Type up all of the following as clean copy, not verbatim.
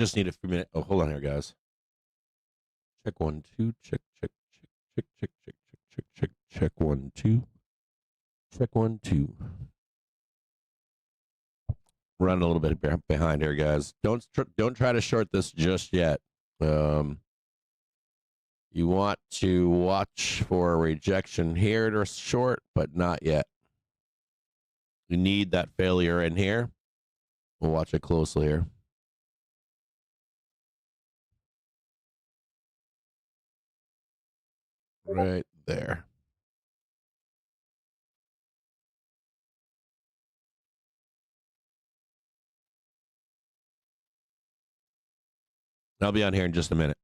Just need a few minutes. Oh, hold on here, guys. Check 1 2. Check 1 2. Check 1 2. Running a little bit behind here, guys. Don't try to short this just yet. You want to watch for a rejection here to short, but not yet. You need that failure in here. We'll watch it closely here. Right there. I'll be on here in just a minute.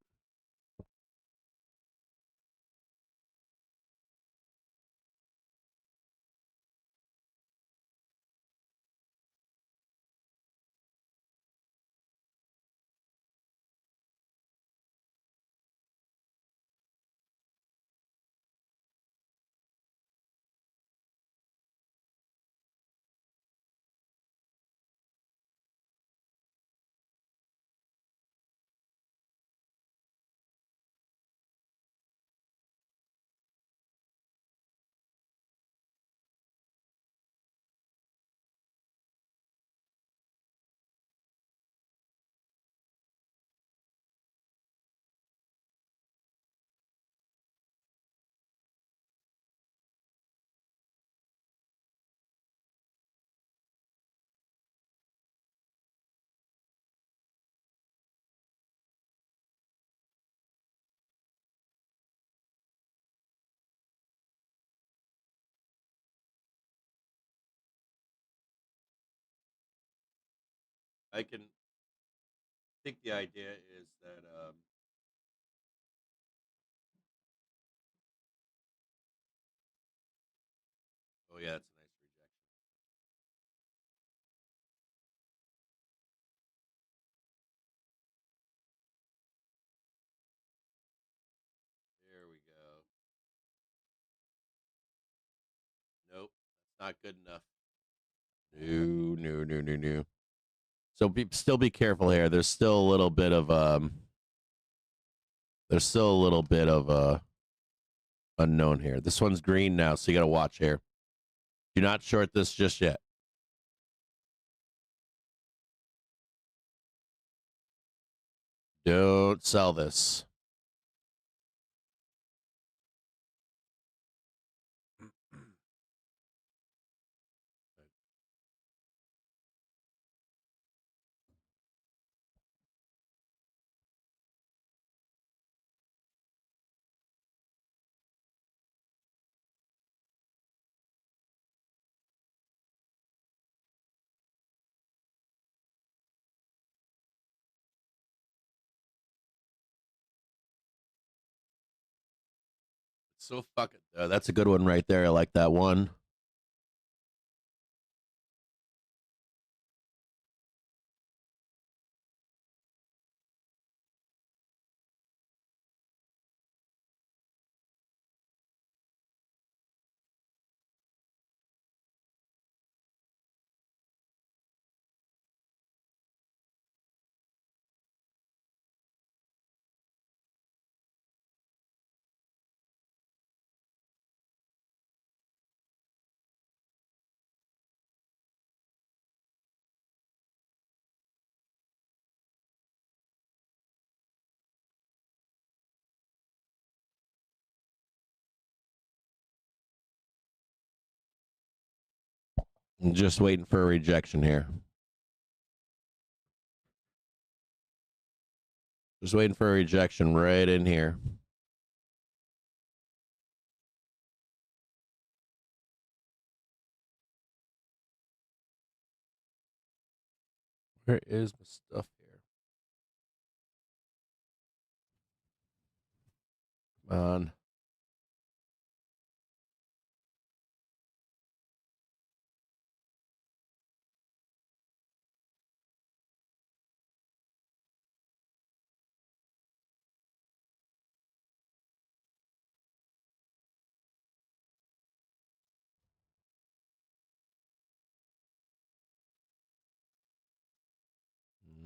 I think the idea is that oh yeah, that's a nice rejection. There we go. Nope, that's not good enough. No. So still be careful here. There's still a little bit of unknown here. This one's green now, so you got to watch here. Do not short this just yet. Don't sell this. So fucking. That's a good one right there. I like that one. I'm just waiting for a rejection here. Just waiting for a rejection right in here. Where is my stuff here? Come on.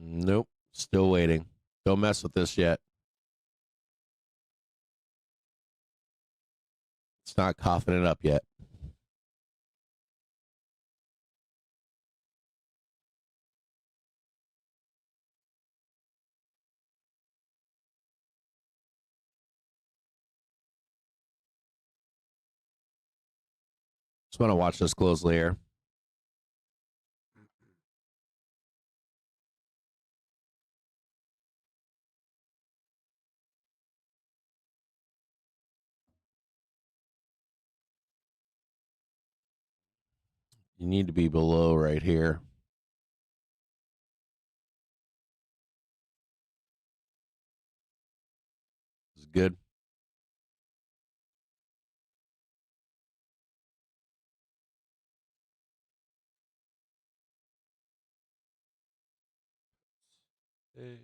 Nope. Still waiting. Don't mess with this yet. It's not coughing it up yet. Just want to watch this closely here. You need to be below right here. This is good. Hey.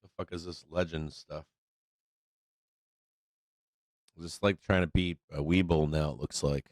The fuck is this legend stuff? Just like trying to beat a Weeble now, it looks like.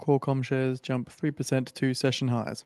Qualcomm shares jump 3% to session highs.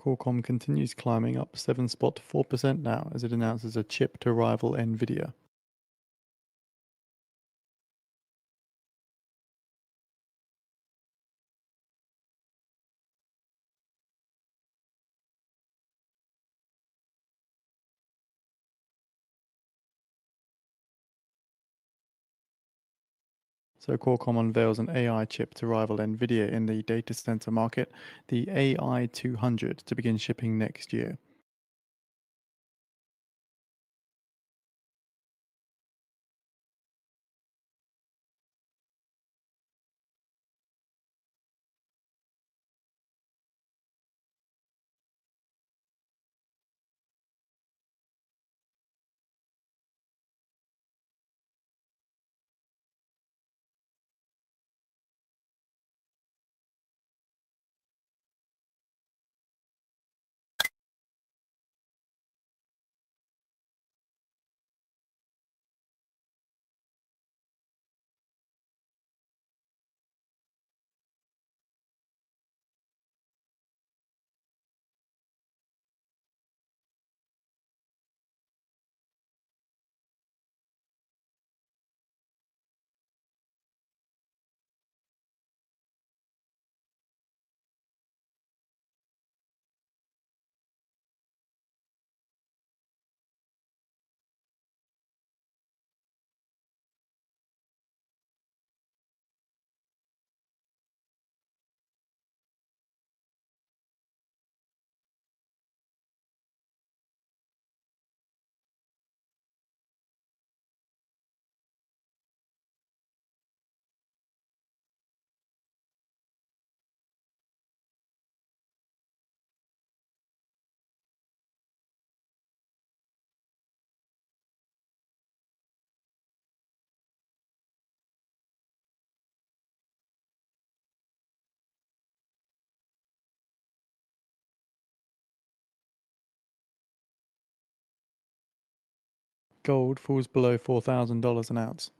Qualcomm continues climbing up 7.4% now as it announces a chip to rival Nvidia. So Qualcomm unveils an AI chip to rival Nvidia in the data center market, the AI 200, to begin shipping next year. Gold falls below $4,000 an ounce.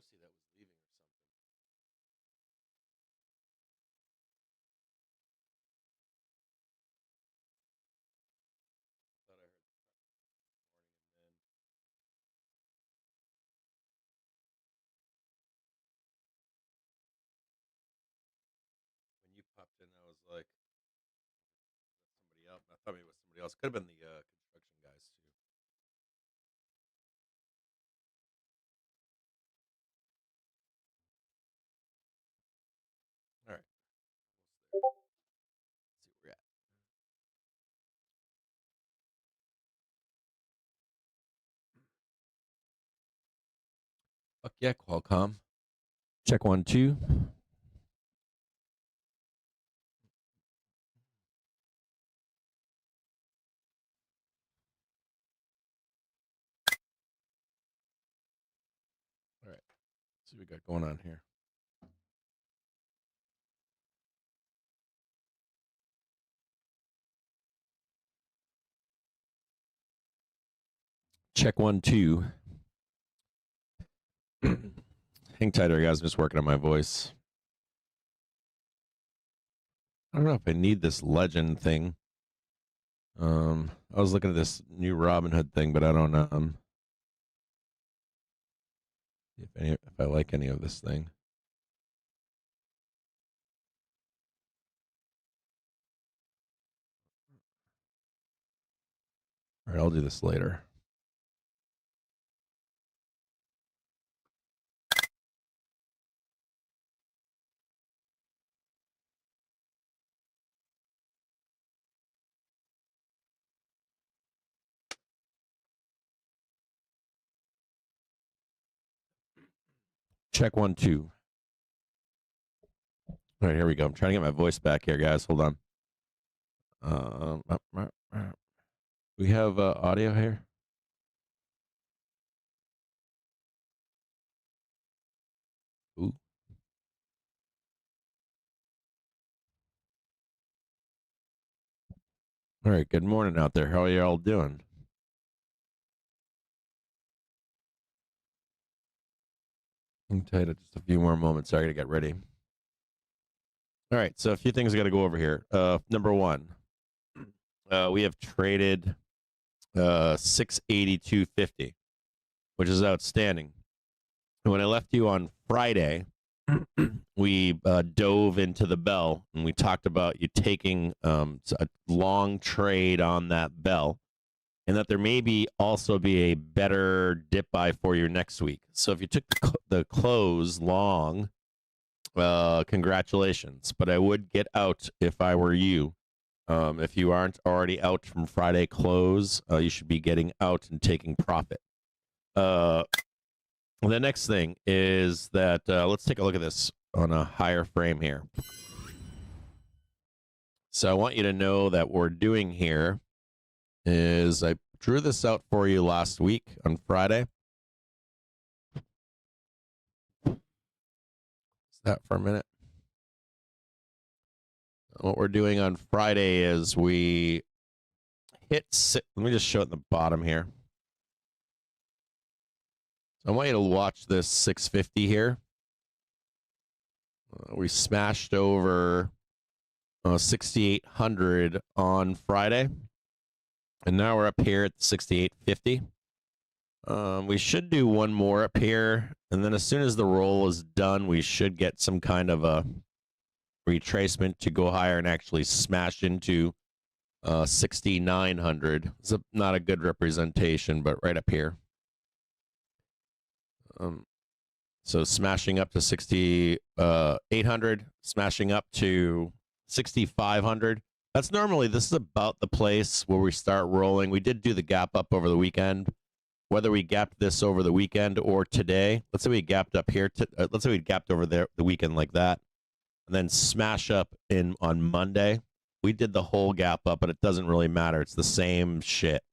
Josie that was leaving or something. Thought I heard the truck this morning, and then when you popped in, I was like, "That's somebody else." I thought maybe it was somebody else. Could have been the construction guys too. All right, almost there. Let's see where we're at. Fuck yeah, Qualcomm. Check 1, 2. All right, let's see what we got going on here. Check 1, 2. Hang tighter, guys. I'm just working on my voice. I don't know if I need this legend thing. I was looking at this new Robinhood thing, but I don't know if I like any of this thing. All right, I'll do this later. Check 1, 2. All right, here we go. I'm trying to get my voice back here, guys. Hold on. We have audio here. Ooh. All right, good morning out there. How are you all doing? Hang tight just a few more moments. Sorry, I gotta get ready. All right, so a few things I gotta go over here. Number one, we have traded 682.50, which is outstanding. And when I left you on Friday, we dove into the bell and we talked about you taking a long trade on that bell, and that there may also be a better dip buy for you next week. So if you took the close long, congratulations. But I would get out if I were you. If you aren't already out from Friday close, you should be getting out and taking profit. The next thing is that let's take a look at this on a higher frame here. So I want you to know that what we're doing here is I drew this out for you last week on Friday. That for a minute. What we're doing on Friday is we hit, let me just show it in the bottom here. So I want you to watch this 650 here. We smashed over 6,800 on Friday. And now we're up here at 6,850. We should do one more up here. And then as soon as the roll is done, we should get some kind of a retracement to go higher and actually smash into 6,900. It's not a good representation, but right up here. So smashing up to 6,800, smashing up to 6,500. That's normally, this is about the place where we start rolling. We did do the gap up over the weekend. Whether we gapped this over the weekend or today, let's say we gapped up here. Let's say we gapped over there the weekend like that, and then smash up on Monday. We did the whole gap up, but it doesn't really matter. It's the same shit.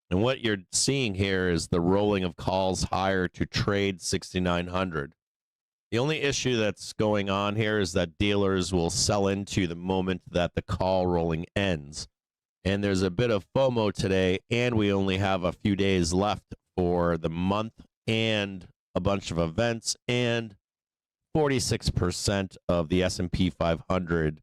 And what you're seeing here is the rolling of calls higher to trade 6,900. The only issue that's going on here is that dealers will sell into the moment that the call rolling ends. And there's a bit of FOMO today, and we only have a few days left for the month and a bunch of events, and 46% of the S&P 500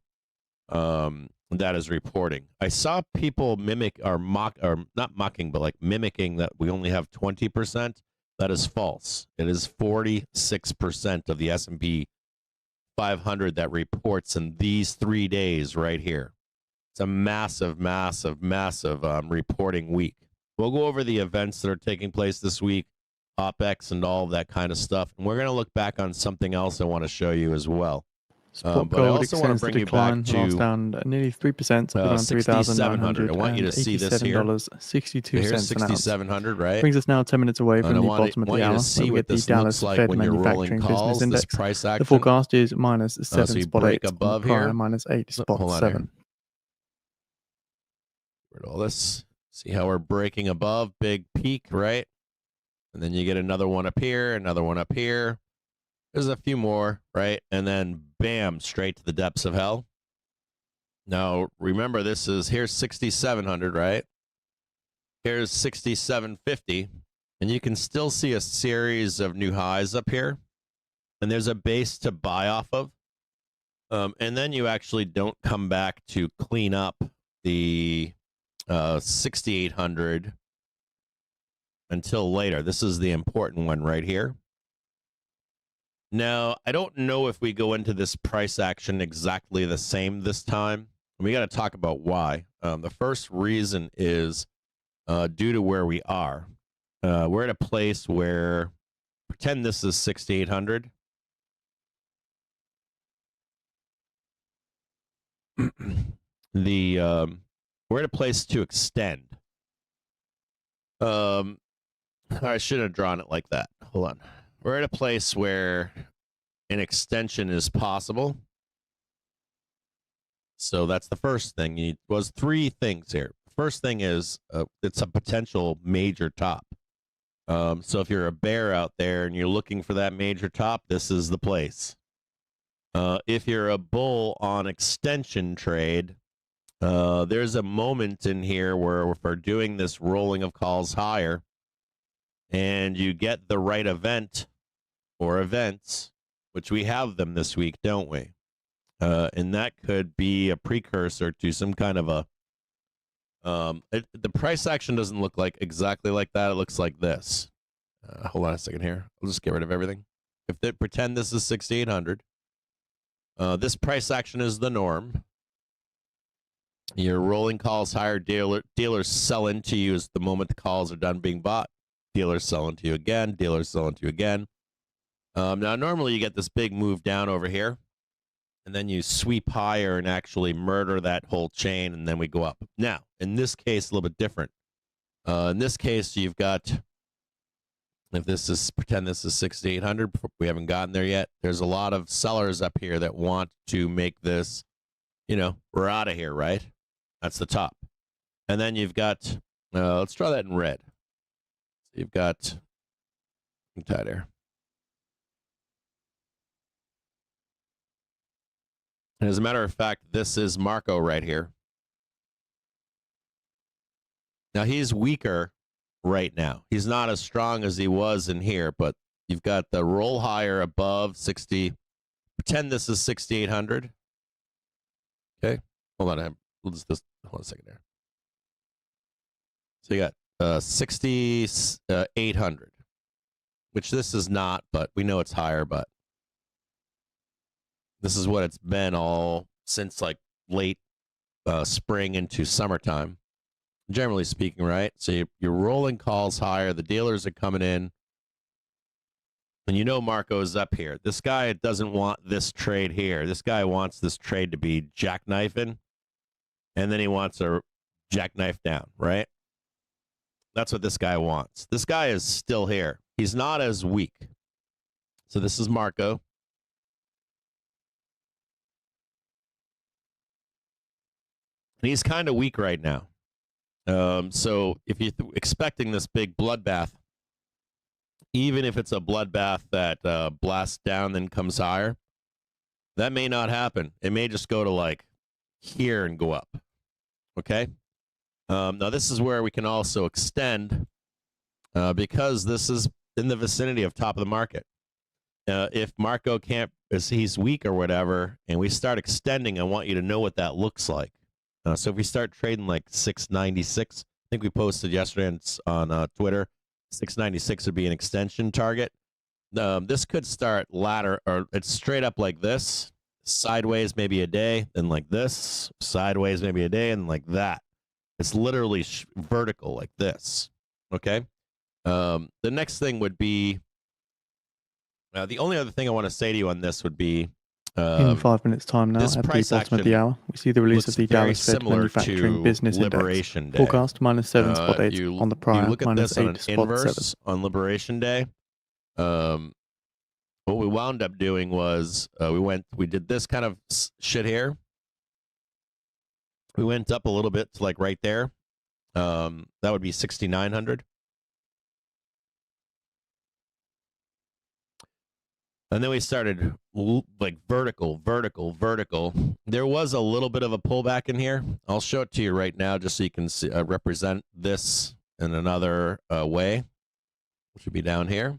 that is reporting. I saw people mimic or mock, or not mocking, but like mimicking that we only have 20%. That is false. It is 46% of the S&P 500 that reports in these 3 days right here. It's a massive, massive, massive reporting week. We'll go over the events that are taking place this week, OPEX and all of that kind of stuff. And we're going to look back on something else I want to show you as well. Spot But I gold also want to extends the bring you back decline, last to down nearly 3%, around 6,700. I want you to see this here. $3,782.62 Here's an ounce. 6,700, right? Brings us now 10 minutes away And from I the want bottom of the you hour, to where see we what get the this Dallas looks like Fed when you're rolling Manufacturing Business calls, this Index. price action. The forecast is minus so you break 7.8 above prior, here. minus Hold on here. 8.7. Get rid of all this. See how we're breaking above, big peak, right? And then you get another one up here, another one up here. There's a few more, right? And then bam, straight to the depths of hell. Now, remember, here's 6,700, right? Here's 6,750. And you can still see a series of new highs up here. And there's a base to buy off of. And then you actually don't come back to clean up the 6,800 until later. This is the important one right here. Now, I don't know if we go into this price action exactly the same this time. We got to talk about why. The first reason is due to where we are. We're at a place where, pretend this is 6,800. We're at a place to extend. I shouldn't have drawn it like that. Hold on. We're at a place where an extension is possible. So that's the first thing. It was three things here. First thing is it's a potential major top. So if you're a bear out there and you're looking for that major top, this is the place. If you're a bull on extension trade, there's a moment in here where if we're doing this rolling of calls higher and you get the right event or events, which we have them this week, don't we? And that could be a precursor to some kind of a the price action doesn't look like exactly like that. It looks like this. Hold on a second here. I'll just get rid of everything. If they pretend this is 6,800, this price action is the norm. Your rolling calls higher. Dealers sell into you as the moment the calls are done being bought. Dealers sell into you again. Dealers sell into you again. Now, normally you get this big move down over here, and then you sweep higher and actually murder that whole chain, and then we go up. Now, in this case, a little bit different. In this case, you've got, if this is, pretend this is 6,800, we haven't gotten there yet. There's a lot of sellers up here that want to make this, we're out of here, right? That's the top. And then you've got, let's draw that in red. So you've got, tight here. And as a matter of fact, this is Marco right here. Now, he's weaker right now. He's not as strong as he was in here, but you've got the roll higher above 60. Pretend this is 6,800. Okay. Hold on. Hold on a second there. So you got 6,800, which this is not, but we know it's higher, but this is what it's been all since like late spring into summertime, generally speaking, right? So you're rolling calls higher. The dealers are coming in. And Marco's up here. This guy doesn't want this trade here. This guy wants this trade to be jackknifing. And then he wants a jackknife down, right? That's what this guy wants. This guy is still here. He's not as weak. So this is Marco. And he's kind of weak right now. So if you're expecting this big bloodbath, even if it's a bloodbath that blasts down then comes higher, that may not happen. It may just go to like here and go up. Okay? Now this is where we can also extend because this is in the vicinity of top of the market. If Marco can't, he's weak or whatever, and we start extending, I want you to know what that looks like. So if we start trading like 696, I think we posted yesterday on Twitter, 696 would be an extension target. This could start ladder, or it's straight up like this, sideways maybe a day, then like this, sideways maybe a day, and like that. It's literally vertical like this. Okay. The next thing would be the only other thing I want to say to you on this would be In 5 minutes' time now, this at the price bottom of the action hour, we see the release of looks the very Dallas Fed similar Manufacturing to Business Index. Liberation Day. Forecast -7 spot 8 You on the prior, look at this on an -8 spot 7. inverse on Liberation Day. What we wound up doing was we did this kind of shit here. We went up a little bit to like right there. That would be 6,900. And then we started like vertical. There was a little bit of a pullback in here. I'll show it to you right now just so you can see, represent this in another way, which would be down here.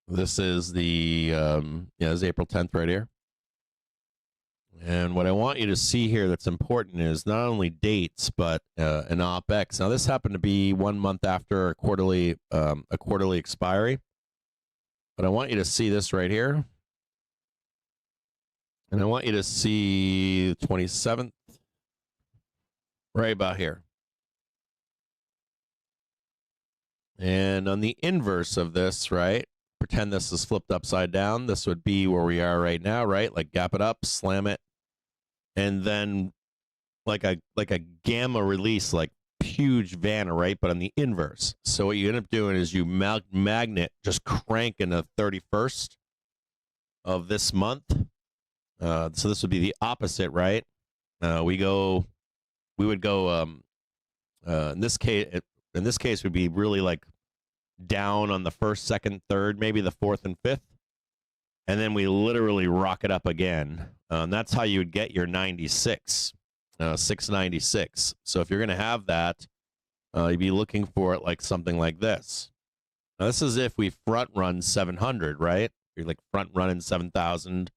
This is the, this is April 10th right here. And what I want you to see here that's important is not only dates, but an OpEx. Now, this happened to be 1 month after a quarterly expiry. But I want you to see this right here. And I want you to see the 27th right about here. And on the inverse of this, right, pretend this is flipped upside down. This would be where we are right now, right? Like gap it up, slam it, and then like a gamma release, like huge Vanna, right? But on the inverse. So what you end up doing is you magnet just cranking the 31st of this month. So this would be the opposite, right? We would go in this case would be really like down on the first, second, third, maybe the fourth and fifth. And then we literally rock it up again. And that's how you would get your 96. 696. So if you're going to have that, you'd be looking for it like something like this. Now, this is if we front run 700, right? You're like front running 7,000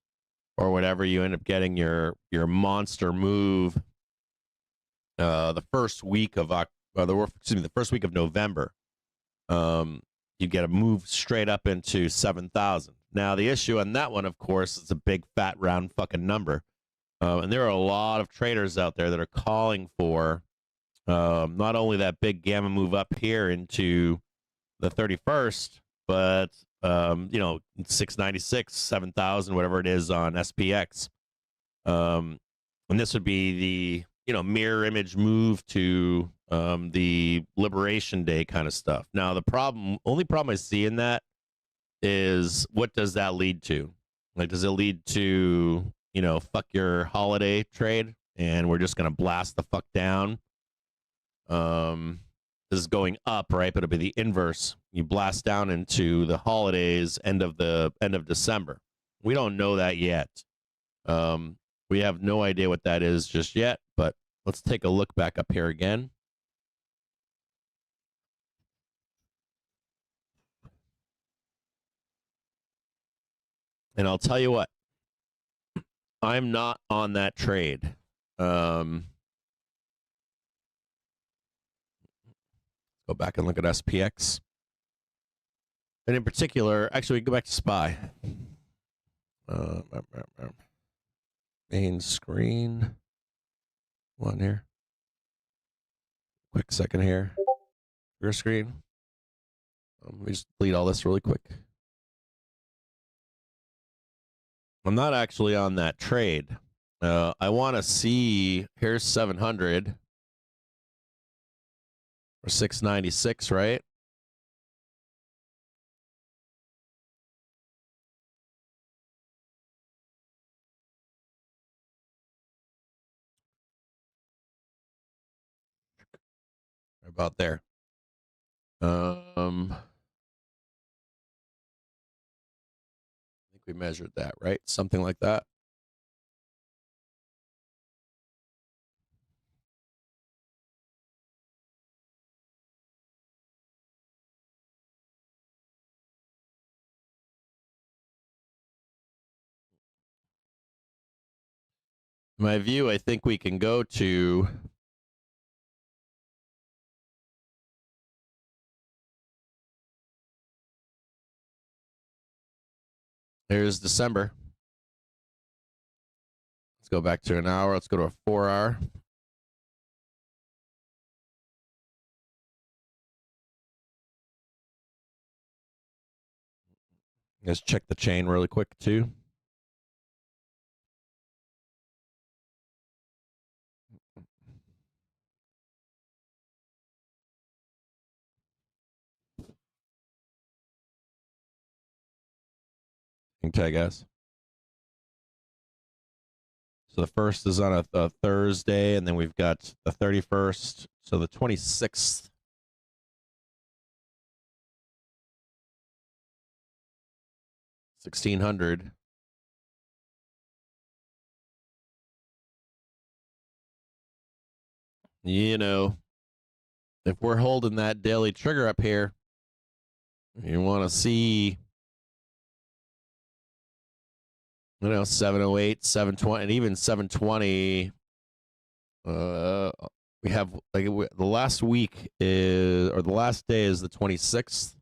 or whatever. You end up getting your monster move the first week of the first week of November. You get a move straight up into 7,000. Now the issue on that one, of course, is a big fat round fucking number. And there are a lot of traders out there that are calling for not only that big gamma move up here into the 31st, but 696, 7,000, whatever it is on SPX. And this would be the mirror image move to the Liberation Day kind of stuff. Now the only problem I see in that is, what does that lead to? Like, does it lead to fuck your holiday trade and we're just gonna blast the fuck down? This is going up, right? But it'll be the inverse. You blast down into the holidays, end of December. We don't know that yet. We have no idea what that is just yet, but let's take a look back up here again. And I'll tell you what, I'm not on that trade. Go back and look at SPX. And in particular, actually, go back to SPY. Main screen. One here. Quick second here. Your screen. Let me just delete all this really quick. I'm not actually on that trade. I want to see, here's 700 or 696, right? About there. I think we measured that, right? Something like that. my view, I think we can go to here's December. Let's go back to an hour. Let's go to a 4 hour. Let's check the chain really quick too. Okay, guys. So the first is on a Thursday, and then we've got the 31st. So the 26th. 1600. You know, if we're holding that daily trigger up here, you want to see, 708, 720, and even 720. We have the last week is, or the last day is the 26th.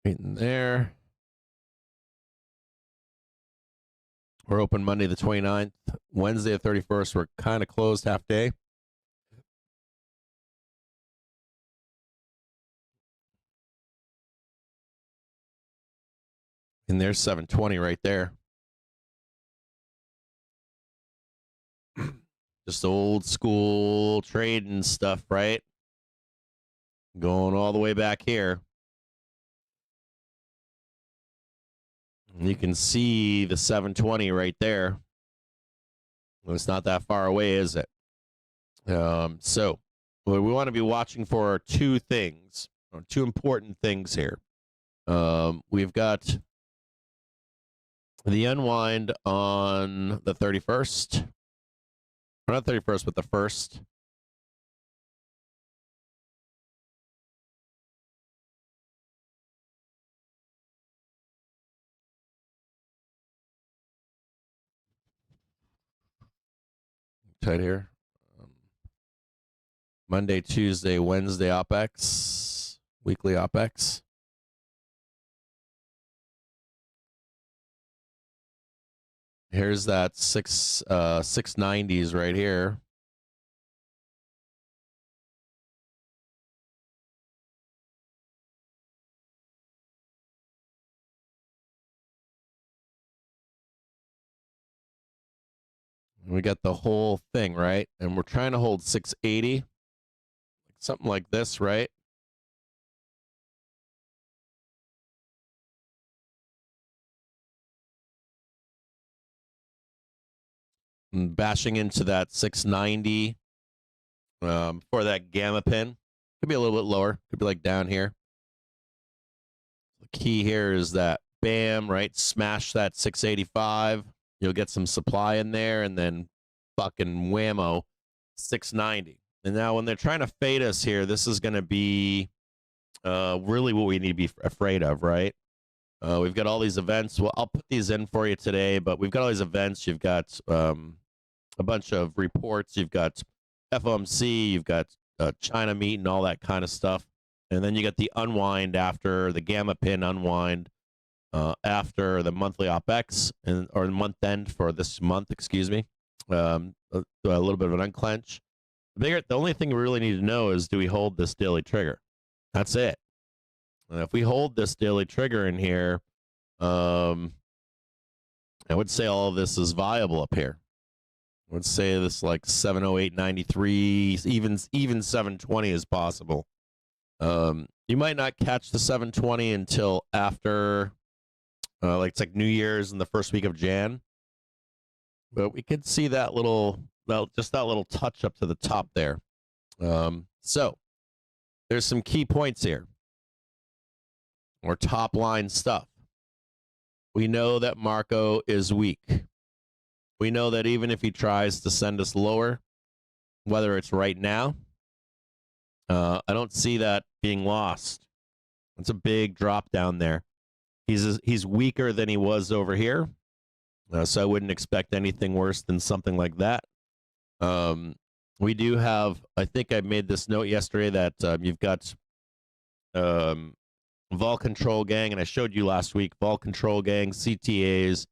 Right in there. We're open Monday the 29th. Wednesday the 31st, we're kind of closed half day. And there's 720 right there. Just old school trading stuff, right? Going all the way back here. You can see the 720 right there. It's not that far away, is it? So what we want to be watching for are two things, or two important things here. We've got the unwind on the 31st. Or not 31st, but the 1st. Tight here. Monday, Tuesday, Wednesday OPEX. Weekly OPEX. Here's that 690s right here. We got the whole thing, right? And we're trying to hold 680. Something like this, right? And bashing into that 690 for that gamma pin. Could be a little bit lower. Could be like down here. The key here is that bam, right? Smash that 685. You'll get some supply in there, and then fucking whammo, 690. And now when they're trying to fade us here, this is going to be really what we need to be afraid of, right? We've got all these events. Well, I'll put these in for you today, but we've got all these events. You've got a bunch of reports. You've got FOMC. You've got China meeting, all that kind of stuff. And then you get the unwind after the gamma pin unwind after the monthly OPEX or the month end for this month, excuse me. A little bit of an unclench. The only thing we really need to know is, do we hold this daily trigger? That's it. And if we hold this daily trigger in here, I would say all of this is viable up here. I would say this like 708.93, even 720 is possible. You might not catch the 720 until after, it's like New Year's and the first week of Jan. But we could see that little touch up to the top there. So there's some key points here, or top line stuff. We know that Marco is weak. We know that even if he tries to send us lower, whether it's right now, I don't see that being lost. It's a big drop down there. he's weaker than he was over here. So I wouldn't expect anything worse than something like that. We do have, I think I made this note yesterday that you've got vol control gang, and I showed you last week, vol control gang, CTAs.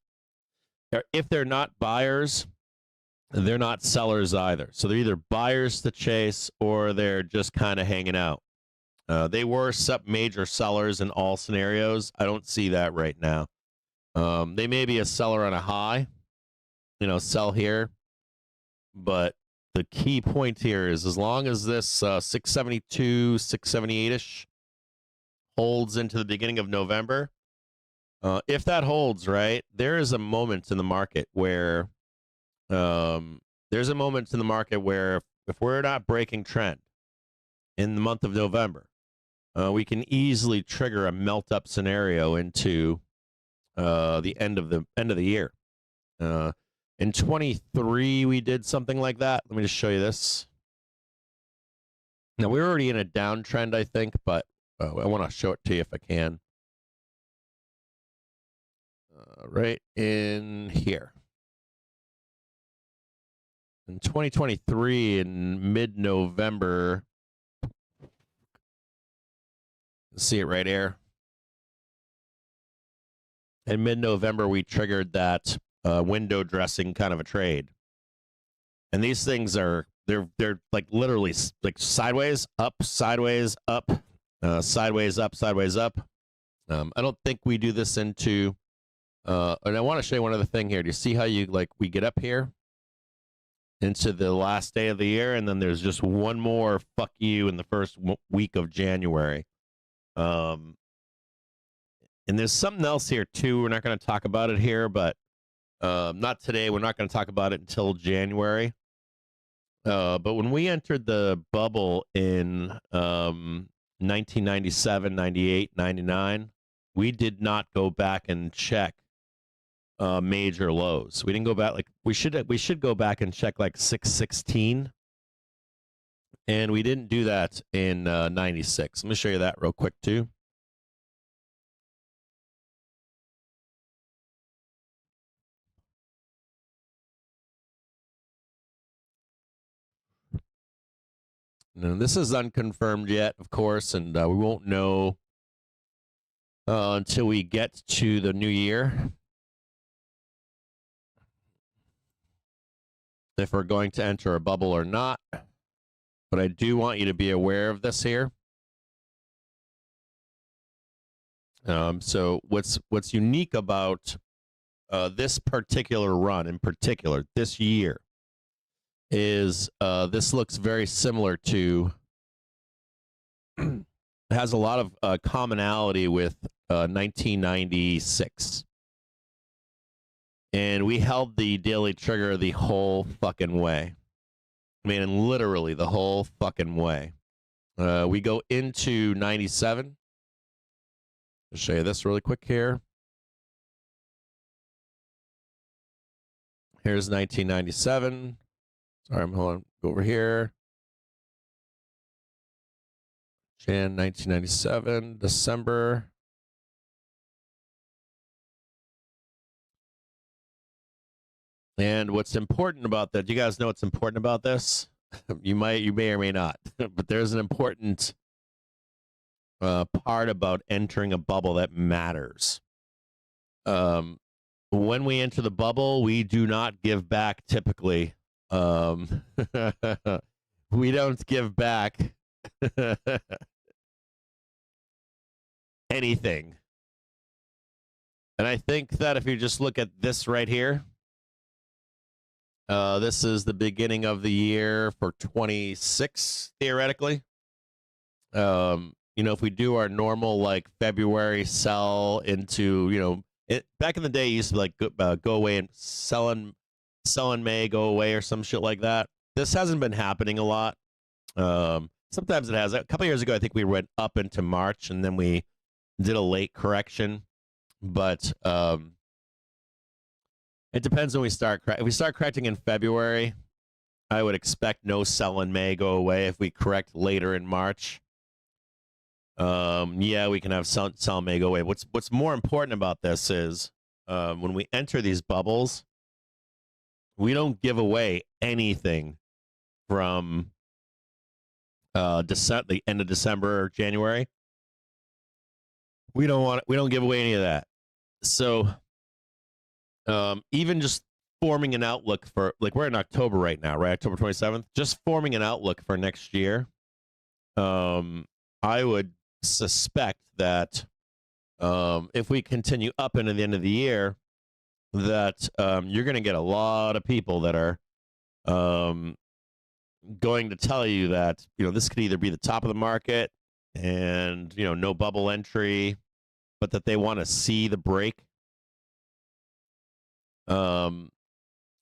If they're not buyers, they're not sellers either. So they're either buyers to chase or they're just kind of hanging out. They were major sellers in all scenarios. I don't see that right now. They may be a seller on a high, sell here. But the key point here is as long as this 672, 678-ish holds into the beginning of November, if that holds, right, there is a moment in the market where if we're not breaking trend in the month of November, we can easily trigger a melt-up scenario into the end of the year. In 23, we did something like that. Let me just show you this. Now, we're already in a downtrend, I think, but I want to show it to you if I can. Right in here. In 2023, in mid-November, see it right here. In mid-November, we triggered that window dressing kind of a trade, and these things are they're like literally like sideways up, sideways up, sideways up, sideways up. I don't think we do this into. And I want to show you one other thing here. Do you see how we get up here into the last day of the year, and then there's just one more fuck you in the first week of January. And there's something else here too. We're not going to talk about it here, but not today. We're not going to talk about it until January. But when we entered the bubble in 1997, 98, 99, we did not go back and check major lows. We didn't go back we should go back and check like 616, and we didn't do that in 96. Let me show you that real quick too. Now, this is unconfirmed yet, of course, and we won't know until we get to the new year if we're going to enter a bubble or not. But I do want you to be aware of this here. So what's unique about this particular run in particular, this year, is this looks very similar to, it has a lot of commonality with 1996. And we held the daily trigger the whole fucking way. I mean, literally the whole fucking way. We go into 97. I'll show you this really quick here. Here's 1997. Sorry, hold on. Go over here. Jan 1997, December. And what's important about that? Do you guys know what's important about this? You may or may not, but there's an important part about entering a bubble that matters. When we enter the bubble, we do not give back typically. We don't give back anything. And I think that if you just look at this right here, this is the beginning of the year for 26, theoretically. If we do our normal like February sell into, back in the day, you used to like go away and sell in May, go away or some shit like that. This hasn't been happening a lot. Sometimes it has. A couple of years ago, I think we went up into March and then we did a late correction. But it depends when we start. If we start correcting in February, I would expect no sell in May, go away. If we correct later in March, Yeah, we can have sell may go away. What's more important about this is when we enter these bubbles, we don't give away anything from the end of December or January. We don't give away any of that. So even just forming an outlook for, like, we're in October right now, right? October 27th. Just forming an outlook for next year. I would suspect that if we continue up into the end of the year, that you're going to get a lot of people that are going to tell you that, this could either be the top of the market and, no bubble entry, but that they want to see the break.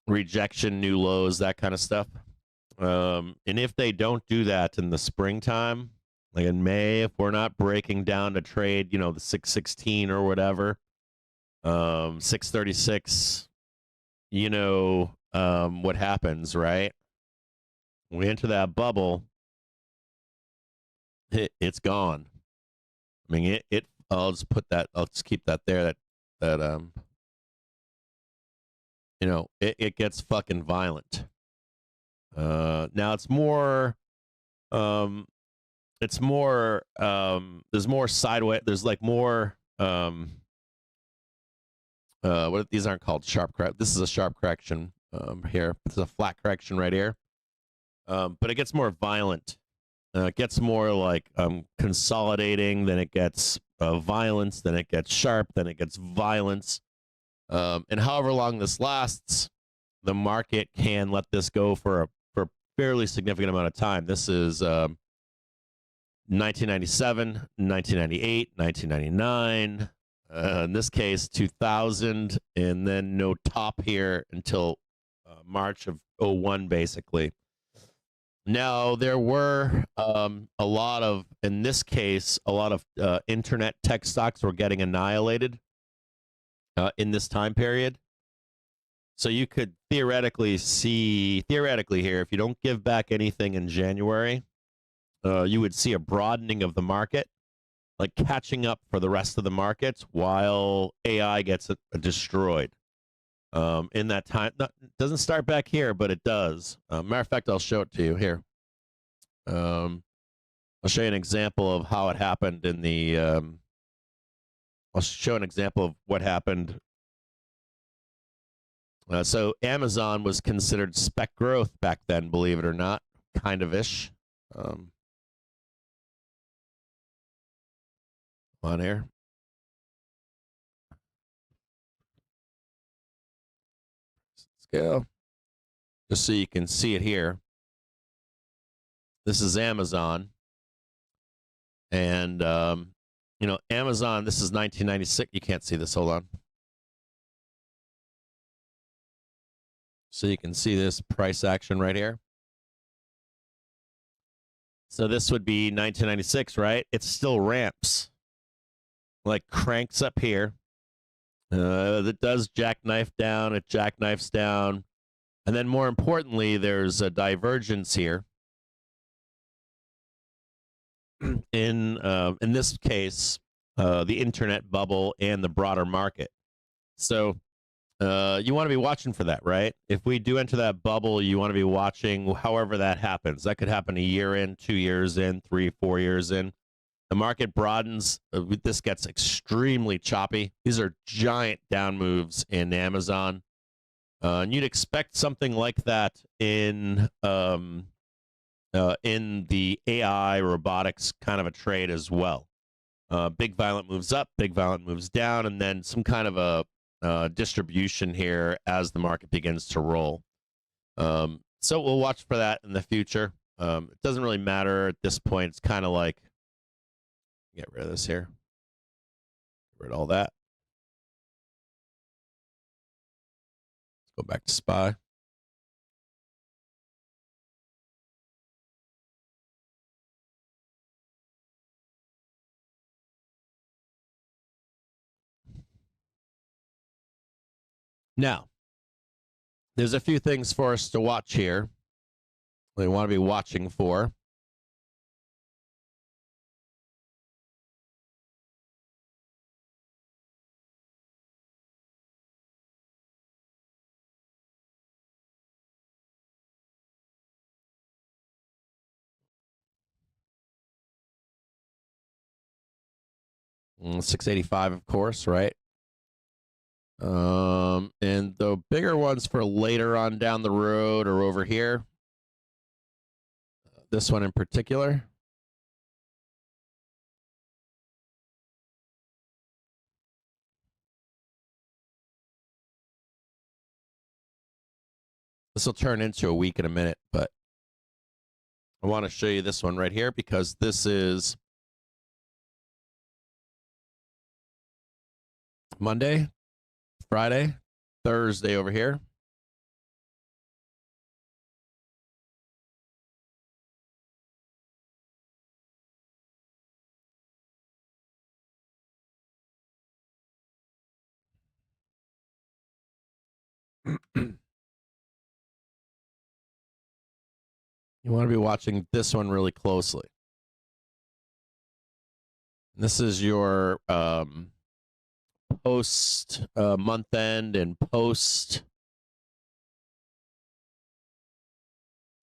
Rejection, new lows, that kind of stuff. And if they don't do that in the springtime, like in May, if we're not breaking down to trade, the 616 or whatever, 636, what happens, right? We enter that bubble, it's gone. I mean, I'll just keep that there. It gets fucking violent. Now it's more, there's more sideways. There's like more, these aren't called sharp correct. This is a sharp correction here. This is a flat correction right here. But it gets more violent. It gets more like consolidating, then it gets violence, then it gets sharp, then it gets violence. And however long this lasts, the market can let this go for a fairly significant amount of time. This is 1997, 1998, 1999, in this case 2000, and then no top here until March of 01, basically. Now, there were in this case, a lot of internet tech stocks were getting annihilated in this time period. So you could theoretically here, if you don't give back anything in January, you would see a broadening of the market, like catching up for the rest of the markets while AI gets destroyed. In that time, it doesn't start back here, but it does. Matter of fact, I'll show it to you here. I'll show you an example of how it happened in the. I'll show an example of what happened. So Amazon was considered spec growth back then, believe it or not, kind of ish. On here. Scale. Just so you can see it here. This is Amazon. And, Amazon, this is 1996. You can't see this. Hold on. So you can see this price action right here. So this would be 1996, right? It still ramps. Like cranks up here. It does jackknife down. It jackknifes down. And then more importantly, there's a divergence here. In this case, the internet bubble and the broader market. So you want to be watching for that, right? If we do enter that bubble, you want to be watching however that happens. That could happen a year in, 2 years in, 3, 4 years in. The market broadens. This gets extremely choppy. These are giant down moves in Amazon. And you'd expect something like that in the AI robotics kind of a trade as well. Big violent moves up, big violent moves down, and then some kind of a distribution here as the market begins to roll. So we'll watch for that in the future. It doesn't really matter at this point. It's kind of like, get rid of this here. Get rid of all that. Let's go back to SPY. Now, there's a few things for us to watch here. We want to be watching for. 685, of course, right? And the bigger ones for later on down the road are over here. This one in particular. This will turn into a week in a minute, but I want to show you this one right here because this is Monday, Friday, Thursday over here. You want to be watching this one really closely. This is your post month end and post.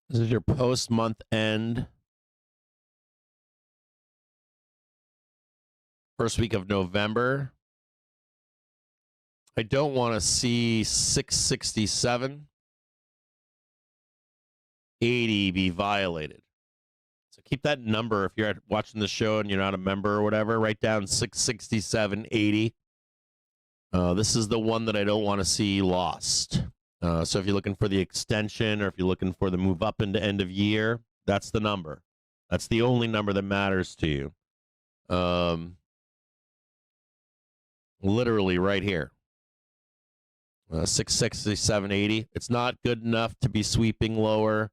This is your post month end. First week of November. I don't want to see 667.80 be violated. So keep that number if you're watching the show and you're not a member or whatever. Write down 667.80. This is the one that I don't want to see lost. So if you're looking for the extension or if you're looking for the move up into end of year, that's the number. That's the only number that matters to you. Literally right here. 667.80. It's not good enough to be sweeping lower.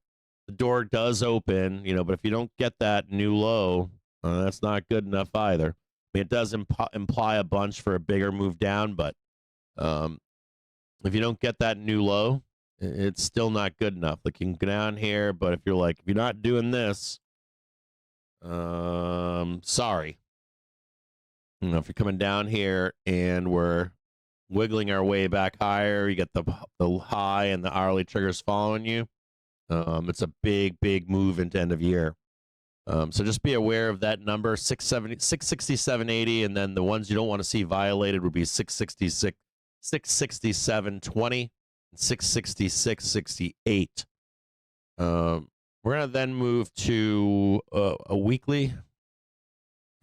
The door does open, but if you don't get that new low, that's not good enough either. I mean, it does imply a bunch for a bigger move down, but if you don't get that new low, it's still not good enough. Like you can go down here, but if you're not doing this, sorry. If you're coming down here and we're wiggling our way back higher, you get the high and the hourly triggers following you. It's a big move into end of year. So just be aware of that number, 667.80, and then the ones you don't want to see violated would be 667.20, and 666.68. We're gonna then move to a weekly,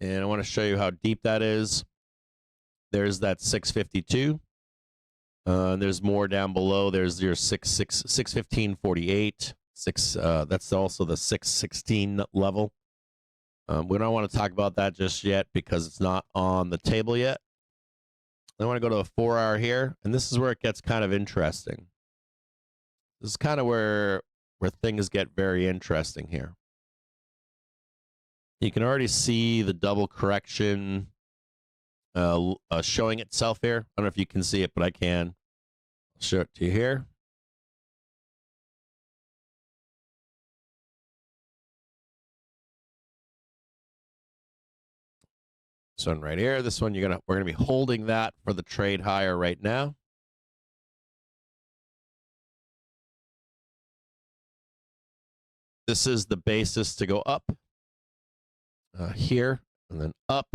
and I want to show you how deep that is. There's that 652. There's more down below. There's your 615.48. That's also the 616 level. We don't want to talk about that just yet because it's not on the table yet. I want to go to a 4-hour here, and this is where it gets kind of interesting. This is kind of where things get very interesting here. You can already see the double correction showing itself here. I don't know if you can see it, but I can. I'll show it to you here. This one right here. This one we're gonna be holding that for the trade higher right now. This is the basis to go up here and then up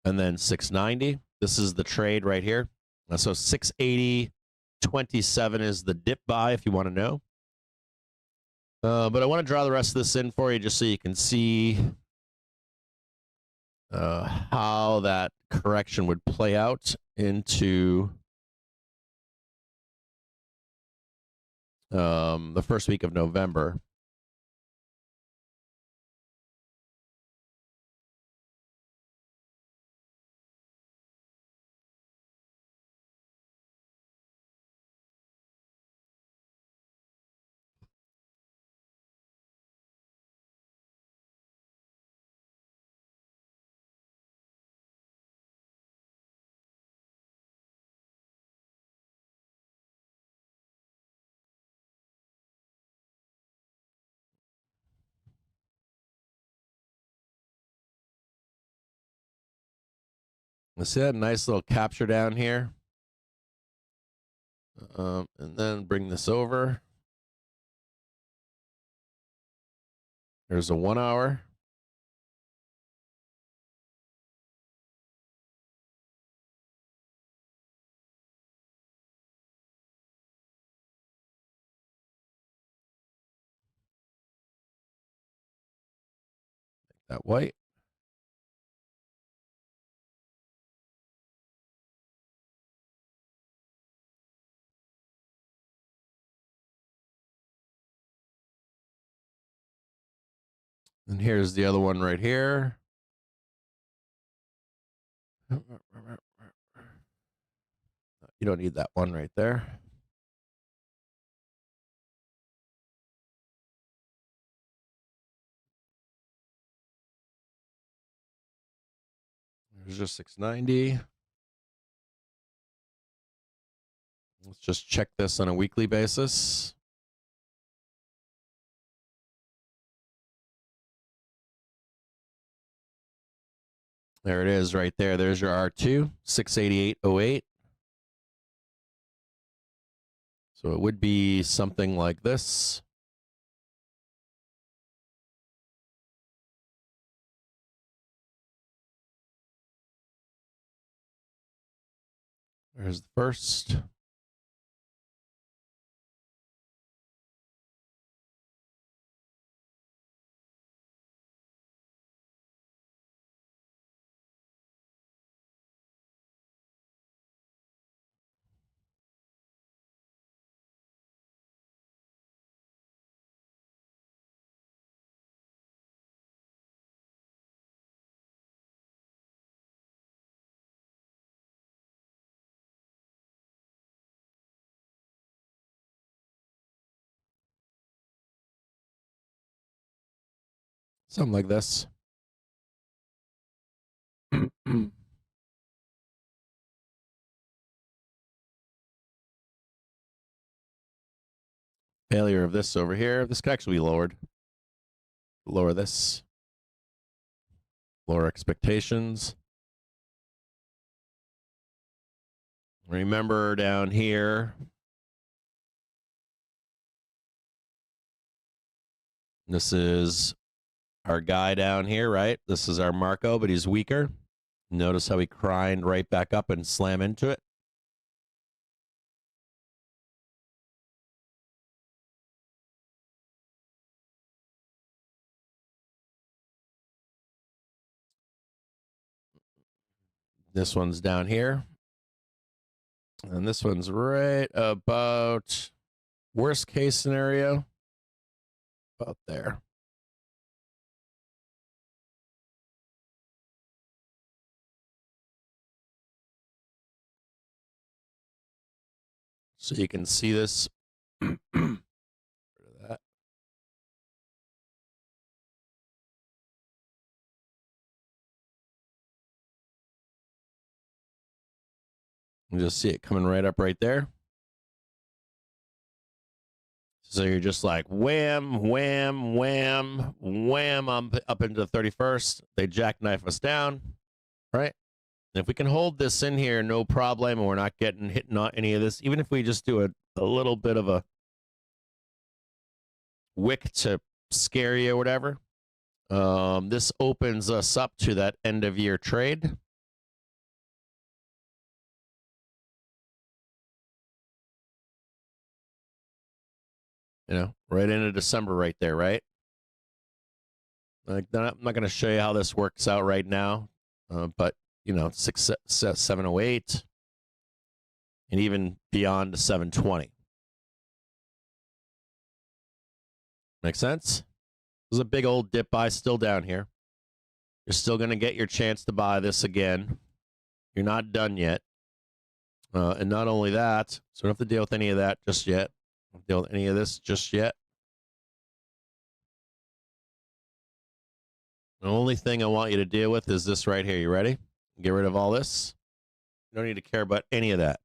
and then 690. This is the trade right here. So 680.27 is the dip buy if you want to know. But I want to draw the rest of this in for you just so you can see how that correction would play out into the first week of November. Let's see that nice little capture down here. And then bring this over. There's a 1 hour. that white. And here's the other one right here. You don't need that one right there. There's just 690. Let's just check this on a weekly basis. There it is right there. There's your R2, 688.08. So it would be something like this. There's the first. Something like this. Failure of this over here. This could actually be lowered. Lower this. Lower expectations. Remember down here, this is our guy down here, right? This is our Marco, but he's weaker. Notice how he grind right back up and slam into it. This one's down here. And this one's right about worst case scenario. About there. So you can see this. That. You just see it coming right up right there. So you're just like wham, wham, wham, wham up into the 31st. They jackknife us down, right? And if we can hold this in here, no problem, and we're not getting hit on any of this, even if we just do a little bit of a wick to scare you or whatever, this opens us up to that end of year trade. You know, right into December right there, right? Like, I'm not going to show you how this works out right now, but, you know, 708 and even beyond to 720. Make sense? This is a big old dip buy still down here. You're still going to get your chance to buy this again. You're not done yet. And not only that, so don't have to deal with any of that just yet. Don't deal with any of this just yet. The only thing I want you to deal with is this right here. You ready? Get rid of all this. You don't need to care about any of that.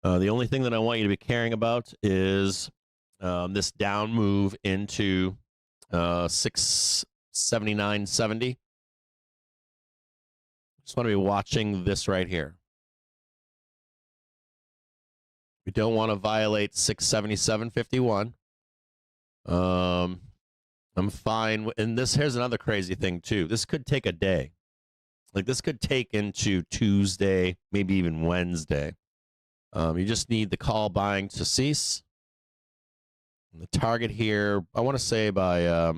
The only thing that I want you to be caring about is this down move into 679.70. Just want to be watching this right here. We don't want to violate 677.51. I'm fine. And here's another crazy thing too. This could take a day. Like this could take into Tuesday, maybe even Wednesday. You just need the call buying to cease. And the target here, I want to say by, a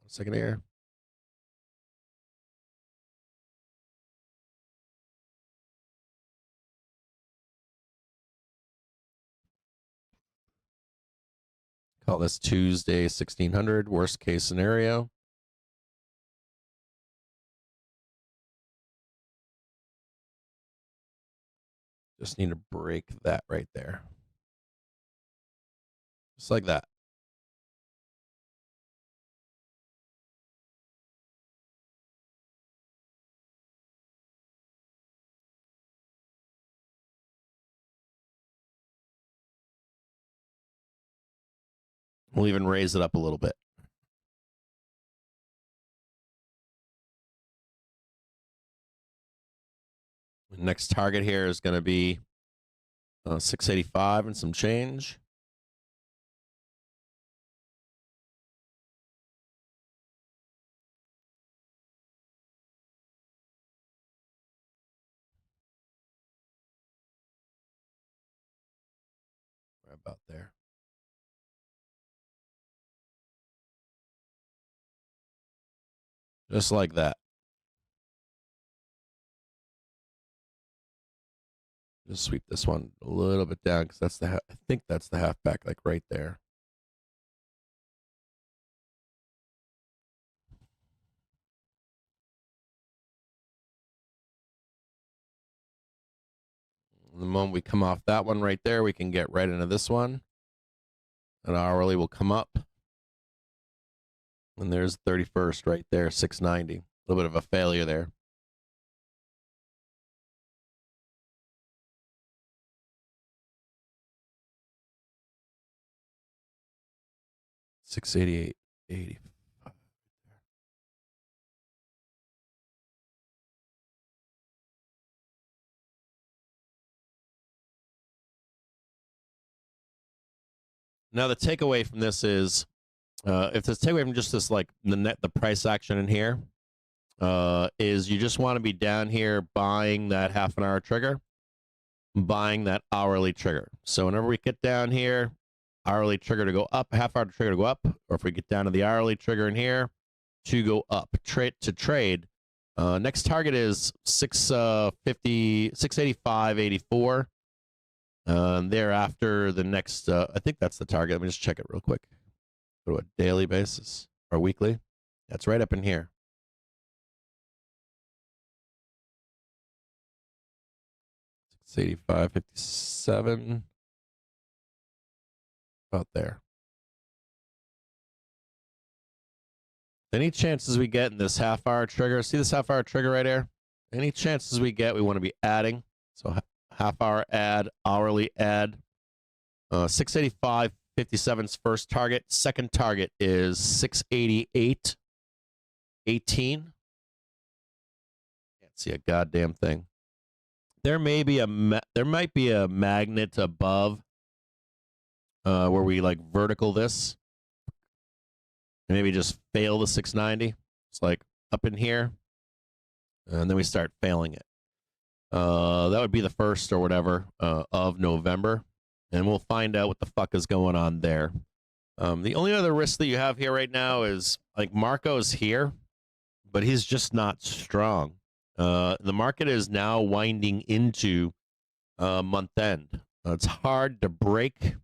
second here. call this Tuesday 1600, worst case scenario. Just need to break that right there. Just like that. We'll even raise it up a little bit. Next target here is going to be 685 and some change. Right about there. Just like that. Just sweep this one a little bit down because that's I think that's the halfback, like right there. The moment we come off that one right there, we can get right into this one. And hourly will come up. And there's 31st right there, 690. A little bit of a failure there. $688.85. Now the takeaway from this is, if the takeaway from just this, like the price action in here, is you just want to be down here buying that half an hour trigger, buying that hourly trigger. So whenever we get down here, hourly trigger to go up, half hour trigger to go up, or if we get down to the hourly trigger in here to go up, trade. Next target is 685.84. Thereafter, the next, I think that's the target. Let me just check it real quick. Go to a daily basis or weekly. That's right up in here. $685.57. About there. Any chances we get in this half hour trigger? See this half hour trigger right here? Any chances we get, we want to be adding. So half hour add, hourly add. 685.57's first target. Second target is 688.18. Can't see a goddamn thing. There may be there might be a magnet above where we like vertical this. And maybe just fail the 690. It's like up in here. And then we start failing it. That would be the 1st or whatever of November. And we'll find out what the fuck is going on there. The only other risk that you have here right now is like Marco's here, but he's just not strong. The market is now winding into month end. It's hard to break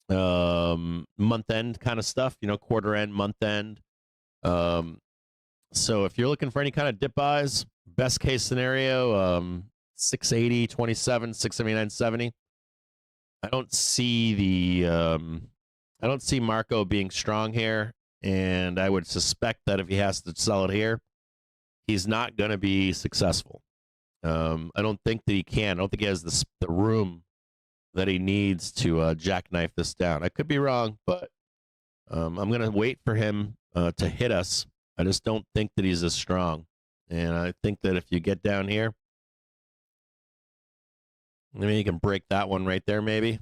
month end kind of stuff, quarter end, month end. So if you're looking for any kind of dip buys, best case scenario, 680.27, 679.70. I don't see Marco being strong here, and I would suspect that if he has to sell it here, he's not going to be successful. I don't think that he can. I don't think he has the room that he needs to jackknife this down. I could be wrong, but I'm going to wait for him to hit us. I just don't think that he's as strong. And I think that if you get down here, maybe you can break that one right there, maybe.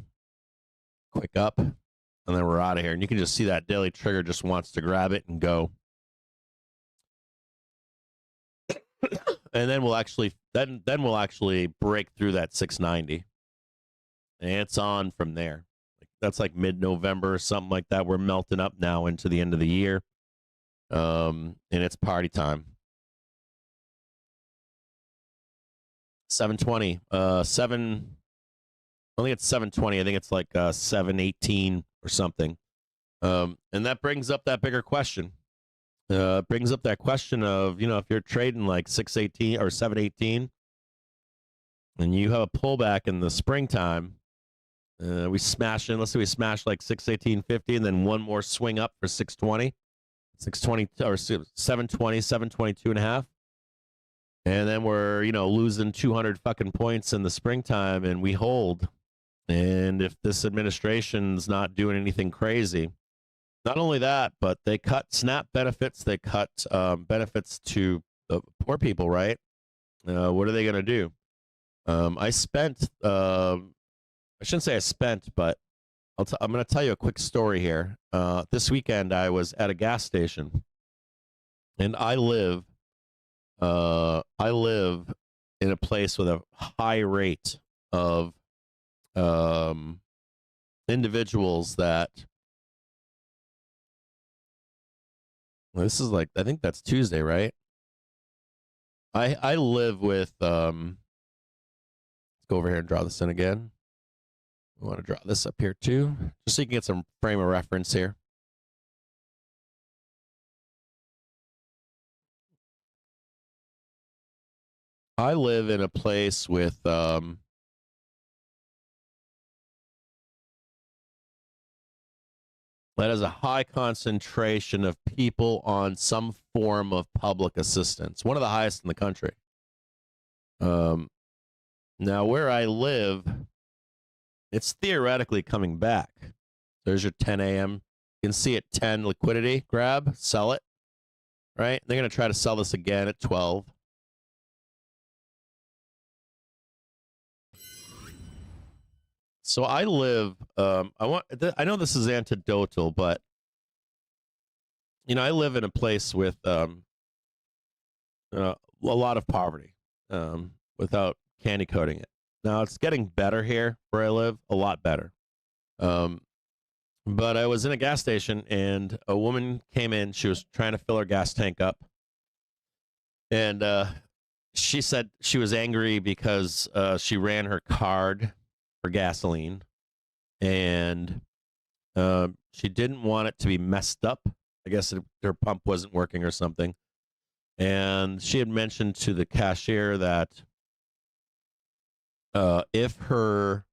Quick up, and then we're out of here. And you can just see that daily trigger just wants to grab it and go. And then we'll actually break through that 690. And it's on from there. That's like mid-November or something like that. We're melting up now into the end of the year. And it's party time. 720. I think it's 720. I think it's like 718 or something. And that brings up that bigger question. Brings up that question of, if you're trading like 618 or 718 and you have a pullback in the springtime, we smash in, let's say we smash like 618.50 and then one more swing up for 620 or 720, 722 and a half. And then we're, losing 200 fucking points in the springtime and we hold. And if this administration's not doing anything crazy, not only that, but they cut SNAP benefits, they cut benefits to the poor people, right? What are they going to do? I shouldn't say I spent, but I'm going to tell you a quick story here. This weekend, I was at a gas station, and I live in a place with a high rate of individuals that. Well, this is like, I think that's Tuesday, right? I live with. Let's go over here and draw this in again. We want to draw this up here too, just so you can get some frame of reference here. I live in a place with that has a high concentration of people on some form of public assistance, one of the highest in the country. Now, where I live, it's theoretically coming back. There's your 10 a.m. You can see at 10 liquidity, grab, sell it, right? They're going to try to sell this again at 12. So I live, I know this is anecdotal, but, I live in a place with a lot of poverty without candy coating it. Now, it's getting better here where I live, a lot better. But I was in a gas station, and a woman came in. She was trying to fill her gas tank up. And she said she was angry because she ran her card for gasoline, and she didn't want it to be messed up. I guess her pump wasn't working or something. And she had mentioned to the cashier that if her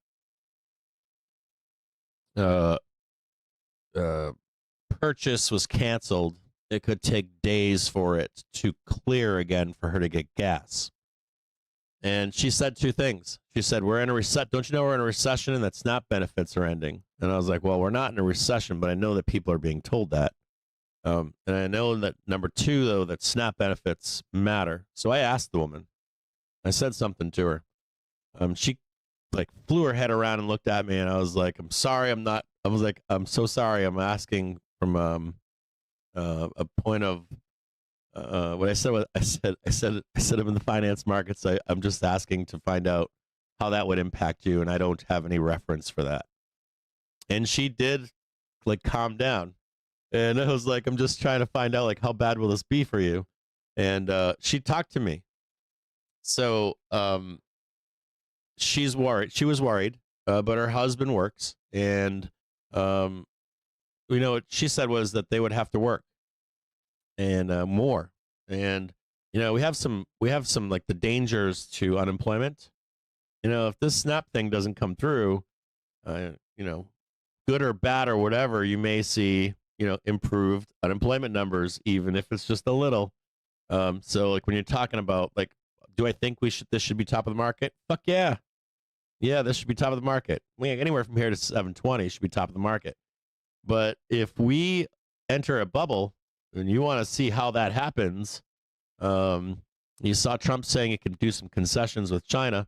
purchase was canceled, it could take days for it to clear again for her to get gas. And she said two things. She said, "We're in a recession. Don't you know we're in a recession and that SNAP benefits are ending?" And I was like, "Well, we're not in a recession, but I know that people are being told that. And I know that number two, though, that SNAP benefits matter." So I asked the woman. I said something to her. She like flew her head around and looked at me, and I was like, "I'm sorry, I'm not." I was like, "I'm so sorry. I'm asking from a point of." What I said was, I said I'm in the finance markets. I'm just asking to find out how that would impact you, and I don't have any reference for that. And she did like calm down, and I was like, I'm just trying to find out like how bad will this be for you, and she talked to me. So she's worried. She was worried, but her husband works, and what she said was that they would have to work. And more, and we have some like the dangers to unemployment. If this SNAP thing doesn't come through, good or bad or whatever, you may see improved unemployment numbers, even if it's just a little. So like when you're talking about like, do I think this should be top of the market? Fuck yeah, this should be top of the market. Anywhere from here to 720 should be top of the market. But if we enter a bubble, and you want to see how that happens, you saw Trump saying it can do some concessions with China.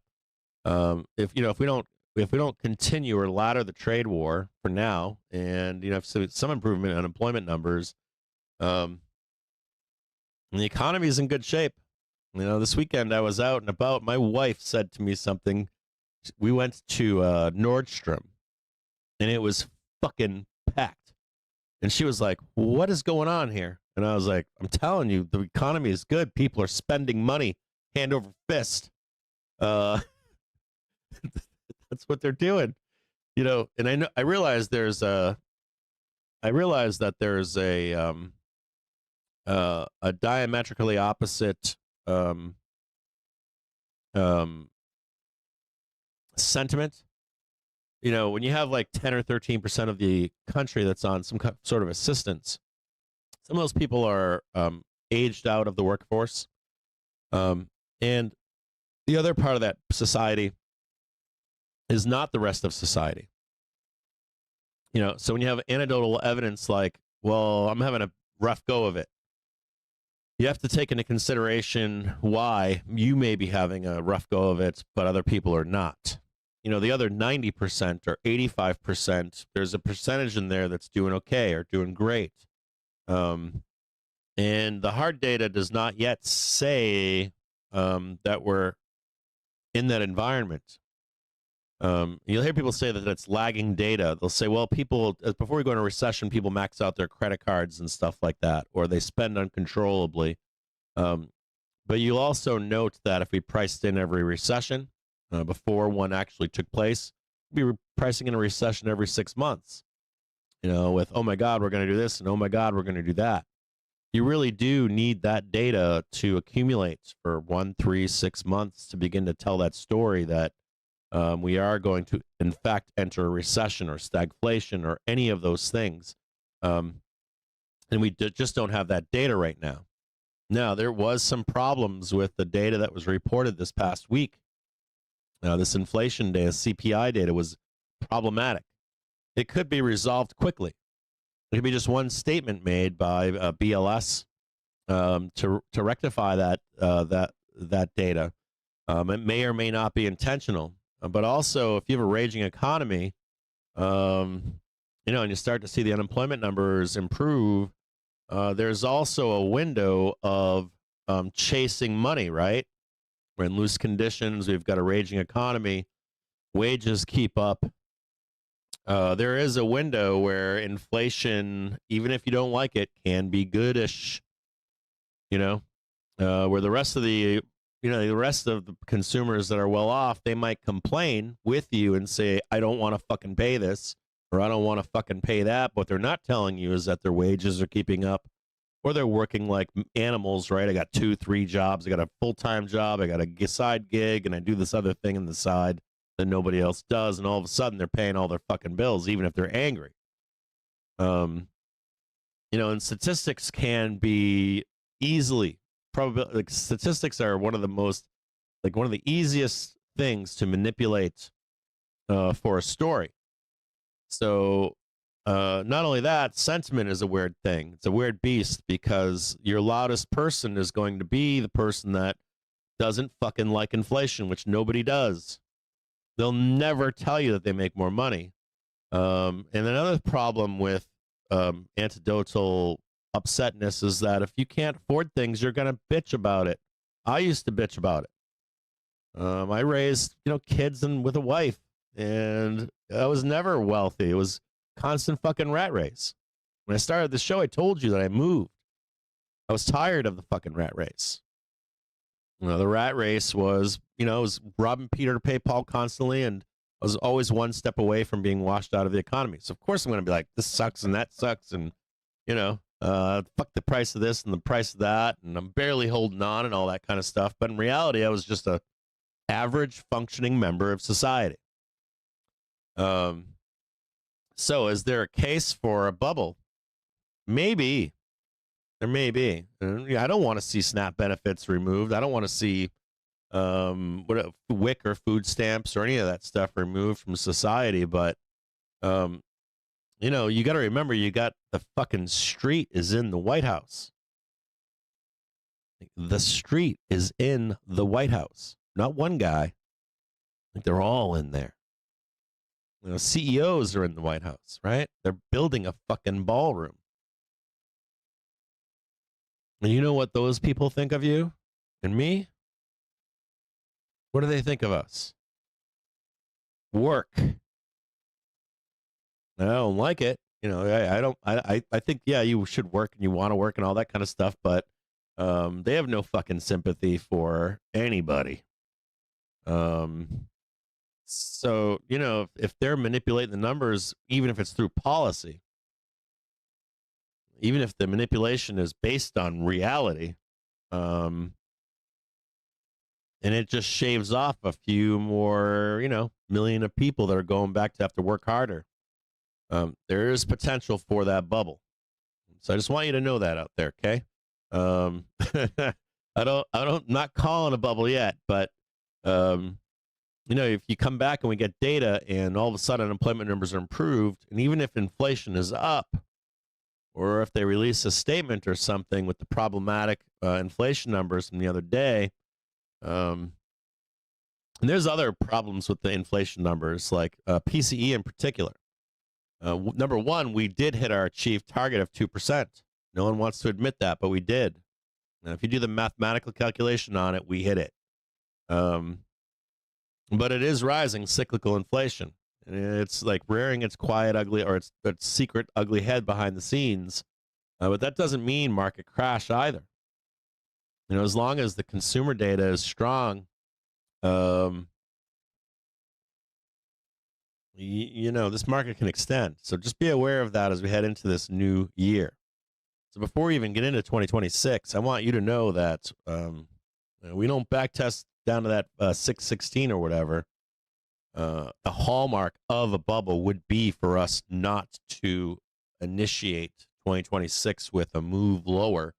If we don't continue or ladder the trade war for now, and some improvement in unemployment numbers, and the economy is in good shape. This weekend I was out and about. My wife said to me something. We went to Nordstrom, and it was fucking packed. And she was like, "What is going on here?" And I was like, "I'm telling you, the economy is good. People are spending money hand over fist. That's what they're doing, And I realize there's I realize that there's a diametrically opposite um, um, sentiment. You know, when you have like 10 or 13% of the country that's on some sort of assistance, some of those people are aged out of the workforce. And the other part of that society is not the rest of society. You know, so when you have anecdotal evidence like, well, I'm having a rough go of it, you have to take into consideration why you may be having a rough go of it, but other people are not. You know, the other 90% or 85%, there's a percentage in there that's doing okay or doing great. And the hard data does not yet say that we're in that environment. You'll hear people say that it's lagging data. They'll say, well, people, before we go into a recession, people max out their credit cards and stuff like that, or they spend uncontrollably. But you'll also note that if we priced in every recession before one actually took place, we were pricing in a recession every 6 months, you know, with, oh my God, we're going to do this, and oh my God, we're going to do that. You really do need that data to accumulate for 1, 3, 6 months to begin to tell that story that we are going to, in fact, enter a recession or stagflation or any of those things. And we just don't have that data right now. Now, there was some problems with the data that was reported this past week. This inflation data, CPI data, was problematic. It could be resolved quickly. It could be just one statement made by BLS to rectify that data. It may or may not be intentional. But also, if you have a raging economy, you know, and you start to see the unemployment numbers improve, there's also a window of chasing money, right? We're in loose conditions. We've got a raging economy. Wages keep up. There is a window where inflation, even if you don't like it, can be goodish. You know, where the rest of the consumers that are well off, they might complain with you and say, I don't want to fucking pay this, or I don't want to fucking pay that. What they're not telling you is that their wages are keeping up, or they're working like animals, right? I got 2, 3 jobs. I got a full-time job. I got a side gig, and I do this other thing on the side that nobody else does. And all of a sudden they're paying all their fucking bills, even if they're angry. You know, and statistics can be easily statistics are one of the easiest things to manipulate for a story. So not only that, sentiment is a weird thing. It's a weird beast because your loudest person is going to be the person that doesn't fucking like inflation, which nobody does. They'll never tell you that they make more money. And another problem with anecdotal upsetness is that if you can't afford things, you're going to bitch about it. I used to bitch about it. I raised, kids and with a wife, and I was never wealthy. It was constant fucking rat race. When I started the show, I told you that I moved. I was tired of the fucking rat race. The rat race was, it was robbing Peter to pay Paul constantly, and I was always one step away from being washed out of the economy. So of course I'm going to be like, this sucks and that sucks, and fuck the price of this and the price of that, and I'm barely holding on and all that kind of stuff. But in reality, I was just a average functioning member of society. So is there a case for a bubble? Maybe. There may be. I don't want to see SNAP benefits removed. I don't want to see WIC or food stamps or any of that stuff removed from society. But you got to remember, you got the fucking street is in the White House. The street is in the White House. Not one guy. They're all in there. CEOs are in the White House, right? They're building a fucking ballroom. And you know what those people think of you and me? What do they think of us? Work. I don't like it. I think, yeah, you should work and you want to work and all that kind of stuff, but they have no fucking sympathy for anybody. So, if they're manipulating the numbers, even if it's through policy, even if the manipulation is based on reality, and it just shaves off a few more, million of people that are going back to have to work harder. There is potential for that bubble. So I just want you to know that out there, okay? Not calling a bubble yet, but if you come back and we get data and all of a sudden unemployment numbers are improved, and even if inflation is up, or if they release a statement or something with the problematic inflation numbers from the other day, and there's other problems with the inflation numbers, like PCE in particular. Number one, we did hit our achieved target of 2%. No one wants to admit that, but we did. Now, if you do the mathematical calculation on it, we hit it. But it is rising cyclical inflation. And it's like rearing its quiet, ugly, or its secret, ugly head behind the scenes. But that doesn't mean market crash either. As long as the consumer data is strong, this market can extend. So just be aware of that as we head into this new year. So before we even get into 2026, I want you to know that we don't backtest down to that 616 or whatever. The hallmark of a bubble would be for us not to initiate 2026 with a move lower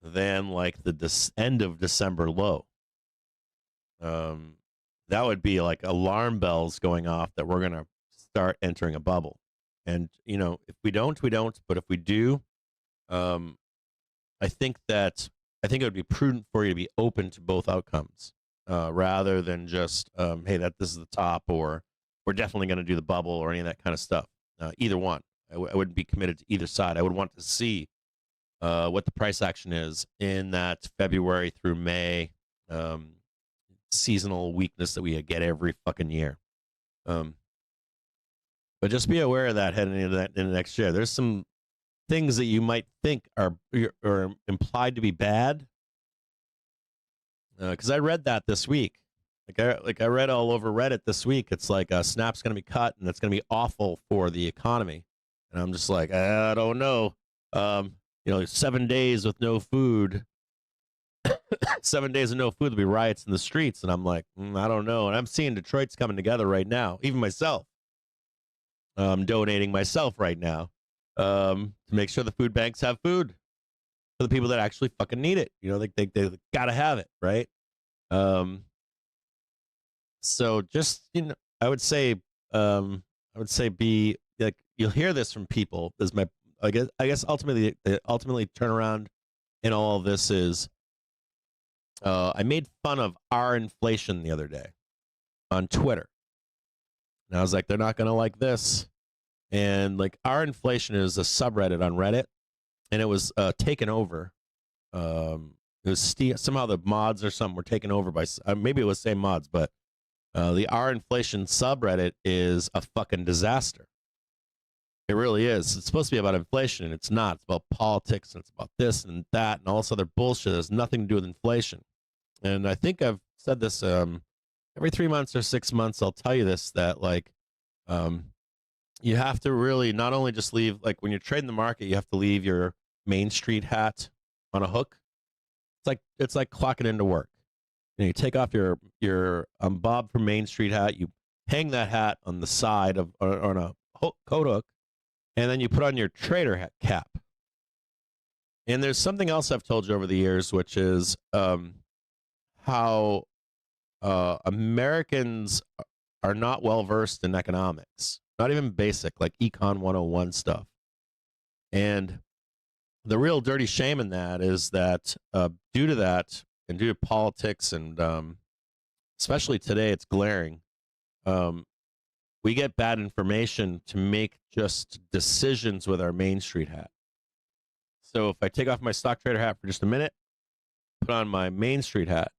than like the end of December low. That would be like alarm bells going off that we're going to start entering a bubble. And, if we don't, we don't. But if we do, I think it would be prudent for you to be open to both outcomes rather than just, hey, this is the top, or we're definitely going to do the bubble, or any of that kind of stuff. Either one. I wouldn't be committed to either side. I would want to see what the price action is in that February through May seasonal weakness that we get every fucking year. But just be aware of that heading into the next year. There's some things that you might think are implied to be bad. Because I read that this week. I read all over Reddit this week. It's like Snap's going to be cut, and it's going to be awful for the economy. And I'm just like, I don't know. 7 days with no food. 7 days of no food, there'll be riots in the streets. And I'm like, I don't know. And I'm seeing Detroit's coming together right now. Even myself. I'm donating myself right now to make sure the food banks have food for the people that actually fucking need it. They got to have it, right? So just, I would say be like, you'll hear this from people. I guess ultimately turnaround in all of this is, I made fun of our inflation the other day on Twitter. And I was like, they're not going to like this. And like, our inflation is a subreddit on Reddit, and it was taken over. It was somehow the mods or something were taken over by, maybe it was same mods, but the our inflation subreddit is a fucking disaster. It really is. It's supposed to be about inflation, and it's not. It's about politics, and it's about this and that and all this other bullshit that has nothing to do with inflation. And I think I've said this every 3 months or 6 months. I'll tell you this, that like you have to really not only just leave, like when you're trading the market, you have to leave your Main Street hat on a hook. It's like clocking into work. You take off your Bob from Main Street hat. You hang that hat on the side of or on a coat hook, and then you put on your trader hat cap. And there's something else I've told you over the years, which is how Americans are not well versed in economics, not even basic, like Econ 101 stuff. And the real dirty shame in that is that due to that, and due to politics, and especially today, it's glaring. We get bad information to make just decisions with our Main Street hat. So if I take off my stock trader hat for just a minute, put on my Main Street hat,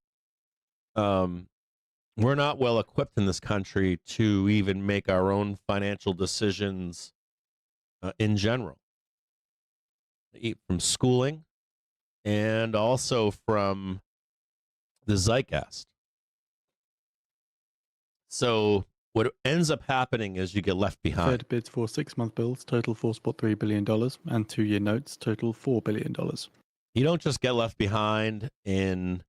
we're not well equipped in this country to even make our own financial decisions in general, from schooling and also from the zeitgeist. So what ends up happening is you get left behind. Fed bids for 6-month bills total $4.3 billion and 2-year notes total $4 billion. You don't just get left behind in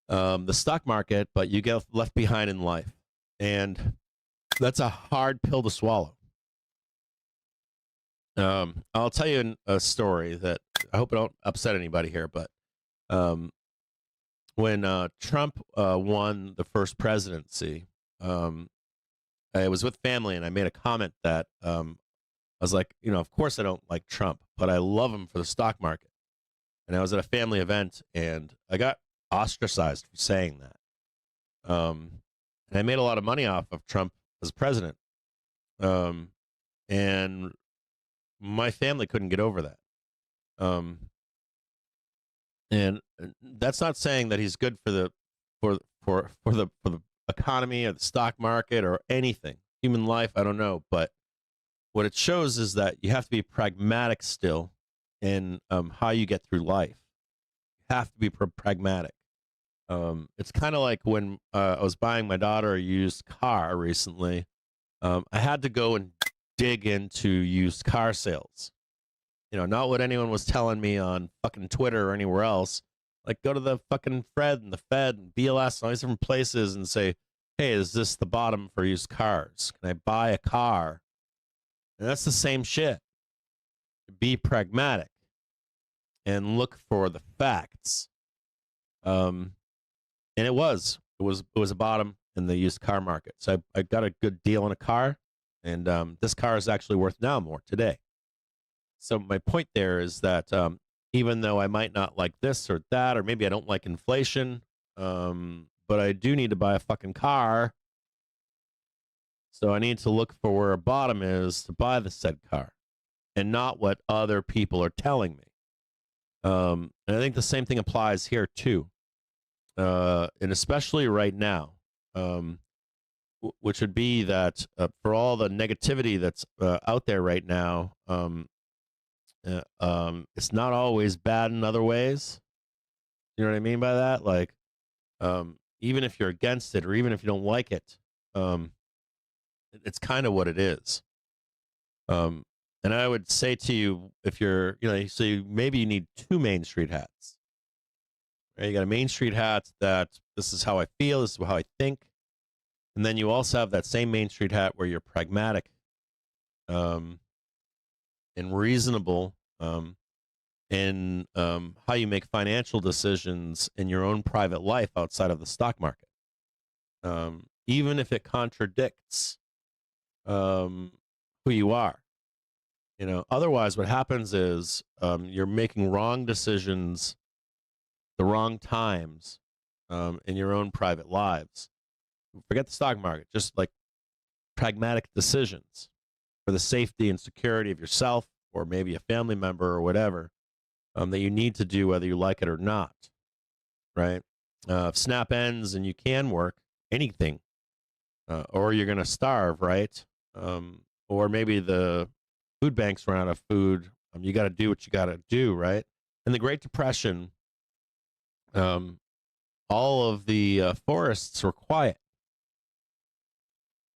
the stock market, but you get left behind in life. And that's a hard pill to swallow. I'll tell you a story that I hope I don't upset anybody here, but when Trump won the first presidency, I was with family and I made a comment that I was like, of course I don't like Trump, but I love him for the stock market. And I was at a family event and I got ostracized for saying that. And I made a lot of money off of Trump as president. And my family couldn't get over that. And that's not saying that he's good for the economy or the stock market or anything. Human life, I don't know. But what it shows is that you have to be pragmatic still in how you get through life. You have to be pragmatic. It's kind of like when I was buying my daughter a used car recently. I had to go and dig into used car sales. Not what anyone was telling me on fucking Twitter or anywhere else. Like, go to the fucking Fred and the Fed and BLS and all these different places and say, hey, is this the bottom for used cars? Can I buy a car? And that's the same shit. Be pragmatic and look for the facts. And it was a bottom in the used car market. So I got a good deal on a car, and this car is actually worth now more today. So my point there is that even though I might not like this or that, or maybe I don't like inflation, but I do need to buy a fucking car. So I need to look for where a bottom is to buy the said car and not what other people are telling me. And I think the same thing applies here too. And especially right now, which would be that for all the negativity that's out there right now, it's not always bad in other ways. You know what I mean by that? Like, even if you're against it or even if you don't like it, it's kind of what it is. And I would say to you, if you're, maybe you need two Main Street hats. Right? You got a Main Street hat that this is how I feel, this is how I think. And then you also have that same Main Street hat where you're pragmatic and reasonable in how you make financial decisions in your own private life outside of the stock market. Even if it contradicts who you are. Otherwise what happens is you're making wrong decisions the wrong times in your own private lives. Forget the stock market, just like pragmatic decisions for the safety and security of yourself or maybe a family member or whatever that you need to do whether you like it or not, right? If SNAP ends and you can work anything, or you're going to starve, right? Or maybe the food banks run out of food. You got to do what you got to do, right? In the Great Depression, all of the forests were quiet.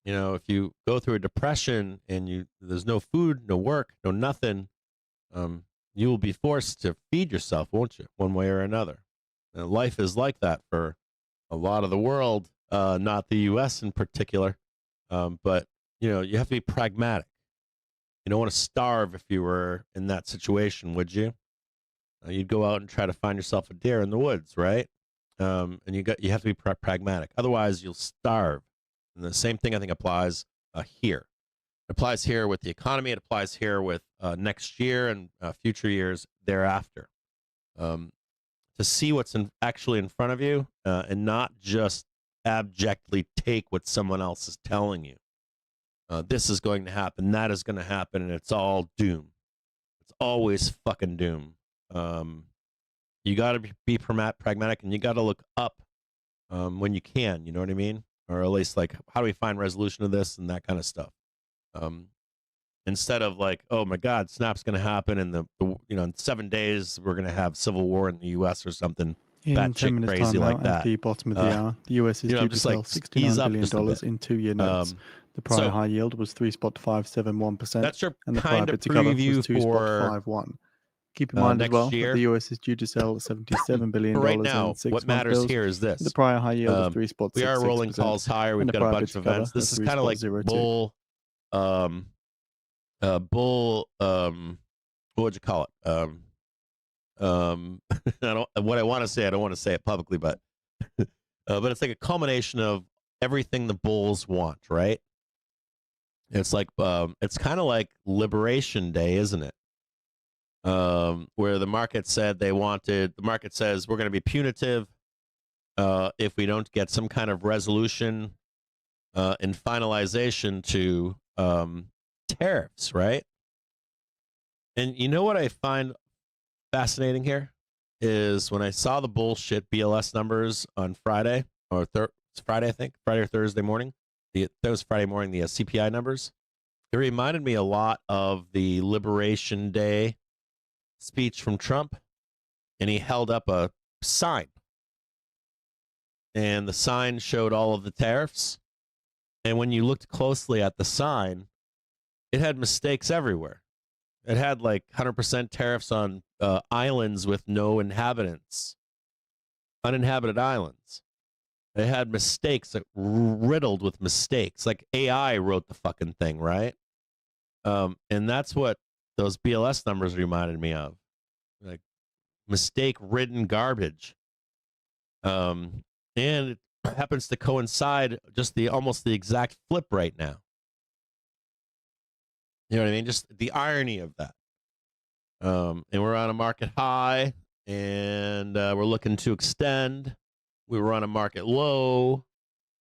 If you go through a depression and there's no food, no work, no nothing, you will be forced to feed yourself, won't you? One way or another. And life is like that for a lot of the world, not the U.S. in particular. But, you have to be pragmatic. You don't want to starve if you were in that situation, would you? You'd go out and try to find yourself a deer in the woods, right? And you have to be pragmatic. Otherwise, you'll starve. And the same thing, I think, applies here. It applies here with the economy. It applies here with next year and future years thereafter. To see what's actually in front of you and not just abjectly take what someone else is telling you. This is going to happen, that is going to happen, and it's all doom. It's always fucking doom. You got to be pragmatic, and you got to look up when you can, you know what I mean? Or at least, like, how do we find resolution of this and that kind of stuff? Instead of like, oh my God, SNAP's going to happen in in 7 days we're going to have civil war in the U.S. or something. In 10 batshit minutes crazy time now, like at that. the bottom of the hour, the US is You know, I'm due to just sell like, $69 ease up billion just a bit. in 2-year notes. The prior high yield was 3.571%, That's your and the prior kind of bid to cover was preview for 2.51. Keep in mind as next well year. that the US is due to sell $77 billion right now, in 6-month what matters bills. here is this. The prior high yield of 3.66%. We are rolling calls higher. We've got a bunch of events. This is kind of like bull, what would you call it? What I want to say, I don't want to say it publicly, but it's like a culmination of everything the bulls want, right? It's like it's kind of like Liberation Day, isn't it? Where the market said the market says we're going to be punitive if we don't get some kind of resolution and finalization to tariffs, right? And you know what I find fascinating here is when I saw the bullshit BLS numbers on Friday, or Friday, I think, Friday or Thursday morning. That was Friday morning, the CPI numbers. It reminded me a lot of the Liberation Day speech from Trump, and he held up a sign. And the sign showed all of the tariffs. And when you looked closely at the sign, it had mistakes everywhere. It had like 100% tariffs on islands with no inhabitants, uninhabited islands. It had mistakes, riddled with mistakes. Like AI wrote the fucking thing, right? And that's what those BLS numbers reminded me of, like mistake-ridden garbage. And it happens to coincide just almost the exact flip right now. You know what I mean? Just the irony of that. And we're on a market high, and we're looking to extend. We were on a market low,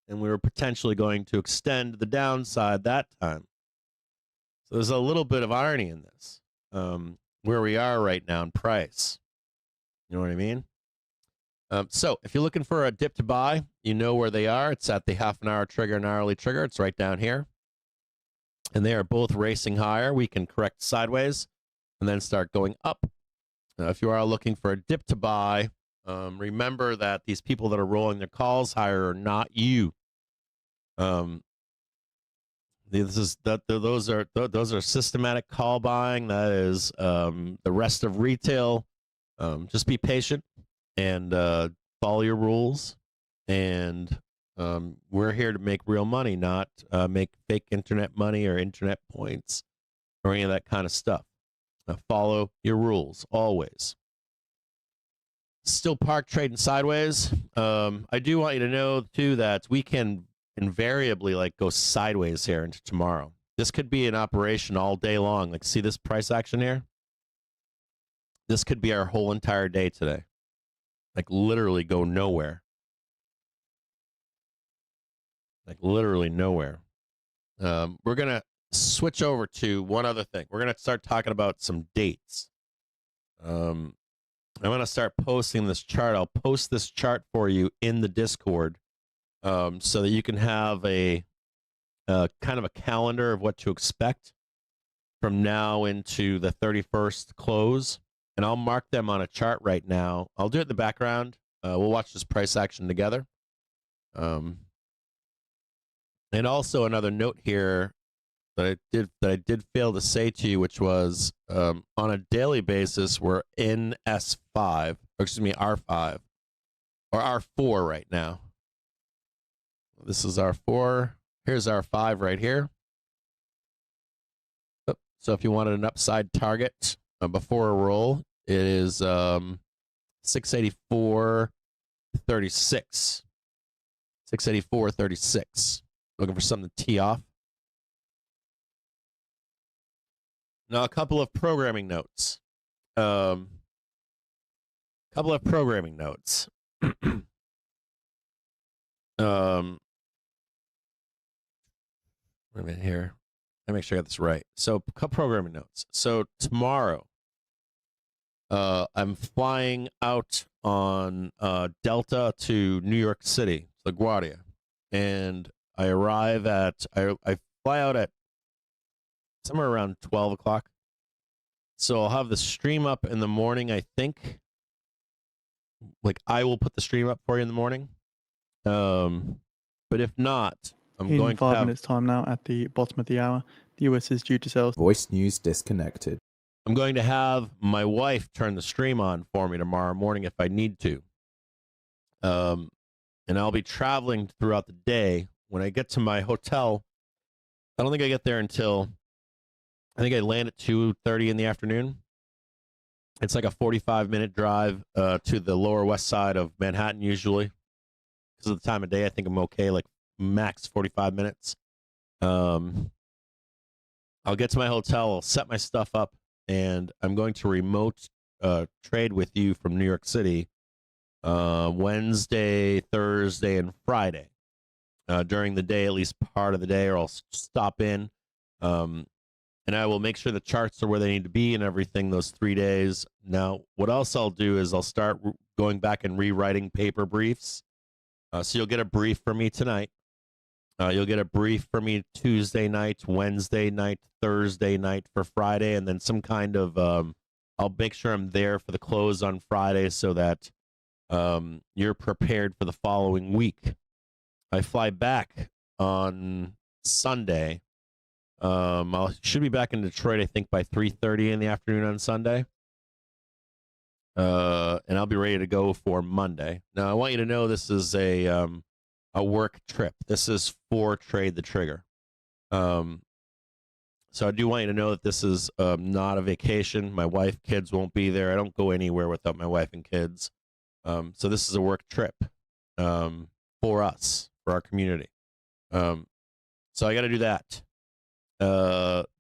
and we were potentially going to extend the downside that time. So there's a little bit of irony in this, where we are right now in price. You know what I mean? So if you're looking for a dip to buy, you know where they are. It's at the half-an-hour trigger and hourly trigger. It's right down here. And they are both racing higher. We can correct sideways and then start going up. If you are looking for a dip to buy, remember that these people that are rolling their calls higher are not you. Those are systematic call buying. That is the rest of retail. Just be patient and follow your rules. And we're here to make real money, not make fake internet money or internet points or any of that kind of stuff. Follow your rules always. Still park trading sideways. I do want you to know too that we can invariably like go sideways here into tomorrow. This could be an operation all day long. Like, see this price action here? This could be our whole entire day today. Like literally go nowhere. Like literally nowhere. We're going to switch over to one other thing. We're going to start talking about some dates. I'm going to start posting this chart. I'll post this chart for you in the Discord so that you can have a kind of a calendar of what to expect from now into the 31st close. And I'll mark them on a chart right now. I'll do it in the background. We'll watch this price action together. And also another note here that I did fail to say to you, which was on a daily basis, we're in S5, or excuse me, R5 or R4 right now. This is R4. Here's R5 right here. So if you wanted an upside target before a roll, it is 684.36. 684.36. Looking for something to tee off. Now, a couple of programming notes. Wait a minute here. Let me make sure I got this right. So, programming notes. So, tomorrow, I'm flying out on Delta to New York City, LaGuardia. And I arrive at, I fly out at somewhere around 12 o'clock. So I'll have the stream up in the morning, I think. like I will put the stream up for you in the morning. But if not, I'm In going to 5 have minutes time now at the bottom of the hour, the US is due to sell. Voice news disconnected. I'm going to have my wife turn the stream on for me tomorrow morning if I need to. And I'll be traveling throughout the day. When I get to my hotel, I don't think I get there until I think I land at 2:30 in the afternoon. It's like a 45-minute drive to the lower west side of Manhattan usually. Because of the time of day, I think I'm okay, like max 45 minutes. I'll get to my hotel, I'll set my stuff up, and I'm going to remote trade with you from New York City Wednesday, Thursday, and Friday. During the day, at least part of the day, or I'll stop in. And I will make sure the charts are where they need to be and everything those 3 days. Now, what else I'll do is I'll start going back and rewriting paper briefs. So you'll get a brief from me tonight. You'll get a brief from me Tuesday night, Wednesday night, Thursday night for Friday, and then some kind of, I'll make sure I'm there for the close on Friday so that you're prepared for the following week. I fly back on Sunday. I should be back in Detroit, I think, by 3:30 in the afternoon on Sunday. And I'll be ready to go for Monday. Now, I want you to know this is a work trip. This is for Trade the Trigger. So I do want you to know that this is not a vacation. My wife, kids won't be there. I don't go anywhere without my wife and kids. So this is a work trip for us, for our community. So I got to do that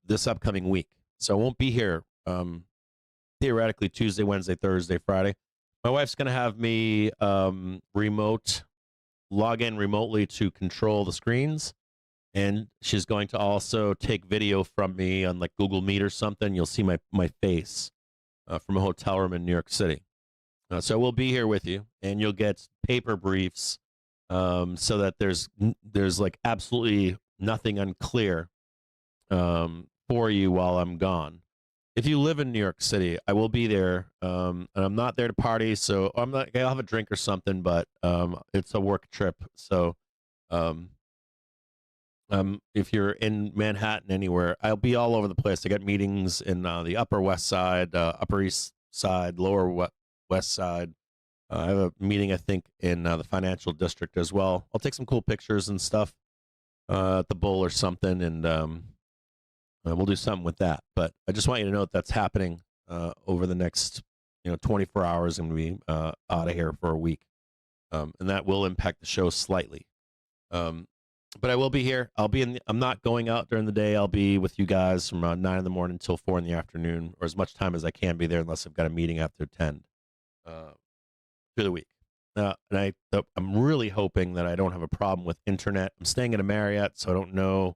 this upcoming week. So I won't be here theoretically Tuesday, Wednesday, Thursday, Friday. My wife's going to have me log in remotely to control the screens. And she's going to also take video from me on like Google Meet or something. You'll see my face from a hotel room in New York City. So we'll be here with you, and you'll get paper briefs so that there's like absolutely nothing unclear for you while I'm gone. If you live in New York City, I will be there, and I'm not there to party, so I'll have a drink or something, but it's a work trip. So if you're in Manhattan anywhere, I'll be all over the place. I got meetings in the Upper West Side, Upper East Side, Lower West Side. I have a meeting, I think, in the financial district as well. I'll take some cool pictures and stuff at the Bull or something, and we'll do something with that. But I just want you to know that that's happening over the next 24 hours. I'm going to be out of here for a week, and that will impact the show slightly. But I will be here. I'm not going out during the day. I'll be with you guys from 9 in the morning until 4 in the afternoon, or as much time as I can be there, unless I've got a meeting after 10 through the week. And I'm really hoping that I don't have a problem with internet. I'm staying at a Marriott, so I don't know.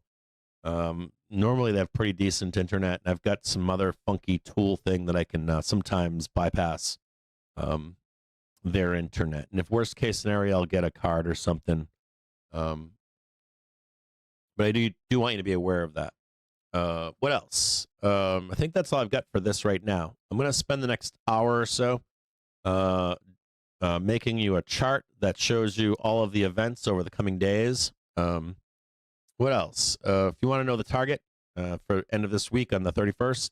Normally they have pretty decent internet, and I've got some other funky tool thing that I can sometimes bypass their internet. And if worst case scenario, I'll get a card or something. But I do want you to be aware of that. What else? I think that's all I've got for this right now. I'm going to spend the next hour or so making you a chart that shows you all of the events over the coming days. What else? If you want to know the target for end of this week on the 31st,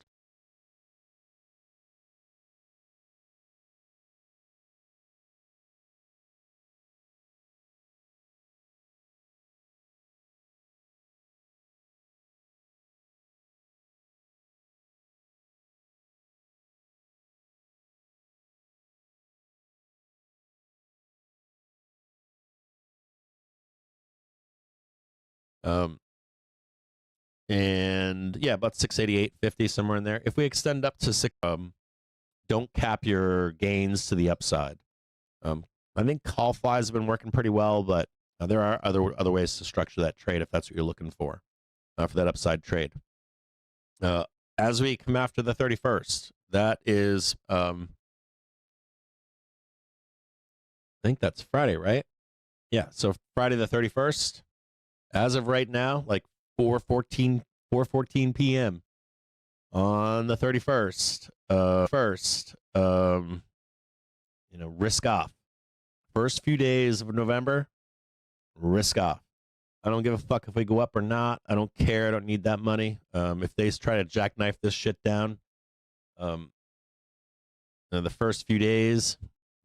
and yeah, about 688.50, somewhere in there. If we extend up to 6, don't cap your gains to the upside. I think call flies have been working pretty well, but there are other ways to structure that trade if that's what you're looking for that upside trade. As we come after the 31st, that is, I think that's Friday, right? Yeah, so Friday the 31st, as of right now, like 4:14 p.m. on the 31st. risk off. First few days of November, risk off. I don't give a fuck if we go up or not. I don't care. I don't need that money. If they try to jackknife this shit down, the first few days,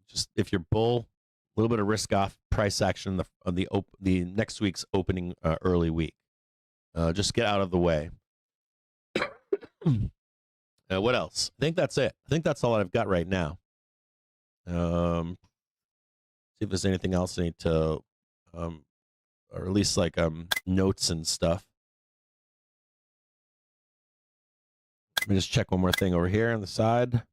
just if you're bull, a little bit of risk off price action on the next week's opening early week. Just get out of the way. What else? I think that's it. I think that's all I've got right now. See if there's anything else I need to, or at least like notes and stuff. Let me just check one more thing over here on the side.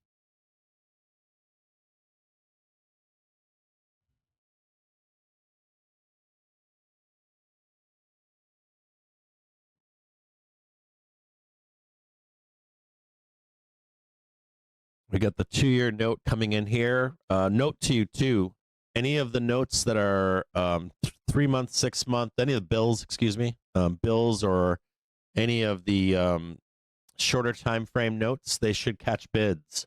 We got the 2-year note coming in here. Note to you too. Any of the notes that are 3 month, 6 month, any of the bills, bills or any of the shorter time frame notes, they should catch bids.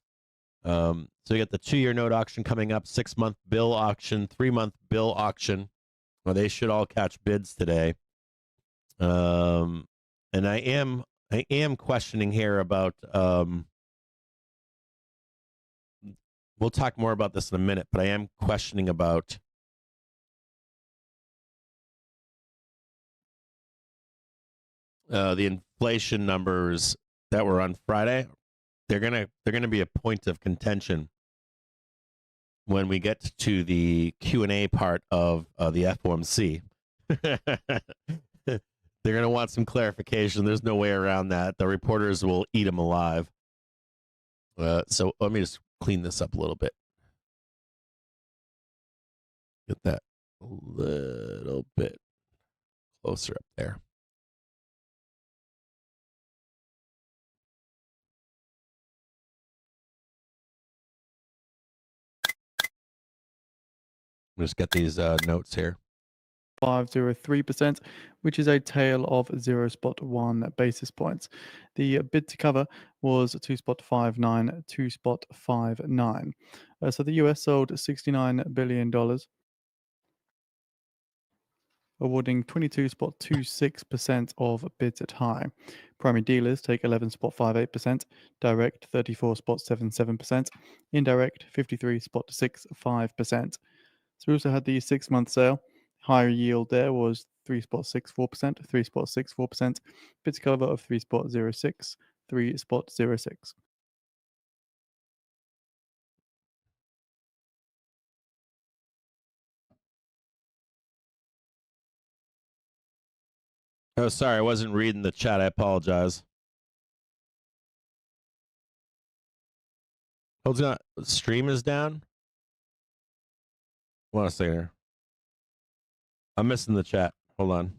So you got the 2-year note auction coming up, 6-month bill auction, 3-month bill auction. Well, they should all catch bids today. And I am questioning here about. We'll talk more about this in a minute, but I am questioning about the inflation numbers that were on Friday. They're gonna be a point of contention when we get to the Q&A part of the FOMC. They're gonna want some clarification. There's no way around that. The reporters will eat them alive. So let me just clean this up a little bit. Get that a little bit closer up there. Just get these notes here. 0.503%, which is a tail of 0.1 basis points. The bid to cover was 2.59, 2.59. So the US sold $69 billion, awarding 22.26% of bids at high. Primary dealers take 11.58%, direct 34.77%, indirect 53.65%. So we also had the 6-month sale. Higher yield there was 3.64%, 3.64%, bid to cover of 3.06, 3.06. Oh, sorry, I wasn't reading the chat. I apologize. Hold on. Stream is down? Hold on a second here. I'm missing the chat. Hold on.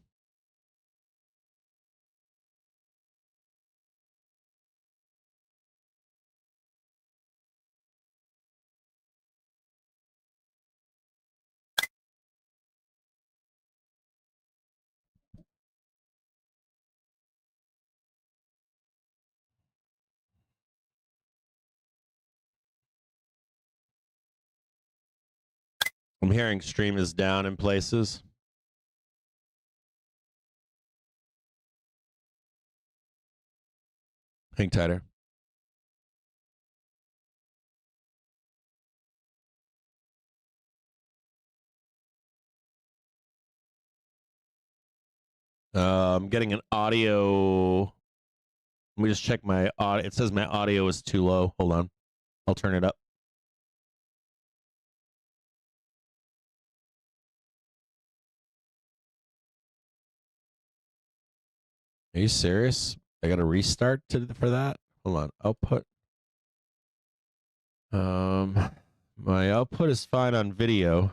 I'm hearing stream is down in places. Hang tighter. I'm getting an audio. Let me just check my audio. It says my audio is too low. Hold on. I'll turn it up. Are you serious? I got to restart for that? Hold on. Output. My output is fine on video.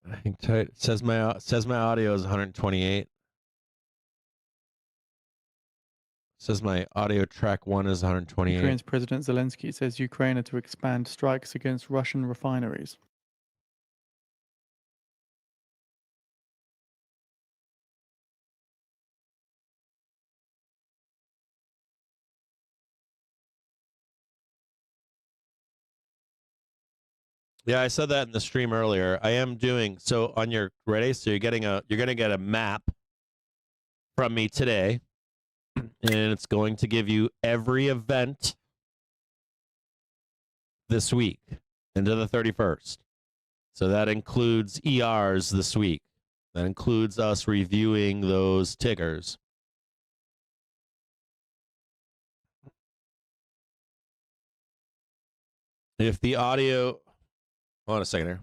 I think tight. It says my audio is 128. It says my audio track 1 is 128. Ukraine's President Zelensky says Ukraine are to expand strikes against Russian refineries. Yeah, I said that in the stream earlier. I am doing so on your ready. So you're gonna get a map from me today, and it's going to give you every event this week into the 31st. So that includes ERs this week. That includes us reviewing those tickers. If the audio, hold on a second here.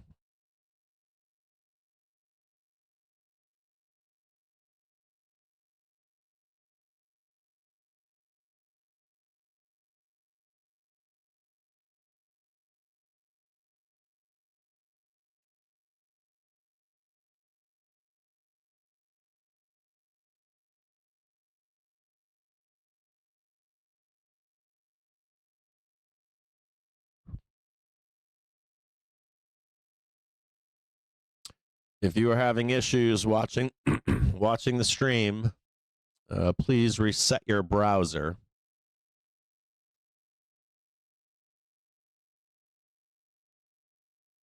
If you are having issues watching watching the stream, please reset your browser.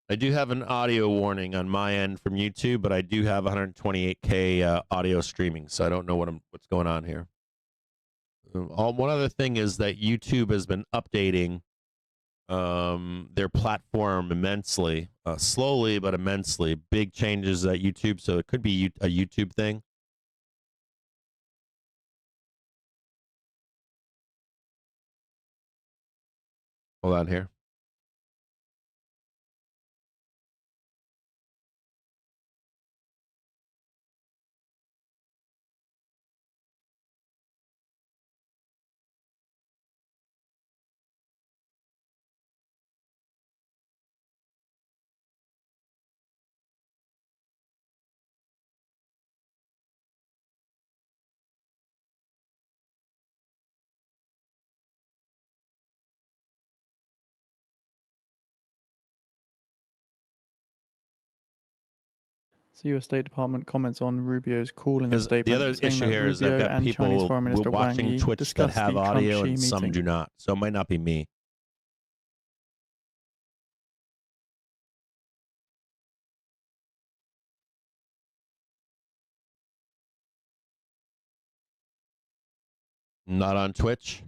I do have an audio warning on my end from YouTube, but I do have 128K audio streaming, so I don't know what's going on here. One other thing is that YouTube has been updating their platform immensely, slowly but immensely. Big changes at YouTube, so it could be a YouTube thing. Hold on here. So U.S. State Department comments on Rubio's call in the Because the statement, other saying issue that here is I've Rubio got and Chinese people Foreign Minister Wang watching Yi Twitch that discussed have the audio Trump-Xi and some meeting. do not. So it might not be me. Not on Twitch.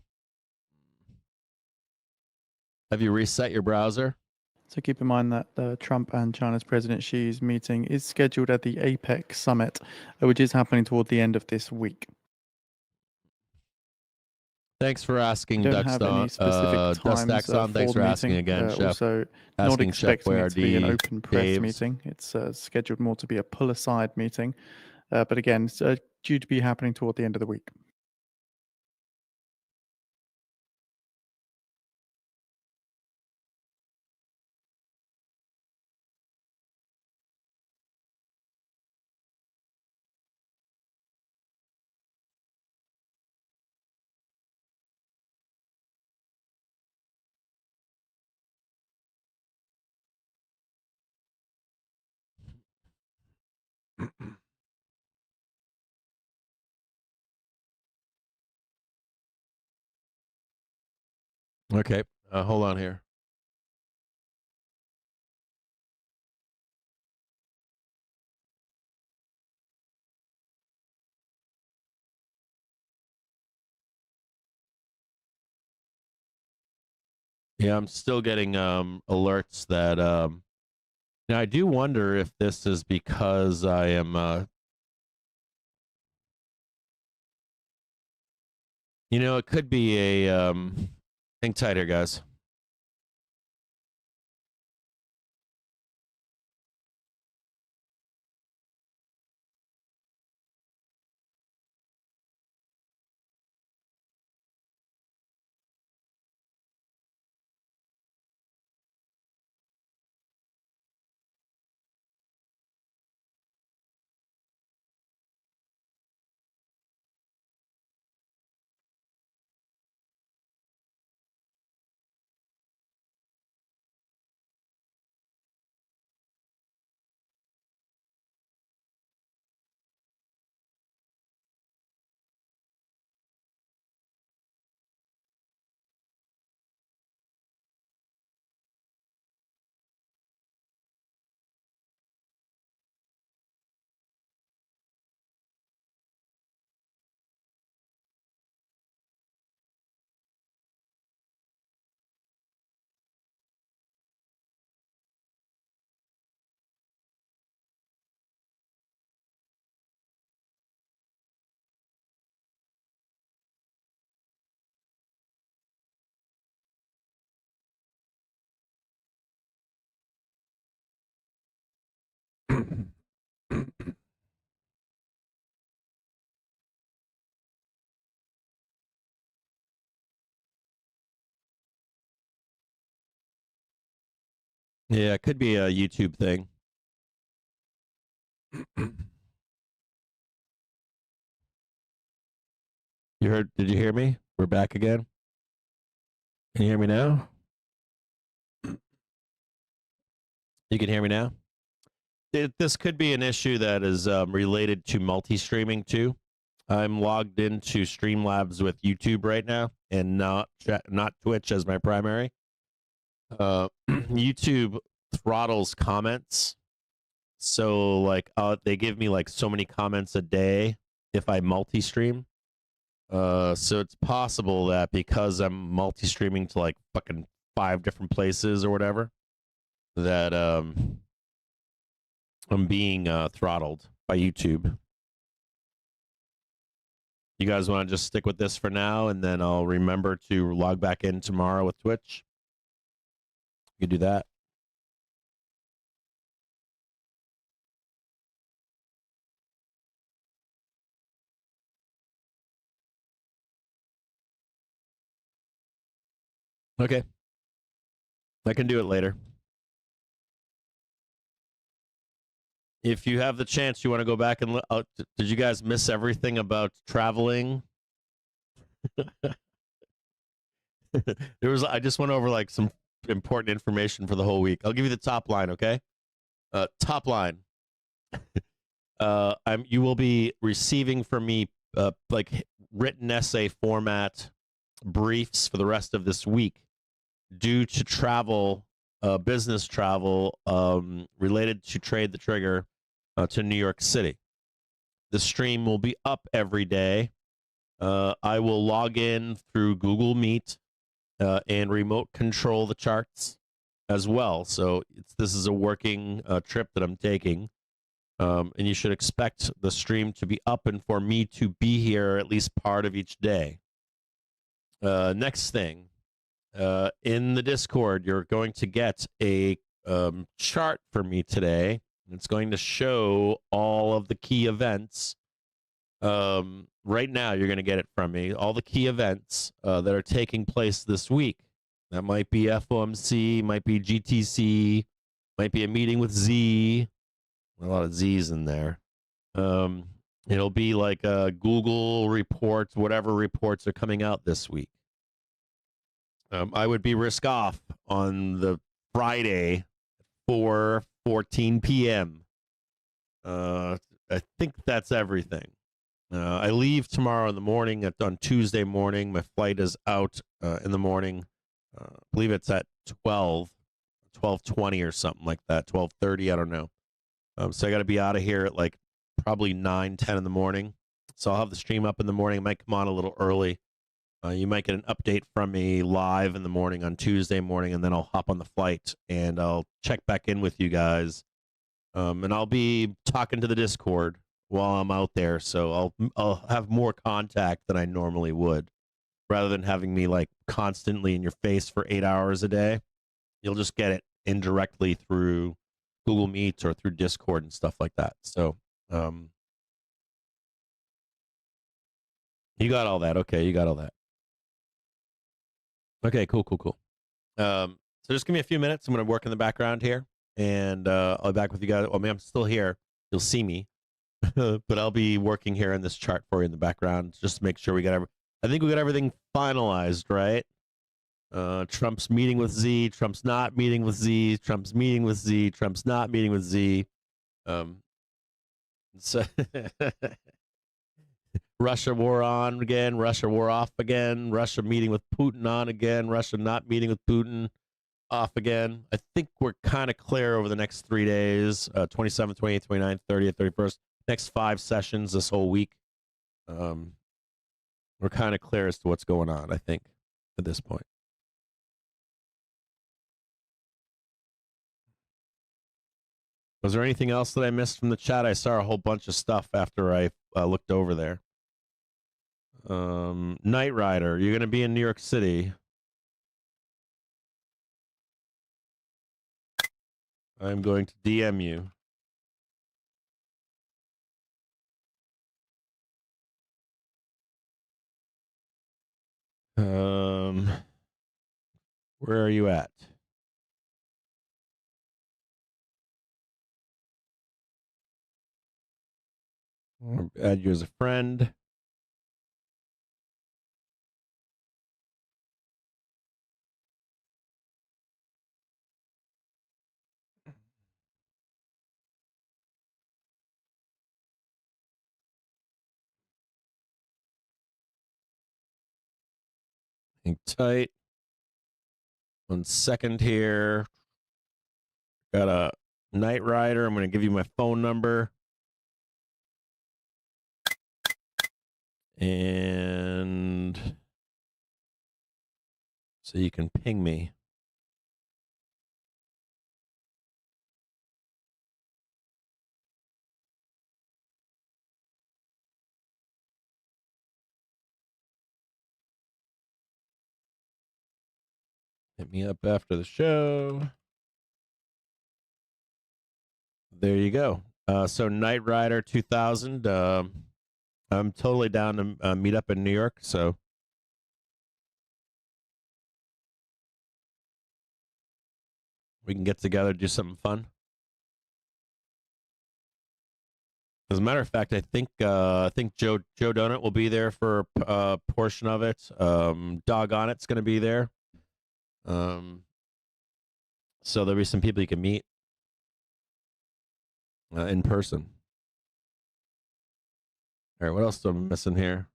Have you reset your browser? So keep in mind that Trump and China's President Xi's meeting is scheduled at the APEC summit, which is happening toward the end of this week. Thanks for asking, Don't have any specific times for Thanks the for asking meeting. again, Chef. Also, not Asking Chef expecting it to be an Boyardee, open press Dave's. meeting. It's scheduled more to be a pull-aside meeting. But again, it's due to be happening toward the end of the week. Okay, hold on here. Yeah, I'm still getting alerts that now I do wonder if this is because I am it could be a hang tight here, guys. Yeah, it could be a YouTube thing. Did you hear me? We're back again. Can you hear me now? You can hear me now? This could be an issue that is related to multi-streaming too. I'm logged into Streamlabs with YouTube right now and not Twitch as my primary. YouTube throttles comments. So like they give me like so many comments a day if I multi-stream. So it's possible that because I'm multi-streaming to like fucking 5 different places or whatever, that I'm being throttled by YouTube. You guys want to just stick with this for now, and then I'll remember to log back in tomorrow with Twitch? You can do that. Okay. I can do it later. If you have the chance, you want to go back and look. Did you guys miss everything about traveling? I just went over like some important information for the whole week. I'll give you the top line, okay? Top line. You will be receiving from me like written essay format briefs for the rest of this week due to travel, business travel related to Trade the Trigger to New York City. The stream will be up every day. I will log in through Google Meet and remote control the charts as well. So this is a working trip that I'm taking. And you should expect the stream to be up and for me to be here at least part of each day. Next thing, in the Discord, you're going to get a chart for me today. It's going to show all of the key events. Right now, you're going to get it from me. All the key events that are taking place this week. That might be FOMC, might be GTC, might be a meeting with Z. A lot of Z's in there. It'll be like Google reports, whatever reports are coming out this week. I would be risk off on the Friday 4:14 p.m. I think that's everything. I leave tomorrow in the morning. On Tuesday morning, my flight is out in the morning. I believe it's at 12:20 or something like that, 12:30. I don't know. So I got to be out of here at like probably 9:10 in the morning. So I'll have the stream up in the morning. I might come on a little early. You might get an update from me live in the morning on Tuesday morning, and then I'll hop on the flight and I'll check back in with you guys. And I'll be talking to the Discord while I'm out there, so I'll have more contact than I normally would, rather than having me like constantly in your face for 8 hours a day. You'll just get it indirectly through Google Meet or through Discord and stuff like that. So you got all that. Okay, you got all that. Okay, cool. So just give me a few minutes. I'm going to work in the background here, and I'll be back with you guys. I mean, I'm still here. You'll see me, but I'll be working here in this chart for you in the background just to make sure we got I think we got everything finalized, right? Trump's meeting with Z. Trump's not meeting with Z. Trump's meeting with Z. Trump's not meeting with Z. So Russia war on again. Russia war off again. Russia meeting with Putin on again. Russia not meeting with Putin off again. I think we're kind of clear over the next 3 days, 27th, 28th, 29th, 30th, 31st. Next 5 sessions this whole week. We're kind of clear as to what's going on, I think, at this point. Was there anything else that I missed from the chat? I saw a whole bunch of stuff after I looked over there. Knight Rider, you're going to be in New York City. I'm going to DM you. Where are you at? I'll add you as a friend. Hang tight. 1 second here. Got a Night Rider. I'm going to give you my phone number. And so you can ping me. Hit me up after the show. There you go. So Night Rider 2000. I'm totally down to meet up in New York. So we can get together, do something fun. As a matter of fact, I think Joe Donut will be there for a portion of it. Doggone It's going to be there. So there'll be some people you can meet in person. All right, what else am I missing here?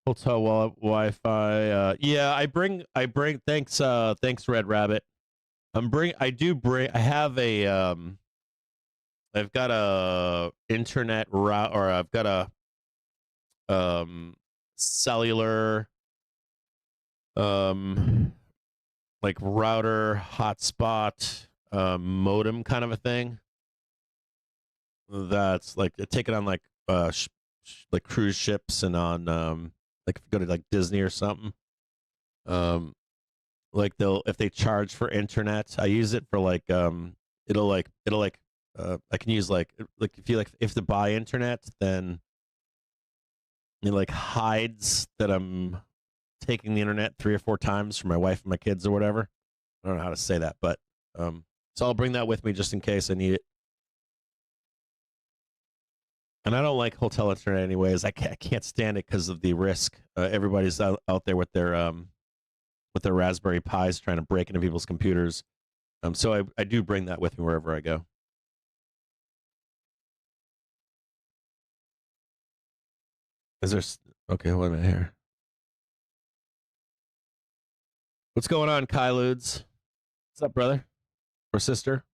Hotel Wi-Fi. Yeah, I bring. Thanks, Red Rabbit. I have a. I've got a internet route, or I've got a cellular like router hotspot modem kind of a thing. That's like taken on like like cruise ships and on like if you go to like Disney or something. Like if they charge for internet, I use it for like it'll like I can use like if to buy internet, then it like hides that I'm taking the internet 3 or 4 times for my wife and my kids or whatever. I don't know how to say that, but so I'll bring that with me just in case I need it. And I don't like hotel internet anyways. I can't stand it because of the risk. Everybody's out there with their Raspberry Pis trying to break into people's computers. So I do bring that with me wherever I go. Is there... Okay, wait a minute here. What's going on, Kyludes? What's up, brother? Or sister?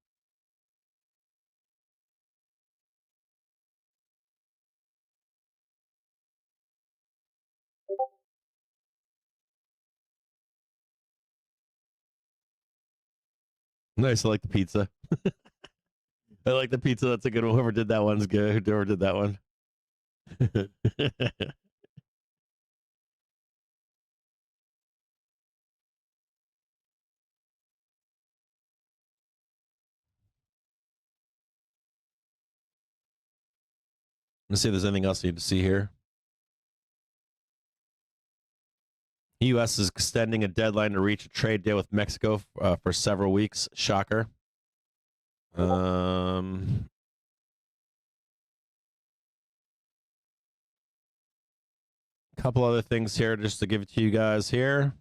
Nice, I like the pizza. I like the pizza. That's a good one. Whoever did that one's good. Whoever did that one. Let's see if there's anything else you need to see here. The U.S. is extending a deadline to reach a trade deal with Mexico for several weeks. Shocker. Couple other things here just to give it to you guys here.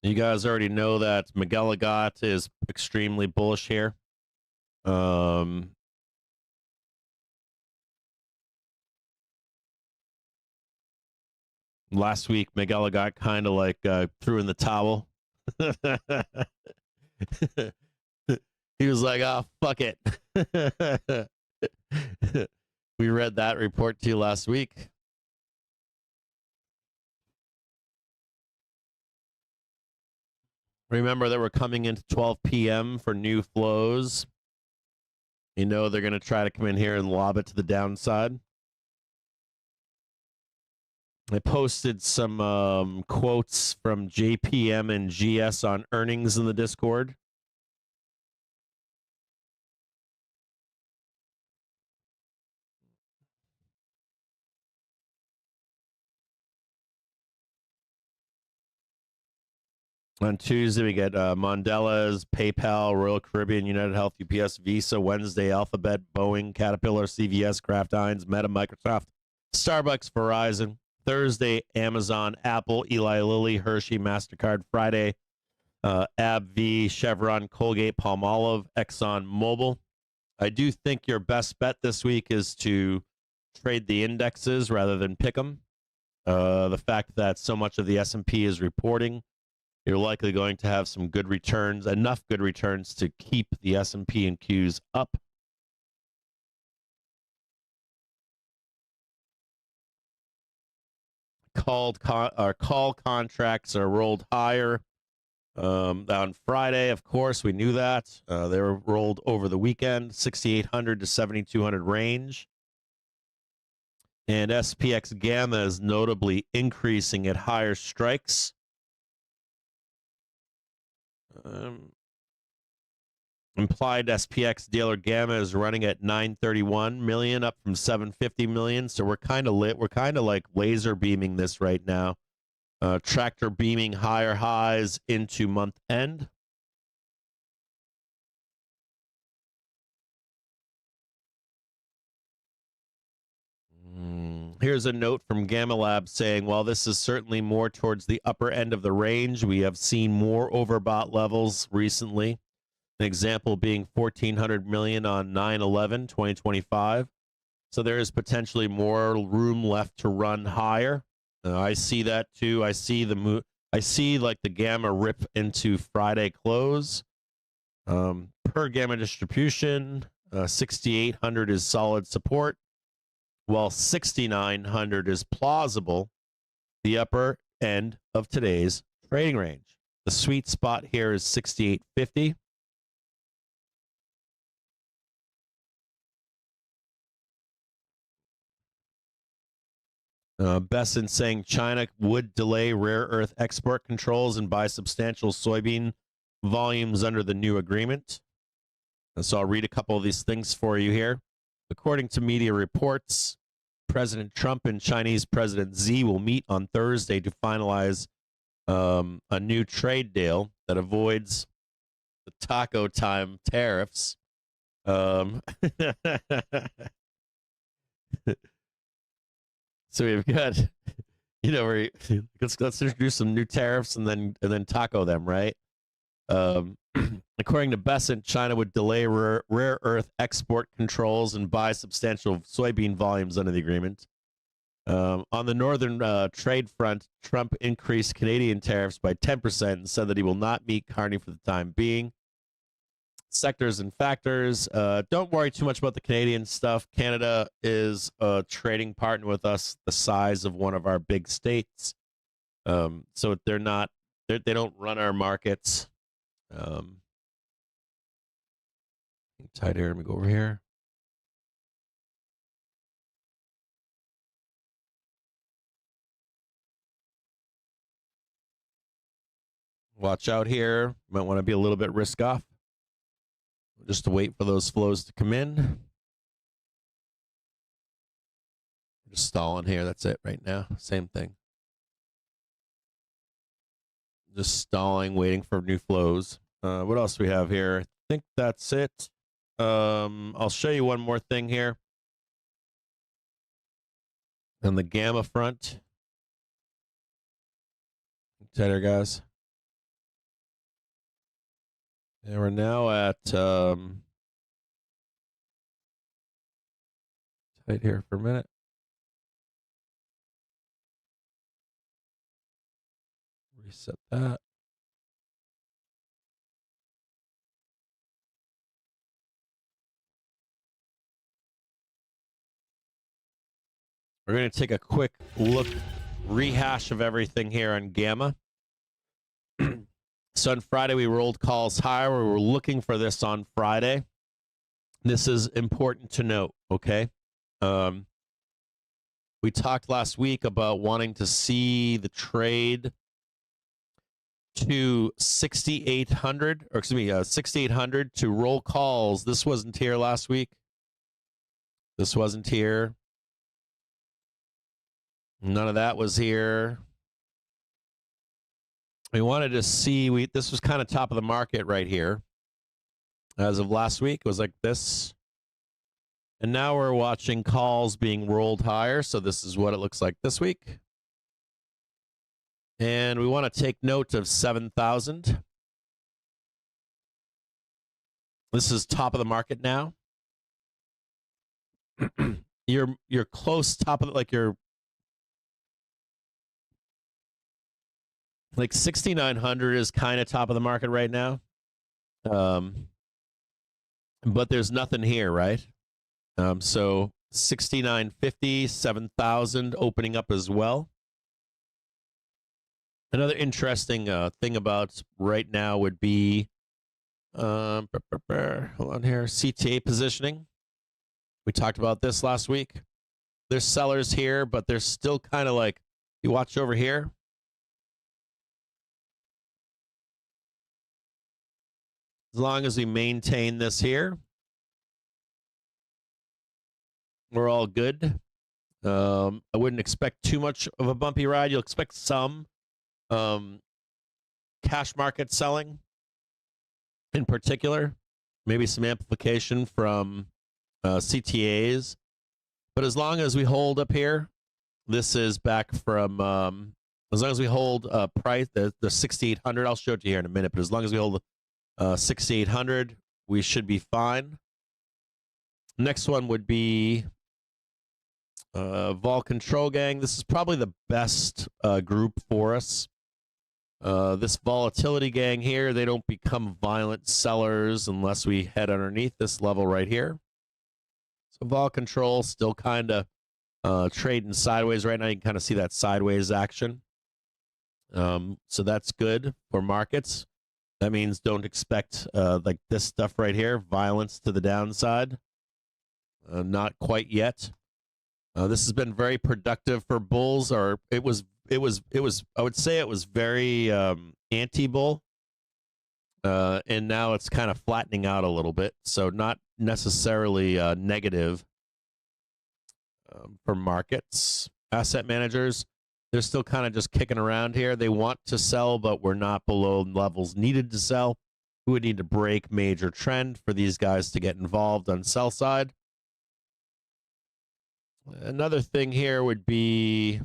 You guys already know that McGilligot is extremely bullish here. Last week, McGilligot kind of like threw in the towel. He was like, "Oh, fuck it." We read that report to you last week. Remember that we're coming into 12 p.m. for new flows. You know they're going to try to come in here and lob it to the downside. I posted some quotes from JPM and GS on earnings in the Discord. On Tuesday, we get Mondelez, PayPal, Royal Caribbean, United Health, UPS, Visa. Wednesday, Alphabet, Boeing, Caterpillar, CVS, Kraft Heinz, Meta, Microsoft, Starbucks, Verizon. Thursday, Amazon, Apple, Eli Lilly, Hershey, MasterCard. Friday, AbbVie, Chevron, Colgate, Palmolive, Exxon Mobil. I do think your best bet this week is to trade the indexes rather than pick them. The fact that so much of the S&P is reporting, you're likely going to have some good returns, enough good returns to keep the S&P and Qs up. Call contracts are rolled higher on Friday. Of course, we knew that. They were rolled over the weekend, 6,800 to 7,200 range. And SPX Gamma is notably increasing at higher strikes. Implied SPX dealer Gamma is running at 931 million, up from 750 million. So we're kind of lit. We're kind of like laser beaming this right now. Tractor beaming higher highs into month end. Here's a note from Gamma Lab saying, while this is certainly more towards the upper end of the range, we have seen more overbought levels recently. An example being 1,400 million on 9/11/2025. So there is potentially more room left to run higher. I see that too. I see I see like the Gamma rip into Friday close. Per Gamma distribution, 6,800 is solid support, while 6,900 is plausible, the upper end of today's trading range. The sweet spot here is 6,850. Besson saying China would delay rare earth export controls and buy substantial soybean volumes under the new agreement. And so I'll read a couple of these things for you here. According to media reports, President Trump and Chinese President Xi will meet on Thursday to finalize a new trade deal that avoids the taco time tariffs. So we've got, let's introduce some new tariffs and then taco them, right? According to Besant, China would delay rare earth export controls and buy substantial soybean volumes under the agreement. On the northern trade front, Trump increased Canadian tariffs by 10% and said that he will not meet Carney for the time being. Sectors and factors. Don't worry too much about the Canadian stuff. Canada is a trading partner with us the size of one of our big states. So they don't run our markets. Tight here. Let me go over here. Watch out here. Might want to be a little bit risk off. Just to wait for those flows to come in. Just stalling here. That's it right now. Same thing. Just stalling, waiting for new flows. What else do we have here? I think that's it. I'll show you one more thing here. On the Gamma front. Tighter, guys. And we're now at tight here for a minute. Reset that. We're going to take a quick look, rehash of everything here on Gamma. So on Friday, we rolled calls higher. We were looking for this on Friday. This is important to note, okay? We talked last week about wanting to see the trade to 6,800, or excuse me, 6,800 to roll calls. This wasn't here last week. This wasn't here. None of that was here. We wanted to see, this was kind of top of the market right here. As of last week, it was like this. And now we're watching calls being rolled higher. So this is what it looks like this week. And we want to take note of 7,000. This is top of the market now. You're close top of like 6,900 is kind of top of the market right now. But there's nothing here, right? So 6,950, 7,000 opening up as well. Another interesting thing about right now would be, hold on here, CTA positioning. We talked about this last week. There's sellers here, but there's still kind of like, you watch over here. As long as we maintain this here, we're all good. I wouldn't expect too much of a bumpy ride. You'll expect some cash market selling in particular, maybe some amplification from CTAs. But as long as we hold up here, this is back from, as long as we hold price, the 6,800, I'll show it to you here in a minute, but as long as we hold 6,800, we should be fine. Next one would be vol control gang. This is probably the best group for us. This volatility gang here, they don't become violent sellers unless we head underneath this level right here. So vol control still kind of trading sideways right now. You can kind of see that sideways action. So that's good for markets. That means don't expect like this stuff right here, violence to the downside. Not quite yet. This has been very productive for bulls, or it was I would say it was very anti-bull. And now it's kind of flattening out a little bit. So not necessarily negative for markets. Asset managers, they're still kind of just kicking around here. They want to sell, but we're not below levels needed to sell. We would need to break major trend for these guys to get involved on sell side. Another thing here would be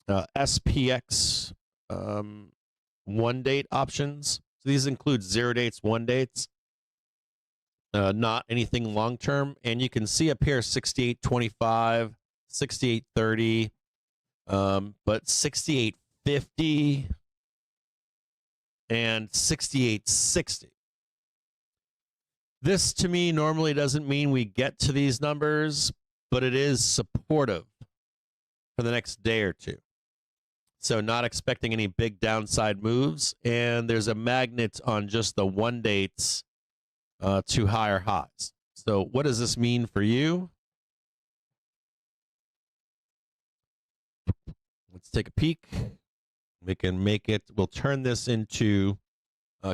SPX 1 date options. So these include 0 dates, 1 dates, not anything long term. And you can see up here 68.25, 68.30, but 68.50 and 68.60. This to me normally doesn't mean we get to these numbers, but it is supportive for the next day or two. So not expecting any big downside moves. And there's a magnet on just the 1 dates to higher highs. So what does this mean for you? Let's take a peek. We can make it, we'll turn this into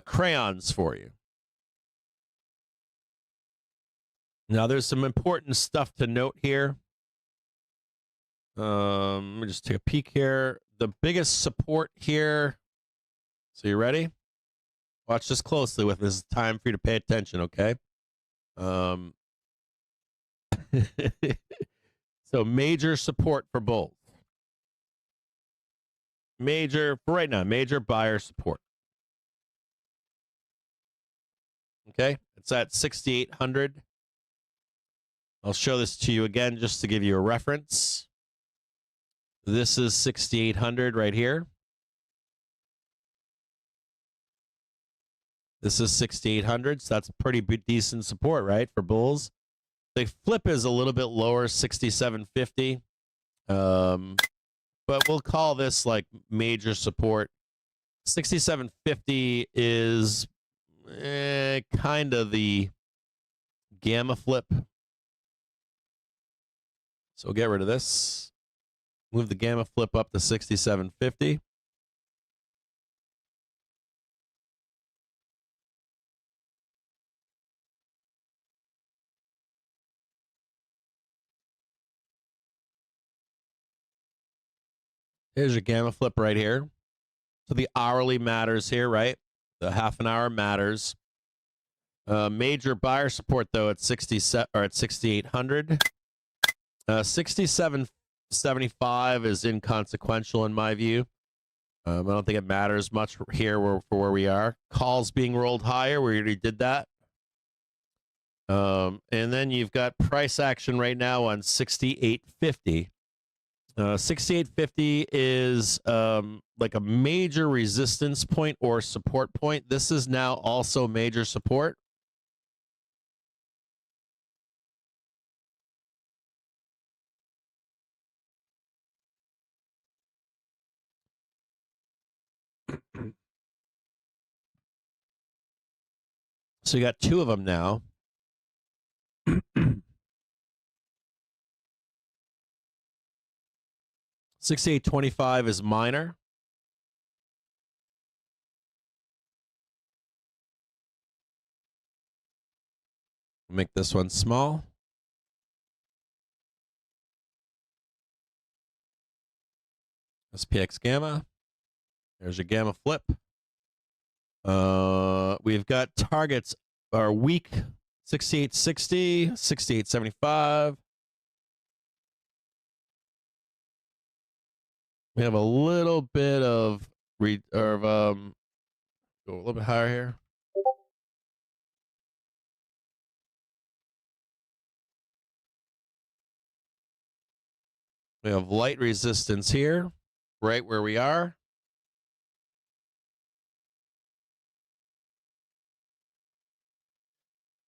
crayons for you. Now, there's some important stuff to note here. Let me just take a peek here. The biggest support here. So you ready? Watch this closely with me. This is time for you to pay attention, okay? So major support for bulls. Major, for right now, major buyer support. Okay, it's at 6,800. I'll show this to you again just to give you a reference. This is 6,800 right here. This is 6,800, so that's pretty decent support, right, for bulls. The flip is a little bit lower, 6,750. But we'll call this like major support. 6,750 is kind of the gamma flip. So we'll get rid of this. Move the gamma flip up to 6750. Here's your gamma flip right here. So the hourly matters here, right? The half an hour matters. Major buyer support though at 67 or at 6,800. 67.75 is inconsequential in my view. I don't think it matters much here for where we are. Calls being rolled higher. We already did that. And then you've got price action right now on 68.50. 68.50 is like a major resistance point or support point. This is now also major support. So you got two of them now. 68.25 is minor. Make this one small. SPX gamma. There's your gamma flip. We've got targets are weak 68.60, 68.75. We have a little bit of go a little bit higher here. We have light resistance here, right where we are.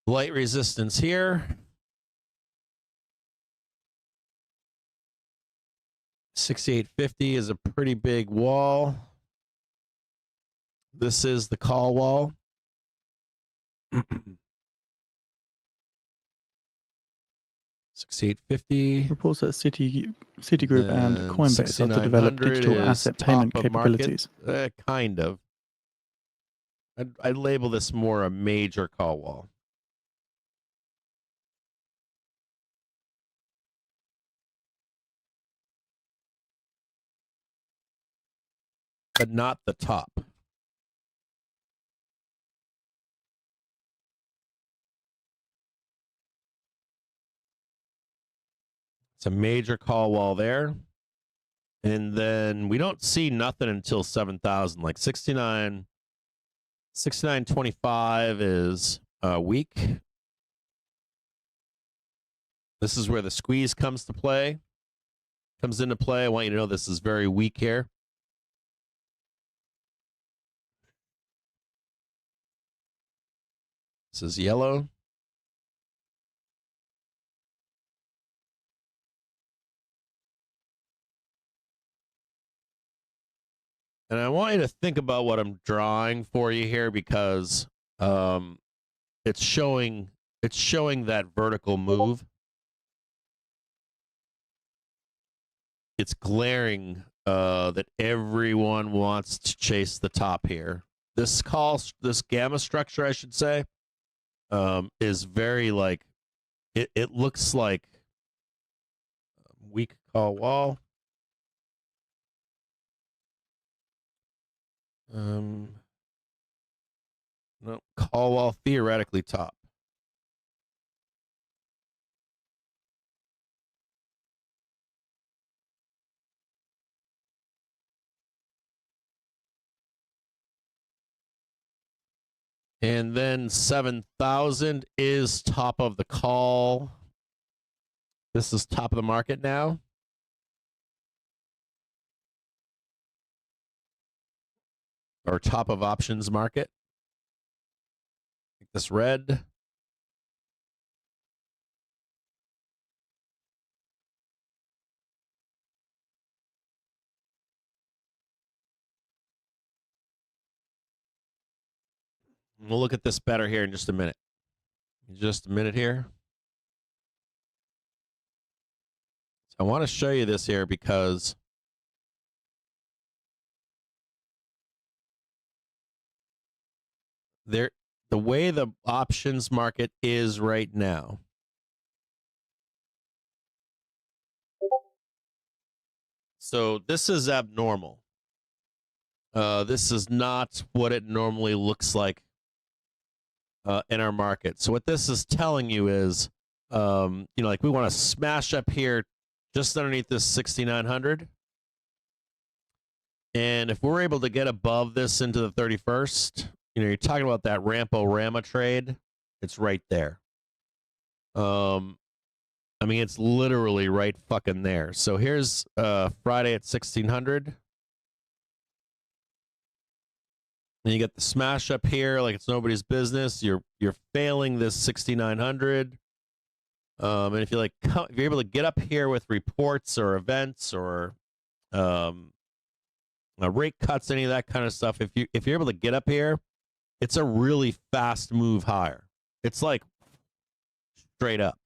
Light resistance here. 68.50 is a pretty big wall. This is the call wall. 68.50. Reports that Citigroup and Coinbase are to develop digital asset payment capabilities. Kind of. I'd label this more a major call wall. But not the top. It's a major call wall there. And then we don't see nothing until 7,000, like 69.25 is weak. This is where the squeeze comes into play. I want you to know this is very weak here. This is yellow. And I want you to think about what I'm drawing for you here because it's showing that vertical move. It's glaring that everyone wants to chase the top here. This gamma structure, I should say, is very like it looks like weak call wall. No, call wall theoretically top. And then 7,000 is top of the call. This is top of the market now. Or top of options market. Make this red. We'll look at this better here in just a minute. Just a minute here. I want to show you this here because the way the options market is right now. So this is abnormal. This is not what it normally looks like in our market. So what this is telling you is, like we want to smash up here just underneath this 6,900. And if we're able to get above this into the 31st, you're talking about that Rampo-Rama trade. It's right there. I mean, it's literally right fucking there. So here's Friday at 1,600. And you get the smash up here like it's nobody's business. You're failing this 6,900. And if you're able to get up here with reports or events or rate cuts, any of that kind of stuff, if you're able to get up here, it's a really fast move higher. It's like straight up.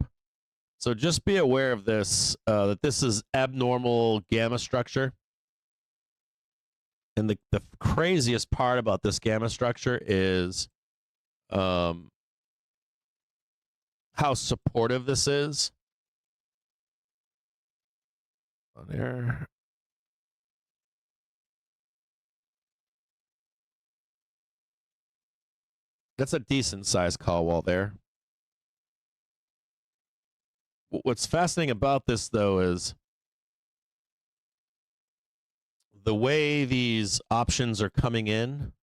So just be aware of this, that this is abnormal gamma structure. And the craziest part about this gamma structure is how supportive this is. On there. That's a decent sized call wall there. What's fascinating about this, though, is the way these options are coming in.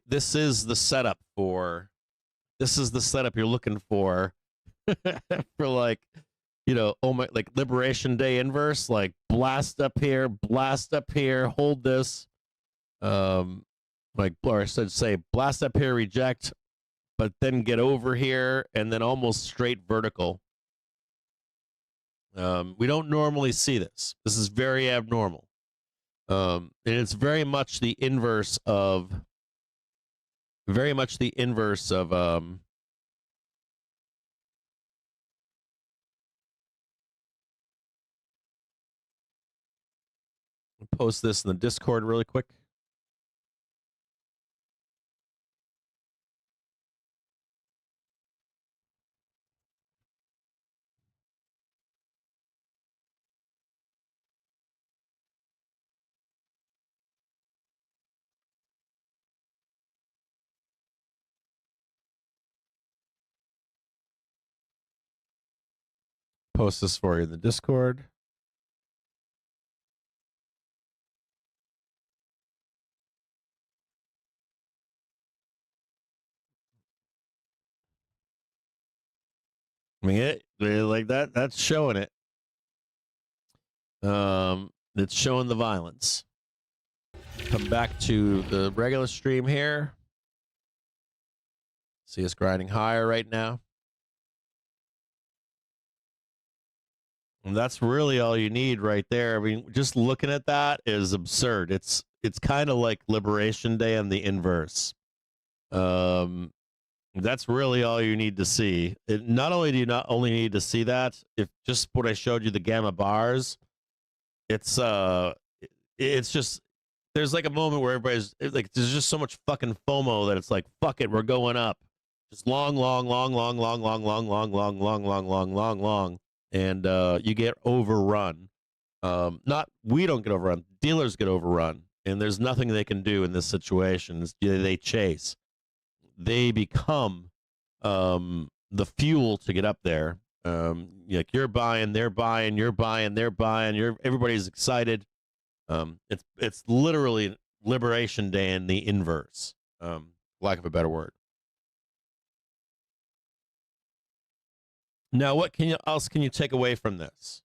This is the setup for. This is the setup you're looking for, for like Liberation Day inverse, like blast up here, hold this, or I should say blast up here, reject, but then get over here and then almost straight vertical. We don't normally see this. This is very abnormal. And it's very much the inverse of post this in the Discord really quick. Post this for you in the Discord. I mean, like that's showing it. It's showing the violence. Come back to the regular stream here. See us grinding higher right now. And that's really all you need right there. I mean, just looking at that is absurd. It's kind of like Liberation Day on the inverse. That's really all you need to see. Not only do you not only need to see that, if just what I showed you, the gamma bars, it's just, there's like a moment where everybody's like, there's just so much fucking FOMO that it's like, fuck it, we're going up. Just long, and you get overrun. We don't get overrun. Dealers get overrun, and there's nothing they can do in this situation. They chase. They become the fuel to get up there. Like you're buying, they're buying, you're buying, they're buying. Everybody's excited. It's literally Liberation Day in the inverse. Lack of a better word. Now, what else can you take away from this?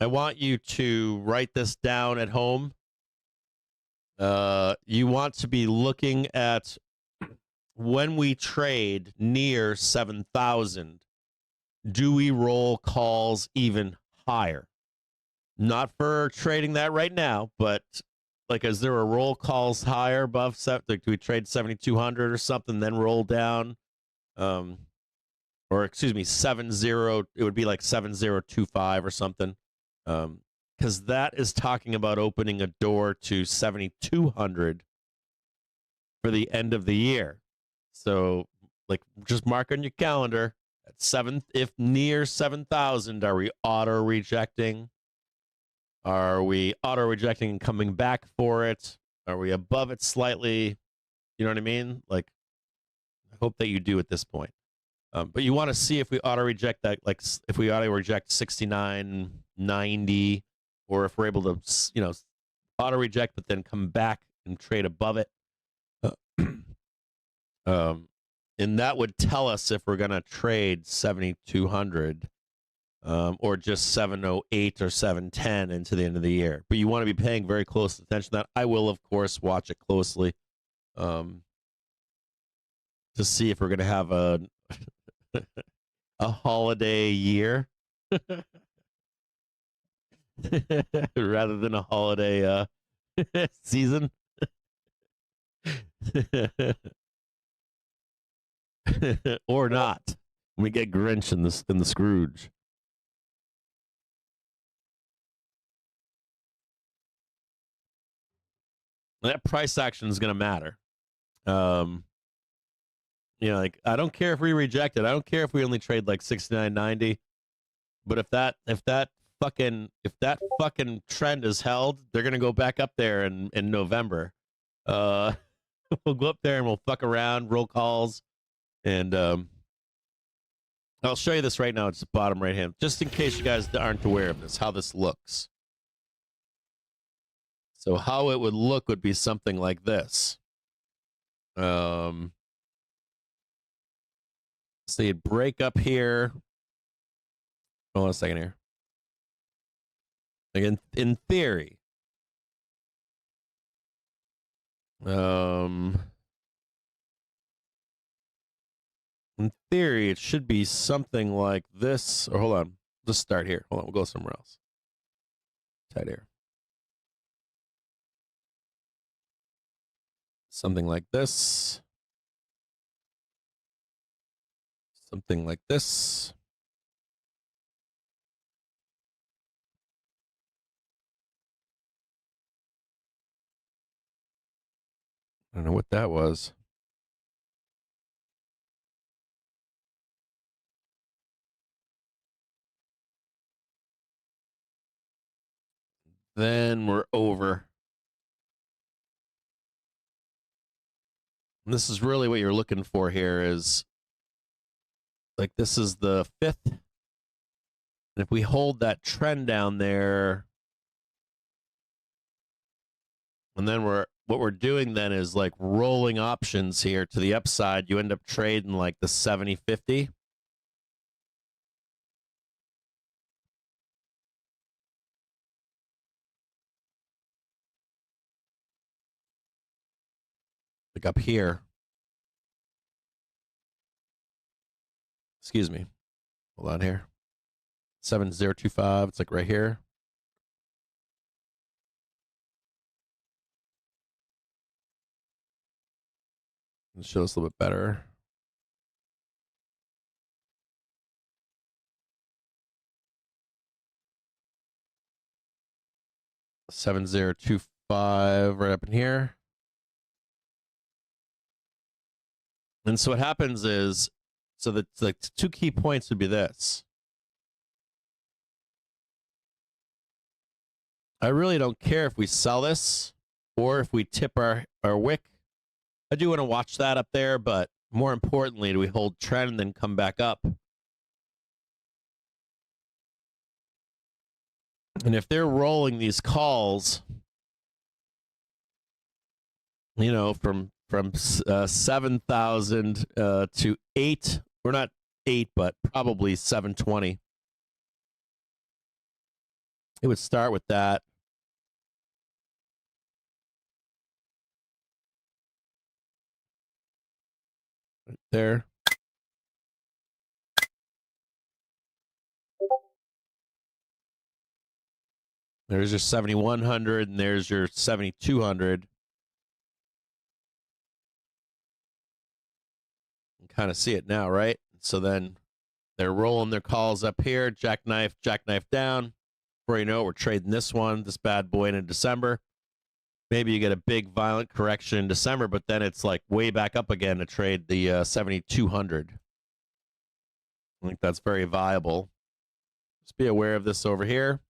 I want you to write this down at home. You want to be looking at when we trade near 7,000, do we roll calls even higher? Not for trading that right now, but like, is there a roll calls higher above, like, do we trade 7,200 or something, then roll down? or excuse me, 70. It would be like 7025 or something, because that is talking about opening a door to 7200 for the end of the year. So, like, just mark on your calendar at 7. If near 7,000, are we auto rejecting? Are we auto rejecting and coming back for it? Are we above it slightly? You know what I mean? Like, I hope that you do at this point. But you want to see if we auto reject that, like if we auto reject 69.90, or if we're able to, auto reject, but then come back and trade above it. And that would tell us if we're going to trade 7,200 or just 708 or 710 into the end of the year. But you want to be paying very close attention to that. I will, of course, watch it closely to see if we're going to have a holiday year rather than a holiday season. Or not. We get Grinch in the Scrooge. That price action is going to matter. Like, I don't care if we reject it. I don't care if we only trade like 69.90. But if that fucking trend is held, they're going to go back up there in November. We'll go up there and we'll fuck around, roll calls, and I'll show you this right now. It's the bottom right hand, just in case you guys aren't aware of this, how this looks. So how it would look would be something like this. So you'd break up here. Hold on a second here. Again, in theory, it should be something like this. Or hold on, just start here. Hold on, we'll go somewhere else. Tight here. Something like this. Something like this. I don't know what that was. Then we're over. And this is really what you're looking for here is, like, this is the 5th. And if we hold that trend down there, and then what we're doing then is like rolling options here to the upside, you end up trading like the 70.50. Like up here. Excuse me. Hold on here. 7025. It's like right here. Let's show this a little bit better. $7025 right up in here. And so what happens is, so the two key points would be this. I really don't care if we sell this or if we tip our wick. I do want to watch that up there, but more importantly, do we hold trend and then come back up? And if they're rolling these calls, from 7,000 to 8, or not 8, but probably 720. It would start with that. Right there. There's your 7,100, and there's your 7,200. You kind of see it now, right? So then They're rolling their calls up here. Jackknife down. Before you know it, we're trading this bad boy in December. Maybe you get a big violent correction in December, but then it's like way back up again to trade the 7,200. I think that's very viable. Just be aware of this over here.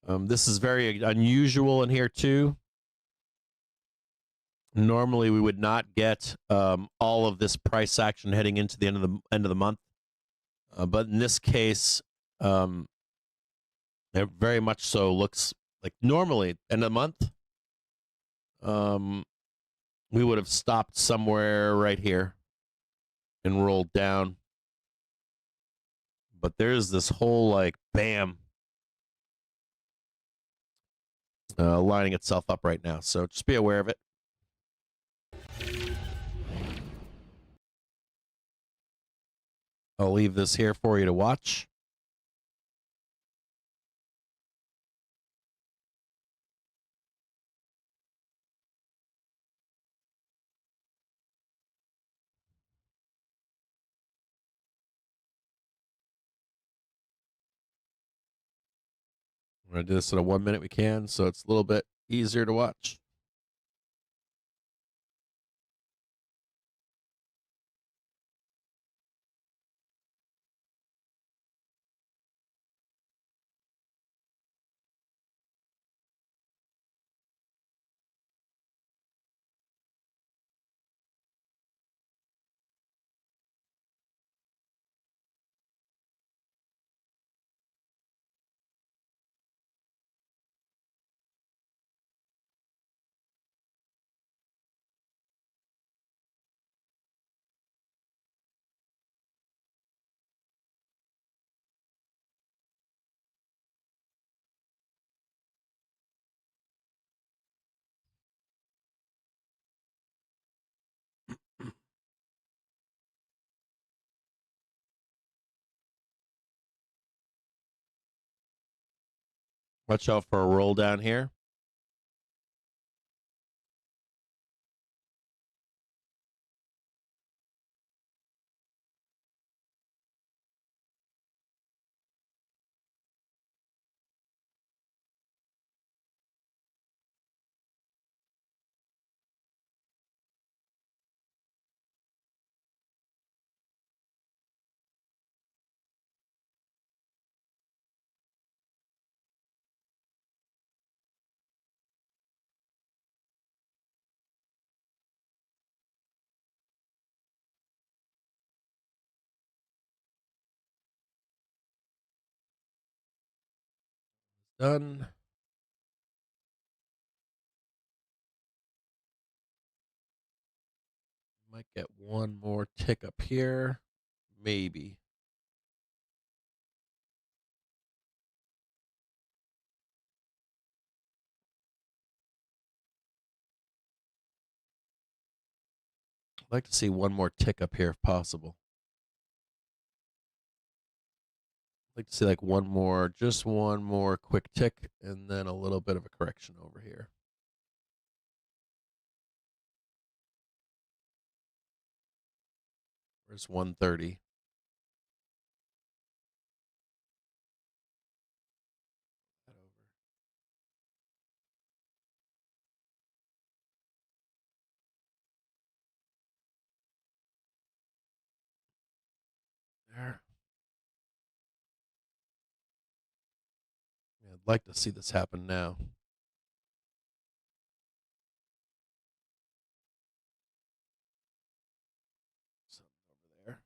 This is very unusual in here too. Normally, we would not get all of this price action heading into the end of the month, but in this case, it very much so looks like normally end of the month. We would have stopped somewhere right here and rolled down, but there's this whole like bam lining itself up right now. So just be aware of it. I'll leave this here for you to watch. We're going to do this in a 1 minute we can, so it's a little bit easier to watch. Watch out for a roll down here. Done. Might get one more tick up here. Maybe. I'd like to see one more tick up here if possible. I'd like to see like just one more quick tick, and then a little bit of a correction over here. Where's 130? There. Yeah, I'd like to see this happen now. Something over there.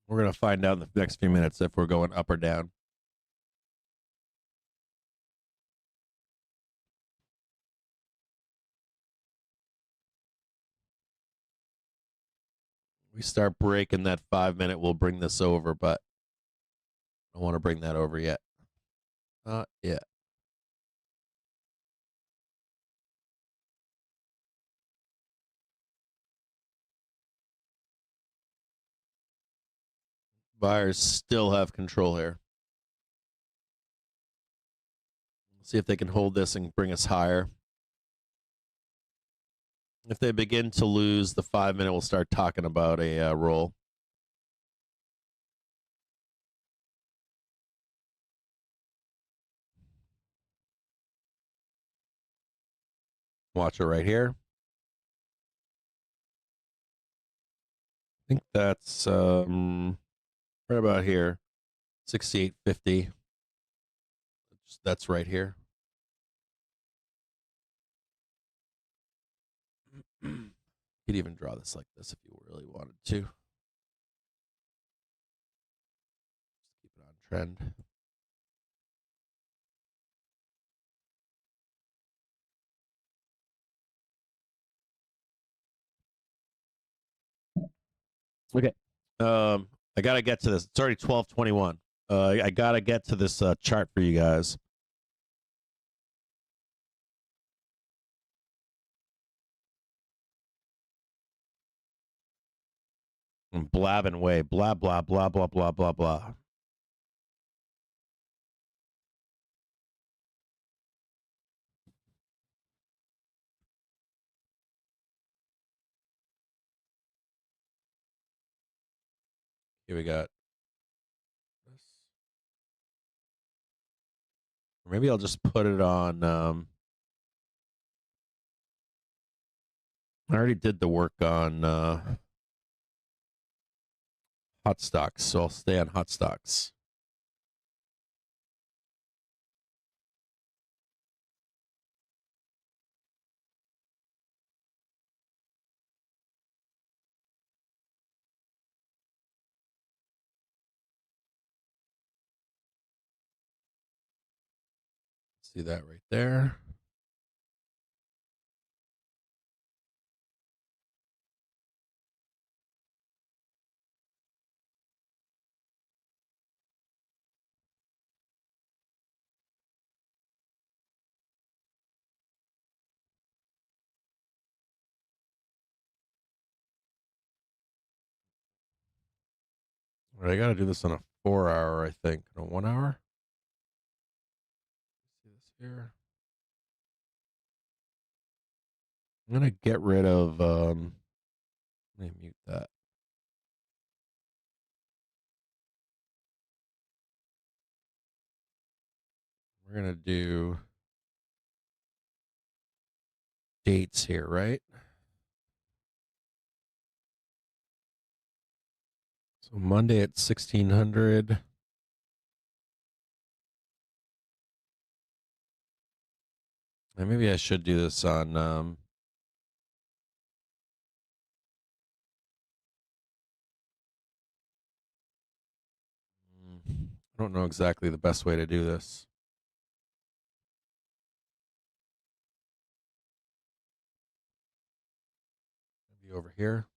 We're going to find out in the next few minutes if we're going up or down. we start breaking that 5 minute, we'll bring this over, but I don't want to bring that over yet. Not yet. Buyers still have control here. See if they can hold this and bring us higher. If they begin to lose the 5 minute, we'll start talking about a roll. Watch it right here. I think that's right about here. 68.50. That's right here. You could even draw this like this if you really wanted to. Just keep it on trend. Okay. I gotta get to this. It's already 12:21. I gotta get to this chart for you guys. I'm blabbing away. Blah, blah, blah, blah, blah, blah, blah. Here we got this. Or maybe I'll just put it on. I already did the work on hot stocks, so I'll stay on hot stocks. See that right there. All right, I got to do this on a 4 hour, I think. On a 1 hour. See this here. I'm gonna get rid of. Let me mute that. We're gonna do dates here, right? So Monday at 1600. And maybe I should do this on. I don't know exactly the best way to do this. Maybe over here.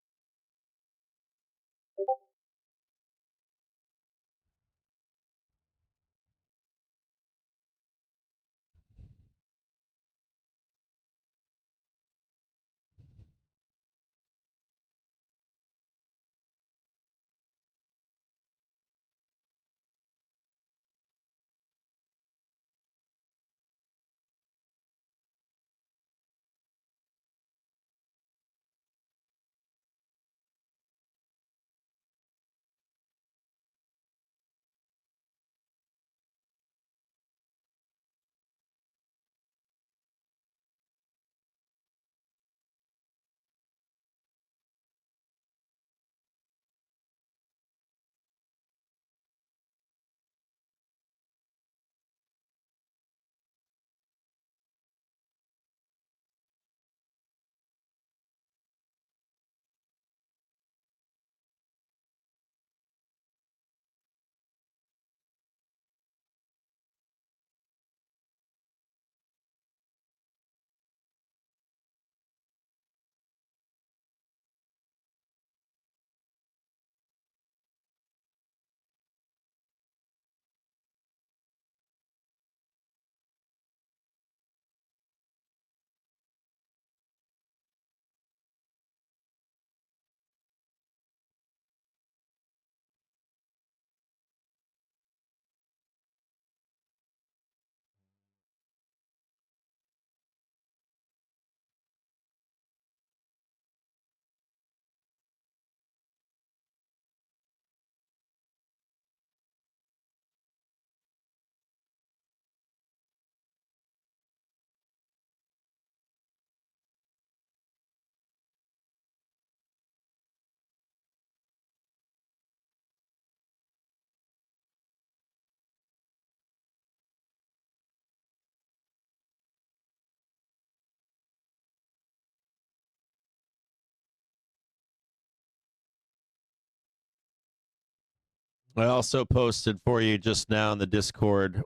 I also posted for you just now in the Discord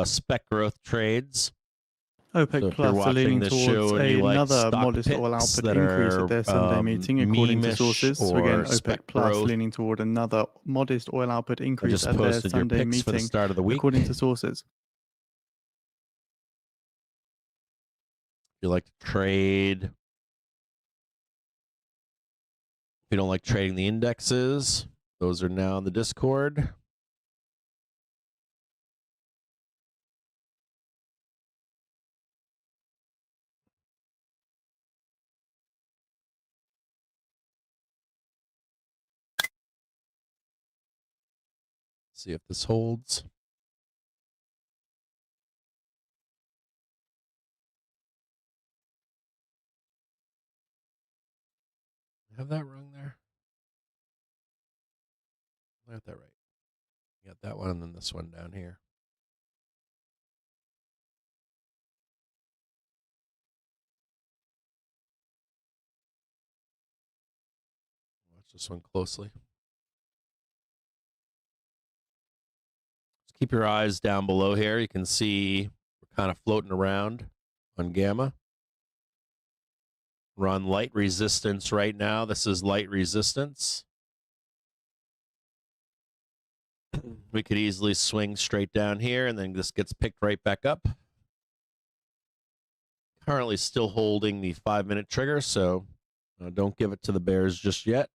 spec growth trades. So OPEC if you're Plus are watching leaning this towards show and you like another stock modest oil picks output that increase at are their Sunday meeting, according to meme-ish sources. So again, or spec OPEC Plus growth, leaning toward another modest oil output I increase just at their posted your Sunday picks for the meeting, start of the week. according to If sources. you like to trade, if you don't like trading the indexes, those are now in the Discord. See if this holds. Have that wrong there? I got that right. I got that one and then this one down here. Watch this one closely. Just keep your eyes down below here. You can see we're kind of floating around on gamma. We're on light resistance right now. This is light resistance. We could easily swing straight down here and then this gets picked right back up. Currently still holding the 5-minute trigger, so don't give it to the bears just yet.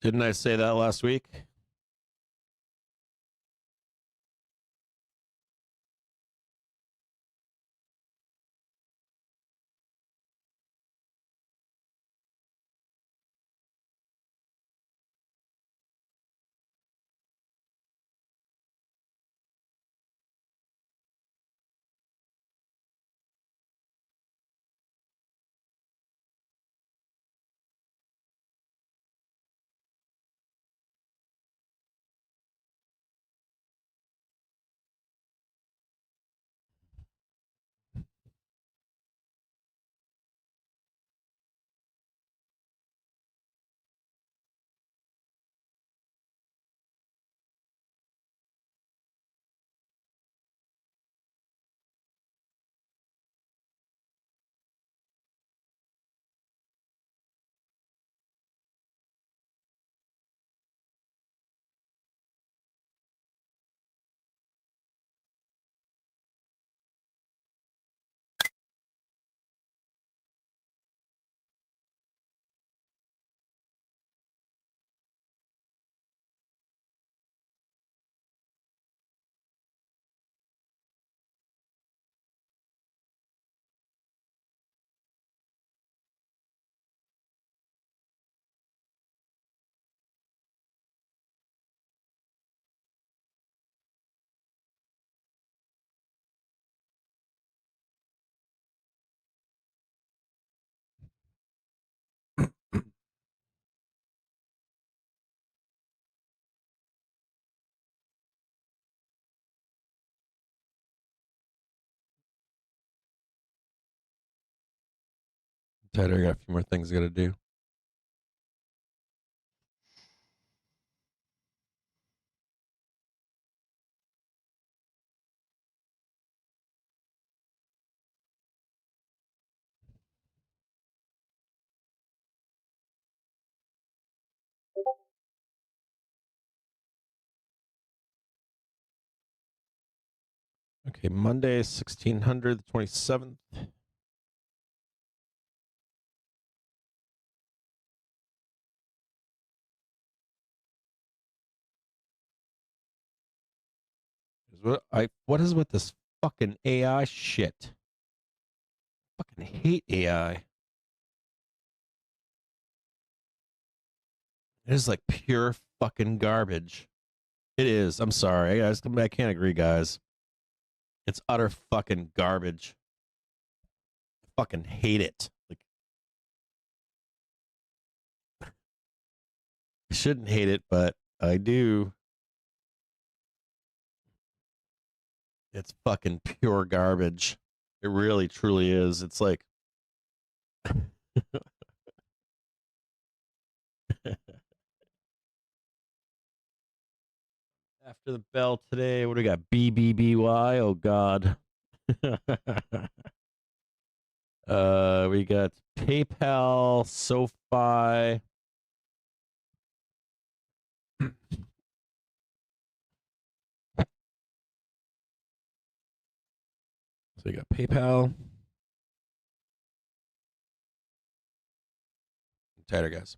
Didn't I say that last week? Tighter, I got a few more things I gotta do. Okay, Monday, 1600, the 27th. What is with this fucking AI shit? Fucking hate AI. It is like pure fucking garbage. It is. I'm sorry, guys. I can't agree, guys. It's utter fucking garbage. I fucking hate it. Like, I shouldn't hate it, but I do. It's fucking pure garbage. It really, truly is. It's like. After the bell today, what do we got? BBBY. Oh God. We got PayPal, SoFi. So you got PayPal. I'm tighter, guys.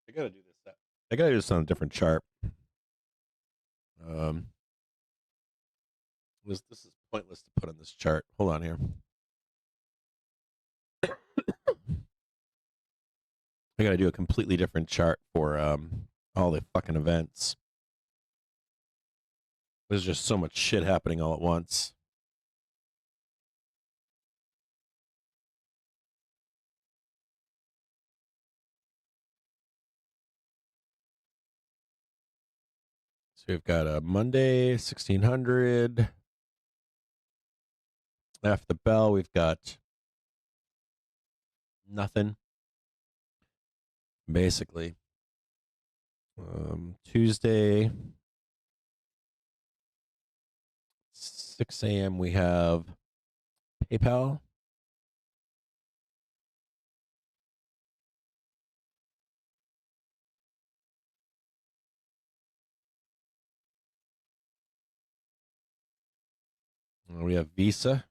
I gotta do this. I gotta do this on a different chart. This is pointless to put on this chart. Hold on here. I gotta do a completely different chart for all the fucking events. There's just so much shit happening all at once. So we've got a Monday, 1600. After the bell, we've got nothing. Basically. Tuesday, 6 a.m. we have PayPal. We have Visa.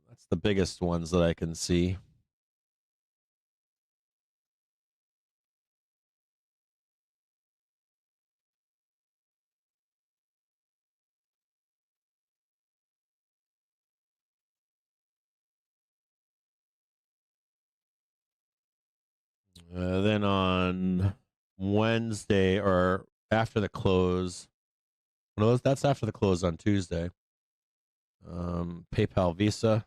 That's the biggest ones that I can see. Then on Wednesday or after the close, no, that's after the close on Tuesday. PayPal, Visa.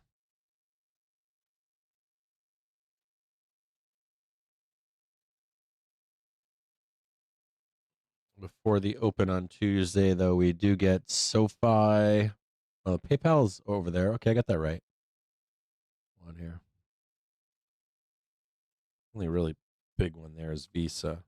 Before the open on Tuesday, though, we do get SoFi. Oh, PayPal's over there. Okay, I got that right. On here. Only really big one there is Visa.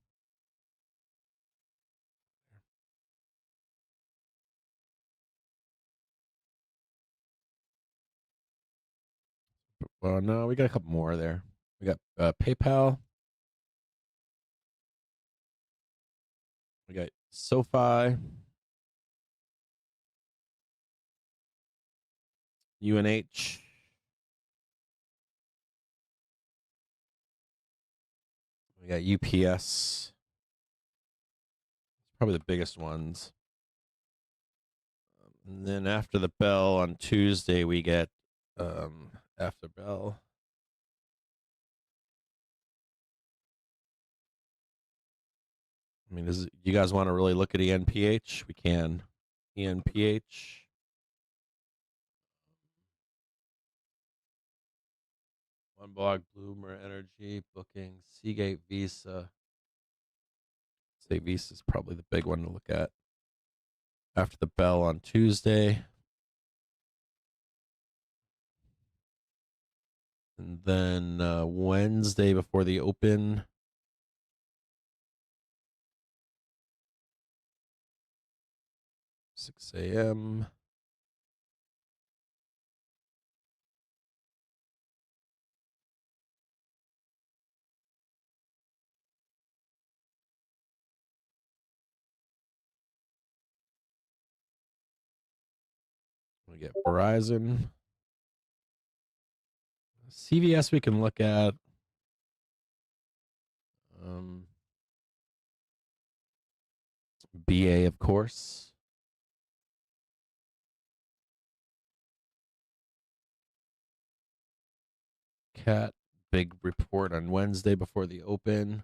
Well, no, we got a couple more there. We got PayPal. We got SoFi. UNH. We got UPS. Probably the biggest ones. And then after the bell on Tuesday, we get after bell. I mean, you guys want to really look at ENPH? We can. ENPH. One Blog, Bloomer Energy, Booking, Seagate, Visa. Say Visa is probably the big one to look at. after the bell on Tuesday. And then Wednesday before the open. $6 a.m. We get Verizon. CVS we can look at. BA, of course. Cat, big report on Wednesday before the open.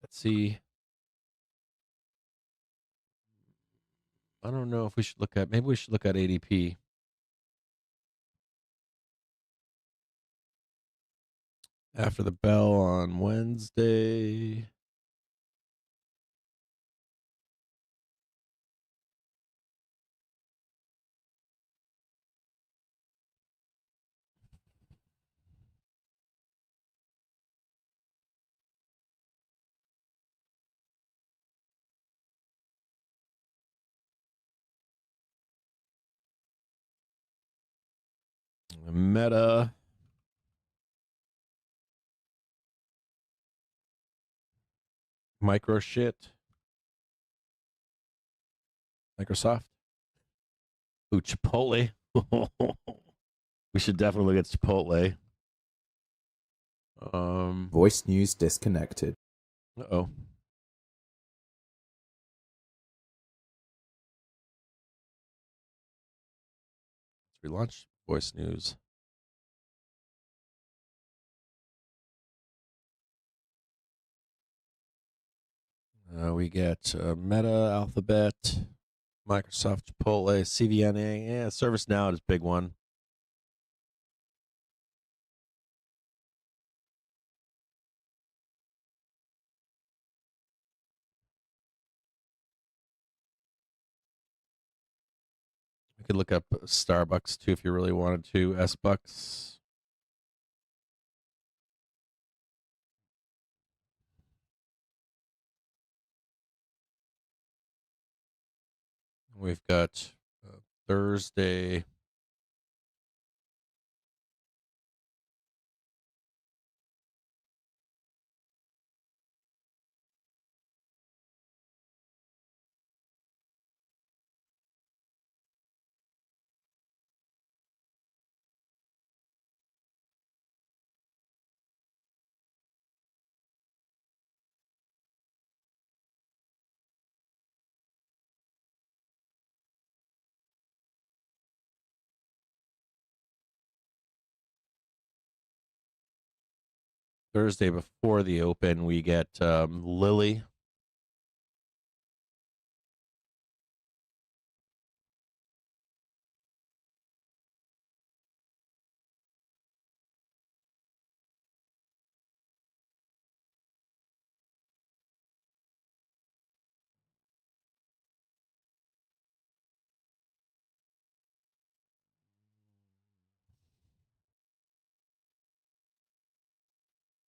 Let's see. I don't know if we should look at, maybe we should look at ADP. After the bell on Wednesday. Meta. Micro shit. Microsoft. Ooh, Chipotle. We should definitely look at Chipotle. Voice news disconnected. Uh-oh. Let's relaunch voice news. We get Meta, Alphabet, Microsoft, Chipotle, CVNA. Yeah, ServiceNow is a big one. We could look up Starbucks too if you really wanted to. S-Bucks. We've got Thursday. Thursday before the open, we get Lilly.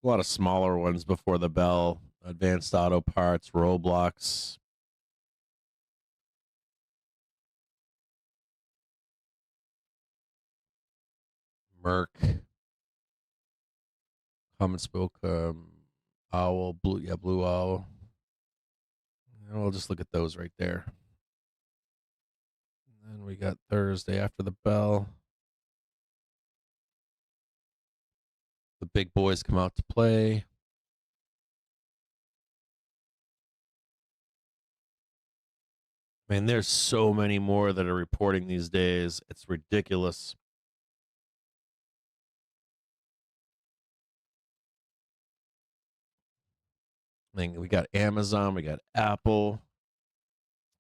A lot of smaller ones before the bell. Advanced Auto Parts, Roblox. Merck. Common Spoke. Owl. Blue Owl. And we'll just look at those right there. And then we got Thursday after the bell. The big boys come out to play. Man, there's so many more that are reporting these days. It's ridiculous. I mean, we got Amazon, we got Apple,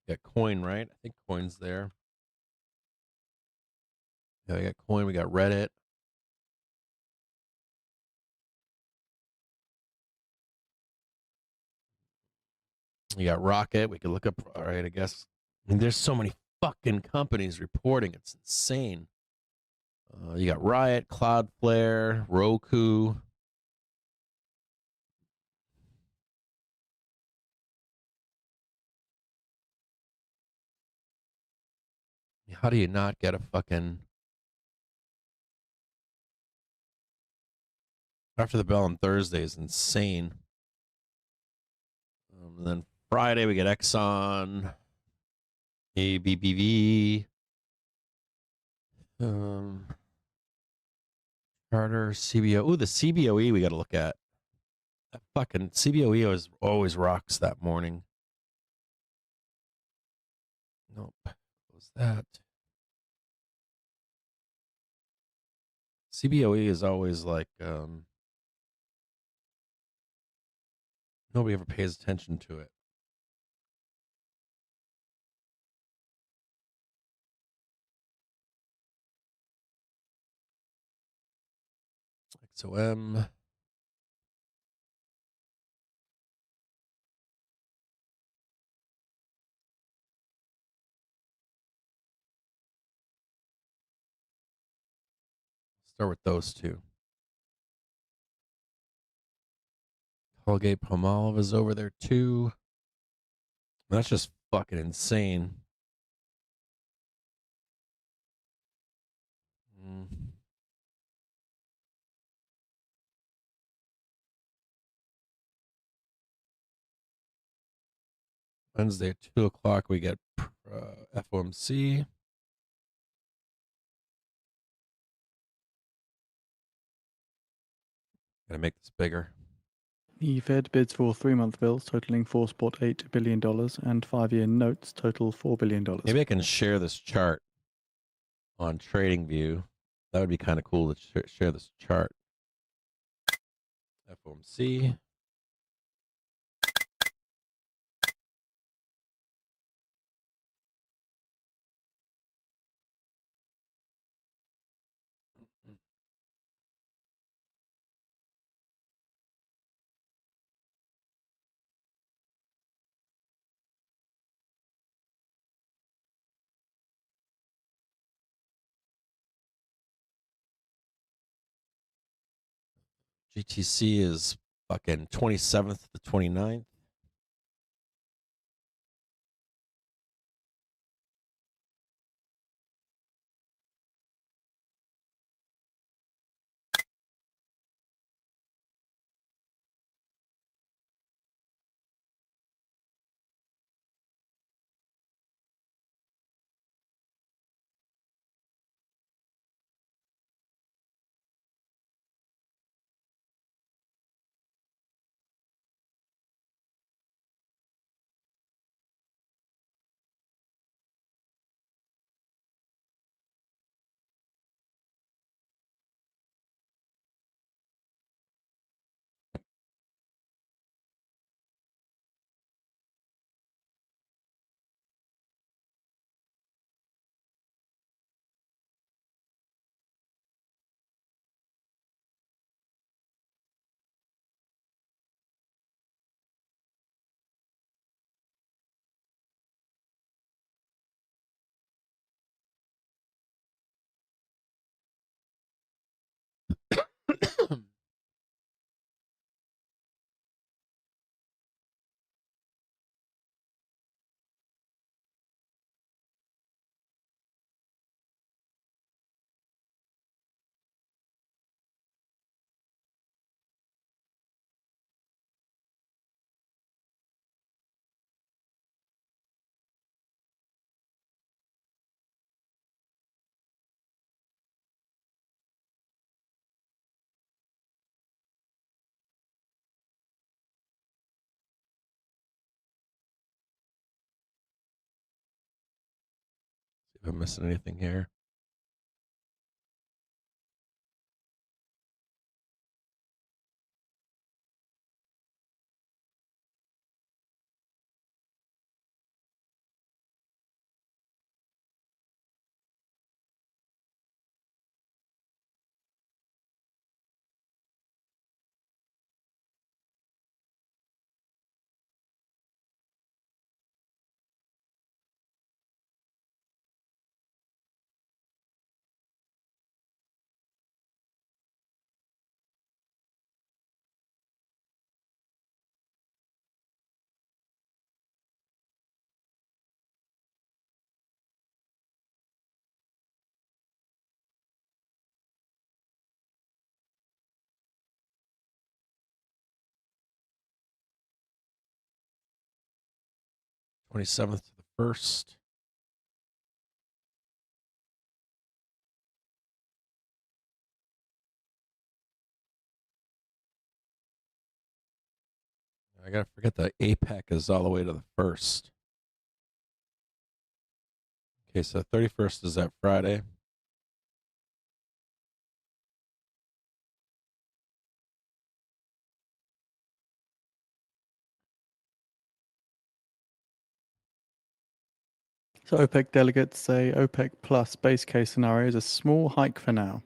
we got Coin, right? I think Coin's there. Yeah, we got Coin, we got Reddit. You got Rocket. We could look up. All right, I guess. I mean, there's so many fucking companies reporting. It's insane. You got Riot, Cloudflare, Roku. How do you not get a fucking after the bell on Thursday is insane. And then Friday we get Exxon, ABBV, Charter, CBO. Ooh, the CBOE we got to look at. That fucking CBOE always rocks that morning. Nope. What was that? CBOE is always like nobody ever pays attention to it. XOM. Start with those two. Colgate Palmolive is over there too. That's just fucking insane. Wednesday at 2:00 we get FOMC. Gotta make this bigger. The Fed bids for 3-month bills totaling $4.8 billion and 5-year notes total $4 billion. Maybe I can share this chart on TradingView. That would be kind of cool to share this chart. FOMC. GTC is fucking 27th to 29th. See if I'm missing anything here. 27th to the 1st. I gotta forget the APEC is all the way to the 1st. Okay, so 31st is that Friday. So OPEC delegates say OPEC plus base case scenario is a small hike for now.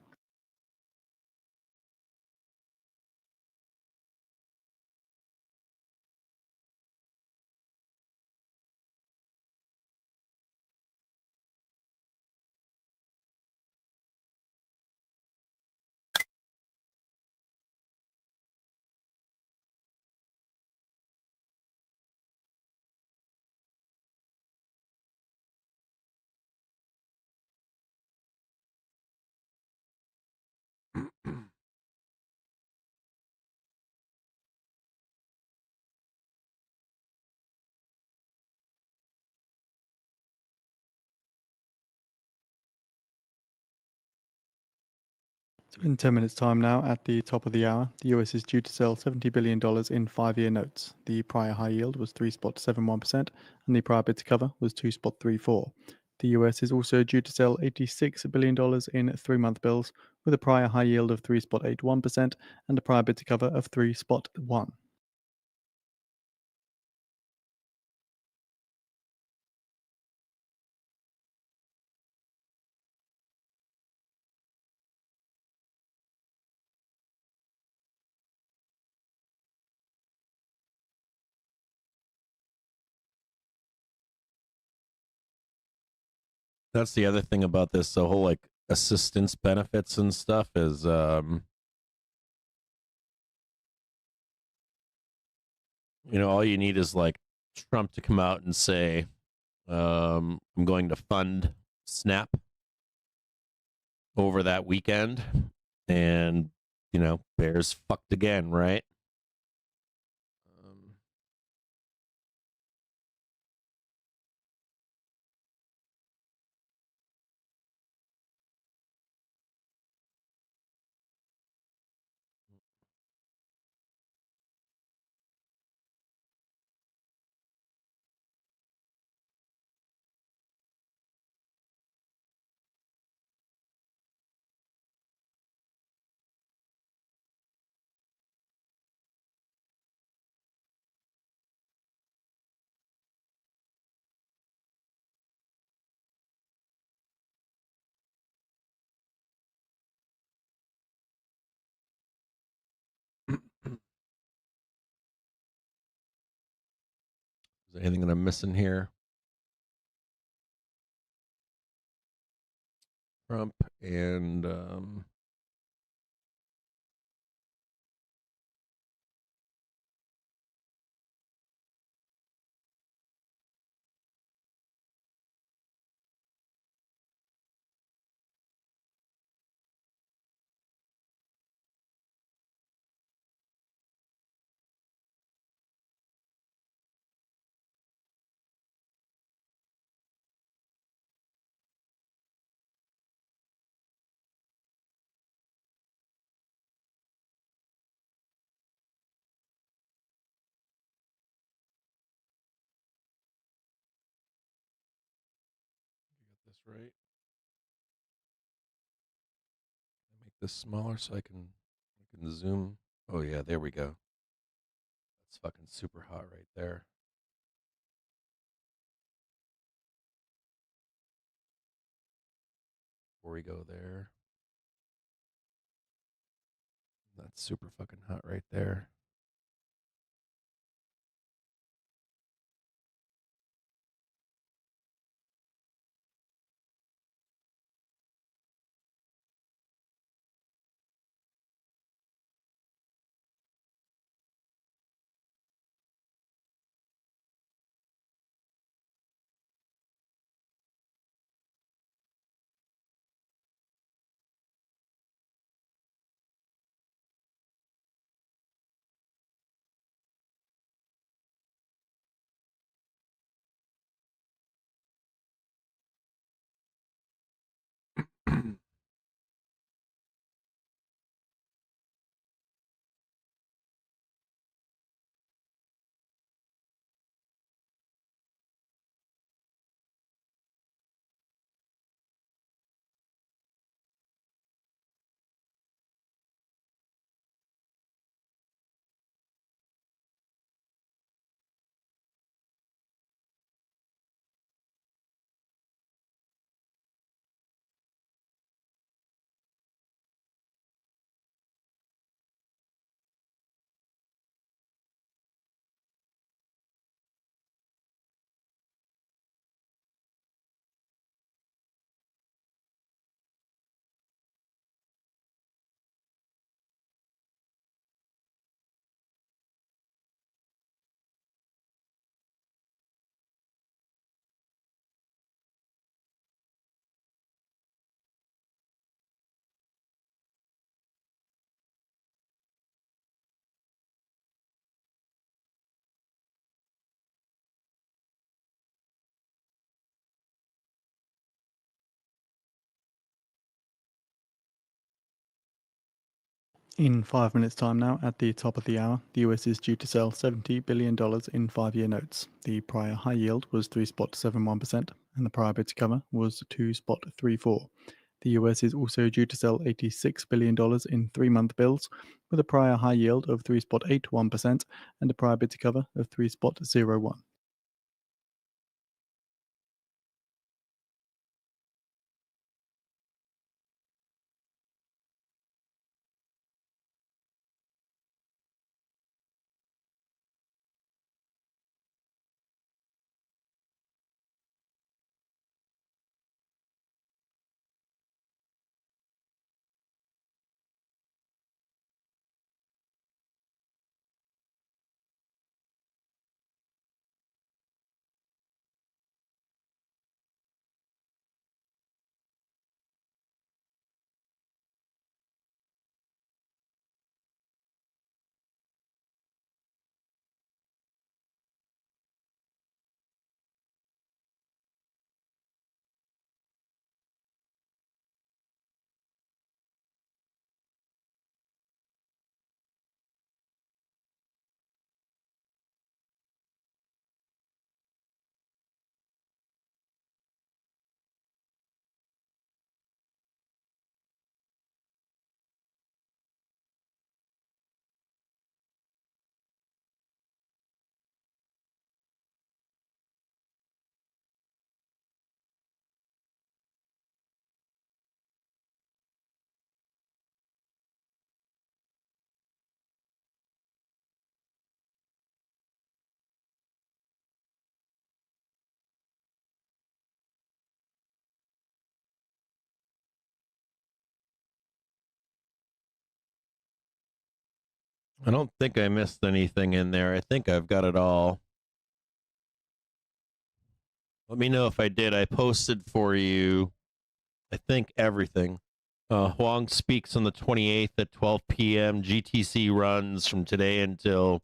In 10 minutes' time now, at the top of the hour, the US is due to sell $70 billion in 5-year notes. The prior high yield was 3.71%, and the prior bid to cover was 2.34%. The US is also due to sell $86 billion in 3-month bills, with a prior high yield of 3.81% and a prior bid to cover of 3.1%. That's the other thing about this, the whole like assistance benefits and stuff is all you need is like Trump to come out and say, I'm going to fund SNAP over that weekend, and Bears fucked again, right? Is there anything that I'm missing here? Trump and this right. Make this smaller so I can zoom. Oh yeah, there we go. That's fucking super hot right there. Before we go there, that's super fucking hot right there. In 5 minutes' time now, at the top of the hour, the US is due to sell $70 billion in 5-year notes. The prior high yield was 3.71%, and the prior bid to cover was 2.34%. The US is also due to sell $86 billion in 3-month bills, with a prior high yield of 3.81% and a prior bid to cover of 3.01%. I don't think I missed anything in there. I think I've got it all. Let me know if I did. I posted for you, I think, everything. Huang speaks on the 28th at 12 p.m. GTC runs from today until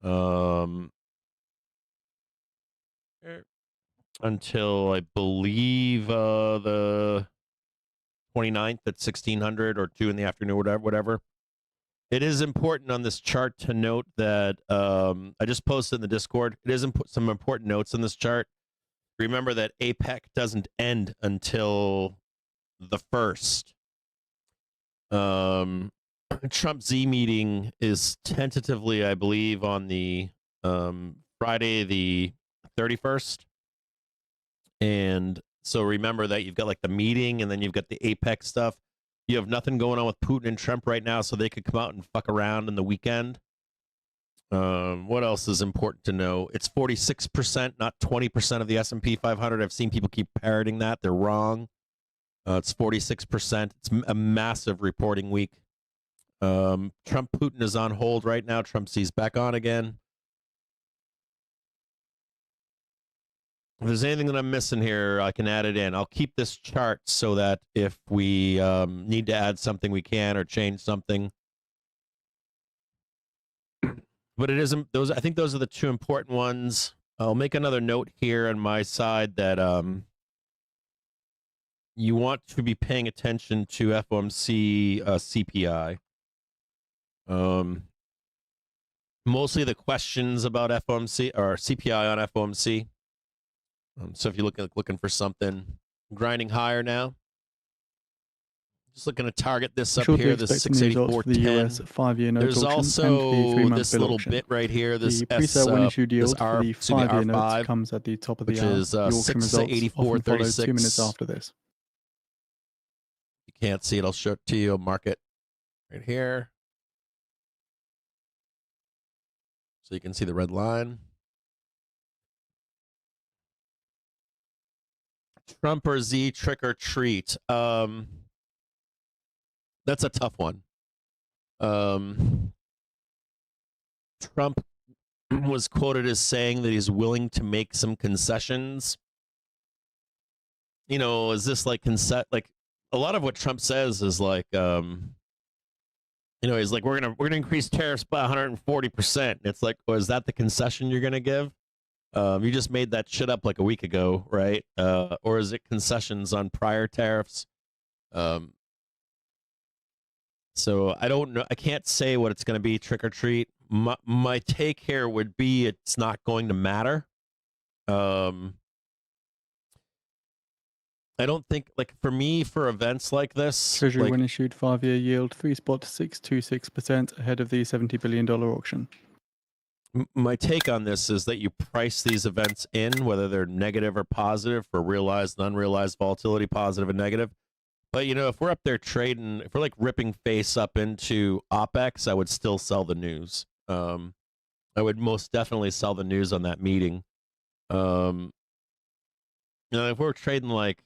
I believe the 29th at 1600 or 2 in the afternoon, whatever. It is important on this chart to note that I just posted in the Discord. It is some important notes in this chart. Remember that APEC doesn't end until the 1st. Trump Z meeting is tentatively, I believe, on the Friday the 31st. And so remember that you've got like the meeting and then you've got the APEC stuff. You have nothing going on with Putin and Trump right now, so they could come out and fuck around in the weekend. What else is important to know? It's 46%, not 20% of the S&P 500. I've seen people keep parroting that. They're wrong. It's 46%. It's a massive reporting week. Trump-Putin is on hold right now. Trump sees back on again. If there's anything that I'm missing here, I can add it in. I'll keep this chart so that if we need to add something, we can, or change something. But it isn't those. I think those are the two important ones. I'll make another note here on my side that you want to be paying attention to FOMC CPI. Mostly the questions about FOMC or CPI on FOMC. So if you're looking for something, grinding higher now. Just looking to target this up here, this 684.10. The US 5-year note There's auction also and the 3-month this bill little auction. bit right here. This the pre-sale when issued yield for the 5-year R5, notes comes at the top of the which hour. is The auction results often follow 2 minutes after this. You can't see it. I'll show it to you. I'll mark it right here, so you can see the red line. Trump or Z, trick or treat. That's a tough one. Trump was quoted as saying that he's willing to make some concessions. You know, is this like like a lot of what Trump says is like you know, he's like we're gonna increase tariffs by 140%. It's like, well, is that the concession you're gonna give? You just made that shit up like a week ago, right? Or is it concessions on prior tariffs? So I don't know. I can't say what it's going to be, trick or treat. My take here would be it's not going to matter. I don't think, like, for me, for events like this, Treasury like, when issued 5-year yield 3.626% ahead of the $70 billion auction. my take on this is that you price these events in, whether they're negative or positive, for realized and unrealized volatility, positive and negative. But, if we're up there trading, if we're like ripping face up into OPEX, I would still sell the news. I would most definitely sell the news on that meeting. If we're trading like,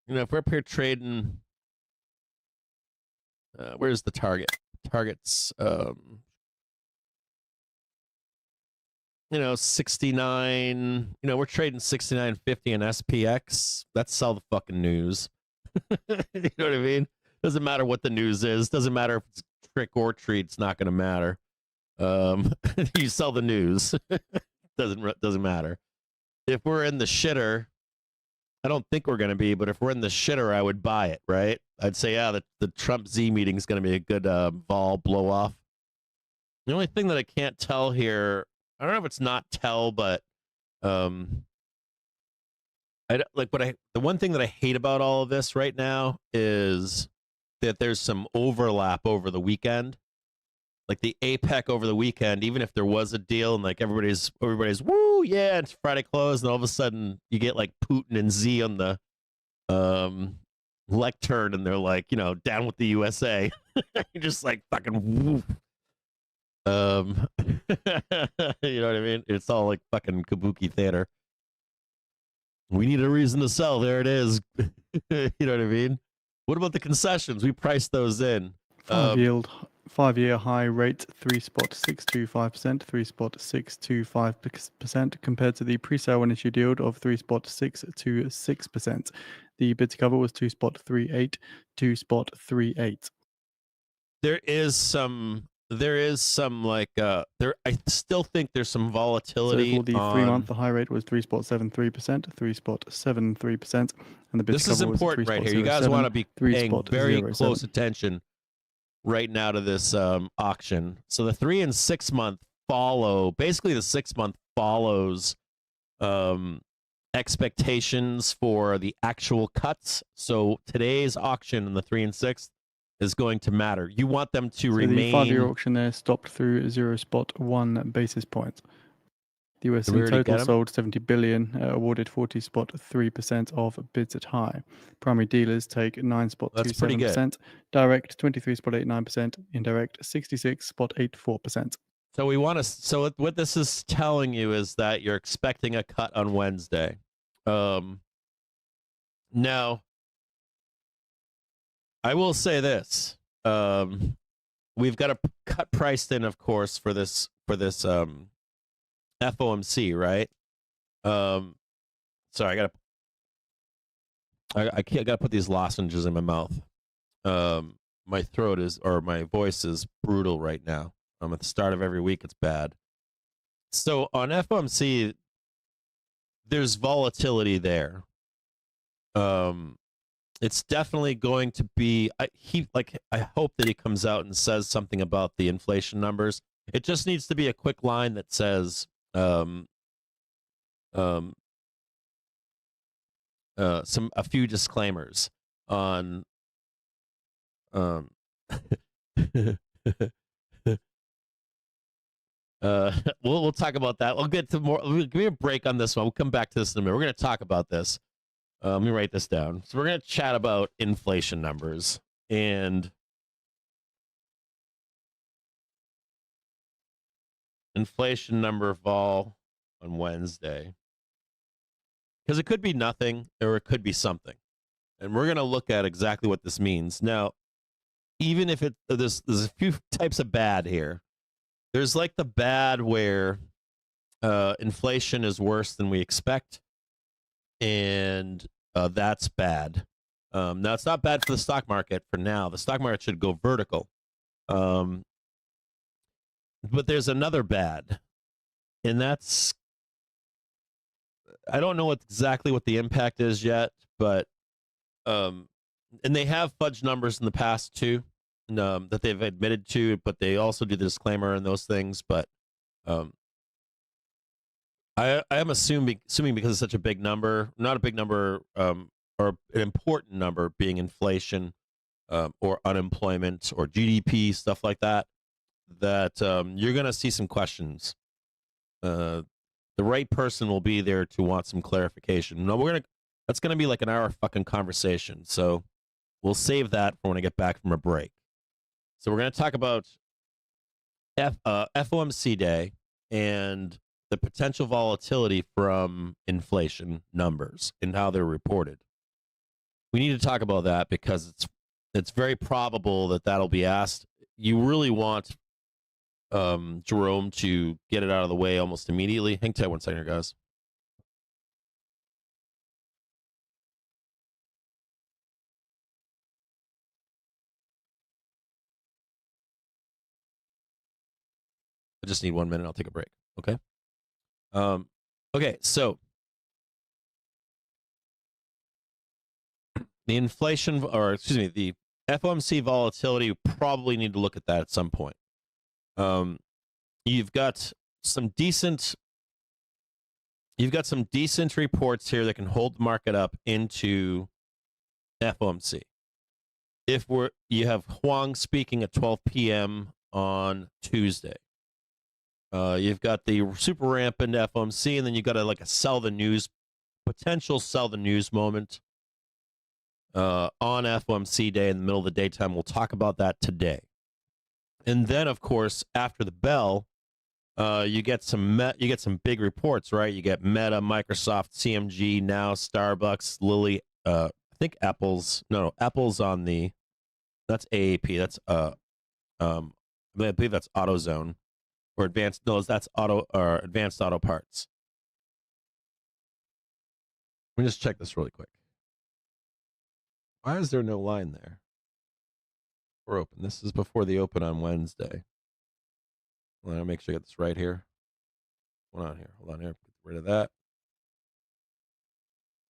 if we're up here trading, where's the target? Target's, 69, we're trading 69.50 in SPX. That's sell the fucking news. You know what I mean? Doesn't matter what the news is. Doesn't matter if it's trick or treat. It's not going to matter. You sell the news. Doesn't matter. If we're in the shitter, I don't think we're going to be, but if we're in the shitter, I would buy it, right? I'd say, yeah, the Trump Z meeting is going to be a good vol blow off. The only thing that I can't tell here, I don't know if it's not tell, but the one thing that I hate about all of this right now is that there's some overlap over the weekend. Like the APEC over the weekend, even if there was a deal and like everybody's woo, yeah, it's Friday close, and all of a sudden you get like Putin and Z on the lectern, and they're like, down with the USA. You're just like fucking woo. You know what I mean? It's all like fucking kabuki theater. We need a reason to sell. There it is. You know what I mean? What about the concessions? We priced those in. 5-year high rate 3.625%, 3.625% compared to the pre-sale when issued yield of 3.626%. The bid to cover was 2.38, 2.38. There is some like I still think there's some volatility. So for the 3-month, the high rate was 3.73%, 3.73%, and the bid this to cover is important was 3.07, right here. You guys want to be paying very 3.07. close attention right now to this auction. So the 3 and 6 month follow. Basically, the 6 month follows expectations for the actual cuts. So today's auction in the 3 and 6 is going to matter. You want them to remain. The 5-year auction there stopped through 0.1 basis points. The US in total sold 70 billion, awarded 40.3% of bids at high. Primary dealers take 9.27%, direct 23.89%, indirect 66.84%. So we want to. So what this is telling you is that you're expecting a cut on Wednesday. Now, I will say this: we've got a cut priced in, of course, for this FOMC, right? Sorry, I gotta put these lozenges in my mouth. My throat is, or my voice is brutal right now. At the start of every week, it's bad. So on FOMC, there's volatility there. It's definitely going to be. I hope that he comes out and says something about the inflation numbers. It just needs to be a quick line that says, a few disclaimers on. We'll talk about that. We'll get to more. Give me a break on this one. We'll come back to this in a minute. We're going to talk about this. Let me write this down. So we're going to chat about inflation numbers and inflation number vol on Wednesday, because it could be nothing or it could be something, and we're going to look at exactly what this means. Now, even if there's a few types of bad here. There's like the bad where inflation is worse than we expect, and that's bad. Now, it's not bad for the stock market for now. The stock market should go vertical. But there's another bad, and that's, I don't know exactly what the impact is yet, but and they have fudged numbers in the past too. that they've admitted to, but they also do the disclaimer and those things. But I am assuming because it's such a big number, not a big number, or an important number, being inflation or unemployment or GDP, stuff like that, that you're going to see some questions. The right person will be there to want some clarification. No, that's going to be like an hour fucking conversation. So we'll save that for when I get back from a break. So we're going to talk about FOMC day and the potential volatility from inflation numbers and how they're reported. We need to talk about that because it's very probable that that'll be asked. You really want Jerome to get it out of the way almost immediately. Hang tight 1 second here, guys. I just need 1 minute. I'll take a break. Okay. Okay. So the inflation, or excuse me, the FOMC volatility, you probably need to look at that at some point. You've got some decent reports here that can hold the market up into FOMC. You have Huang speaking at 12 p.m. on Tuesday. You've got the super rampant FOMC, and then you've got a potential sell the news moment on FOMC day in the middle of the daytime. We'll talk about that today. And then, of course, after the bell, you get some big reports, right? You get Meta, Microsoft, CMG, Now, Starbucks, Lilly. I think Apple's on the. That's AAP. That's I believe that's AutoZone or Advanced. No, that's Advanced Auto Parts. Let me just check this really quick. Why is there no line there? We're open. This is before the open on Wednesday. I'll make sure I get this right here. Hold on here. Get rid of that.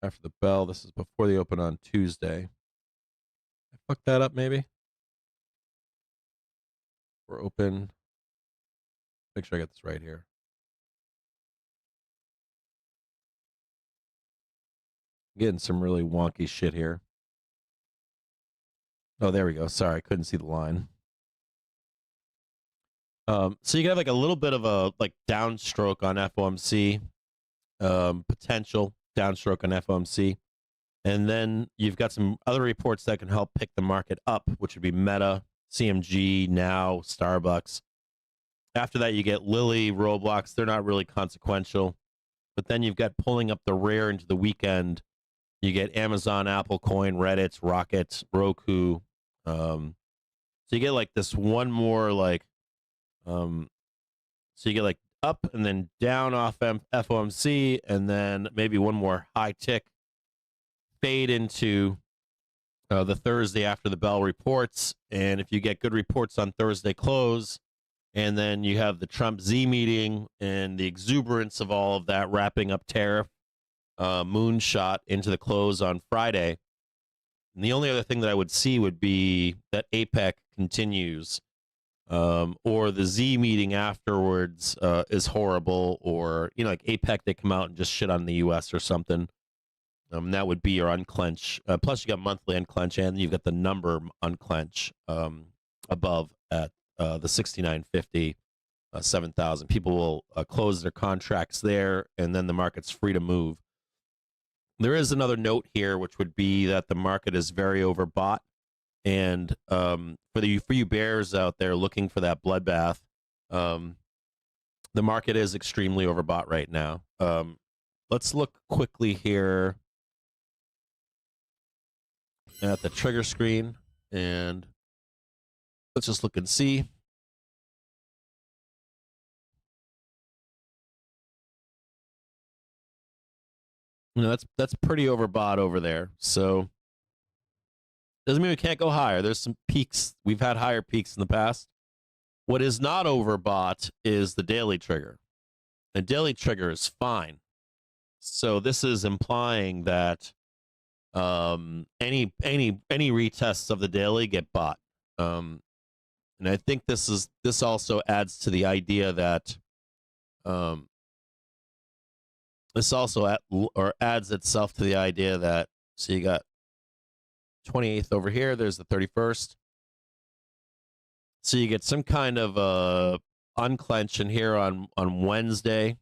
After the bell, this is before the open on Tuesday. I fucked that up, maybe. We're open. Make sure I get this right here. I'm getting some really wonky shit here. Oh, there we go. Sorry, I couldn't see the line. So you can have like a little bit of a downstroke on FOMC, potential downstroke on FOMC. And then you've got some other reports that can help pick the market up, which would be Meta, CMG, Now, Starbucks. After that, you get Lilly, Roblox. They're not really consequential. But then you've got pulling up the rear into the weekend. You get Amazon, Apple Coin, Reddit, Rocket, Roku. So you get like this one more so you get like up and then down off FOMC, and then maybe one more high tick fade into the Thursday after the bell reports. And if you get good reports on Thursday close, and then you have the Trump Z meeting and the exuberance of all of that wrapping up tariff moonshot into the close on Friday. And the only other thing that I would see would be that APEC continues, or the Z meeting afterwards is horrible, or like APEC, they come out and just shit on the U.S. or something. That would be your unclench. Plus, you got monthly unclench, and you've got the number unclench above at the 6950, 7,000. People will close their contracts there, and then the market's free to move. There is another note here, which would be that the market is very overbought. And for you bears out there looking for that bloodbath, the market is extremely overbought right now. Let's look quickly here at the trigger screen, and let's just look and see. That's pretty overbought over there. So doesn't mean we can't go higher. There's some peaks. We've had higher peaks in the past. What is not overbought is the daily trigger. The daily trigger is fine. So this is implying that any retests of the daily get bought. And I think this also adds to the idea that this also adds itself to the idea that, so you got 28th over here, there's the 31st. So you get some kind of unclench in here on Wednesday.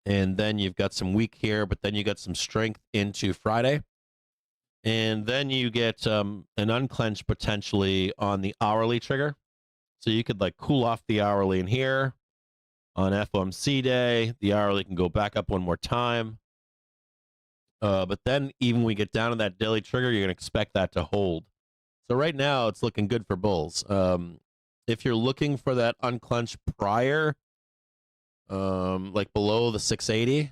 And then you've got some weak here, but then you got some strength into Friday. And then you get an unclench potentially on the hourly trigger. So you could like cool off the hourly in here. On FOMC day, the hourly can go back up one more time. But then even when we get down to that daily trigger, you're going to expect that to hold. So right now, it's looking good for bulls. If you're looking for that unclench prior, like below the 680,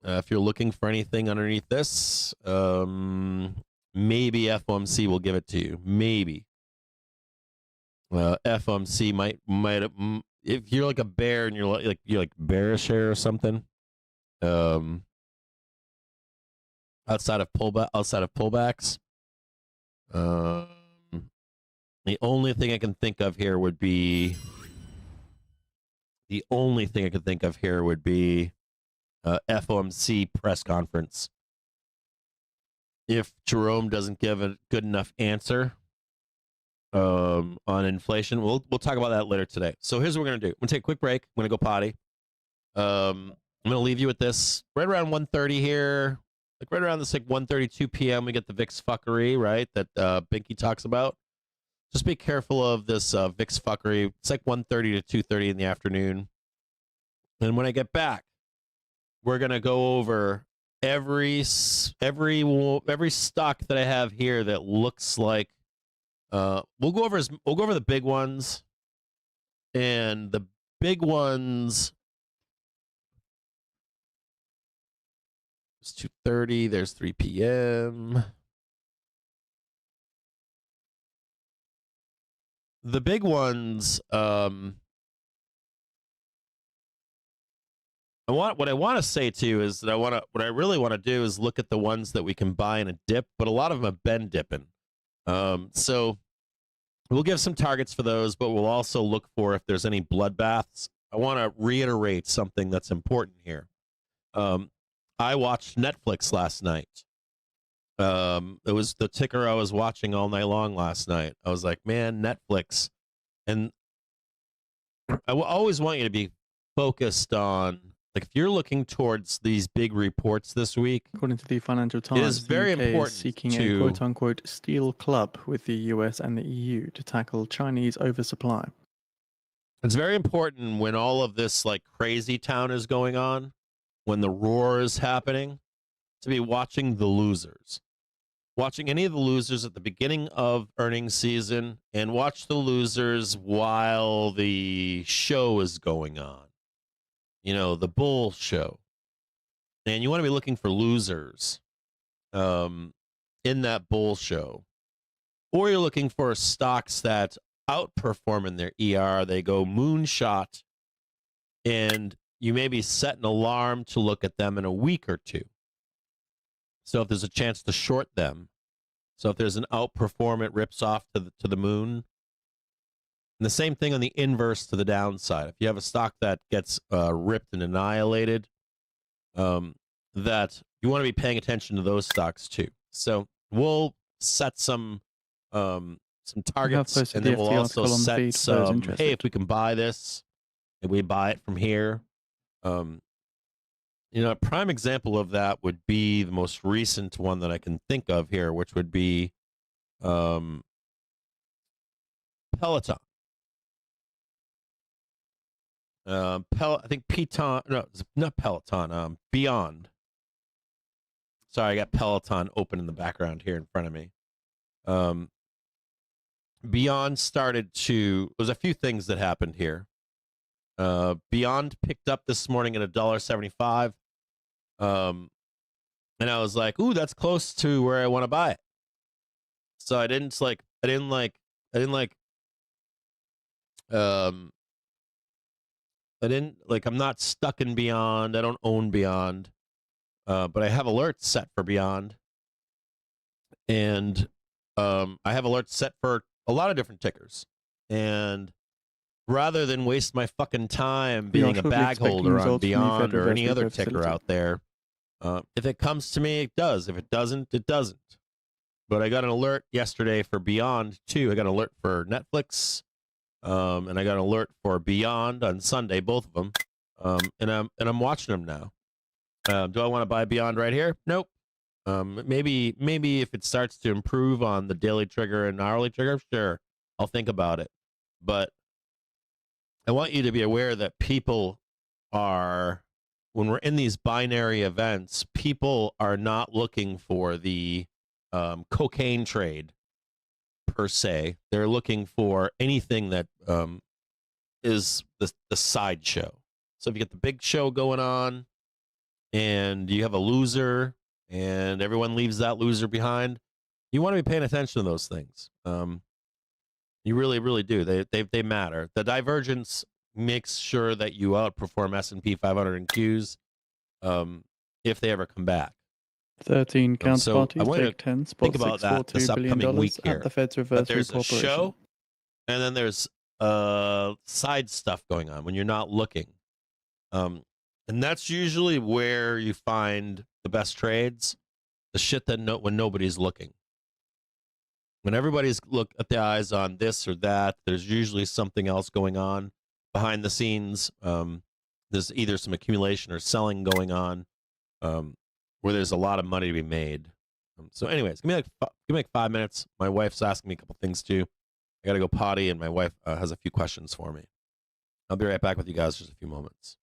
if you're looking for anything underneath this, maybe FOMC will give it to you. Maybe. FOMC might if you're like a bear and you're like bearish here or something, outside of pullbacks, the only thing I can think of here would be FOMC press conference. If Jerome doesn't give a good enough answer on inflation, we'll talk about that later today. So here's what we're gonna do. I'm gonna take a quick break. I'm gonna go potty. I'm gonna leave you with this right around 1:30 here, like right around this like 1:32 p.m. We get the VIX fuckery, right? That Binky talks about. Just be careful of this VIX fuckery. It's like 1:30 to 2:30 in the afternoon. And when I get back, we're gonna go over every stock that I have here that looks like. We'll go over the big ones, and the big ones. It's 2:30. There's 3 p.m. The big ones. What I want to say to you is that what I really want to do is look at the ones that we can buy in a dip, but a lot of them have been dipping. So we'll give some targets for those, but we'll also look for if there's any bloodbaths. I want to reiterate something that's important here. I watched Netflix last night. It was the ticker I was watching all night long last night. I was like, man, Netflix. And I will always want you to be focused on, like, if you're looking towards these big reports this week, According to the Financial Times, it is very the UK important is seeking to a quote-unquote steel club with the US and the EU to tackle Chinese oversupply. It's very important when all of this like crazy town is going on, when the roar is happening, to be watching the losers. Watching any of the losers at the beginning of earnings season, and watch the losers while the show is going on. You know, the bull show. And you want to be looking for losers in that bull show. Or you're looking for stocks that outperform in their ER. They go moonshot, and you maybe set an alarm to look at them in a week or two. So if there's a chance to short them, so if there's an outperform, it rips off to the moon. And the same thing on the inverse to the downside. If you have a stock that gets ripped and annihilated, that you want to be paying attention to those stocks too. So we'll set some targets, and then we'll also set some. Hey, if we can buy this, and we buy it from here. You know, a prime example of that would be the most recent one that I can think of here, which would be Peloton. I think not Peloton. Beyond. Sorry, I got Peloton open in the background here in front of me. Beyond started to. There's a few things that happened here. Beyond picked up this morning at $1.75. And I was like, "Ooh, that's close to where I want to buy it." So I didn't like. I'm not stuck in Beyond. I don't own Beyond, but I have alerts set for Beyond, and I have alerts set for a lot of different tickers. And rather than waste my fucking time We are being a shortly bag expecting holder on results from the Beyond Fed or reverse any other repo ticker facility. out there, if it comes to me, it does. If it doesn't, it doesn't. But I got an alert yesterday for Beyond too. I got an alert for Netflix, and I got an alert for Beyond on Sunday, both of them. And I'm watching them now. Do I want to buy Beyond right here? Nope. Maybe if it starts to improve on the daily trigger and hourly trigger, sure, I'll think about it. But I want you to be aware that people are, when we're in these binary events, people are not looking for the cocaine trade per se. They're looking for anything that is the sideshow. So if you get the big show going on and you have a loser and everyone leaves that loser behind, you want to be paying attention to those things. You really, really do. They matter. The divergence makes sure that you outperform S&P 500 and Qs if they ever come back. 13 So I counterparties want you take to 10 think spot about that this $642 billion upcoming week at here. the Fed's That reverse there's repo a show, operation. and then there's side stuff going on when you're not looking. And that's usually where you find the best trades, the shit that when nobody's looking. When everybody's look at the eyes on this or that, there's usually something else going on behind the scenes. There's either some accumulation or selling going on, where there's a lot of money to be made. So, anyways, give me like 5 minutes. My wife's asking me a couple things too. I got to go potty, and my wife has a few questions for me. I'll be right back with you guys in just a few moments.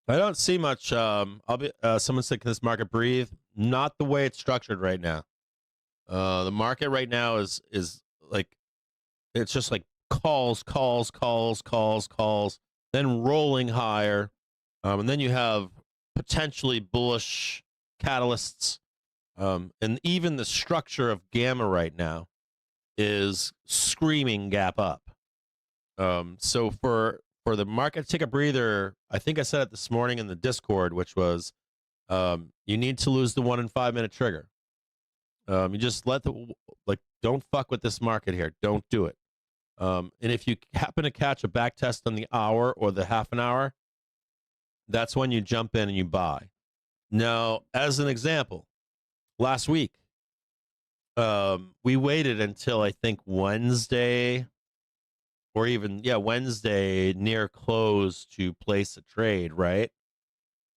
I don't see much. I'll be. Someone said, "Can this market breathe?" Not the way it's structured right now. The market right now is like, it's just like calls, then rolling higher, and then you have potentially bullish catalysts, and even the structure of gamma right now is screaming gap up. So for the market to take a breather, I think I said it this morning in the Discord, which was, you need to lose the 1 in 5 minute trigger. You just don't fuck with this market here. Don't do it. And if you happen to catch a back test on the hour or the half an hour, that's when you jump in and you buy. Now, as an example, last week, we waited until I think Wednesday, or even Wednesday near close to place a trade, right?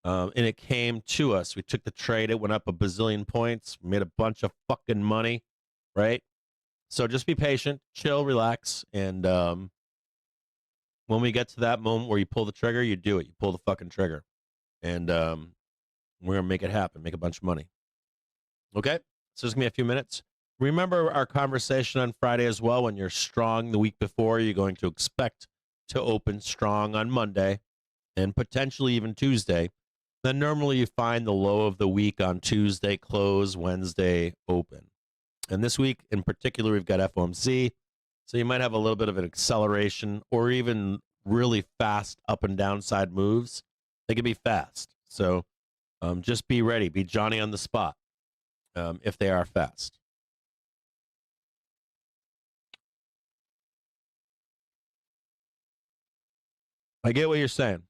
And it came to us. We took the trade. It went up a bazillion points. Made a bunch of fucking money, right? So just be patient, chill, relax, and when we get to that moment where you pull the trigger, you do it. You pull the fucking trigger, and we're gonna make it happen. Make a bunch of money. Okay, so just give me a few minutes. Remember our conversation on Friday as well. When you're strong the week before, you're going to expect to open strong on Monday and potentially even Tuesday. Then normally you find the low of the week on Tuesday, close, Wednesday, open. And this week in particular, we've got FOMC. So you might have a little bit of an acceleration or even really fast up and downside moves. They can be fast. So just be ready. Be Johnny on the spot if they are fast. I get what you're saying.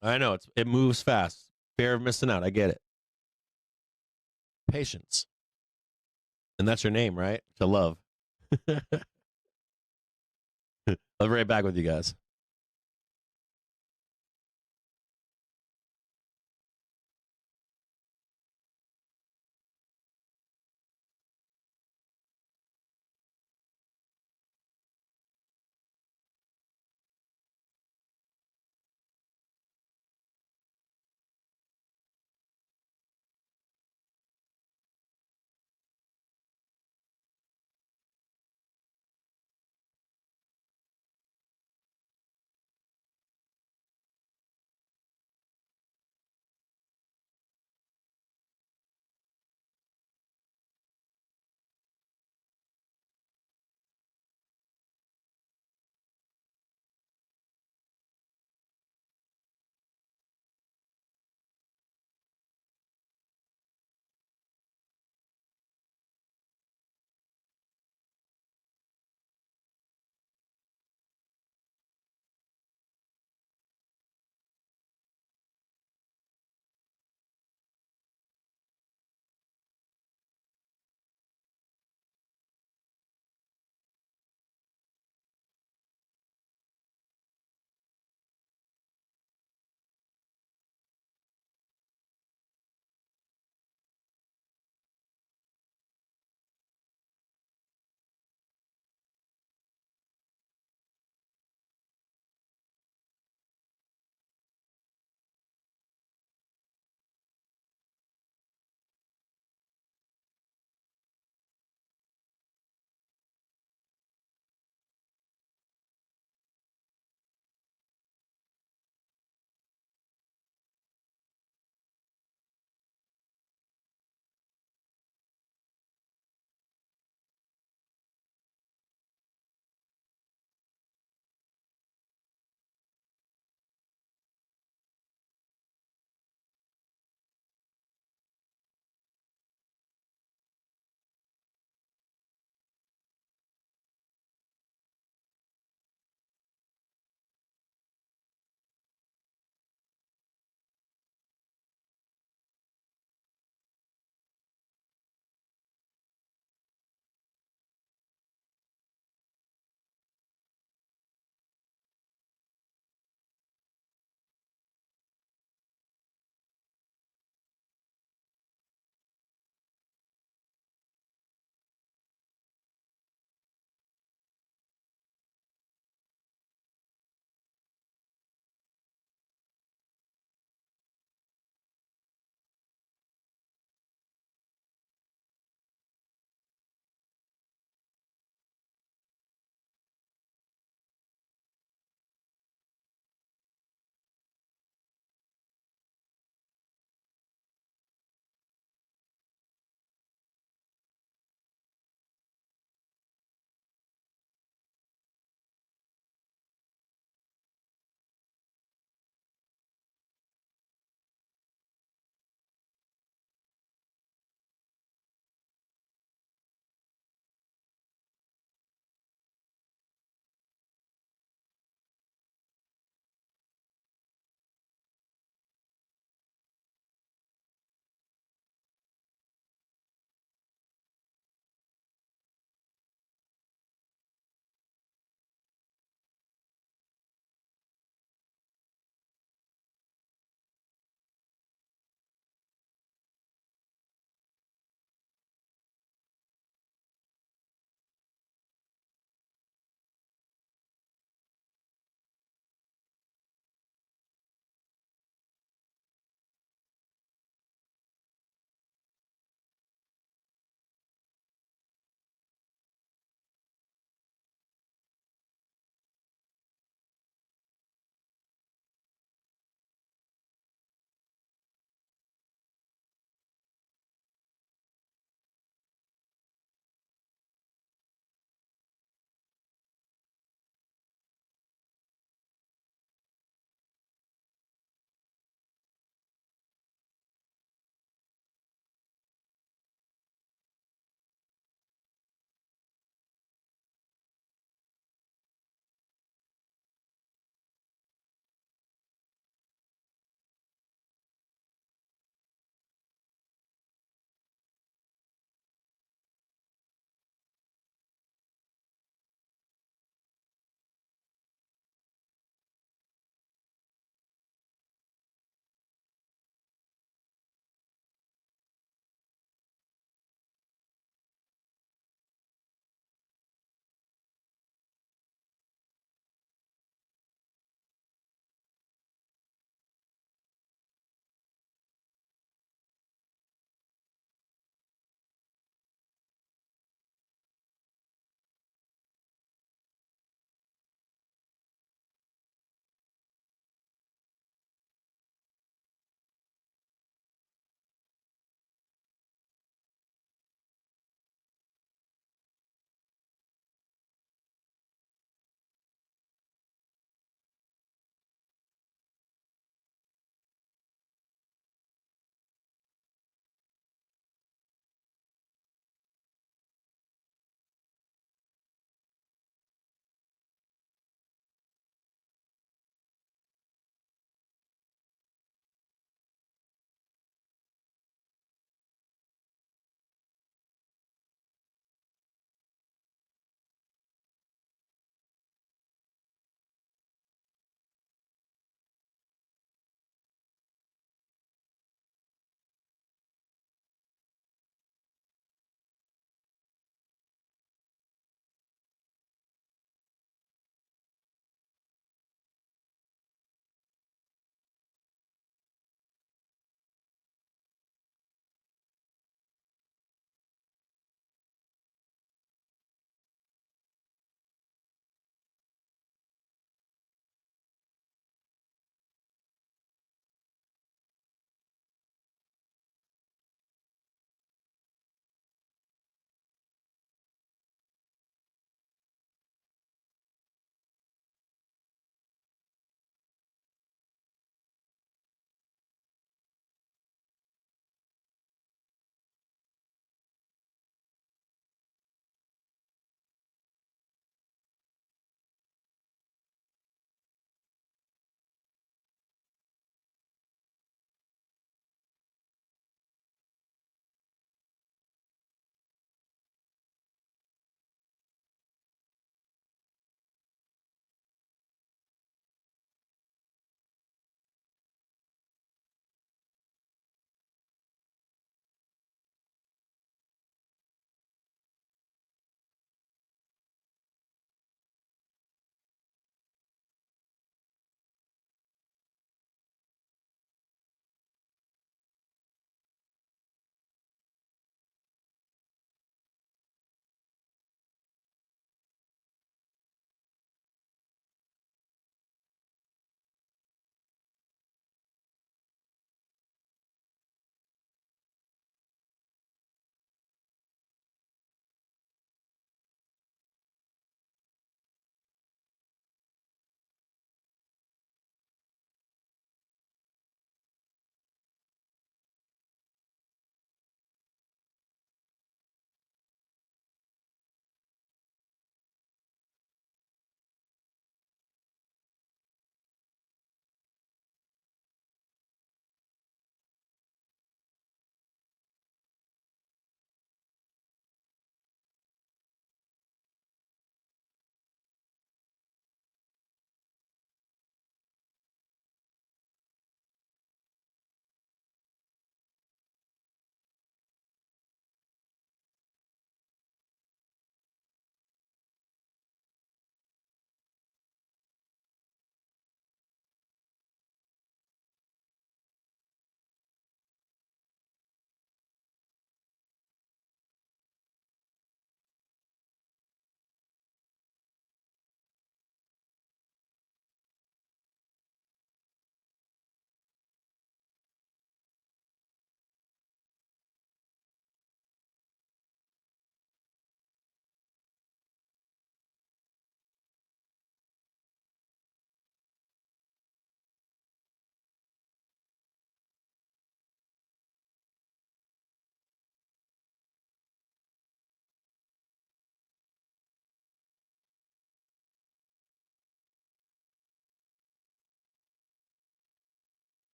I know it moves fast. Fear of missing out. I get it. Patience. And that's your name, right? To love. I'll be right back with you guys.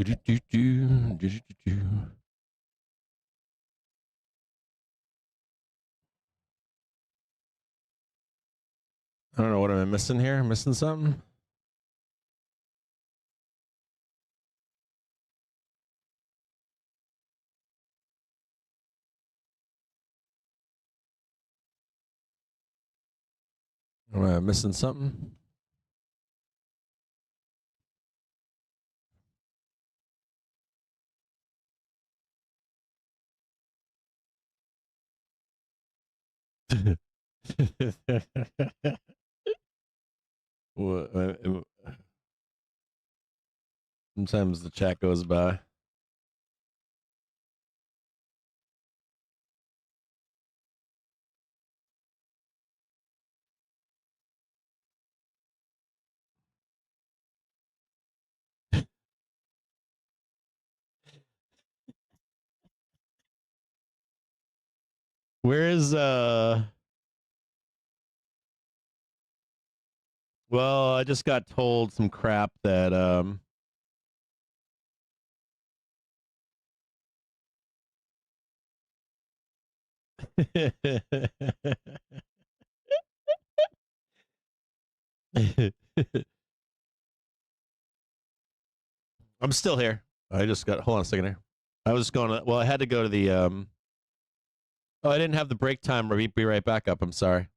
I don't know what am I missing here. Missing something? Am I missing something? Sometimes the chat goes by. Where is well, I just got told some crap that I'm still here. I just got hold on a second here. I was going to well, I had to go to the oh, I didn't have the break time. Be right back up. I'm sorry.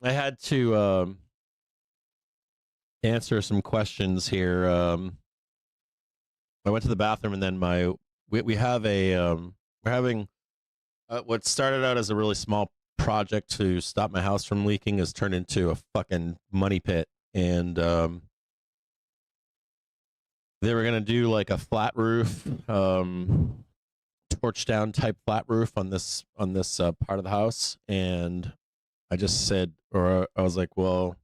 I had to answer some questions here. I went to the bathroom and then we have a we're having what started out as a really small project to stop my house from leaking has turned into a fucking money pit, and they were gonna do like a flat roof, torch down type flat roof on this part of the house, and I just said, or I was like, well,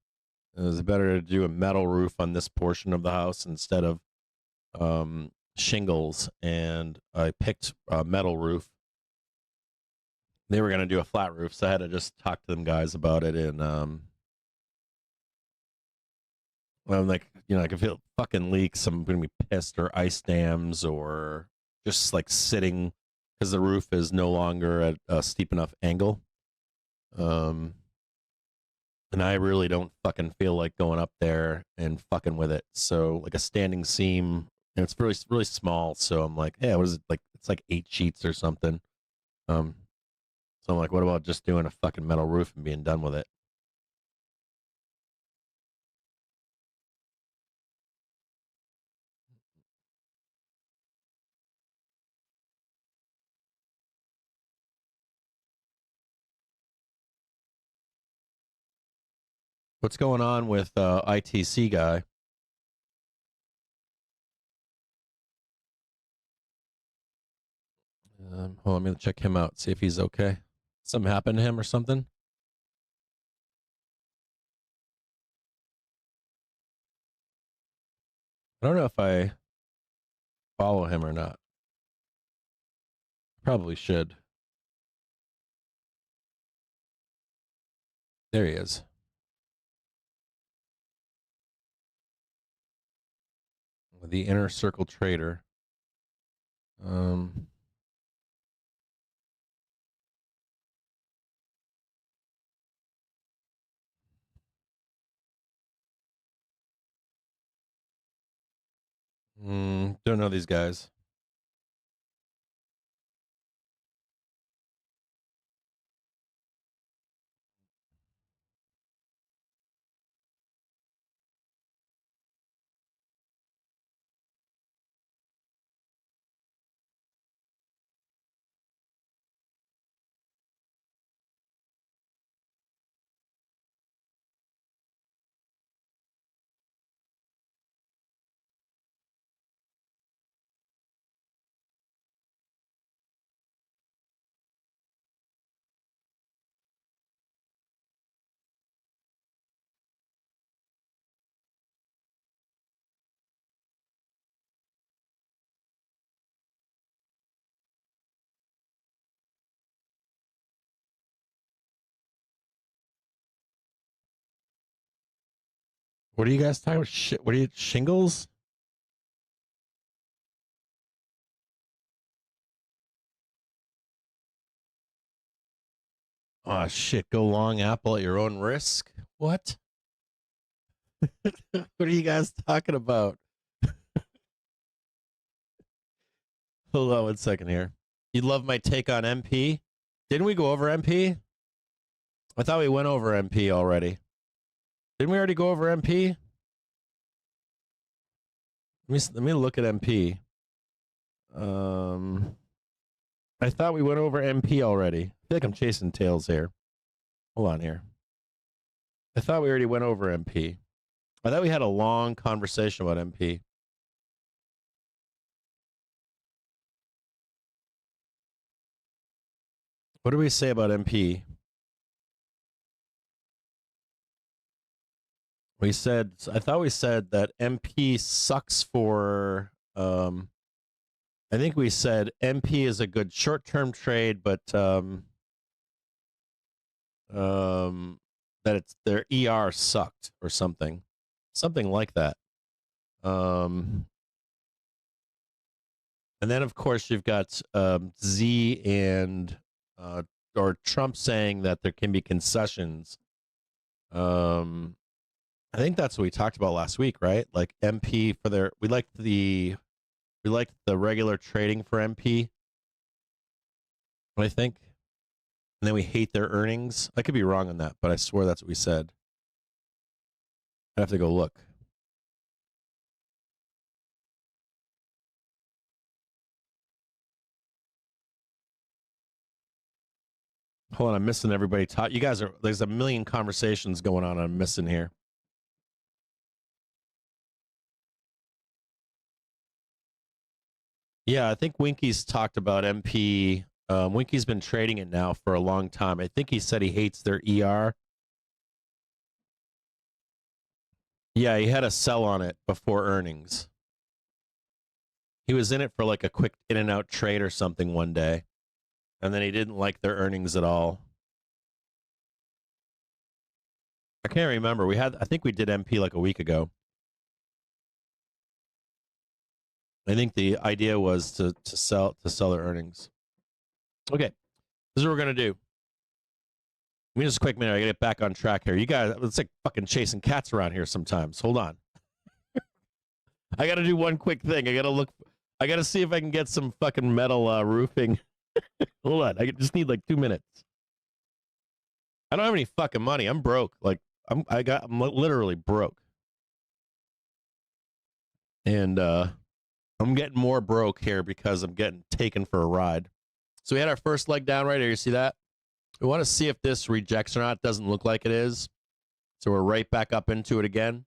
it's better to do a metal roof on this portion of the house instead of shingles, and I picked a metal roof. They were gonna do a flat roof, so I had to just talk to them guys about it, and I'm like, you know, I can feel fucking leaks. I'm gonna be pissed, or ice dams, or just like sitting because the roof is no longer at a steep enough angle. And I really don't fucking feel like going up there and fucking with it. So like a standing seam, and it's really really small. So I'm like, yeah, what is it like? It's like 8 sheets or something. So I'm like, what about just doing a fucking metal roof and being done with it? What's going on with ITC guy? Hold on, let me check him out, see if he's okay. Something happened to him or something? I don't know if I follow him or not. Probably should. There he is. The inner circle trader. Don't know these guys. What are you guys talking about? Shit, what are you, shingles? Oh shit, go long Apple at your own risk? What? What are you guys talking about? Hold on 1 second here. You love my take on MP? Didn't we go over MP? I thought we went over MP already. Didn't we already go over MP? Let me look at MP. I thought we went over MP already. I feel like I'm chasing tails here. Hold on here. I thought we already went over MP. I thought we had a long conversation about MP. What do we say about MP? We said, I thought we said that MP sucks for, I think we said MP is a good short-term trade, but that it's their ER sucked or something like that. And then of course you've got Z and or Trump saying that there can be concessions. I think that's what we talked about last week, right? Like MP for their, we liked the regular trading for MP, I think. And then we hate their earnings. I could be wrong on that, but I swear that's what we said. I have to go look. Hold on, I'm missing everybody. You guys are, there's a million conversations going on. I'm missing here. Yeah, I think Winky's talked about MP. Winky's been trading it now for a long time. I think he said he hates their ER. Yeah, he had a sell on it before earnings. He was in it for like a quick in and out trade or something one day. And then he didn't like their earnings at all. I can't remember. I think we did MP like a week ago. I think the idea was to sell their earnings. Okay, this is what we're gonna do. Give me just a quick minute. I gotta get back on track here. You guys, it's like fucking chasing cats around here sometimes. Hold on. I gotta do one quick thing. I gotta see if I can get some fucking metal roofing. Hold on. I just need like 2 minutes. I don't have any fucking money. I'm broke. Like I'm literally broke. And I'm getting more broke here because I'm getting taken for a ride. So we had our first leg down right here. You see that? We want to see if this rejects or not. It doesn't look like it is. So we're right back up into it again.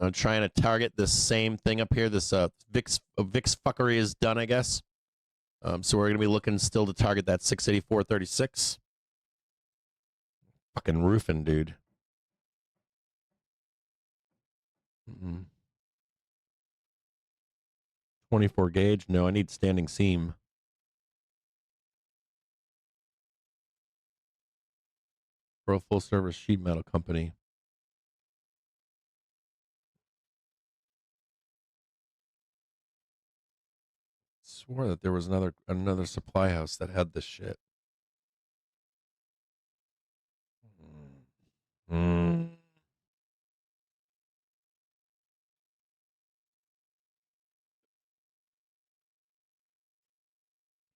I'm trying to target this same thing up here. This VIX fuckery is done, I guess. So we're going to be looking still to target that 684.36. Fucking roofing, dude. 24 gauge. No, I need standing seam. For a full service sheet metal company. Swore that there was another supply house that had this shit.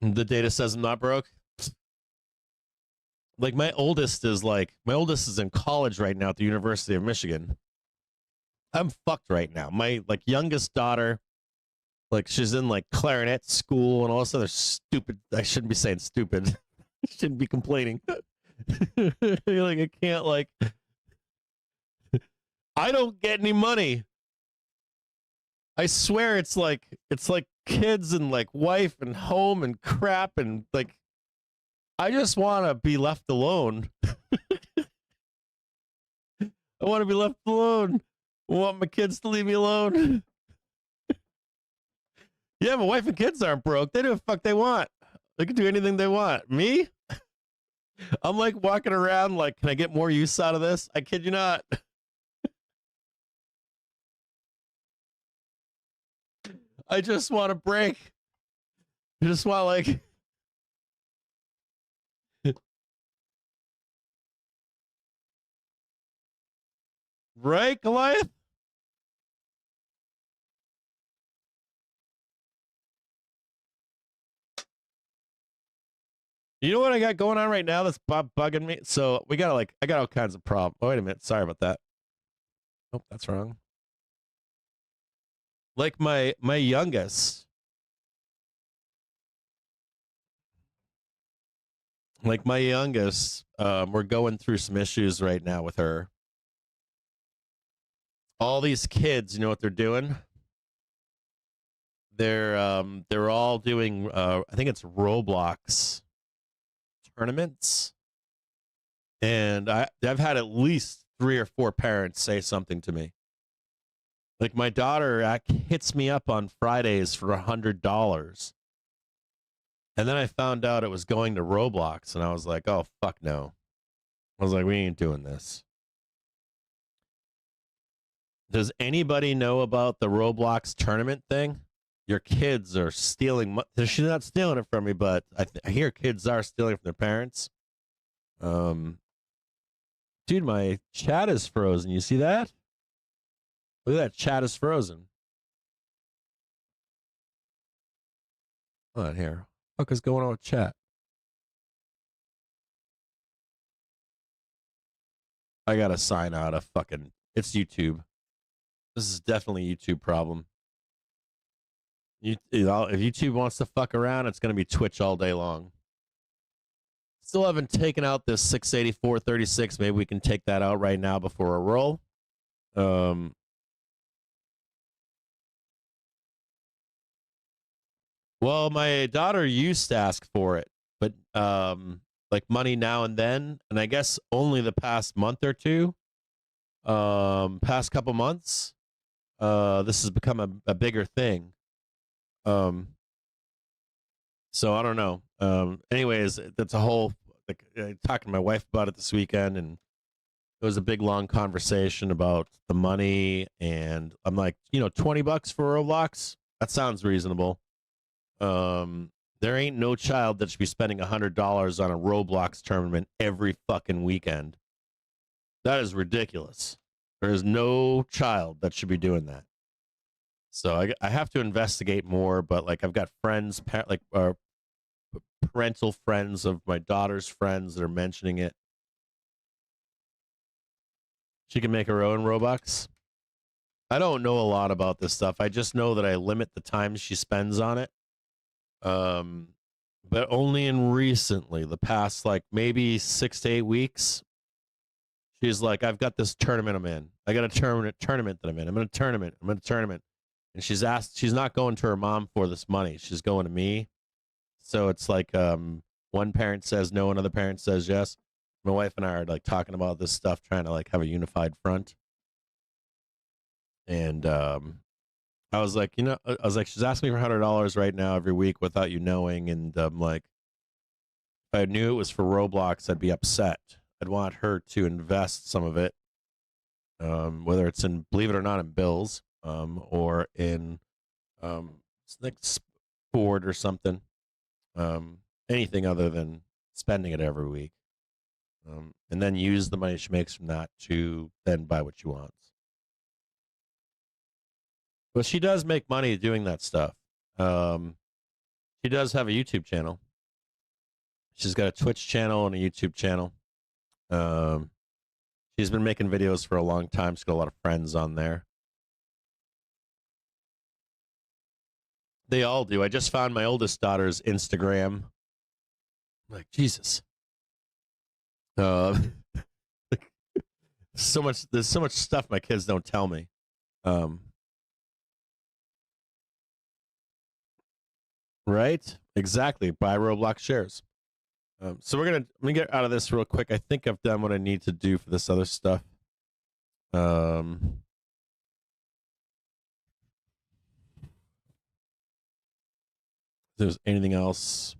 The data says I'm not broke. Like my oldest is in college right now at the University of Michigan. I'm fucked right now. My youngest daughter, she's in clarinet school and all this other stupid. I shouldn't be saying stupid. I shouldn't be complaining. I can't I don't get any money. I swear it's like kids and wife and home and crap and I just want to be left alone. I want to be left alone. I want my kids to leave me alone. Yeah, my wife and kids aren't broke. They do what the fuck they want. They can do anything they want. Me? I'm walking around can I get more use out of this? I kid you not. I just want a break. I just want Right, Goliath? You know what I got going on right now that's bugging me? So I got all kinds of problems. Oh, wait a minute. Sorry about that. Oh, that's wrong. Like my youngest. We're going through some issues right now with her. All these kids, you know what they're doing? They're all doing I think it's Roblox tournaments. And I've had at least 3 or 4 parents say something to me. Like my daughter hits me up on Fridays for $100. And then I found out it was going to Roblox and I was like, "Oh, fuck no." I was like, "We ain't doing this." Does anybody know about the Roblox tournament thing? Your kids are stealing. She's not stealing it from me, but I hear kids are stealing from their parents. Dude, my chat is frozen. You see that? Look at that. Chat is frozen. Hold on here. What the fuck is going on with chat? I gotta sign out of fucking. It's YouTube. This is definitely a YouTube problem. If YouTube wants to fuck around, it's gonna be Twitch all day long. Still haven't taken out this 684.36. Maybe we can take that out right now before a roll. Well, my daughter used to ask for it, but like money now and then, and I guess only the past month or two, past couple months, this has become a bigger thing. So I don't know. Anyways, that's a whole like talking to my wife about it this weekend, and it was a big long conversation about the money, and I'm like, $20 for Roblox, that sounds reasonable. There ain't no child that should be spending $100 on a Roblox tournament every fucking weekend. That is ridiculous. There is no child that should be doing that. So I have to investigate more, but like I've got friends, parental friends of my daughter's friends that are mentioning it. She can make her own Robux. I don't know a lot about this stuff. I just know that I limit the time she spends on it. But only in recently, the past like maybe 6 to 8 weeks, she's like, "I've got this tournament I'm in. I got a tournament that I'm in. I'm in a tournament. I'm in a tournament." And she's not going to her mom for this money. She's going to me. So it's like one parent says no, another parent says yes. My wife and I are like talking about this stuff, trying to like have a unified front. And I was like, she's asking me for $100 right now every week without you knowing. And I'm like, if I knew it was for Roblox, I'd be upset. I'd want her to invest some of it, whether it's in, believe it or not, in bills, or in like sport or something, anything other than spending it every week, and then use the money she makes from that to then buy what she wants. But she does make money doing that stuff. She does have a YouTube channel. She's got a Twitch channel and a YouTube channel. She's been making videos for a long time. She's got a lot of friends on there. They all do. I just found my oldest daughter's Instagram. I'm like, Jesus. There's so much stuff my kids don't tell me. Right? Exactly. Buy Roblox shares. So let me get out of this real quick. I think I've done what I need to do for this other stuff. If there's anything else.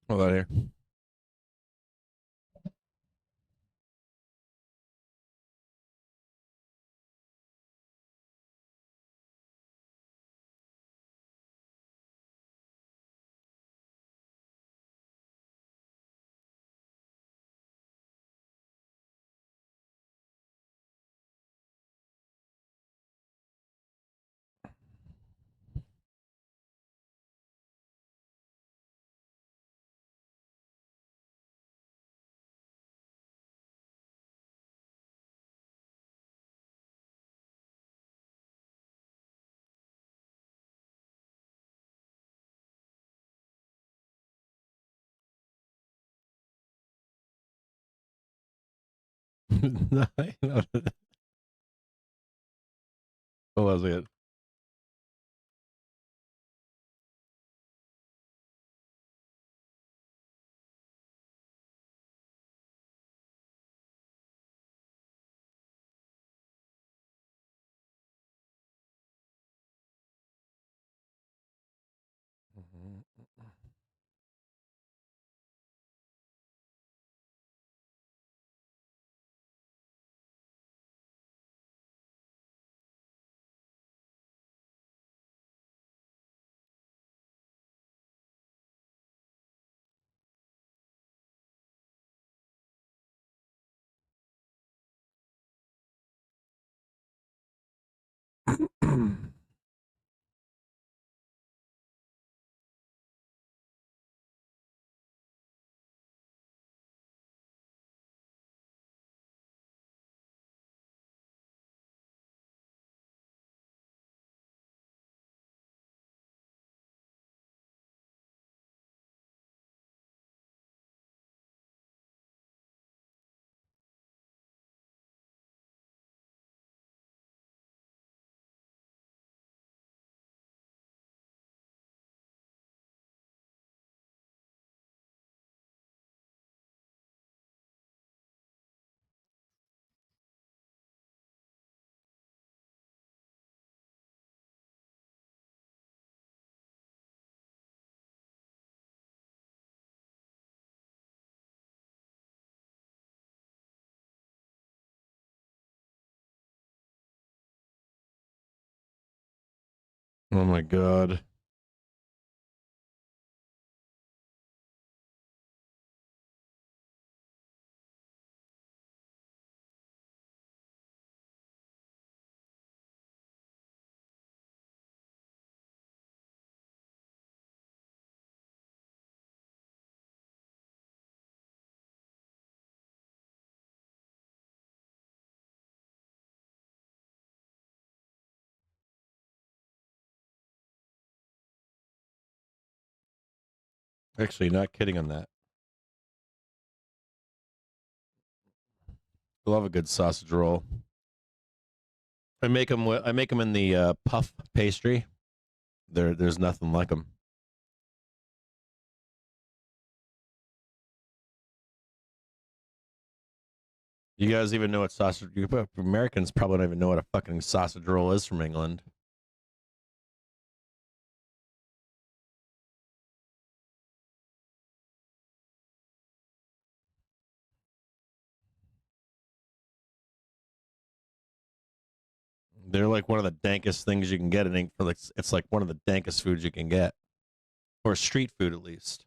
Hold on here. No, what was it? Oh my god. Actually, not kidding on that. I love a good sausage roll. I make them. I make them in the puff pastry. There's nothing like them. You guys even know what sausage? Americans probably don't even know what a fucking sausage roll is from England. They're like one of the dankest things you can get in England. It's like one of the dankest foods you can get, or street food at least.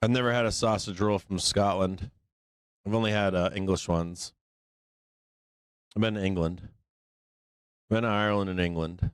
I've never had a sausage roll from Scotland. I've only had English ones. I've been to England. I've been to Ireland and England.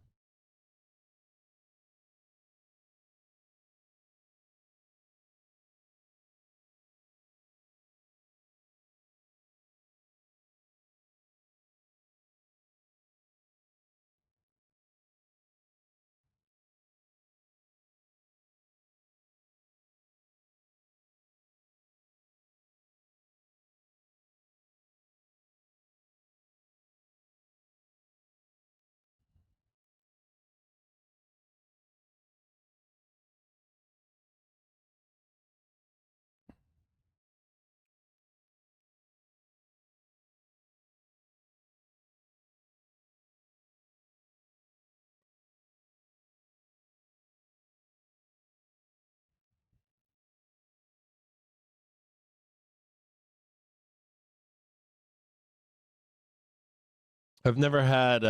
I've never had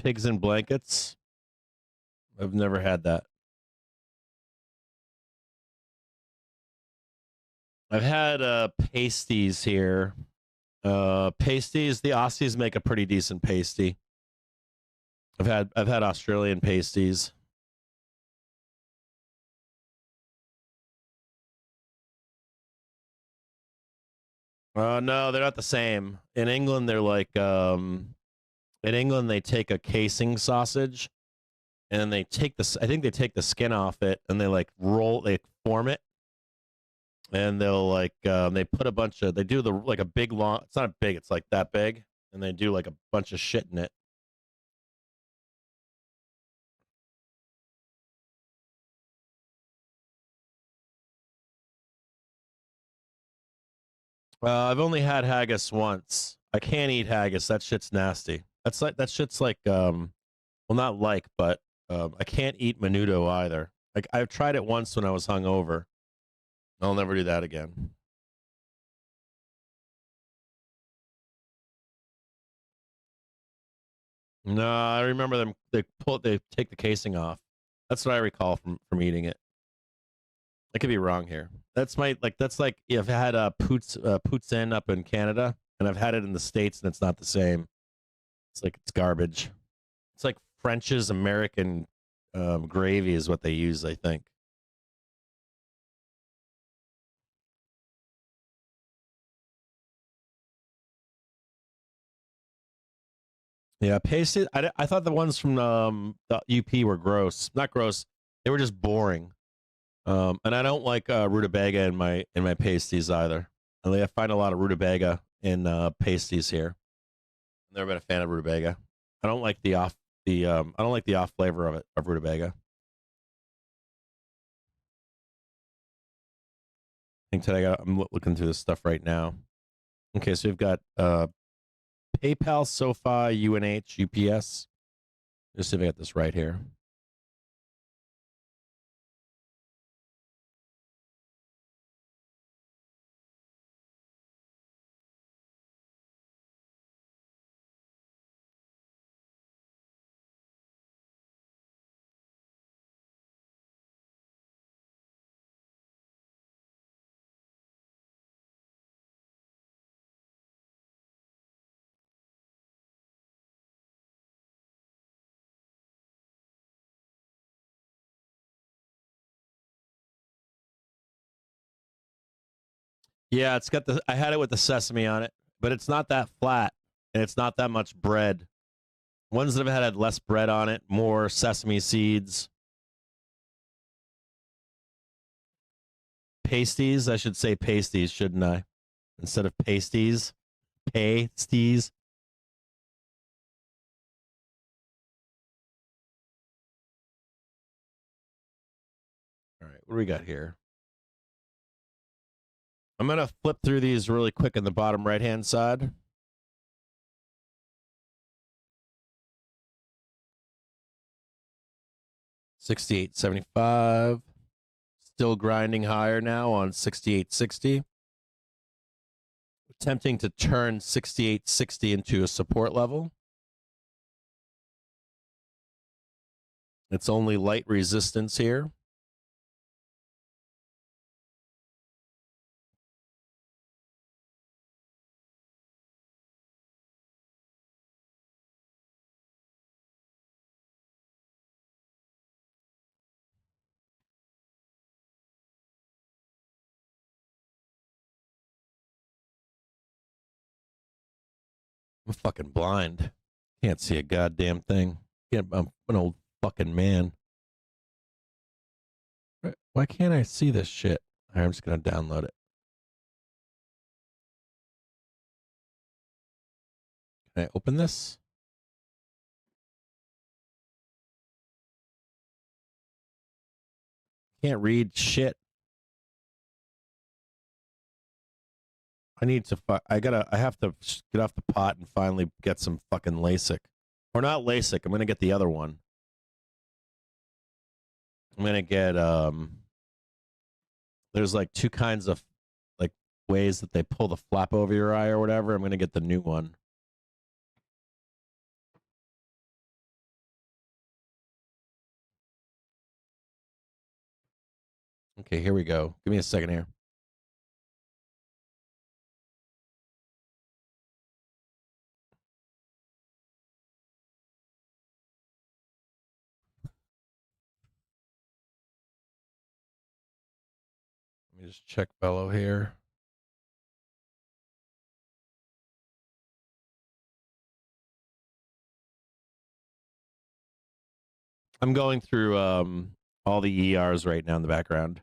pigs in blankets. I've never had that. I've had pasties here. Pasties, the Aussies make a pretty decent pasty. I've had Australian pasties. No, they're not the same. In England, they're like in England they take a casing sausage and they take the I think they take the skin off it and they like they form it. And they'll like they put a bunch of they do the like a big long it's not big, it's like that big, and they do like a bunch of shit in it. I've only had haggis once. I can't eat haggis. That shit's nasty. That shit's like well not like, but I can't eat menudo either. Like I've tried it once when I was hungover. I'll never do that again. No, I remember them. They take the casing off. That's what I recall from eating it. I could be wrong here. That's like if I had poutine up in Canada, and I've had it in the States, and it's not the same. It's like it's garbage. It's like French's American gravy is what they use, I think. Yeah, pasty. I thought the ones from the UP were gross. Not gross. They were just boring. And I don't like rutabaga in my pasties either. I find a lot of rutabaga in pasties here. I've never been a fan of rutabaga. I don't like the off flavor of rutabaga. I think today I'm looking through this stuff right now. Okay, so we've got PayPal, SoFi, UNH, UPS. Let's see if I got this right here. Yeah, it's got I had it with the sesame on it, but it's not that flat and it's not that much bread. Ones that have had less bread on it, more sesame seeds. Pasties, I should say pasties, shouldn't I? Instead of pasties. Pasties. All right, what do we got here? I'm going to flip through these really quick in the bottom right-hand side. $68.75. Still grinding higher now on $68.60. Attempting to turn $68.60 into a support level. It's only light resistance here. I'm fucking blind. Can't see a goddamn thing. I'm an old fucking man. Why can't I see this shit? I'm just going to download it. Can I open this? Can't read shit. I have to get off the pot and finally get some fucking LASIK. Or not LASIK, I'm going to get the other one. I'm going to get, there's like two kinds of like ways that they pull the flap over your eye or whatever. I'm going to get the new one. Okay, here we go. Give me a second here. Let me just check Bello here. I'm going through all the ERs right now in the background.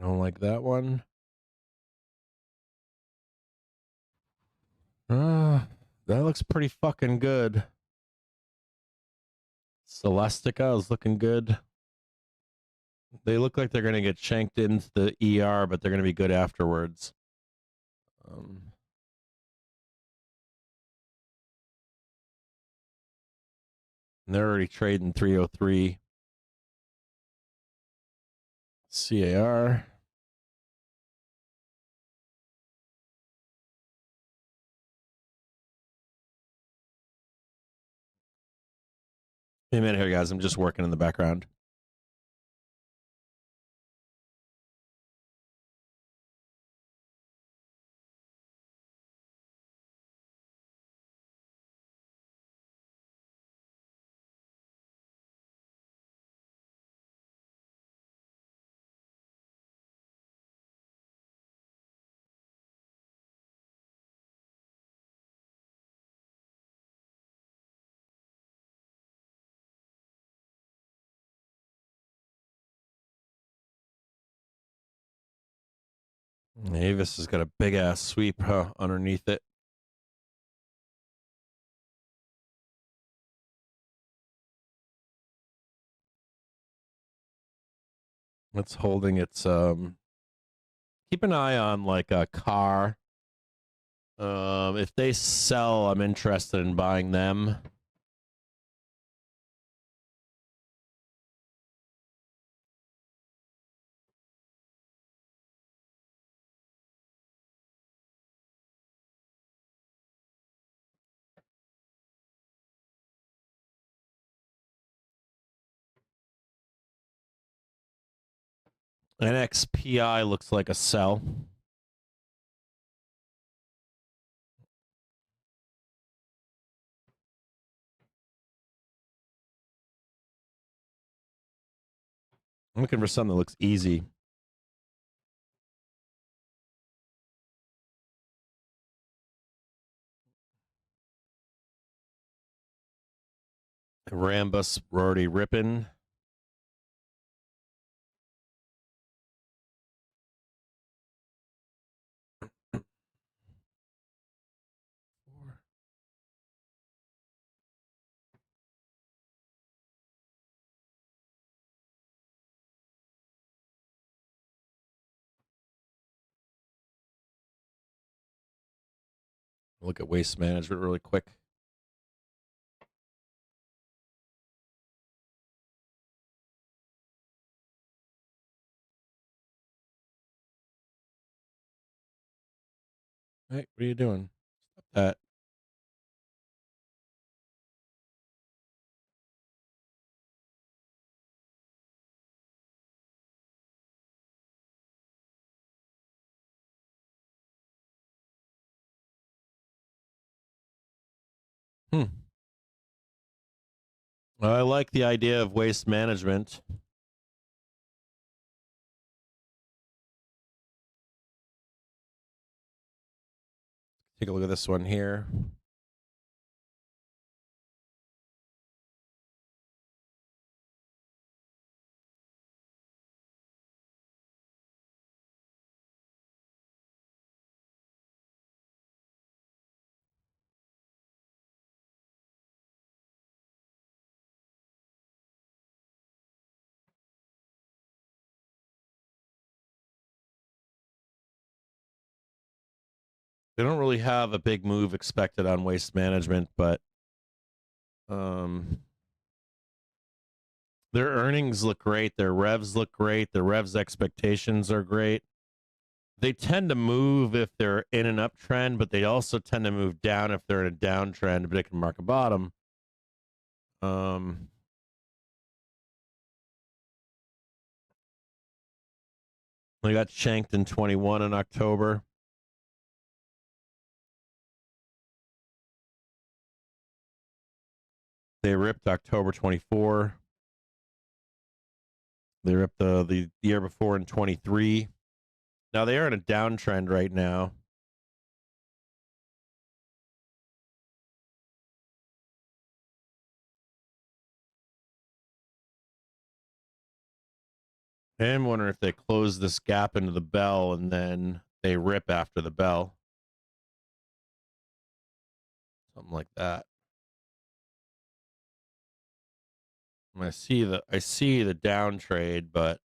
I don't like that one. That looks pretty fucking good. Celestica is looking good. They look like they're going to get shanked into the ER, but they're going to be good afterwards. And they're already trading 303. CAR. Wait a minute here, guys. I'm just working in the background. Avis has got a big ass sweep underneath it. It's holding its keep an eye on like a car. If they sell, I'm interested in buying them. NXPI looks like a sell. I'm looking for something that looks easy. Rambus already ripping. Look at waste management really quick. Hey, what are you doing? Stop that. I like the idea of waste management. Take a look at this one here. They don't really have a big move expected on waste management, but their earnings look great. Their revs look great. Their revs expectations are great. they tend to move if they're in an uptrend, but they also tend to move down if they're in a downtrend, but it can mark a bottom. They got shanked in 21 in October. They ripped October 24. They ripped the year before in 23. Now they are in a downtrend right now. I'm wondering if they close this gap into the bell and then they rip after the bell. Something like that. I see the down trade, but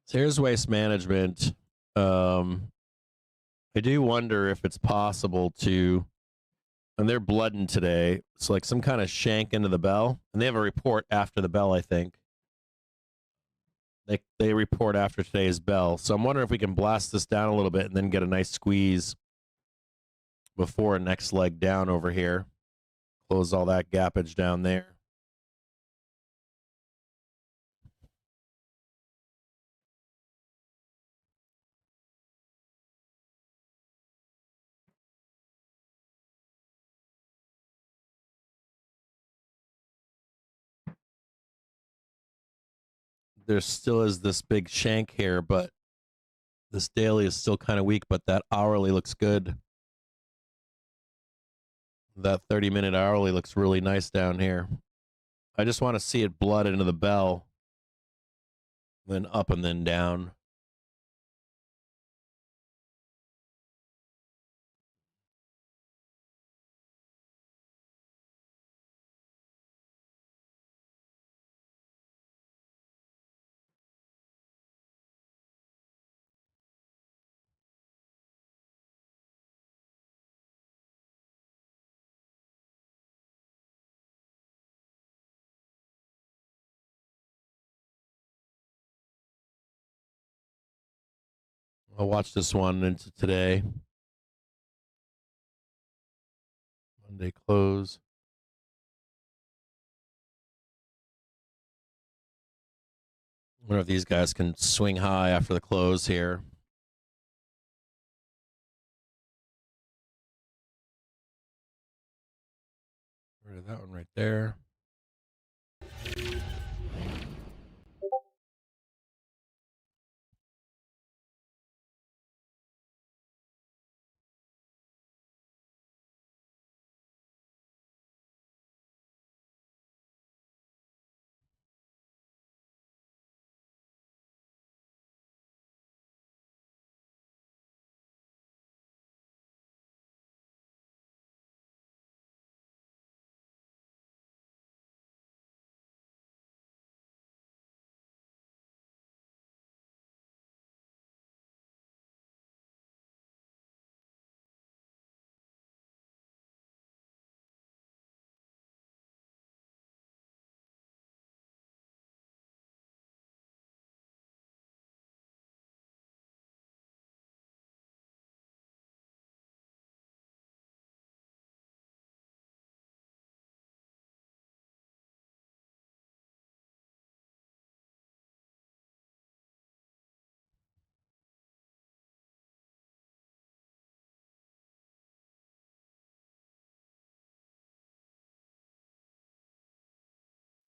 so here's waste management. I do wonder if it's possible to, and they're blooding today. It's like some kind of shank into the bell, and they have a report after the bell, I think. They report after today's bell. So I'm wondering if we can blast this down a little bit and then get a nice squeeze before a next leg down over here. Close all that gappage down there. There still is this big shank here, but this daily is still kind of weak, but that hourly looks good. That 30-minute hourly looks really nice down here. I just want to see it blood into the bell, then up and then down. I'll watch this one into today. Monday close. I wonder if these guys can swing high after the close here. Rid of that one right there.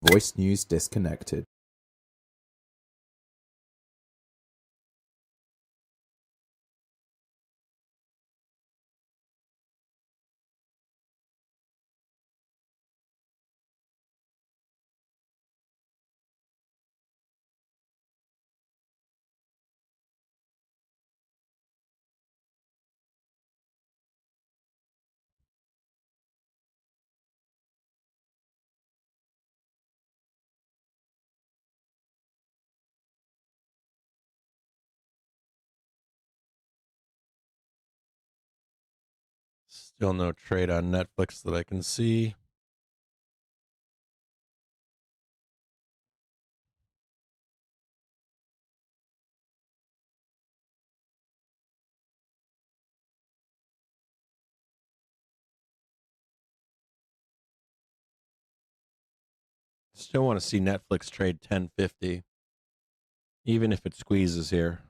Voice news disconnected. Still no trade on Netflix that I can see. Still want to see Netflix trade 1050, even if it squeezes here.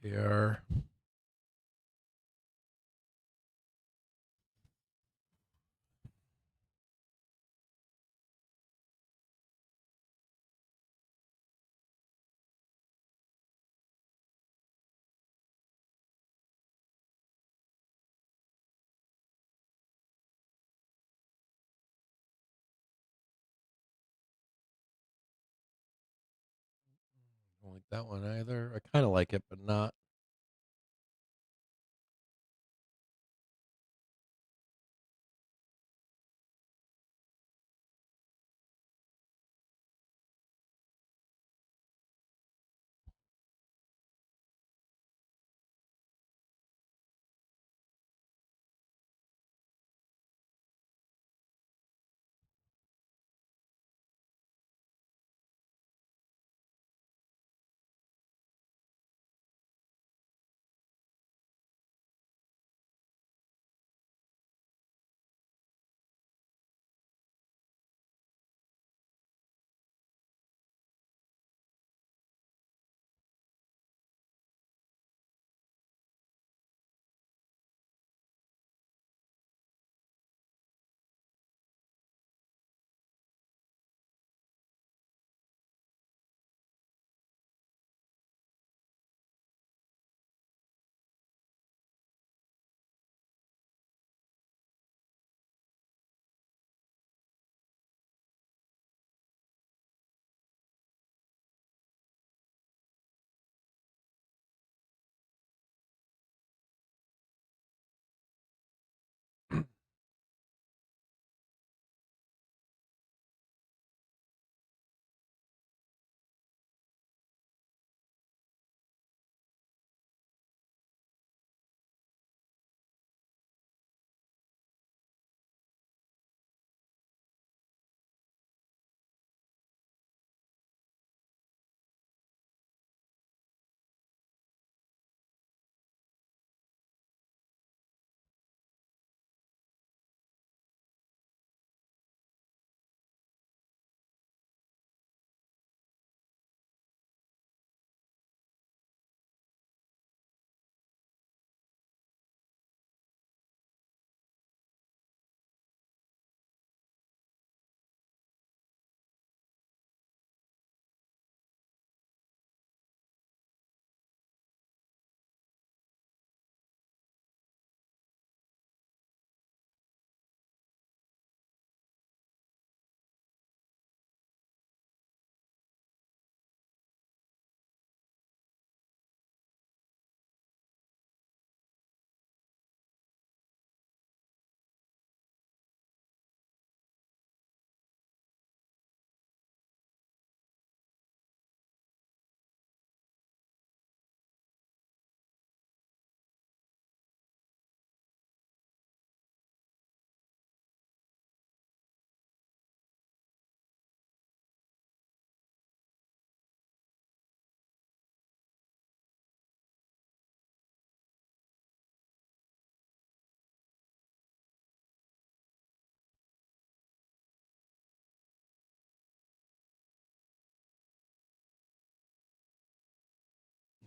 NKR. Don't like that one either. I kind of like it, but not.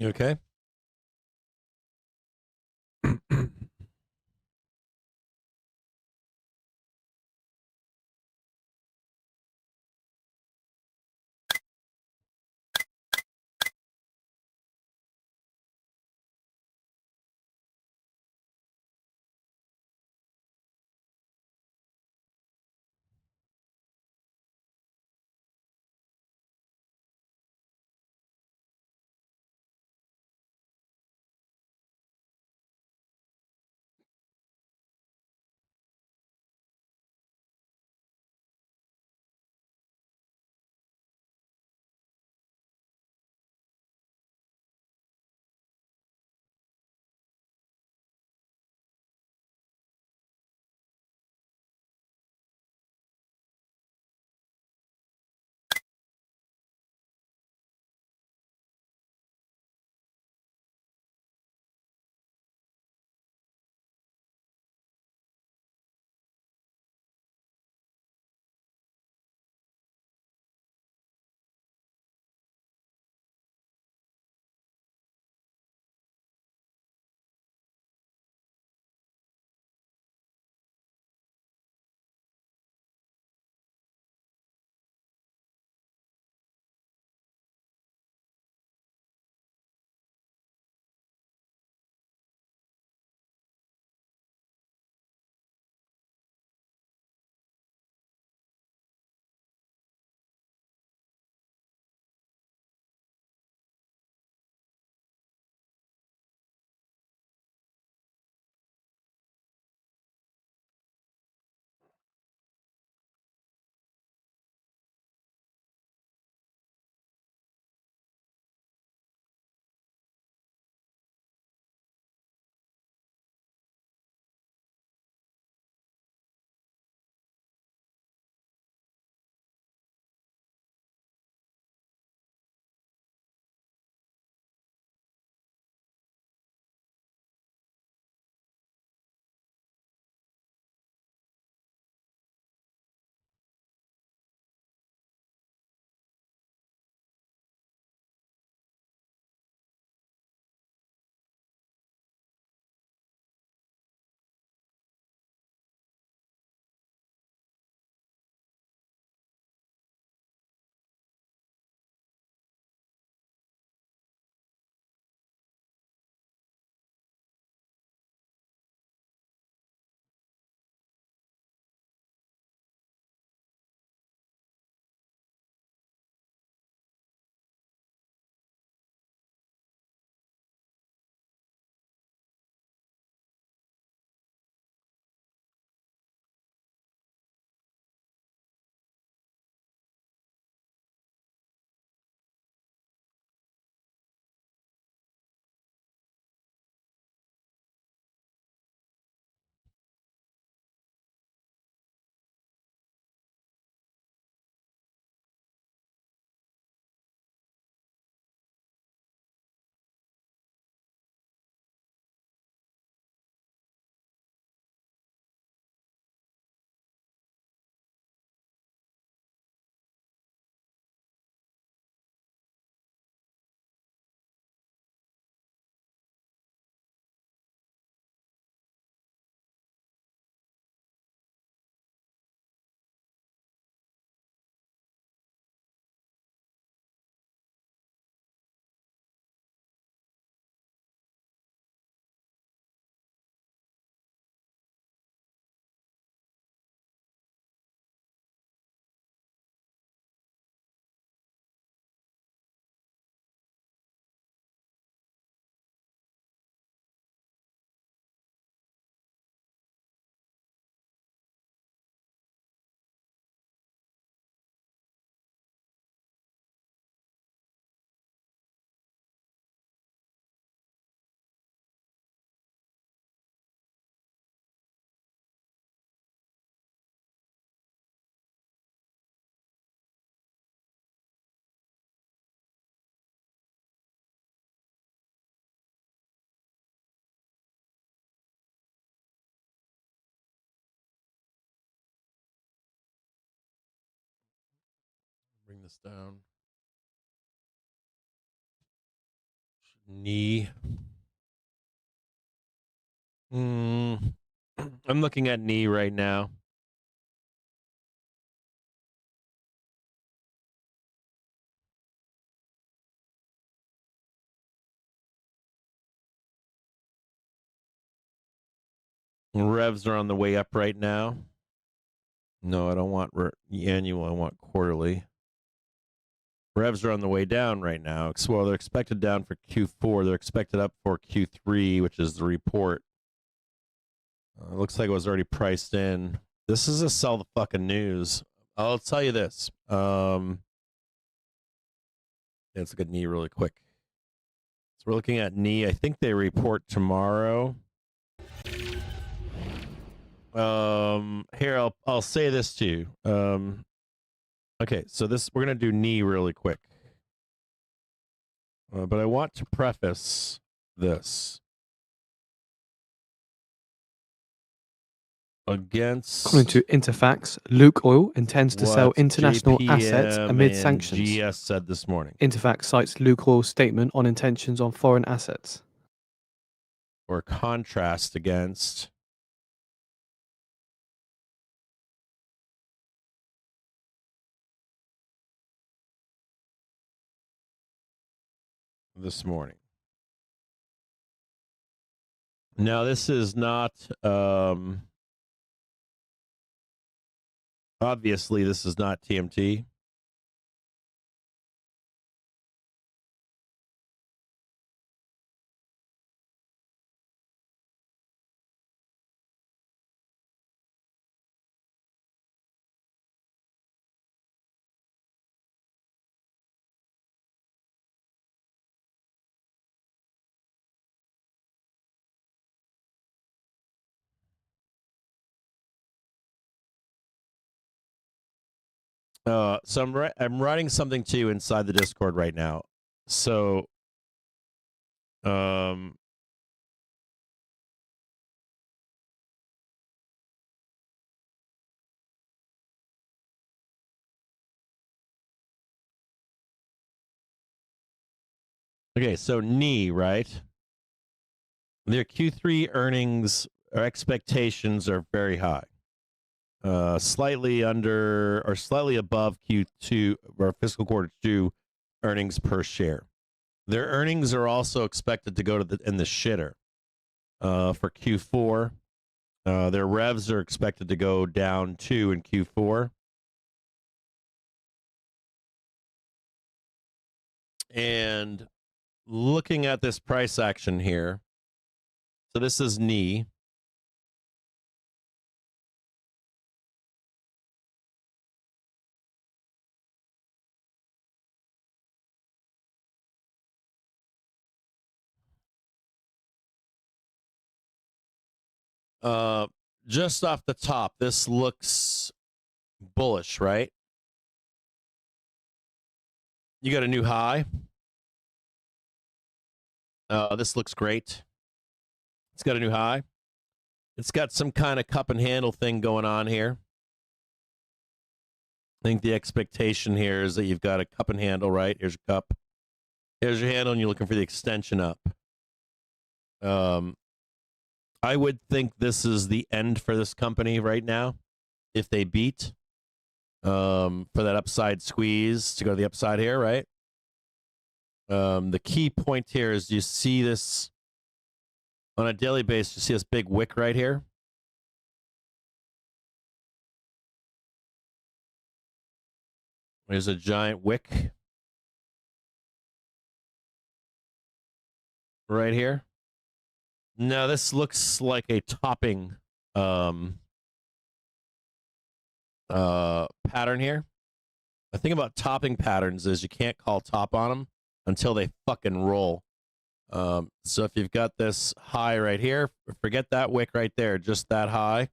You okay? bring this down. Knee. I'm looking at knee right now. Revs are on the way up right now. No, I don't want annual. I want quarterly. Revs are on the way down right now. Well, they're expected down for Q4. They're expected up for Q3, which is the report. It looks like it was already priced in. This is a sell the fucking news. I'll tell you this. Let's look at knee really quick. So we're looking at knee. I think they report tomorrow. Here I'll say this to you. Okay, so we're gonna do knee really quick. But I want to preface this against. According to Interfax, Luke Oil intends to sell what international JPM assets amid and sanctions. GS said this morning. Interfax cites Luke Oil's statement on intentions on foreign assets. Or contrast against this morning. Now, this is not, obviously, this is not TMT. So I'm writing something to you inside the Discord right now. So, okay, so knee, right? Their Q3 earnings or expectations are very high. Slightly under or slightly above Q2 or fiscal quarter 2 earnings per share. Their earnings are also expected to go to in the shitter for Q4. Their revs are expected to go down too in Q4. And looking at this price action here, so this is knee. Just off the top, this looks bullish, right? You got a new high. This looks great. It's got a new high. It's got some kind of cup and handle thing going on here. I think the expectation here is that you've got a cup and handle, right? Here's your cup. Here's your handle, and you're looking for the extension up. I would think this is the end for this company right now. If they beat for that upside squeeze to go to the upside here, right? The key point here is you see this on a daily basis. You see this big wick right here. There's a giant wick right here. Now this looks like a topping pattern here. The thing about topping patterns is you can't call top on them until they fucking roll. So if you've got this high right here, forget that wick right there, just that high.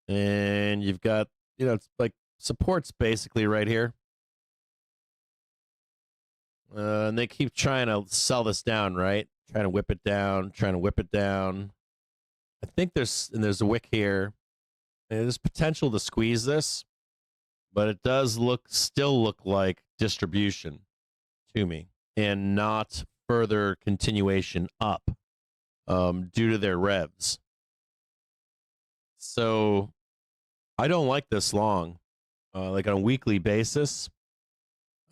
And you've got, it's like supports basically right here. And they keep trying to sell this down, right? Trying to whip it down, trying to whip it down. I think there's a wick here. There's potential to squeeze this, but it does still look like distribution to me and not further continuation up due to their revs. So I don't like this long. Like on a weekly basis,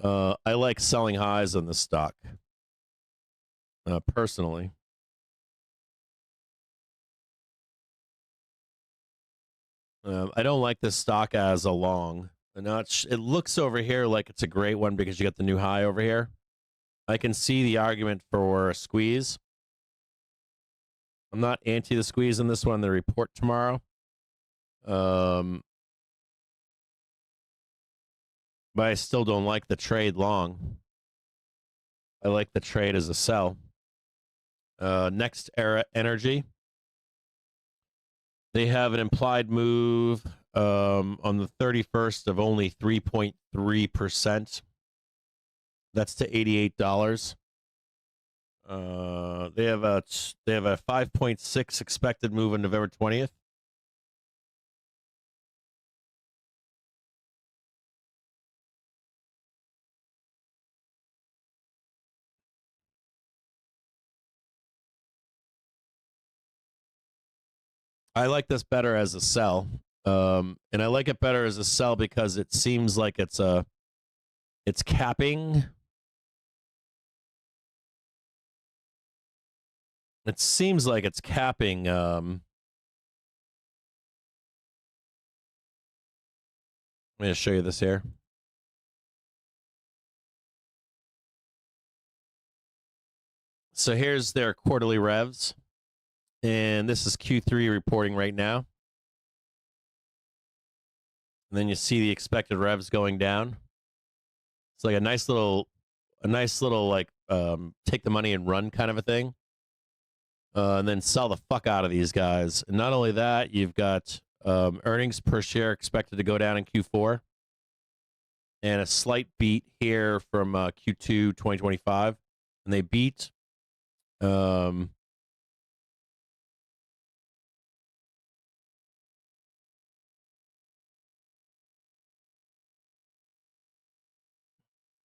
I like selling highs on this stock personally. I don't like this stock as a long. It looks over here like it's a great one because you got the new high over here. I can see the argument for a squeeze. I'm not anti the squeeze in this one. The report tomorrow. But I still don't like the trade long. I like the trade as a sell. Next Era Energy. They have an implied move on the 31st of only 3.3%. That's to $88. They have a 5.6 expected move on November 20th. I like this better as a sell. And I like it better as a sell because it seems like it's capping. It seems like it's capping. I'm going to show you this here. So here's their quarterly revs. And this is Q3 reporting right now. And then you see the expected revs going down. It's like a nice little like take the money and run kind of a thing. And then sell the fuck out of these guys. And not only that, you've got earnings per share expected to go down in Q4. And a slight beat here from Q2 2025. And they beat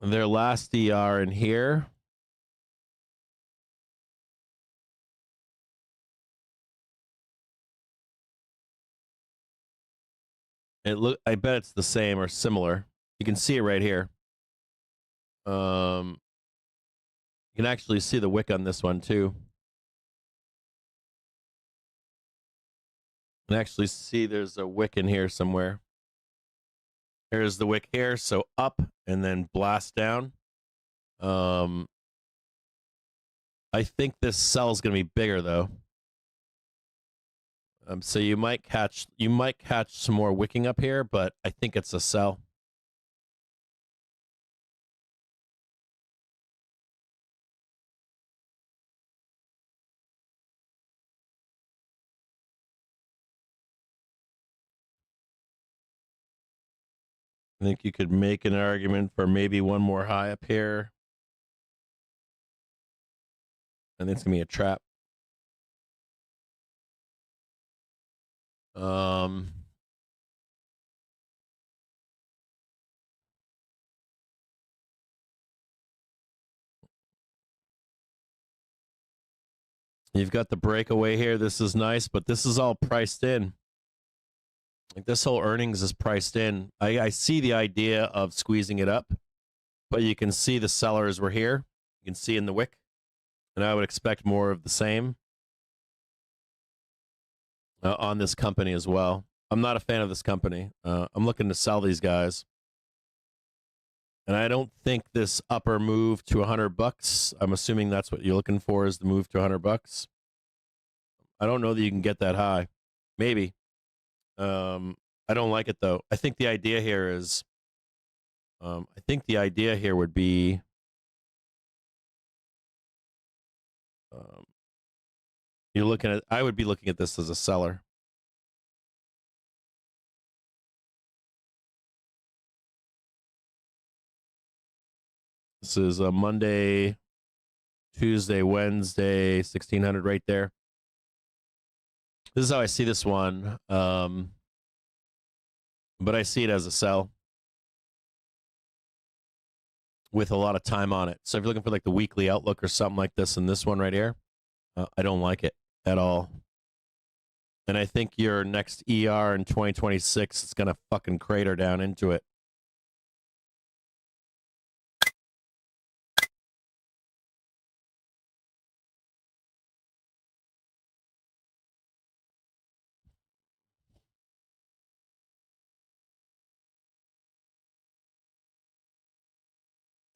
their last DR in here. I bet it's the same or similar. You can see it right here. You can actually see the wick on this one too. You can actually see there's a wick in here somewhere. Here's the wick here, so up and then blast down. I think this sell is going to be bigger though. So you might catch some more wicking up here, but I think it's a sell. I think you could make an argument for maybe one more high up here. And it's going to be a trap. You've got the breakaway here. This is nice, but this is all priced in. Like this whole earnings is priced in. I see the idea of squeezing it up, but you can see the sellers were here. You can see in the wick, and I would expect more of the same on this company as well. I'm not a fan of this company. I'm looking to sell these guys. And I don't think this upper move to $100, I'm assuming that's what you're looking for is the move to $100. I don't know that you can get that high. Maybe. I don't like it though. I think the idea here is, would be, I would be looking at this as a seller. This is a Monday, Tuesday, Wednesday, 1600 right there. This is how I see this one. But I see it as a sell. with a lot of time on it. So if you're looking for like the weekly outlook or something like this and this one right here, I don't like it at all. And I think your next ER in 2026 is going to fucking crater down into it.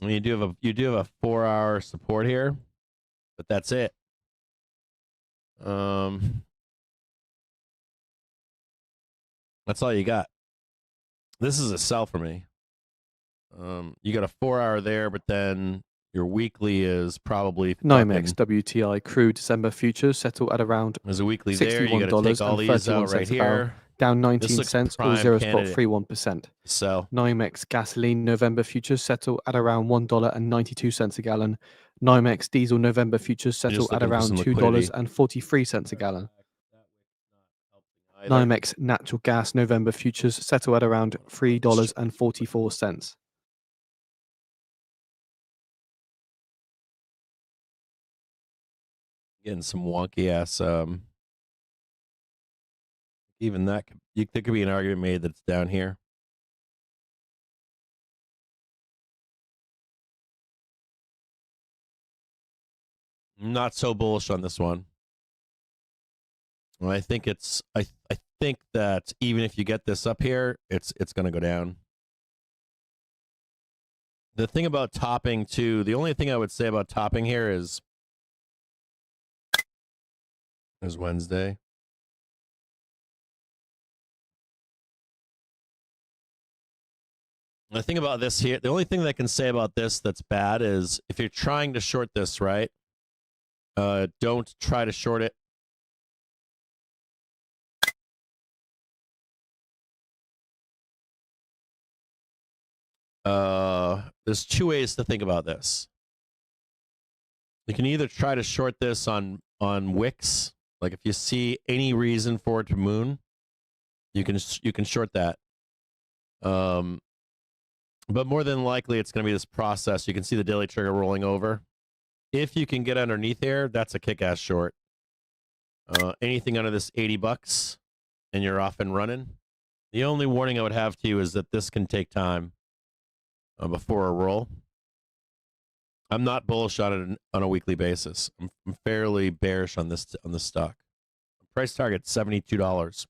I mean, you do have a 4-hour support here, but that's it. That's all you got. This is a sell for me. You got a 4-hour there, but then your weekly is probably NYMEX WTI crude December futures settle at around there's a weekly there. You got to take all these out right here. Down 19 cents or 0.31%. So NYMEX gasoline November futures settle at around $1.92 a gallon. NYMEX diesel November futures settle at around $2.43 a gallon. NYMEX natural gas November futures settle at around $3.44. Getting some wonky ass. Even that, there could be an argument made that it's down here. I'm not so bullish on this one. Well, I think it's. I think that even if you get this up here, it's going to go down. The thing about topping too, the only thing I would say about topping here is Wednesday. The thing about this here, the only thing that I can say about this that's bad is if you're trying to short this, right? Don't try to short it. There's two ways to think about this. You can either try to short this on wicks, like if you see any reason for it to moon, you can short that. But more than likely, it's going to be this process. You can see the daily trigger rolling over. If you can get underneath here, that's a kick-ass short. Anything under this $80, and you're off and running. The only warning I would have to you is that this can take time before a roll. I'm not bullish on it on a weekly basis. I'm fairly bearish on this stock. Price target $72.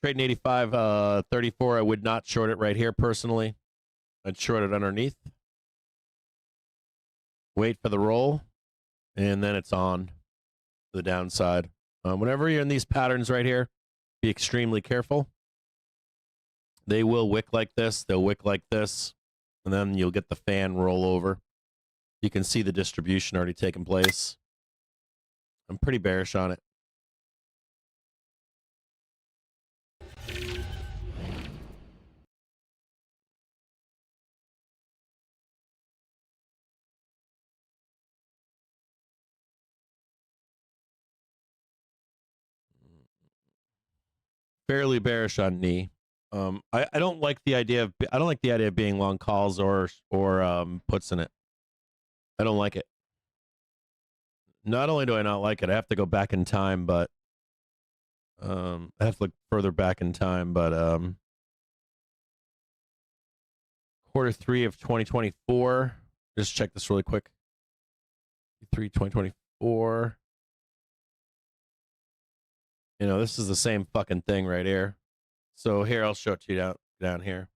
Trading 85, 34. I would not short it right here personally. I'd short it underneath. Wait for the roll, and then it's on to the downside. Whenever you're in these patterns right here, be extremely careful. They will wick like this. They'll wick like this, and then you'll get the fan roll over. You can see the distribution already taking place. I'm pretty bearish on it. Fairly bearish on knee. I don't like the idea of being long calls or puts in it. I don't like it. Not only do I not like it, I have to go back in time, but I have to look further back in time, but Q3 of 2024. Just check this really quick. Q3 2024. You know, this is the same fucking thing right here. So here, I'll show it to you down here.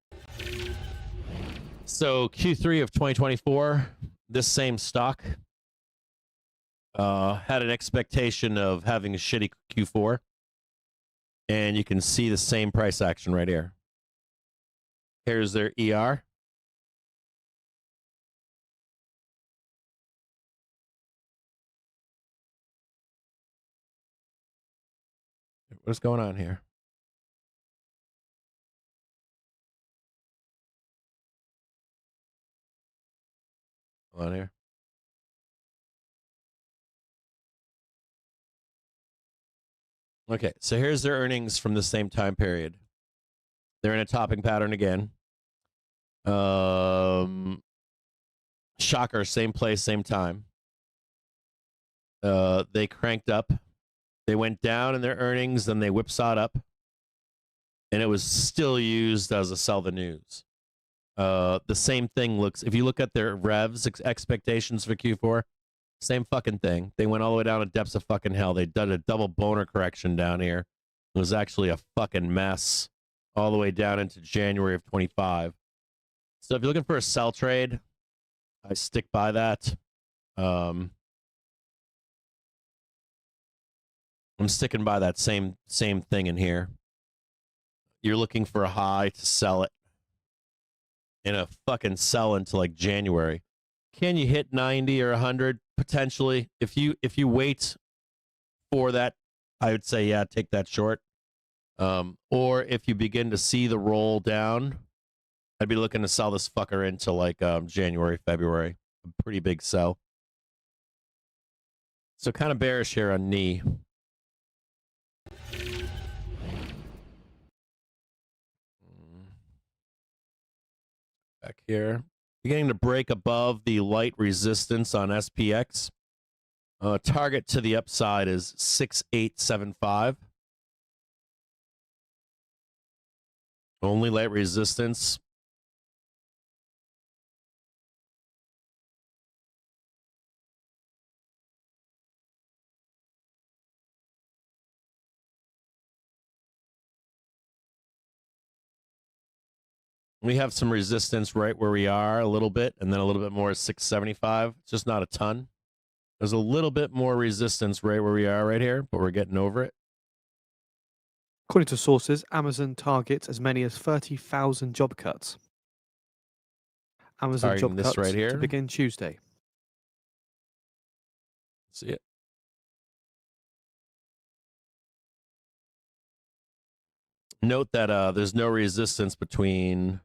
So Q3 of 2024, this same stock had an expectation of having a shitty Q4. And you can see the same price action right here. Here's their ER. What's going on here? Hold on here. Okay, so here's their earnings from the same time period. They're in a topping pattern again. shocker, same place, same time. They cranked up. They went down in their earnings, then they whipsawed up. And it was still used as a sell the news. The same thing looks, if you look at their revs expectations for Q4, same fucking thing. They went all the way down to depths of fucking hell. They did a double boner correction down here. It was actually a fucking mess all the way down into January of 25. So if you're looking for a sell trade, I stick by that. I'm sticking by that same thing in here. You're looking for a high to sell it in a fucking sell into like January. Can you hit 90 or 100 potentially? If you wait for that, I would say yeah, take that short. Or if you begin to see the roll down, I'd be looking to sell this fucker into like January, February. A pretty big sell. So kind of bearish here on knee. Back here. Beginning to break above the light resistance on SPX. Target to the upside is 6875. Only light resistance. We have some resistance right where we are a little bit, and then a little bit more is 675. It's just not a ton. There's a little bit more resistance right where we are right here, but we're getting over it. According to sources, Amazon targets as many as 30,000 job cuts. Amazon Targeting job this cuts right here. to begin Tuesday. See it. Note that there's no resistance between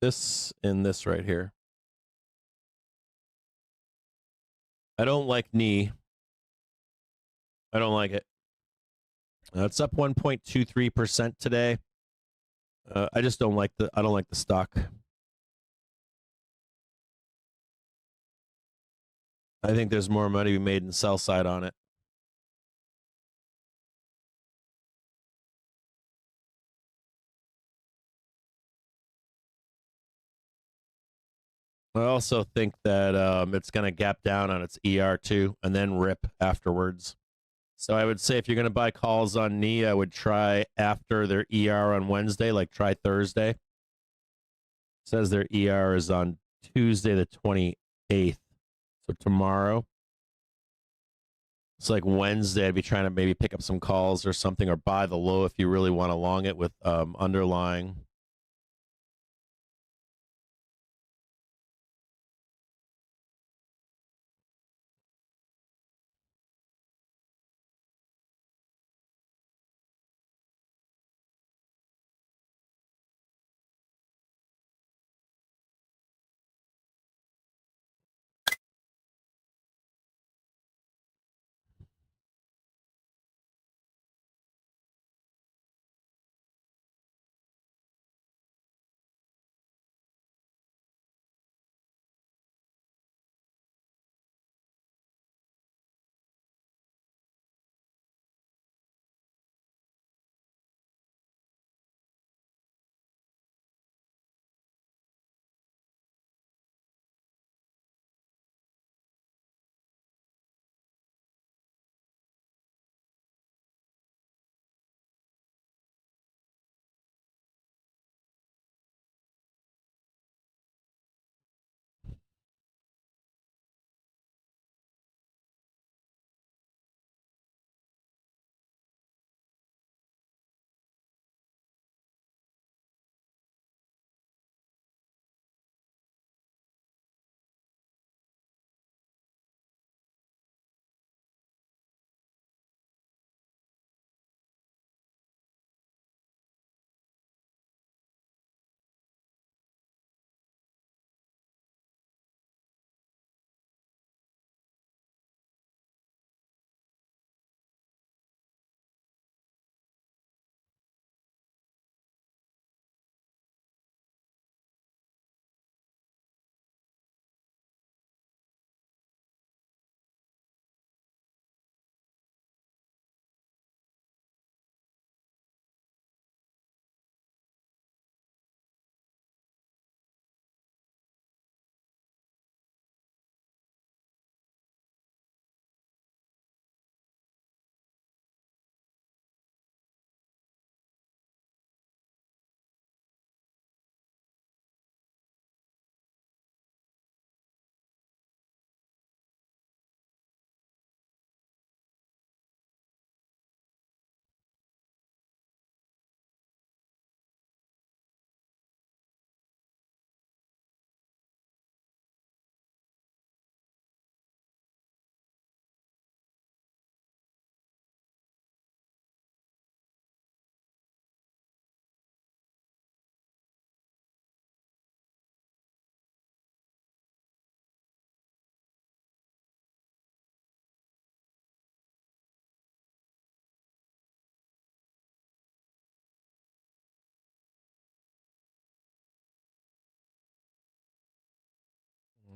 this and this right here. I don't like knee. I don't like it. It's up 1.23% today. I just don't like the stock. I think there's more money to be made in the sell side on it. I also think that it's going to gap down on its ER too, and then rip afterwards. So I would say if you're going to buy calls on knee, I would try after their ER on Wednesday, like try Thursday. It says their ER is on Tuesday the 28th, so tomorrow. It's like Wednesday, I'd be trying to maybe pick up some calls or something, or buy the low if you really want to long it with underlying.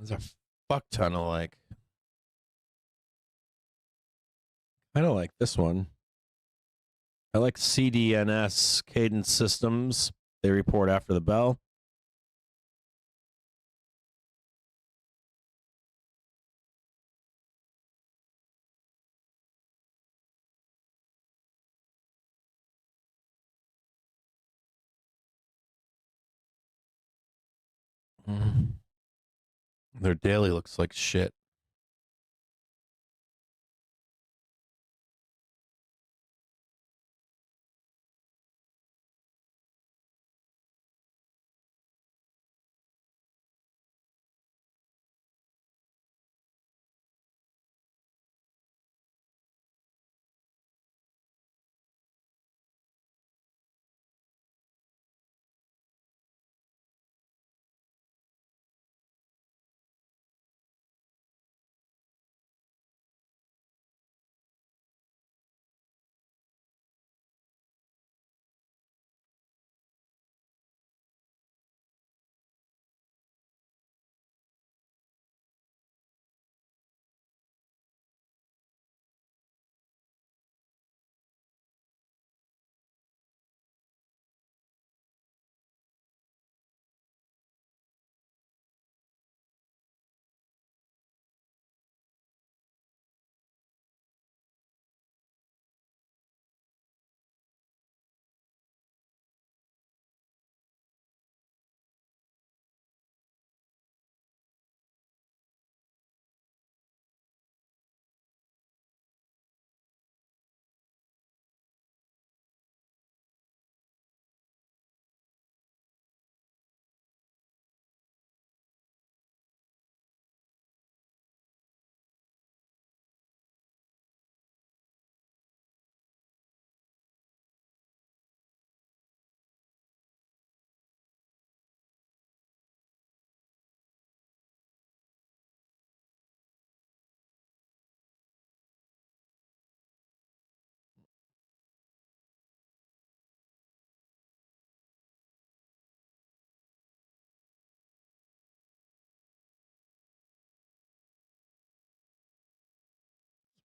There's a fuck ton of like. Kind of like this one. I like CDNS Cadence Systems. They report after the bell. Their daily looks like shit.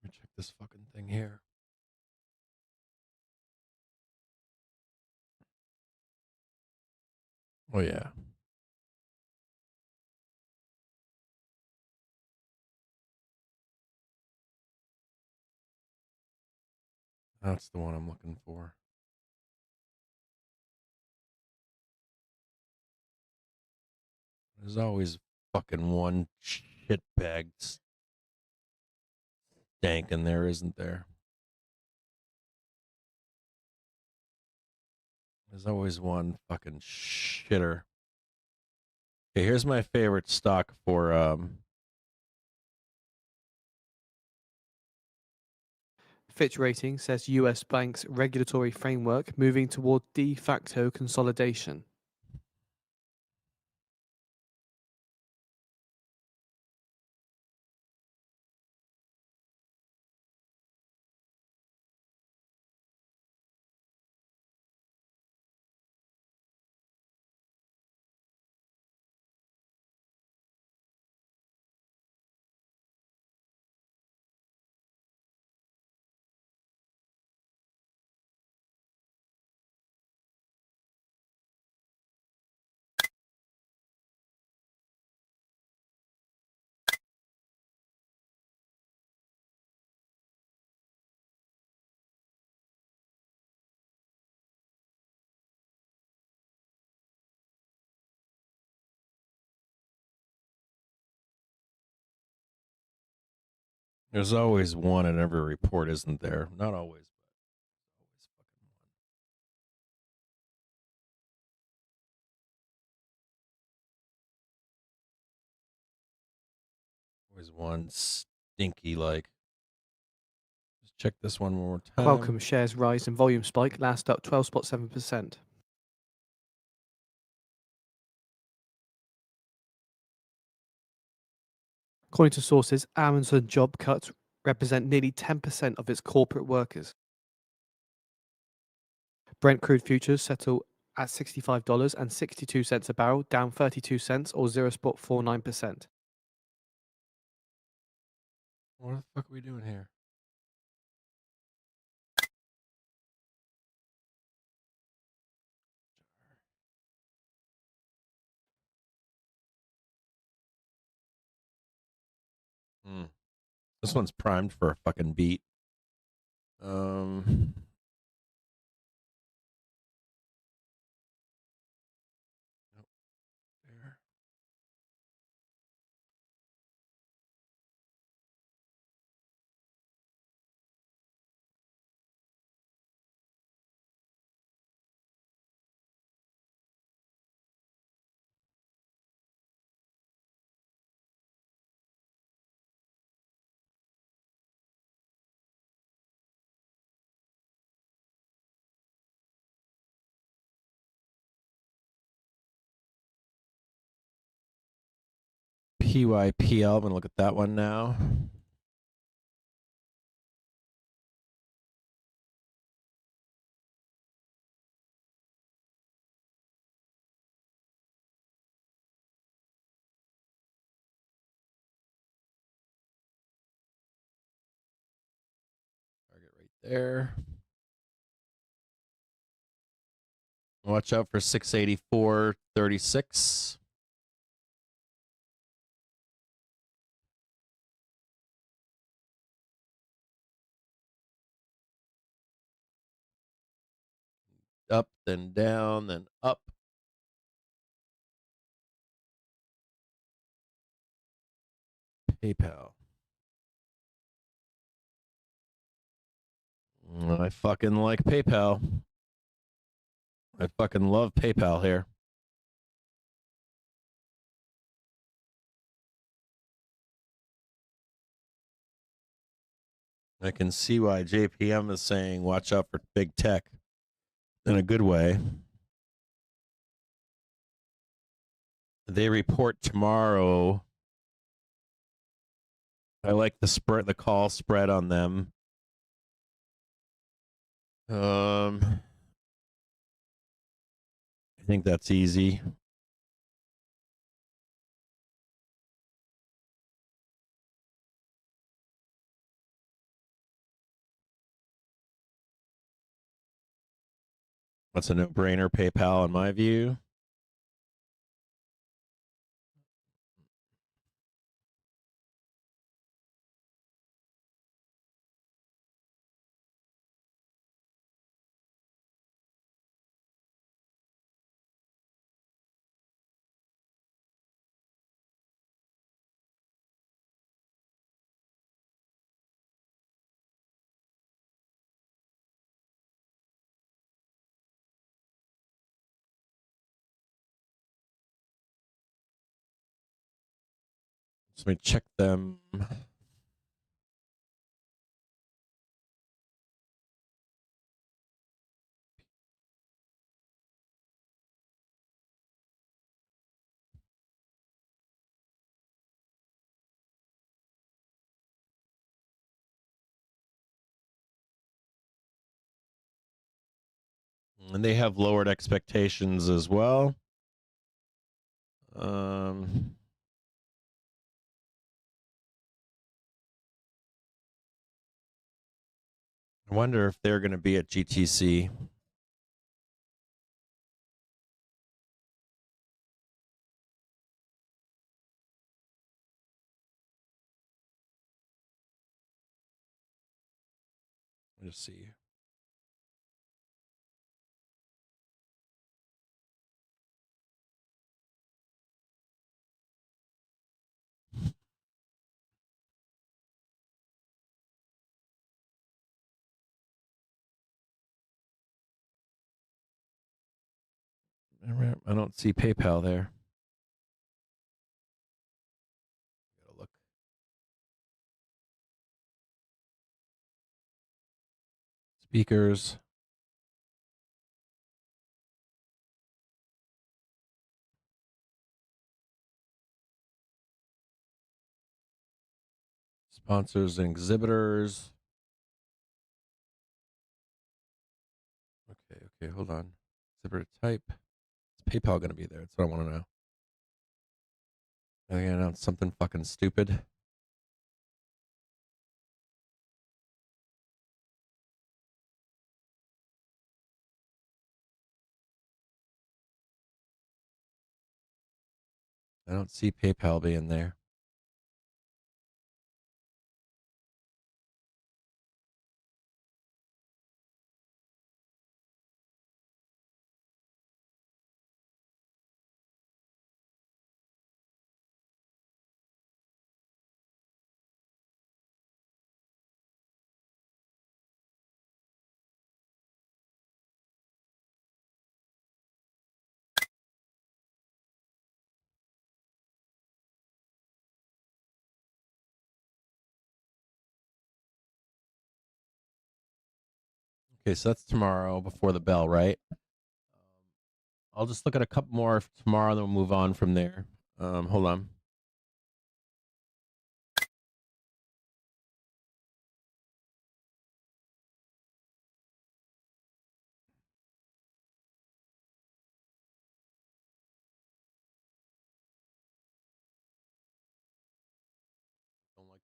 Let me check this fucking thing here. Oh, yeah. That's the one I'm looking for. There's always fucking one shitbag stank in there, isn't there? There's always one fucking shitter. Okay, here's my favorite stock for Fitch Ratings says US banks regulatory framework moving toward de facto consolidation. there's always one in every report, isn't there? Not always, but always fucking one. Always one stinky like. Just check this one more time. Qualcomm shares rise in volume spike, last up 12.7%. According to sources, Amazon job cuts represent nearly 10% of its corporate workers. Brent crude futures settle at $65.62 a barrel, down 32 cents or 0.49%. What the fuck are we doing here? This one's primed for a fucking beat. There. PYPL. I'm gonna look at that one now. Target right there. Watch out for 684.36. Up, then down, then up. PayPal. I fucking like PayPal. I fucking love PayPal here. I can see why JPM is saying watch out for big tech in a good way. They report tomorrow. I like the call spread on them. I think that's easy. That's a no-brainer, PayPal, in my view. So let me check them. And they have lowered expectations as well. I wonder if they're going to be at GTC. Let's see. I don't see PayPal there. Gotta look. Speakers. Sponsors and exhibitors. Okay, hold on. Exhibitor type. Is PayPal going to be there? That's what I want to know. Are they going to announce something fucking stupid? I don't see PayPal being there. Okay, so that's tomorrow before the bell, right? I'll just look at a couple more tomorrow, then we'll move on from there. Hold on. Don't like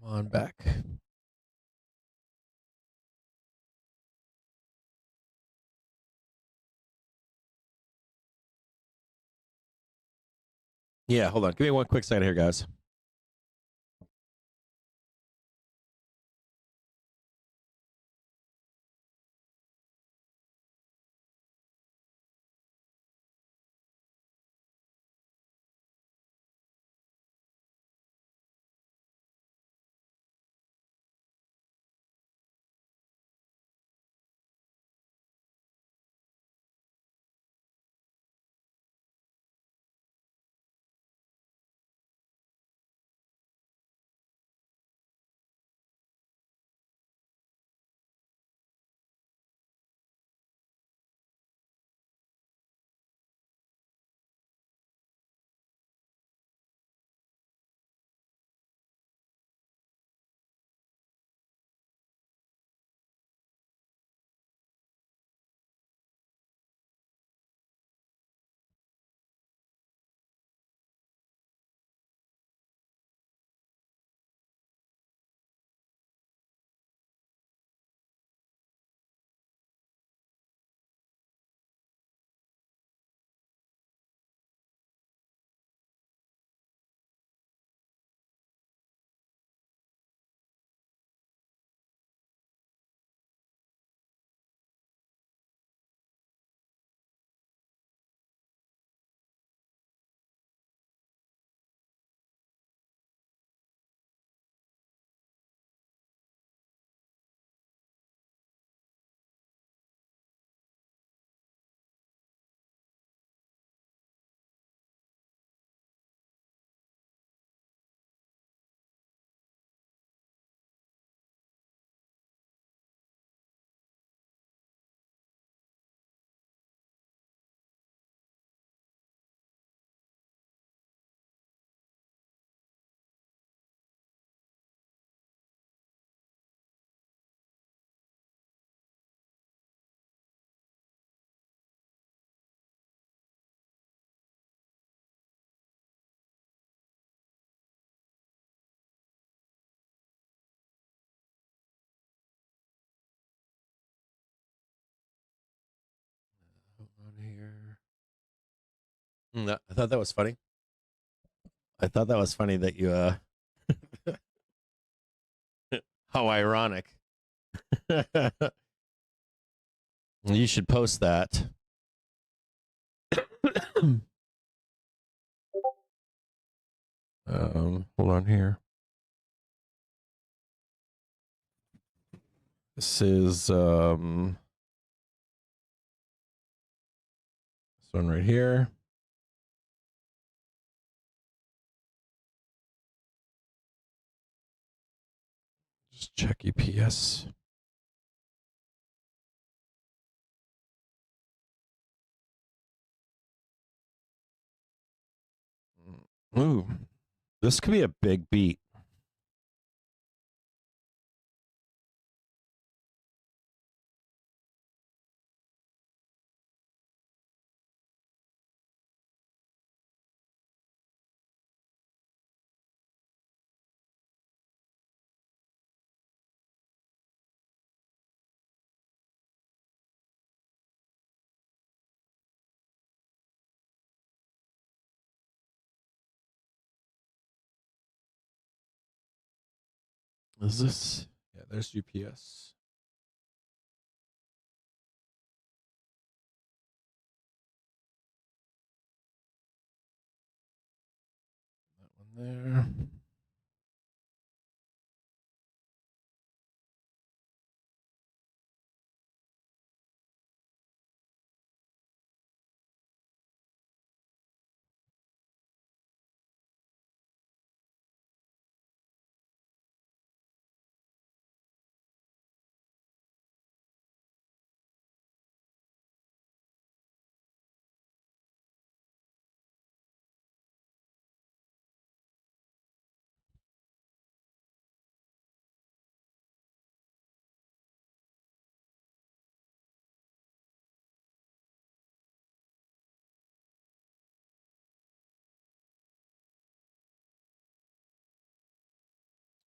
Come on back. Yeah, hold on. Give me one quick second here, guys. Hold on here. I thought that was funny. I thought that was funny that you how ironic. You should post that. Hold on here. This is this one right here. Just check EPS. Ooh, this could be a big beat. Is this? Yeah, there's UPS. That one there.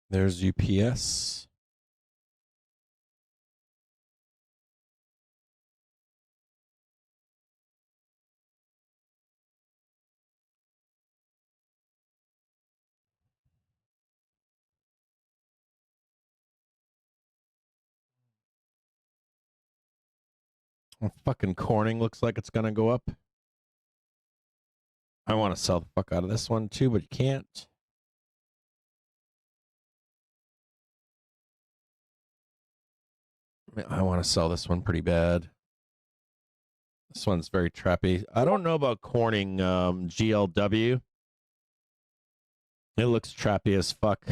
There's UPS. Well, fucking Corning looks like it's gonna go up. I want to sell the fuck out of this one too, but you can't. I want to sell this one pretty bad. This one's very trappy. I don't know about Corning GLW. It looks trappy as fuck.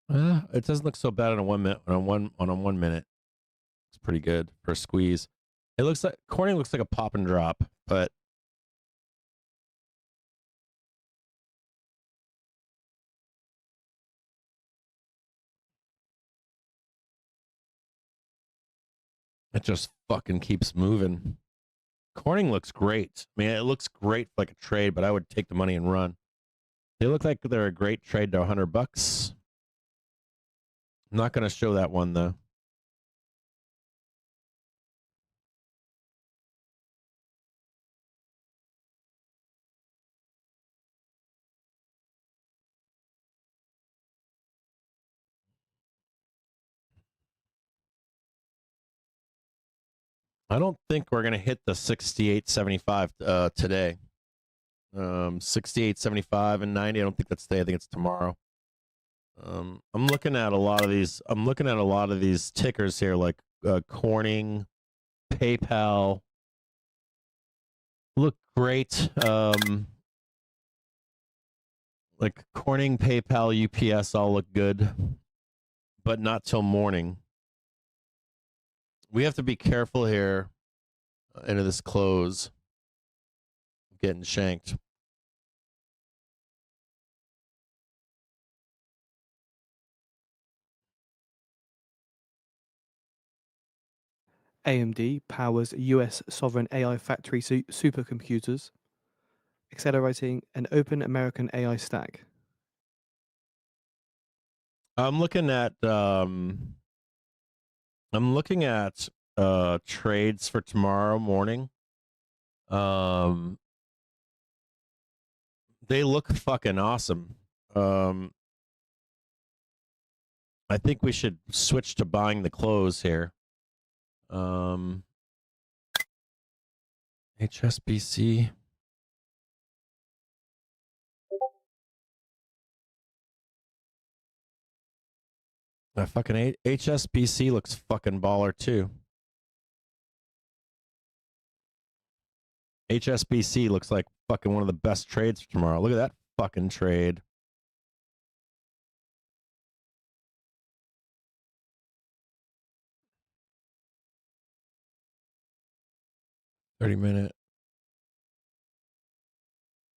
It doesn't look so bad on a 1 minute. On a 1 minute, it's pretty good for a squeeze. It looks like Corning looks like a pop and drop, but it just fucking keeps moving. Corning looks great. I mean, it looks great for like a trade, but I would take the money and run. They look like they're a great trade to $100. I'm not going to show that one though. I don't think we're going to hit the 68.75 today. 68.75 and 90. I don't think that's today. I think it's tomorrow. I'm looking at a lot of these tickers here, like Corning, PayPal. Look great. Like Corning, PayPal, UPS all look good, but not till morning. We have to be careful here into this close. Getting shanked. AMD powers US sovereign AI factory supercomputers, accelerating an open American AI stack. I'm looking at trades for tomorrow morning. They look fucking awesome. I think we should switch to buying the close here. HSBC. Fucking HSBC looks fucking baller too. HSBC looks like fucking one of the best trades for tomorrow. Look at that fucking trade. $30-minute.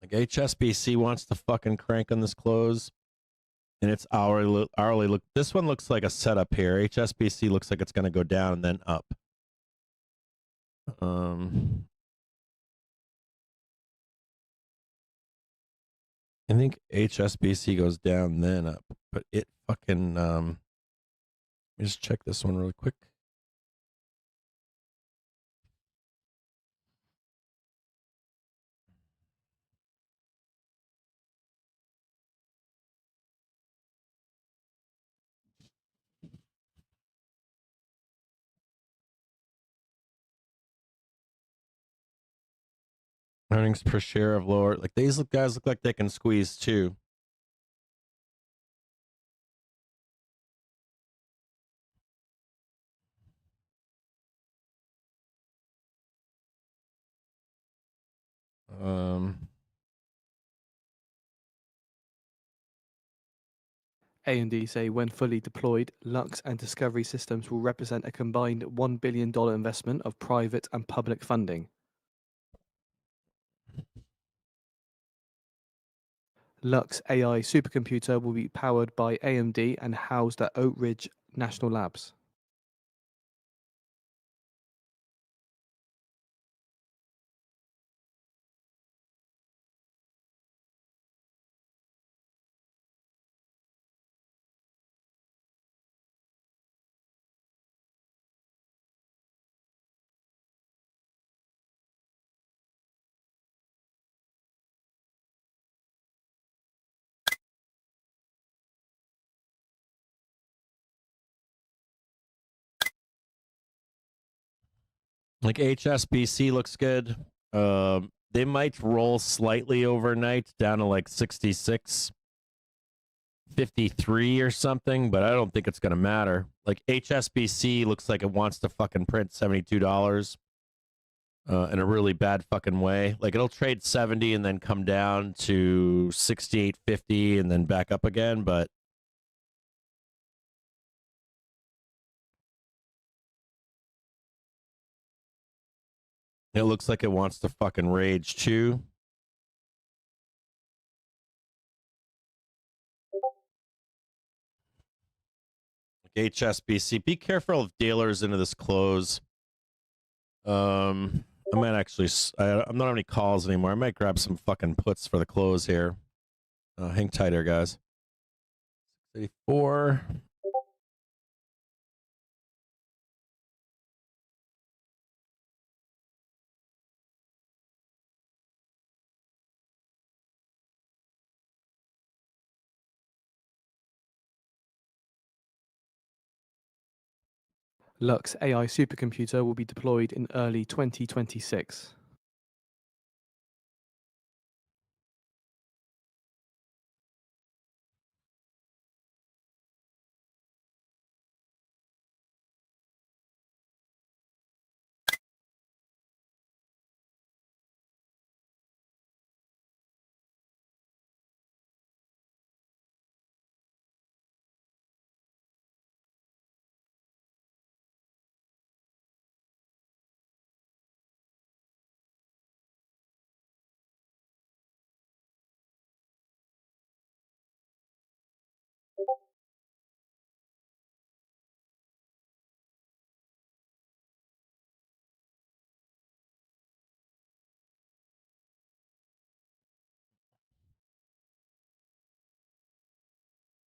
Like HSBC wants to fucking crank on this close, and it's hourly. Look, this one looks like a setup here. HSBC looks like it's going to go down and then up. I think HSBC goes down then up, but it fucking let me just check this one really quick. Earnings per share of lower. Like these guys look like they can squeeze too. A&D say when fully deployed, Lux and Discovery Systems will represent a combined $1 billion investment of private and public funding. Lux AI supercomputer will be powered by AMD and housed at Oak Ridge National Labs. Like HSBC looks good. They might roll slightly overnight down to like 66.53 or something, but I don't think it's going to matter. Like HSBC looks like it wants to fucking print $72 in a really bad fucking way. Like it'll trade 70 and then come down to 68.50 and then back up again, but it looks like it wants to fucking rage too. HSBC, be careful of dealers into this close. I might actually, I'm not on any calls anymore. I might grab some fucking puts for the close here. Hang tight here, guys. 84. Lux AI supercomputer will be deployed in early 2026.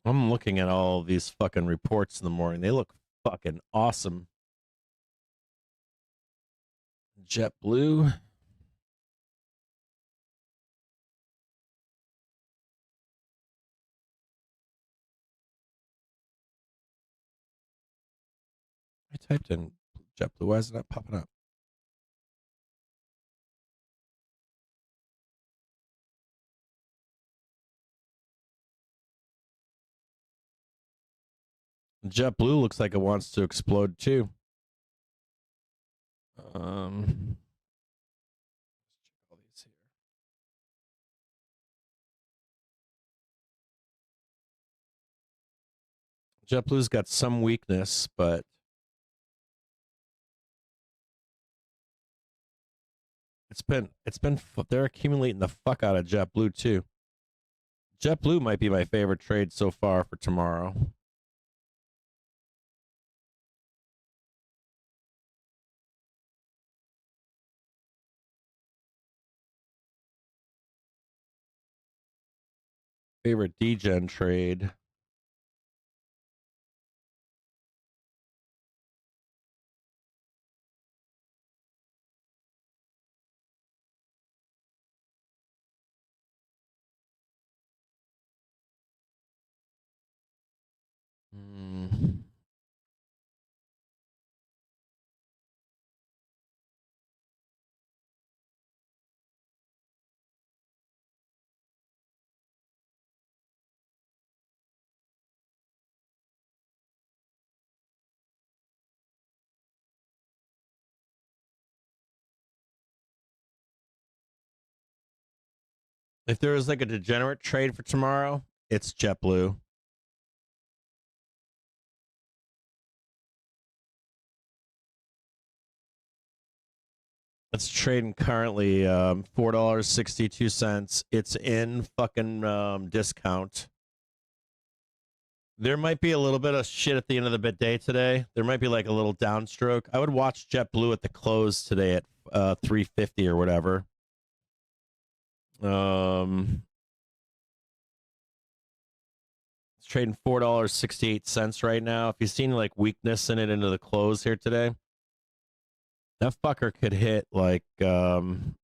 I'm looking at all these fucking reports in the morning. They look fucking awesome. JetBlue. I typed in JetBlue. Why is it not popping up? JetBlue looks like it wants to explode too. JetBlue's got some weakness, but they're accumulating the fuck out of JetBlue too. JetBlue might be my favorite trade so far for tomorrow. Favorite degen trade. If there was like a degenerate trade for tomorrow, it's JetBlue. It's trading currently $4.62. It's in fucking discount. There might be a little bit of shit at the end of the day today. There might be like a little downstroke. I would watch JetBlue at the close today at 350 or whatever. It's trading $4.68 right now. If you've seen like weakness in it into the close here today, that fucker could hit like it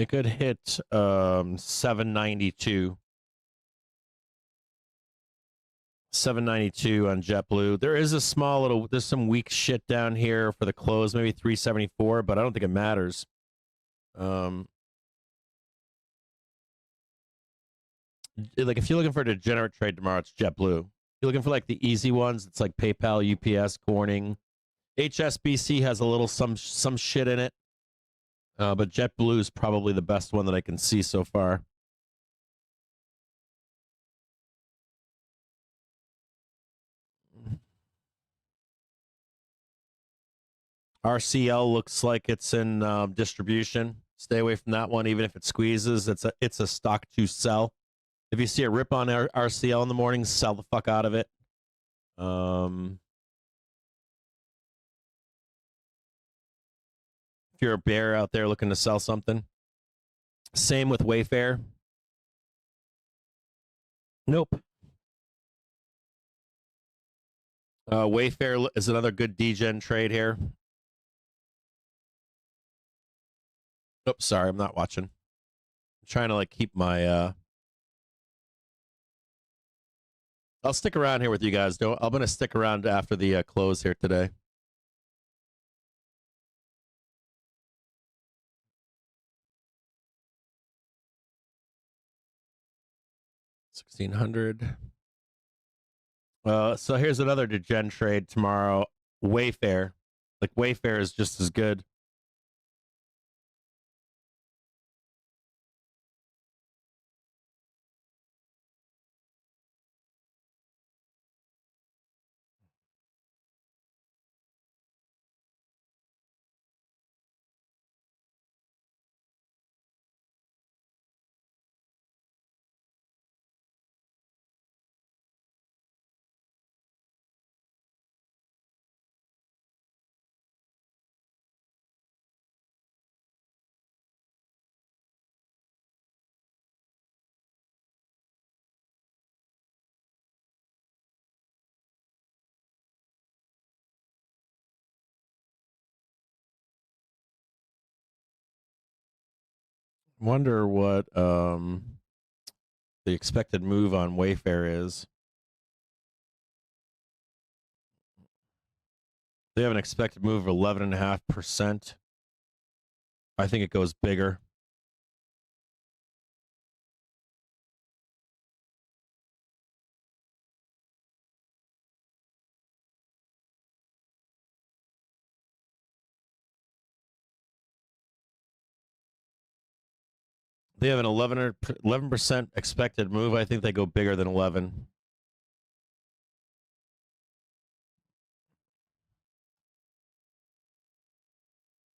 could hit 792. 792 on JetBlue. There is a small little, there's some weak shit down here for the close, maybe 374, but I don't think it matters. Like if you're looking for a degenerate trade tomorrow, it's JetBlue. If you're looking for like the easy ones, it's like PayPal, UPS, Corning. HSBC has a little some shit in it. But JetBlue is probably the best one that I can see so far. RCL looks like it's in distribution. Stay away from that one, even if it squeezes. It's a stock to sell. If you see a rip on RCL in the morning, sell the fuck out of it. If you're a bear out there looking to sell something. Same with Wayfair. Nope. Wayfair is another good degen trade here. Oops, sorry, I'm not watching. I'm trying to like keep my I'll stick around here with you guys. I'm gonna stick around after the close here today. $1,600. So here's another degen trade tomorrow. Wayfair. Like Wayfair is just as good. Wonder what the expected move on Wayfair is. They have an expected move of 11.5%. I think it goes bigger. They have an 11% expected move. I think they go bigger than 11.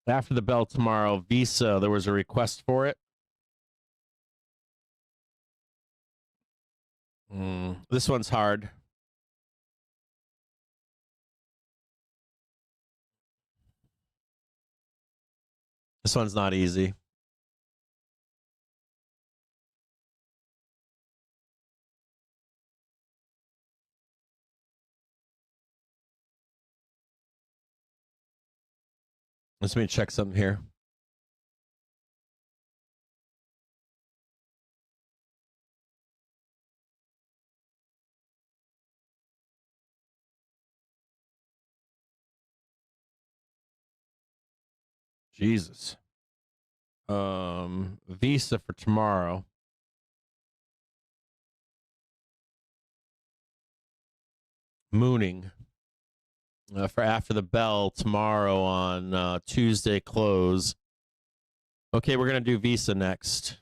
After the bell tomorrow, Visa, there was a request for it. This one's hard. This one's not easy. Let me check something here. Jesus. Visa for tomorrow. Mooning. For after the bell tomorrow on Tuesday close. Okay, we're going to do Visa next.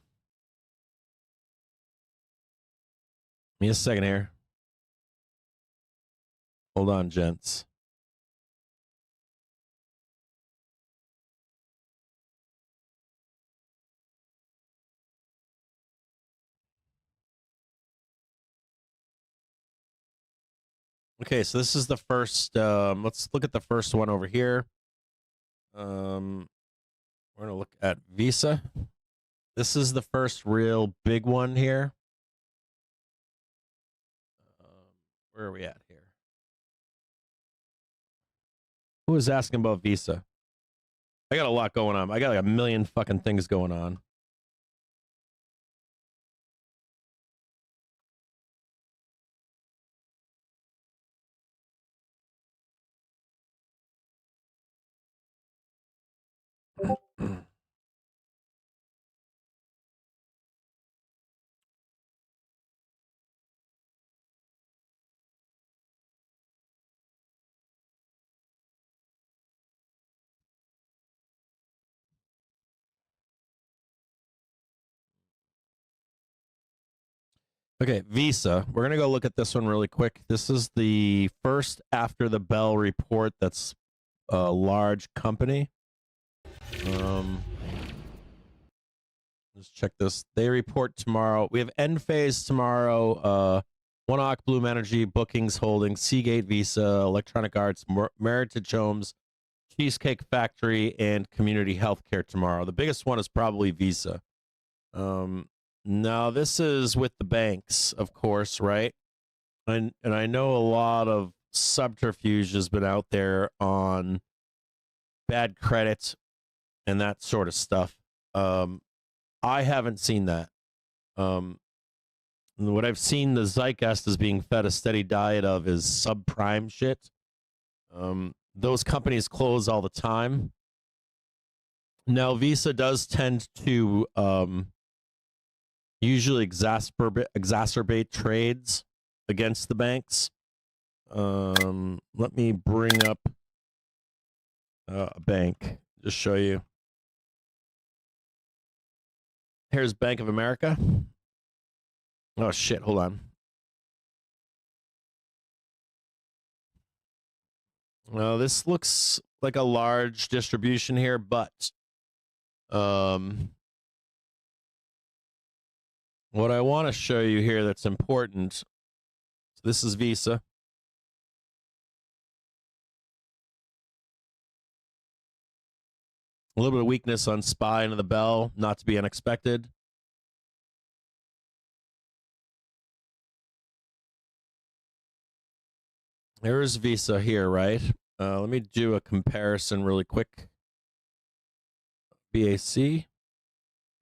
Give me a second here. Hold on, gents. Okay, so this is the first. Let's look at the first one over here. We're going to look at Visa. This is the first real big one here. Where are we at here? Who is asking about Visa? I got a lot going on. I got like a million fucking things going on. Okay, Visa. We're going to go look at this one really quick. This is the first after the bell report that's a large company. Let's check this. They report tomorrow. We have end phase tomorrow. OneOak, Bloom Energy, Bookings Holdings, Seagate Visa, Electronic Arts, Meritage Homes, Cheesecake Factory, and Community Healthcare tomorrow. The biggest one is probably Visa. Now, this is with the banks, of course, right? And I know a lot of subterfuge has been out there on bad credit and that sort of stuff. I haven't seen that. What I've seen the zeitgeist is being fed a steady diet of is subprime shit. Those companies close all the time. Now, Visa does tend to usually exacerbate trades against the banks. Let me bring up a bank, just show you. Here's Bank of America. Oh, shit, hold on. Well, this looks like a large distribution here, but what I want to show you here that's important, so this is Visa. A little bit of weakness on SPY into the bell, not to be unexpected. There's Visa here, right? Let me do a comparison really quick. BAC.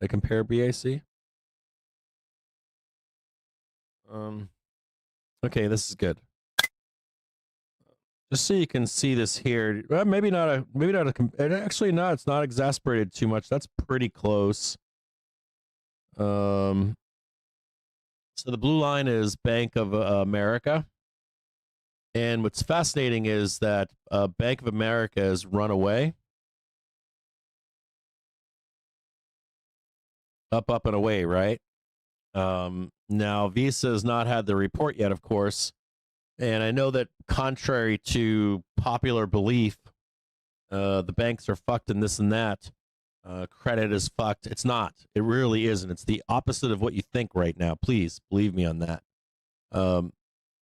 I compare BAC. Okay, this is good. Just so you can see this here. Well, maybe not a. Actually, no, it's not exasperated too much. That's pretty close. So the blue line is Bank of America. And what's fascinating is that Bank of America has run away. Up, up, and away, right? Now, Visa has not had the report yet, of course. And I know that contrary to popular belief, the banks are fucked and this and that. Credit is fucked. It's not. It really isn't. It's the opposite of what you think right now. Please believe me on that.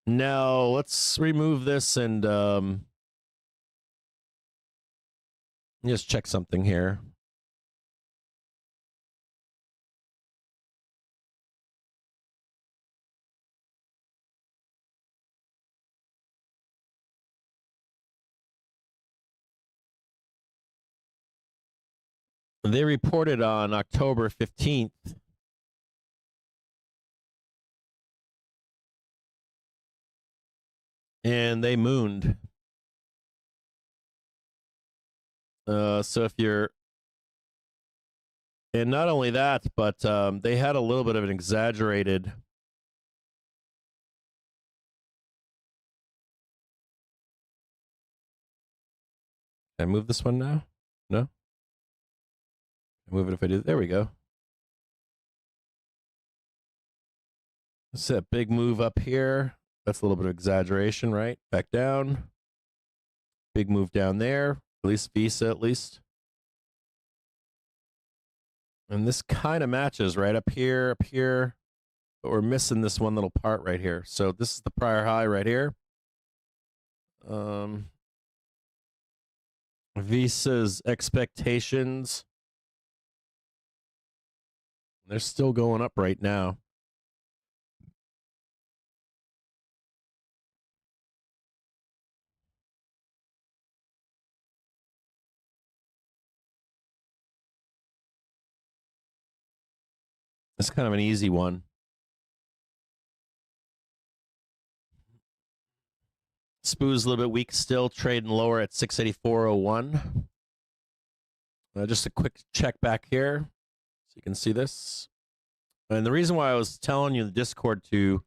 Now, let's remove this and just check something here. They reported on October 15th. And they mooned. So if you're... And not only that, but they had a little bit of an exaggerated... Can I move this one now? No? I move it if I do. There we go. It's a big move up here. That's a little bit of exaggeration, right? Back down. Big move down there. At least Visa, at least. And this kind of matches right up here, but we're missing this one little part right here. So this is the prior high right here. Visa's expectations. They're still going up right now. It's kind of an easy one. SPOO's a little bit weak still, trading lower at 684.01. Just a quick check back here so you can see this. And the reason why I was telling you in the Discord to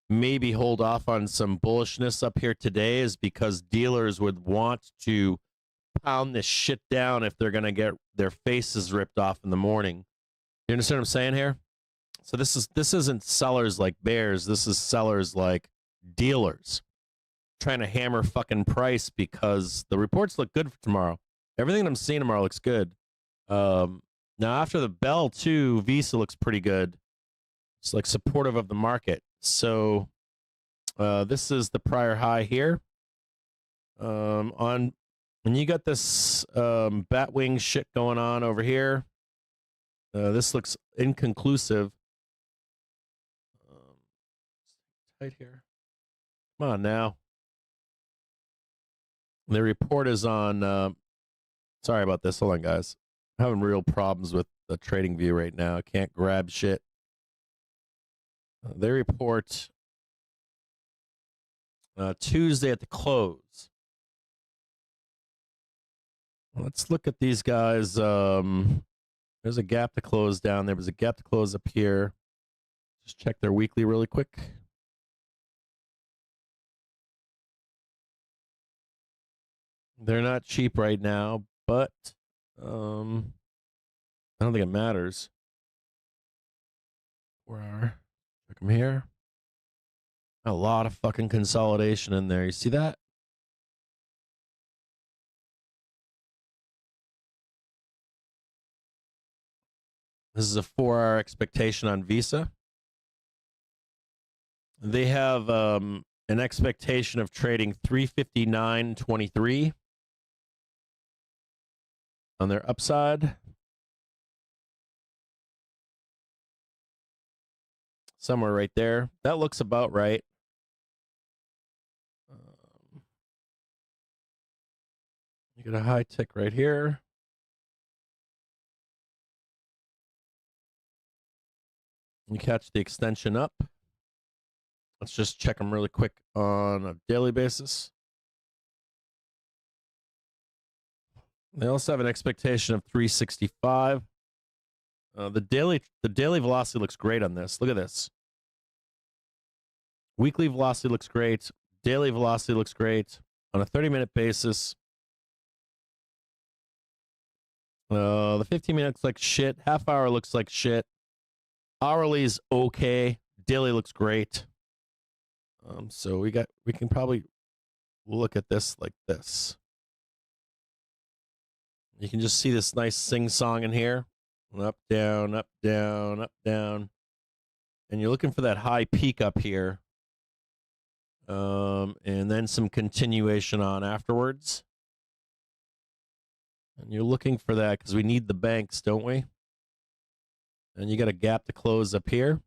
maybe hold off on some bullishness up here today is because dealers would want to pound this shit down if they're going to get their faces ripped off in the morning. You understand what I'm saying here? So this isn't sellers like bears. This is sellers like dealers trying to hammer fucking price because the reports look good for tomorrow. Everything I'm seeing tomorrow looks good. Now after the bell too, Visa looks pretty good. It's like supportive of the market. So this is the prior high here. And you got this Batwing shit going on over here. This looks inconclusive. Right here. Come on now. The report is on. Sorry about this. Hold on, guys. I'm having real problems with the trading view right now. I can't grab shit. They report Tuesday at the close. Let's look at these guys. There's a gap to close down there. There's a gap to close up here. Just check their weekly really quick. They're not cheap right now, but I don't think it matters. Where are? Check them here. A lot of fucking consolidation in there. You see that? This is a 4-hour expectation on Visa. They have an expectation of trading 359.23 on their upside. Somewhere right there. That looks about right. You get a high tick right here. You catch the extension up. Let's just check them really quick on a daily basis. They also have an expectation of 365. The daily velocity looks great on this. Look at this. Weekly velocity looks great. Daily velocity looks great. On a 30-minute basis. The 15-minute looks like shit. Half hour looks like shit. Hourly's okay. Daily looks great. So we can probably look at this like this. You can just see this nice sing-song in here. Up, down, up, down, up, down. And you're looking for that high peak up here. And then some continuation on afterwards. And you're looking for that because we need the banks, don't we? And you got a gap to close up here.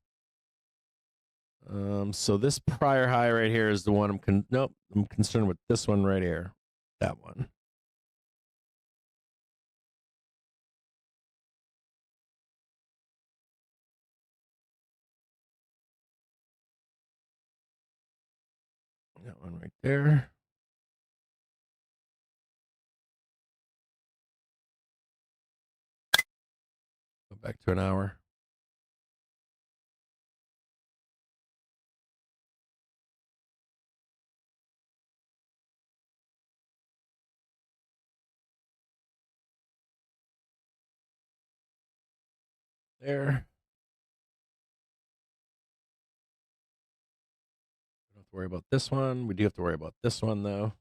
So this prior high right here is the one I'm concerned with this one right here. That one. That one right there. Go back to an hour. There. Don't have to worry about this one. We do have to worry about this one, though.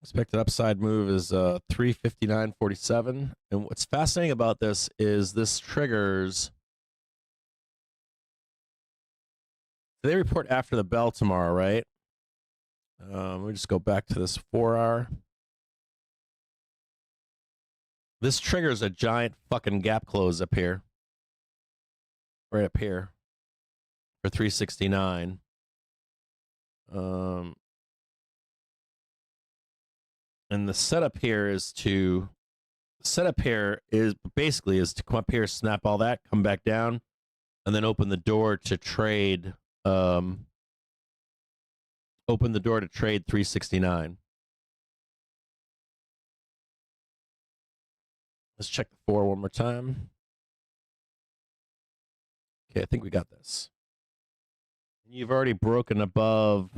Expected upside move is 359.47. And what's fascinating about this is this triggers. They report after the bell tomorrow, right? Let me just go back to this 4-hour. This triggers a giant fucking gap close up here. Right up here. For 369. And the setup here is to come up here, snap all that, come back down, and then open the door to trade. Open the door to trade 369. Let's check the 4 one more time. Okay, I think we got this. You've already broken above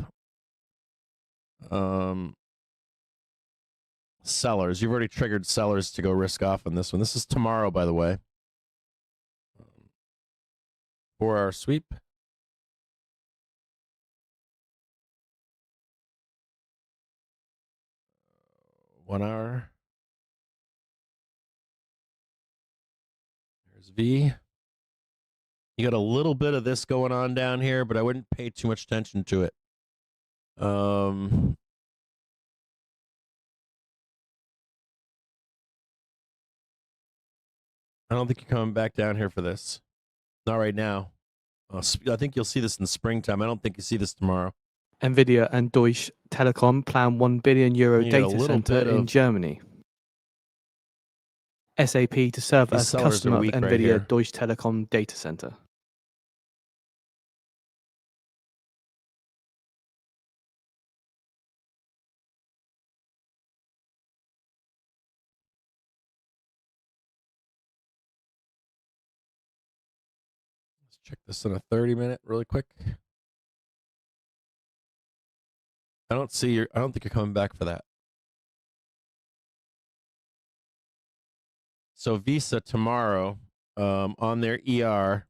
sellers. You've already triggered sellers to go risk off on this one. This is tomorrow, by the way. 4-hour sweep. One hour. There's V. You got a little bit of this going on down here, but I wouldn't pay too much attention to it. I don't think you're coming back down here for this. Not right now. I think you'll see this in the springtime. I don't think you see this tomorrow. Nvidia and Deutsche Telekom plan €1 billion data center in Germany. SAP to serve as customer of Nvidia right Deutsche Telekom data center. Let's check this in a 30-minute really quick. I don't think you're coming back for that. So Visa tomorrow on their ER.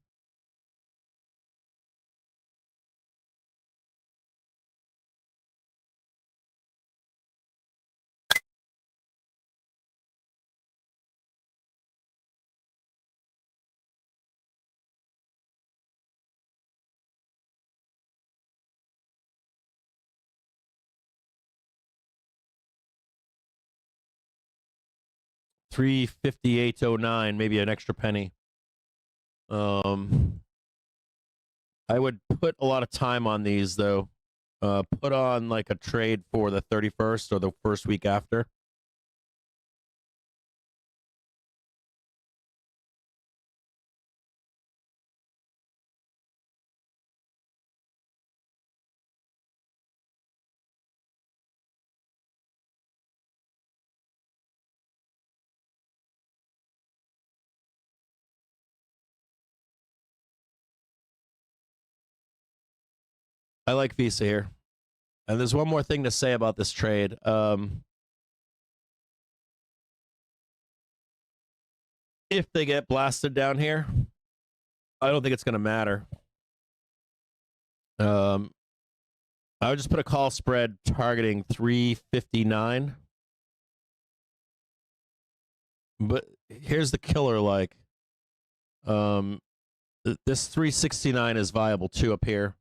$358.09, maybe an extra penny. I would put a lot of time on these though. Put on like a trade for the 31st or the first week after. I like Visa here. And there's one more thing to say about this trade. If they get blasted down here, I don't think it's going to matter. I would just put a call spread targeting 359. But here's the killer, like, this 369 is viable too up here.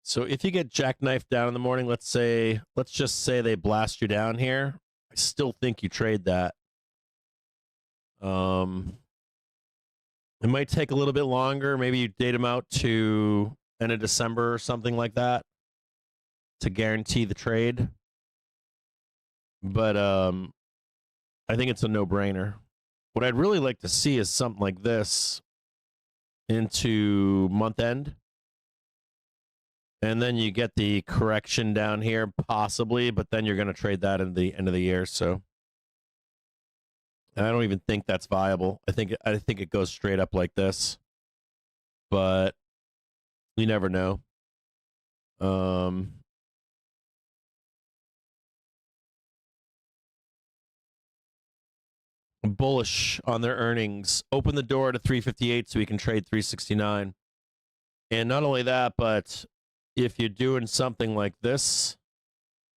So if you get jackknifed down in the morning, let's just say they blast you down here, I still think you trade that. It might take a little bit longer. Maybe you date them out to end of December or something like that to guarantee the trade. But I think it's a no-brainer. What I'd really like to see is something like this into month end. And then you get the correction down here, possibly, but then you're going to trade that in the end of the year. So I don't even think that's viable. I think it goes straight up like this, but you never know. Bullish on their earnings. Open the door to 358 so we can trade 369. And not only that, but if you're doing something like this,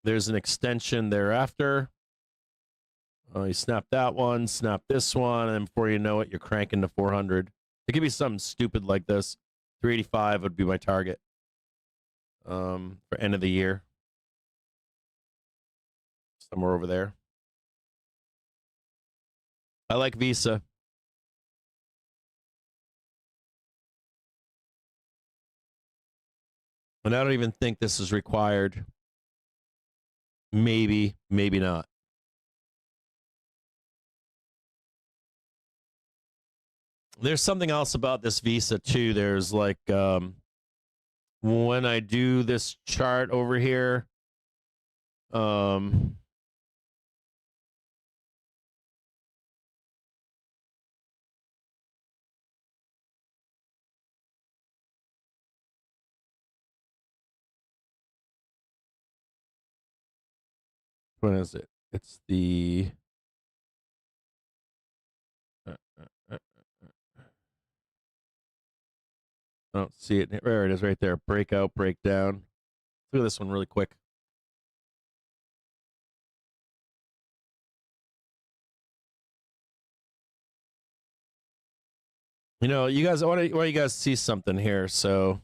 there's an extension thereafter. You snap that one, snap this one, and before you know it, you're cranking to 400. It could be something stupid like this. 385 would be my target for end of the year. Somewhere over there. I like Visa. And I don't even think this is required. Maybe, maybe not. There's something else about this Visa too. There's like when I do this chart over here, what is it? It's the I don't see it. There it is right there. Breakout, breakdown. Look at this one really quick. You know, you guys, I want you guys to see something here. So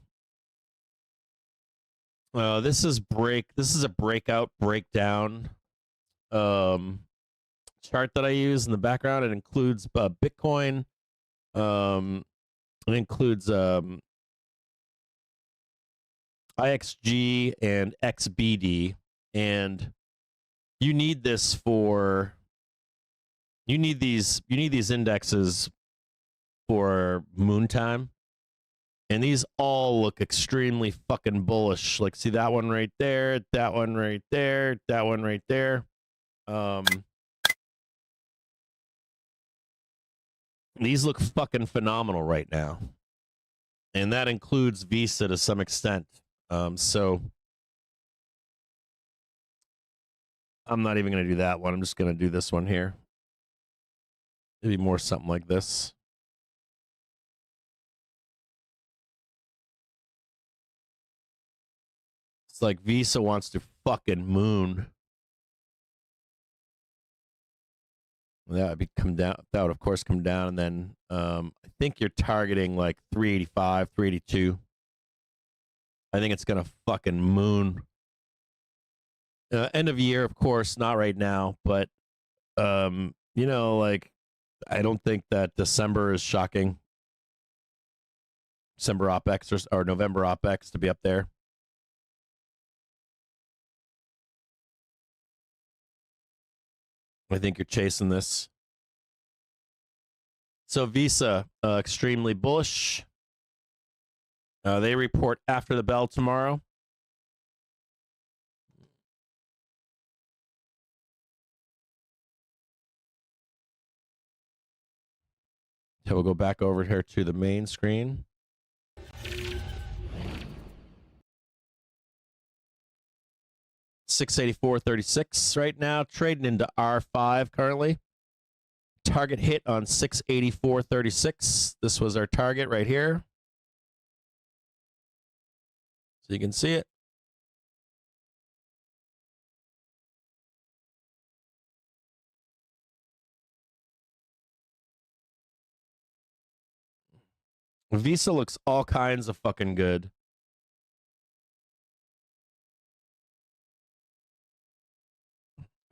this is a breakout, breakdown chart that I use in the background. It includes Bitcoin. It includes IXG and XBD, and you need this for you need these indexes for moon time, and these all look extremely fucking bullish. Like, see that one right there, that one right there, that one right there. These look fucking phenomenal right now, and that includes Visa to some extent. So I'm not even going to do that one. I'm just going to do this one here. Maybe more something like this. It's like Visa wants to fucking moon. That would come down. That would of course come down, and then I think you're targeting like 385, 382. I think it's gonna fucking moon. End of year, of course, not right now, but you know, like I don't think that December is shocking. December OPEX or November OPEX to be up there. I think you're chasing this. So Visa, extremely bullish. They report after the bell tomorrow. So we'll go back over here to the main screen. 684.36 right now, trading into R5 currently. Target hit on 684.36. This was our target right here. So you can see it. Visa looks all kinds of fucking good.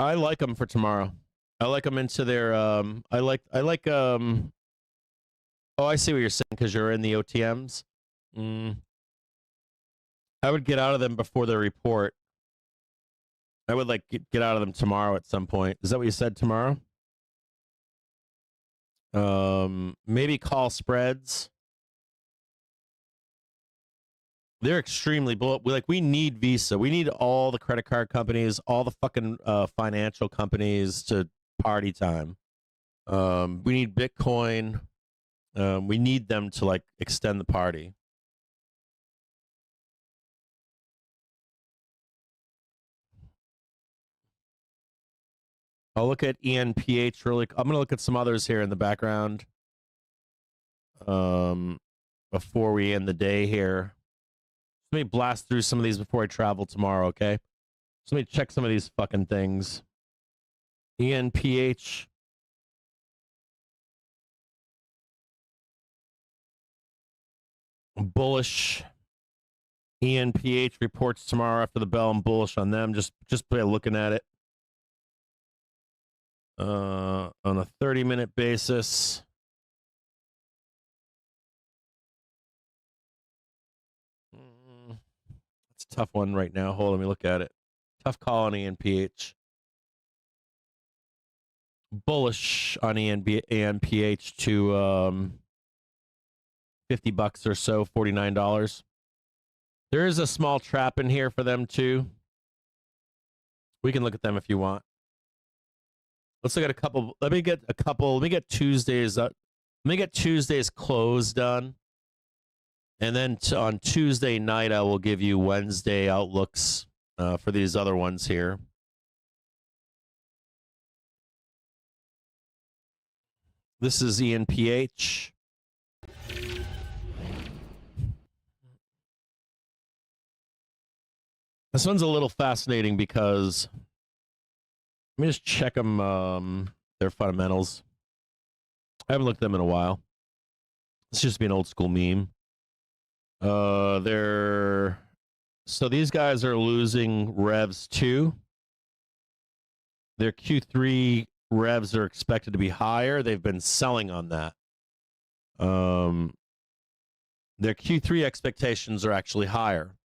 I like them for tomorrow. I like them into their oh, I see what you're saying because you're in the OTMs. I would get out of them before the report. I would like get out of them tomorrow at some point. Is that what you said, tomorrow? Maybe call spreads. They're extremely we need Visa. We need all the credit card companies, all the fucking financial companies to party time. We need Bitcoin. We need them to like extend the party. I'll look at ENPH really. I'm going to look at some others here in the background. Before we end the day here. Let me blast through some of these before I travel tomorrow, okay? So let me check some of these fucking things. ENPH. Bullish. ENPH reports tomorrow after the bell. I'm bullish on them. Just by looking at it. On a 30-minute basis. It's a tough one right now. Hold on, let me look at it. Tough call on ENPH. Bullish on ENPH to $50 or so, $49. There is a small trap in here for them too. We can look at them if you want. Let's look at a couple. Let me get Tuesday's close done. And then on Tuesday night, I will give you Wednesday outlooks for these other ones here. This is ENPH. This one's a little fascinating because let me just check them, their fundamentals. I haven't looked at them in a while. It's just be an old school meme. So these guys are losing revs too. Their Q3 revs are expected to be higher. They've been selling on that. Their Q3 expectations are actually higher.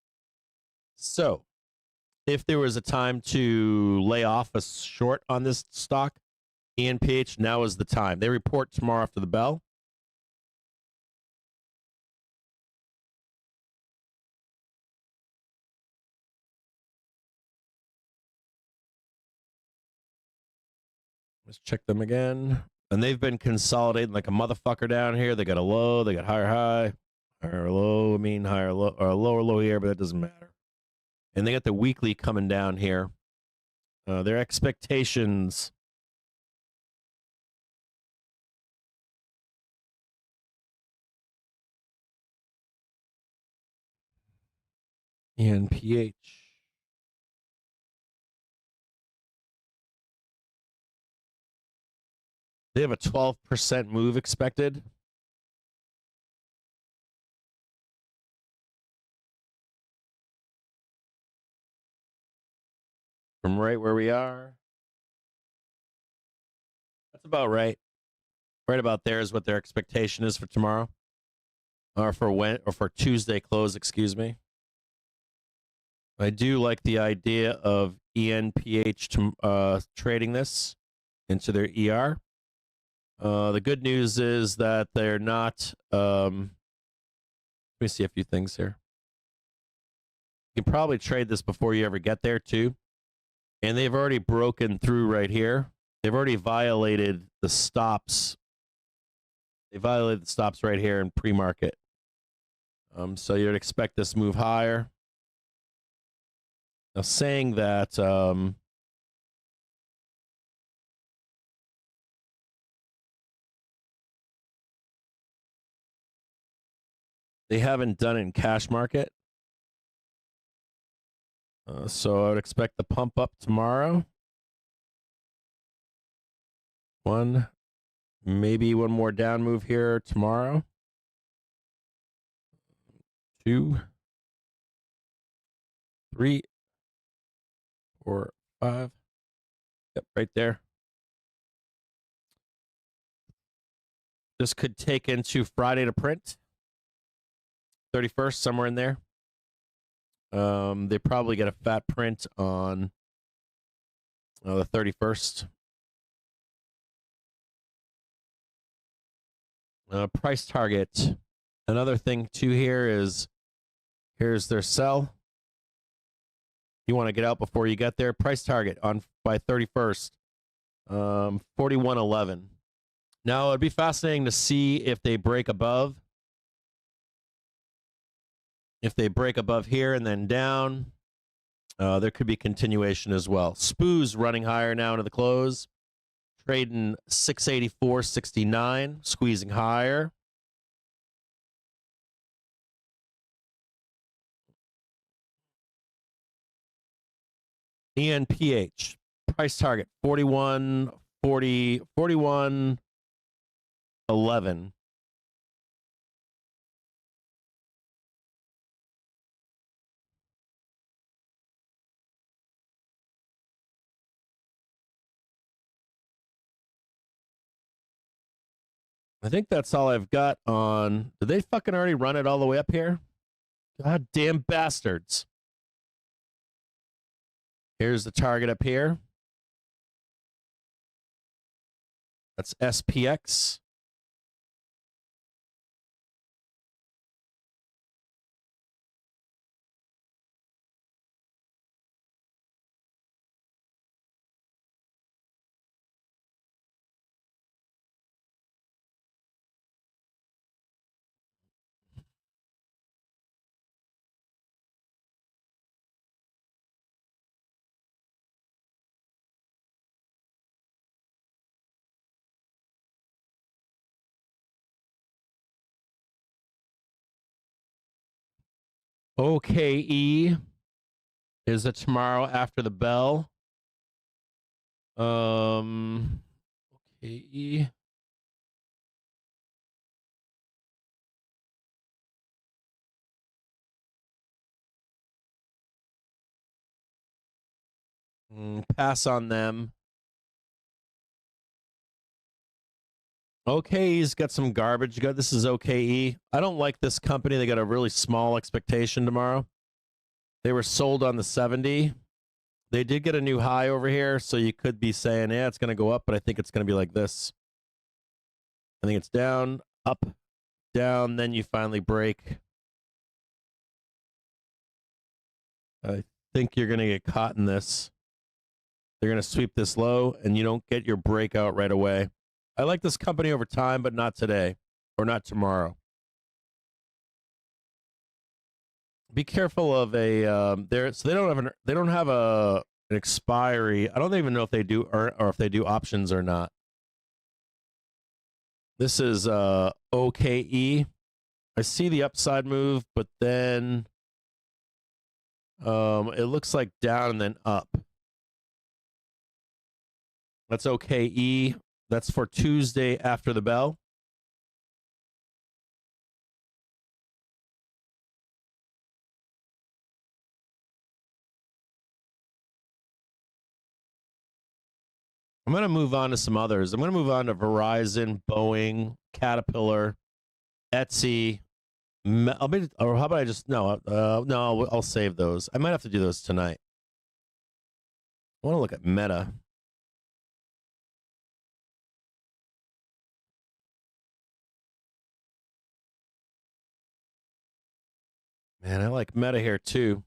So if there was a time to lay off a short on this stock, ENPH, now is the time. They report tomorrow after the bell. Let's check them again. And they've been consolidating like a motherfucker down here. They got a low, they got higher high, higher low, higher low, or lower low here, but that doesn't matter. And they got the weekly coming down here. Their expectations. ENPH. They have a 12% move expected. From right where we are. That's about right. Right about there is what their expectation is for tomorrow. Or for Tuesday close, excuse me. I do like the idea of ENPH trading this into their ER. The good news is that they're not. Let me see a few things here. You can probably trade this before you ever get there too. And they've already broken through right here. They've already violated the stops. They violated the stops right here in pre-market. So you'd expect this move higher. saying that they haven't done it in cash market. So I would expect the pump up tomorrow. Maybe one more down move here tomorrow. 2, 3, 4, 5. Yep, right there. This could take into Friday to print. 31st, somewhere in there. They probably get a fat print on the 31st. Price target. Another thing too here is, here's their sell. You want to get out before you get there. Price target on by 31st. 41.11. Now it'd be fascinating to see if they break above. If they break above here and then down, there could be continuation as well. SPOO's running higher now into the close. Trading 684.69, squeezing higher. ENPH, price target 41.11. I think that's all I've got on. Did they fucking already run it all the way up here? God damn bastards. Here's the target up here. That's SPX. OKE is it tomorrow after the bell. OKE. Pass on them. OKE's got some garbage. This is OKE. I don't like this company. They got a really small expectation tomorrow. They were sold on the 70. They did get a new high over here, so you could be saying, yeah, it's going to go up, but I think it's going to be like this. I think it's down, up, down, then you finally break. I think you're going to get caught in this. They're going to sweep this low, and you don't get your breakout right away. I like this company over time, but not today or not tomorrow. Be careful of a so they don't have an expiry. I don't even know if they do or if they do options or not. This is OKE. I see the upside move, but then it looks like down and then up. That's OKE. That's for Tuesday after the bell. I'm going to move on to some others. I'm going to move on to Verizon, Boeing, Caterpillar, Etsy. Or how about I just no, I'll save those. I might have to do those tonight. I want to look at Meta. Man, I like Meta here too.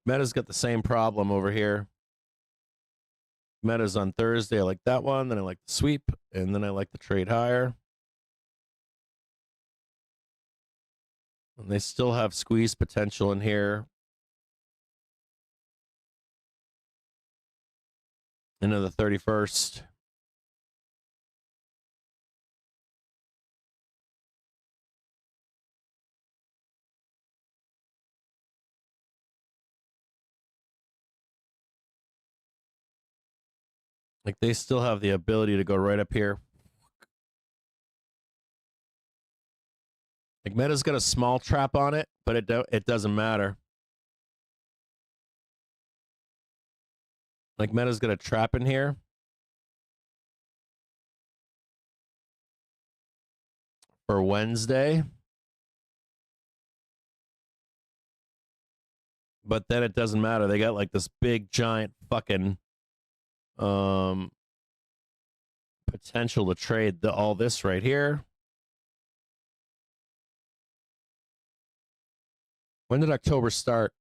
Meta's got the same problem over here. Meta's on Thursday. I like that one. Then I like the sweep. And then I like the trade higher. And they still have squeeze potential in here. into the 31st. Like they still have the ability to go right up here. Like Meta's got a small trap on it, but it doesn't matter. Like Meta's got a trap in here. For Wednesday. But then it doesn't matter. They got like this big giant fucking potential to trade all this right here. When did October start?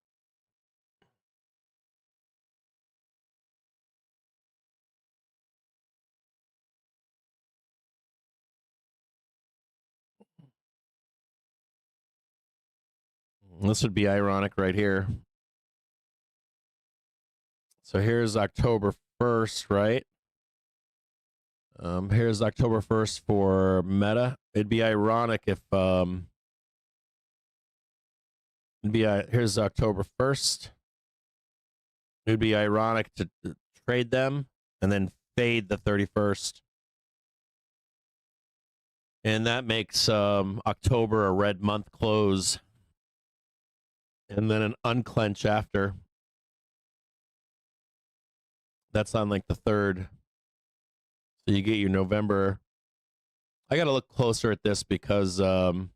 This would be ironic right here. So here's October 1st, right? Here's October 1st for Meta. It'd be ironic if here's October 1st. It'd be ironic to trade them and then fade the 31st. And that makes October a red month close. And then an unclench after. That's on like the 3rd. So you get your November. I got to look closer at this because you know,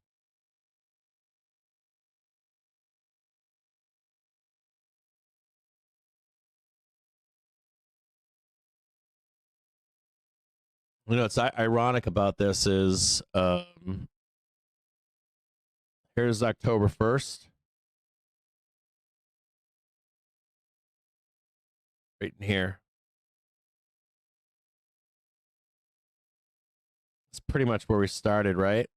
it's ironic about this is here's October 1st. Right in here. It's pretty much where we started, right?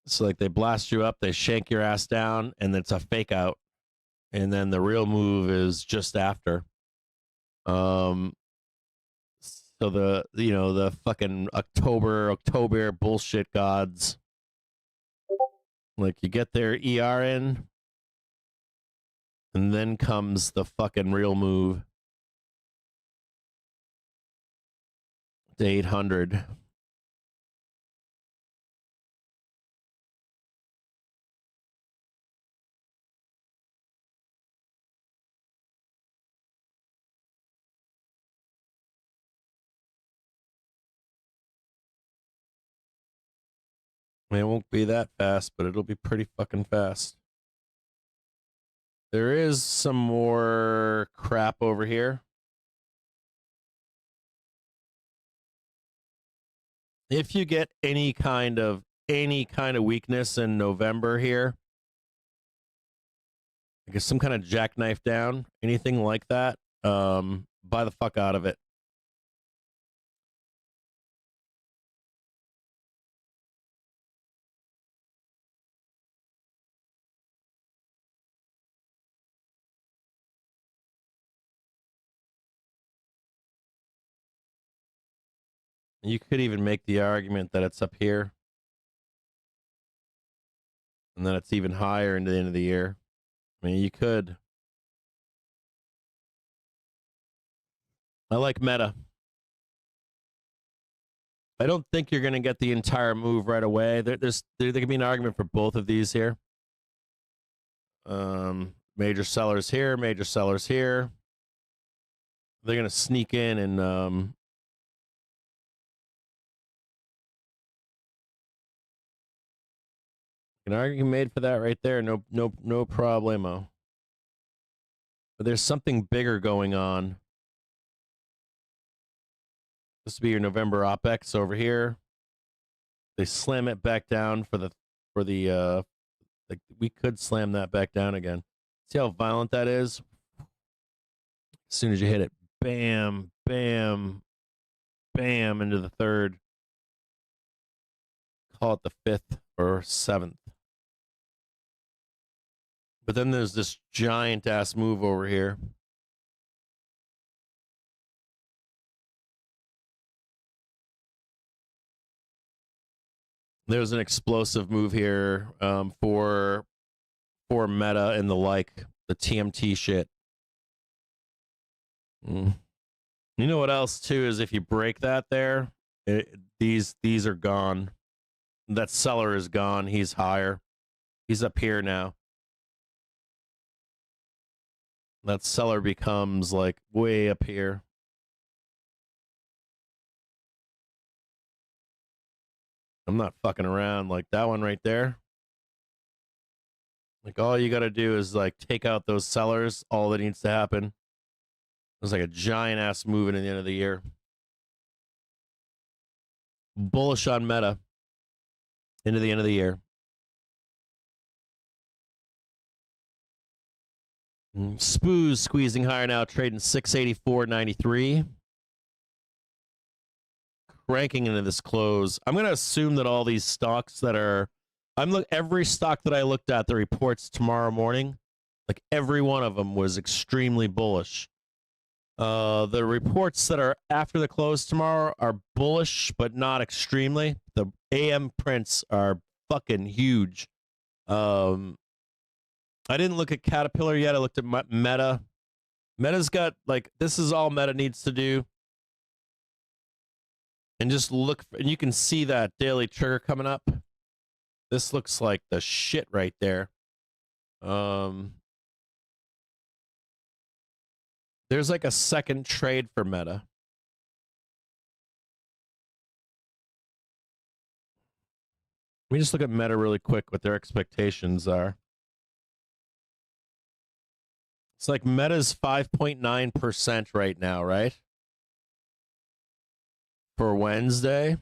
So like they blast you up, they shank your ass down, and it's a fake out. And then the real move is just after. So the fucking October bullshit gods. Like you get their ER in, and then comes the fucking real move. To 800. I mean, it won't be that fast, but it'll be pretty fucking fast. There is some more crap over here. If you get any kind of weakness in November here, I guess some kind of jackknife down, anything like that, buy the fuck out of it. You could even make the argument that it's up here. And then it's even higher into the end of the year. I mean, you could. I like Meta. I don't think you're going to get the entire move right away. There could be an argument for both of these here. Major sellers here, major sellers here. They're going to sneak in and an argument made for that right there. No problemo. But there's something bigger going on. This would be your November OPEX over here. They slam it back down for the like we could slam that back down again. See how violent that is? As soon as you hit it, bam, bam, bam into the 3rd. Call it the 5th or 7th. But then there's this giant ass move over here. There's an explosive move here for Meta and the like, the TMT shit. You know what else too is if you break that there, these are gone. That seller is gone. He's higher. He's up here now. That seller becomes like way up here. I'm not fucking around. Like that one right there. Like all you got to do is like take out those sellers. All that needs to happen. It's like a giant ass move in the end of the year. Bullish on Meta into the end of the year. Spoos squeezing higher now, trading 684.93. Cranking into this close. I'm going to assume that all these stocks that are, every stock that I looked at that reports tomorrow morning, like every one of them was extremely bullish. The reports that are after the close tomorrow are bullish, but not extremely. The AM prints are fucking huge. I didn't look at Caterpillar yet. I looked at Meta. Meta's got, like, this is all Meta needs to do. And just look, and you can see that daily trigger coming up. This looks like the shit right there. There's like a second trade for Meta. Let me just look at Meta really quick, what their expectations are. It's like Meta's 5.9% right now, right? For Wednesday.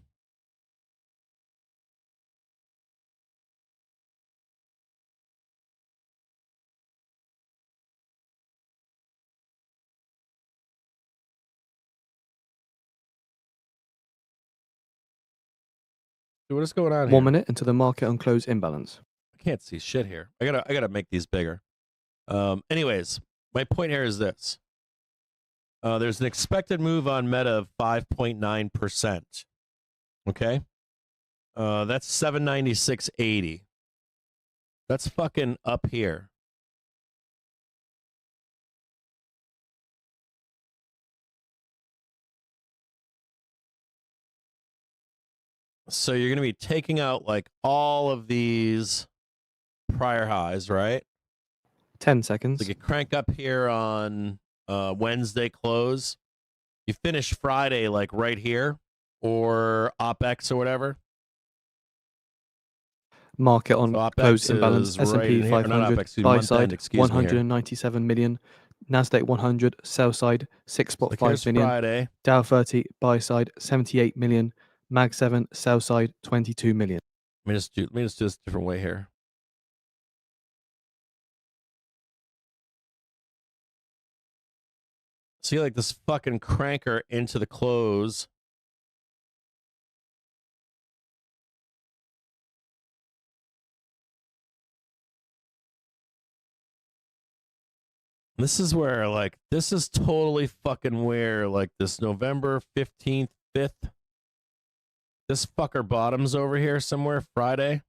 What is going on here? 1 minute into the market on close imbalance. I can't see shit here. I gotta make these bigger. Anyways, my point here is this. There's an expected move on Meta of 5.9%. Okay? That's 796.80. That's fucking up here. So you're going to be taking out like all of these prior highs, right? 10 seconds. So you crank up here on Wednesday close. You finish Friday like right here or OpEx or whatever. Market on So close imbalance. is right S&P in here. 500 Not OpEx, buy month end, side excuse me here. 197 million. Nasdaq 100 sell side 6.5 million. Friday. Dow 30 buy side 78 million. Mag 7 sell side 22 million. Let me just do this a different way here. See, like this fucking cranker into the close. This is where, like, this is totally fucking where, like, this November 15th, 5th, this fucker bottoms over here somewhere Friday.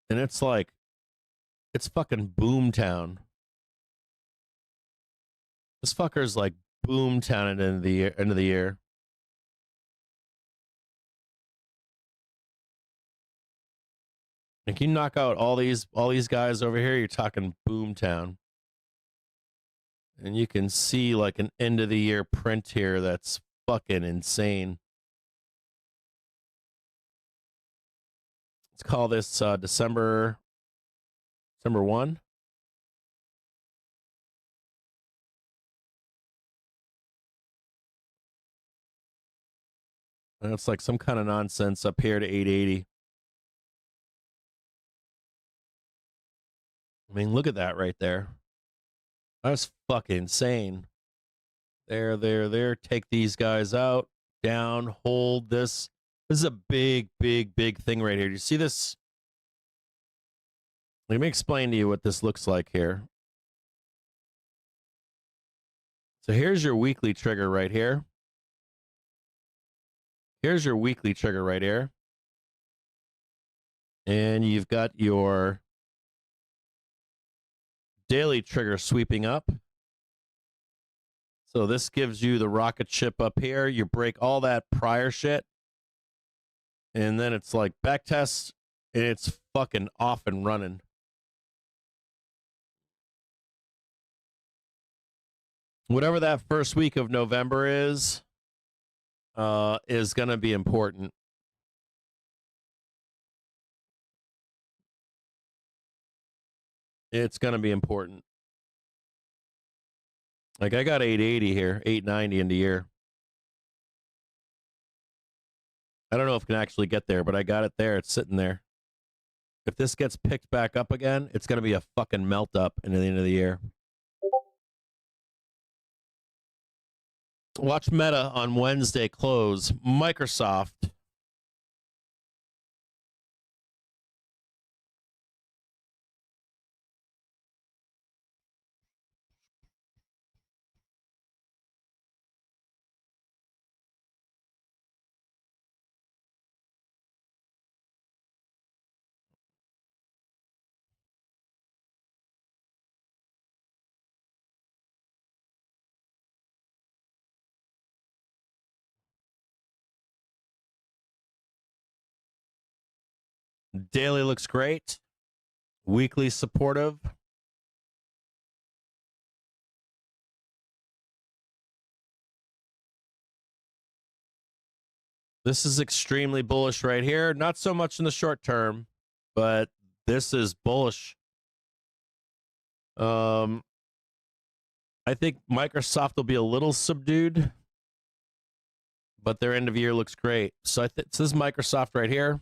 And it's like, it's fucking boomtown. This fucker's like boomtown at the end of the year. Like you knock out all these guys over here, you're talking boomtown. And you can see like an end of the year print here that's fucking insane. Let's call this December 1. And it's like some kind of nonsense up here to 880. I mean, look at that right there. That's fucking insane. There. Take these guys out. Down. Hold this. This is a big thing right here. Do you see this? Let me explain to you what this looks like here. So here's your weekly trigger right here. Here's your weekly trigger right here. And you've got your daily trigger sweeping up. So this gives you the rocket ship up here. You break all that prior shit. And then it's like back test, and it's fucking off and running. Whatever that first week of November is going to be important. It's going to be important. Like I got 880 here, 890 in the year. I don't know if it can actually get there, but I got it there. It's sitting there. If this gets picked back up again, it's going to be a fucking melt up in the end of the year. Watch Meta on Wednesday close. Microsoft. Daily looks great. Weekly supportive. This is extremely bullish right here. Not so much in the short term, but this is bullish. I think Microsoft will be a little subdued, but their end of year looks great. So this is Microsoft right here.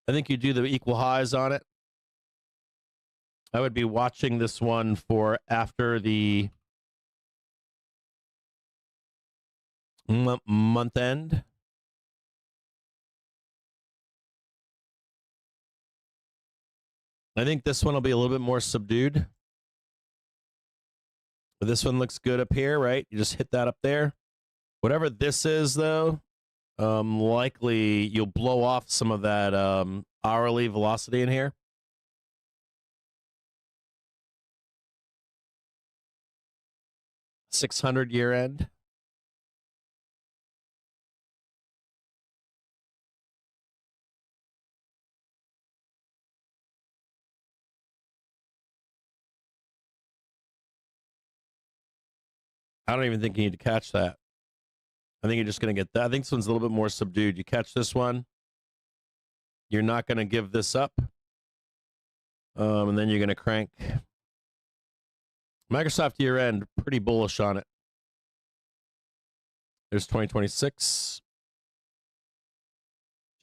I think you do the equal highs on it. I would be watching this one for after the month end. I think this one will be a little bit more subdued. But this one looks good up here, right? You just hit that up there. Whatever this is, though, likely you'll blow off some of that hourly velocity in here. $600 year end. I don't even think you need to catch that. I think you're just going to get that. I think this one's a little bit more subdued. You catch this one. You're not going to give this up. And then you're going to crank. Microsoft year end, pretty bullish on it. There's 2026.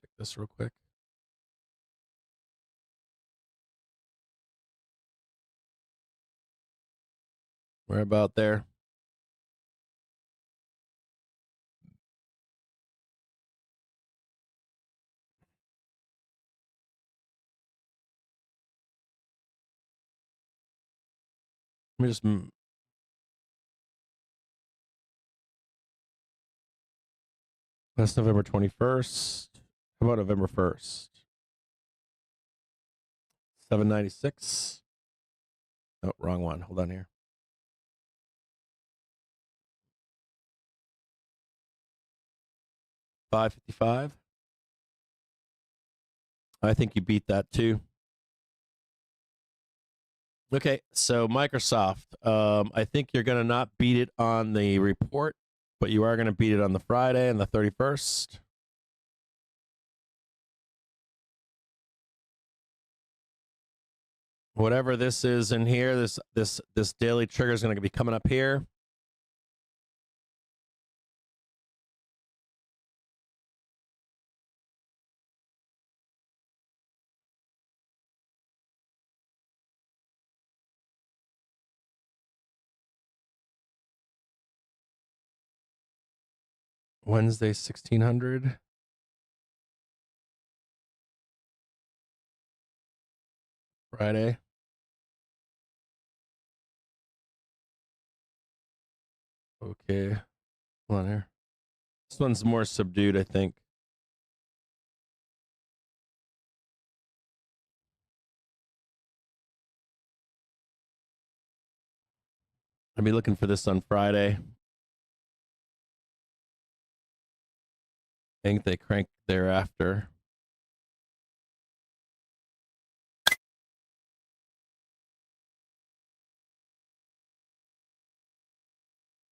Check this real quick. We're about there. Let me just that's November 21st. How about November 1st? 796. Oh, wrong one. Hold on here. $555. I think you beat that too. Okay, so Microsoft. I think you're going to not beat it on the report, but you are going to beat it on the Friday and the 31st. Whatever this is in here, this daily trigger is going to be coming up here. Wednesday, 1600. Friday. Okay. Hold on here. This one's more subdued, I think. I'll be looking for this on Friday. I think they crank thereafter.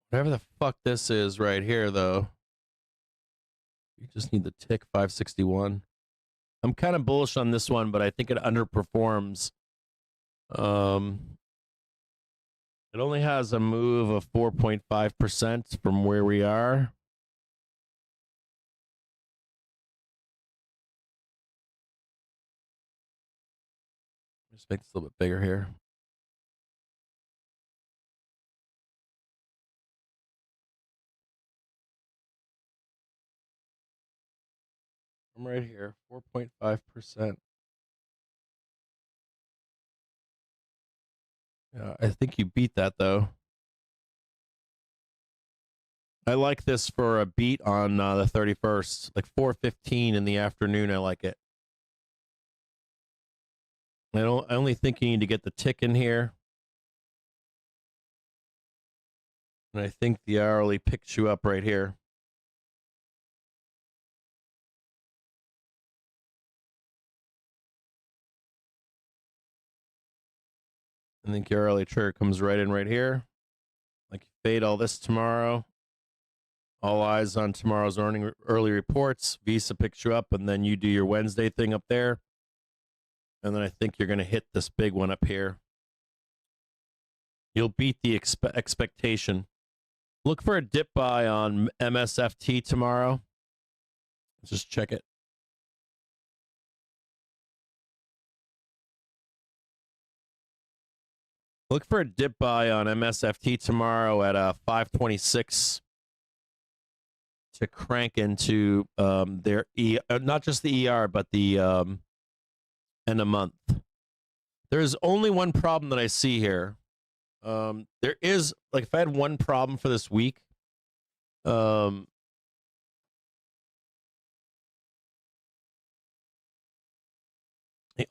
Whatever the fuck this is right here, though. You just need the tick 561. I'm kind of bullish on this one, but I think it underperforms. It only has a move of 4.5% from where we are. Just make this a little bit bigger here. I'm right here, 4.5%. Yeah, I think you beat that, though. I like this for a beat on the 31st, like 4:15 in the afternoon. I like it. I only think you need to get the tick in here. And I think the hourly picks you up right here. I think your early trigger comes right in right here. Like fade all this tomorrow. All eyes on tomorrow's early reports. Visa picks you up, and then you do your Wednesday thing up there. And then I think you're going to hit this big one up here. You'll beat the expectation. Look for a dip buy on MSFT tomorrow. Let's just check it. Look for a dip buy on MSFT tomorrow at 526 to crank into their not just the ER, but the end of month. There's only one problem that I see here. There is, like, if I had one problem for this week, the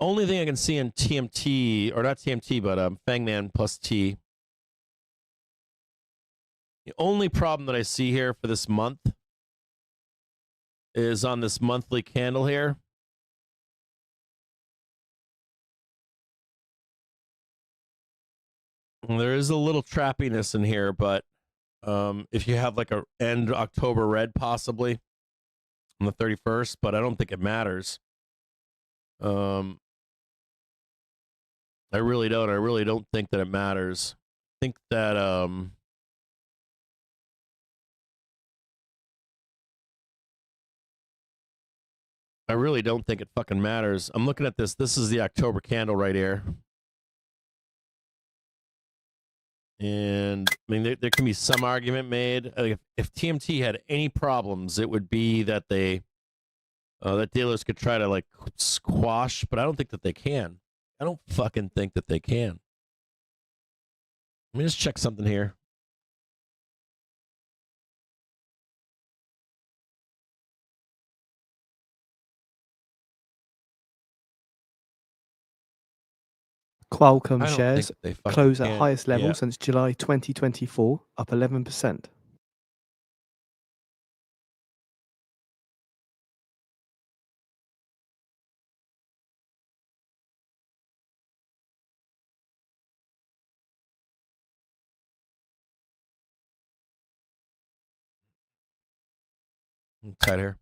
only thing I can see in TMT, or not TMT, but Fangman plus T, the only problem that I see here for this month is on this monthly candle here. There is a little trappiness in here, but if you have like a end October red possibly on the 31st, but I don't think it matters. I really don't. I really don't think that it matters. I think that I really don't think it fucking matters. I'm looking at this. This is the October candle right here. And I mean, there can be some argument made. If TMT had any problems, it would be that they that dealers could try to like squash, but I don't think that they can. I don't fucking think that they can. Let me just check something here. Qualcomm I don't shares think they fucking close at can. highest level Yeah. since July 2024, up 11%. Tight here.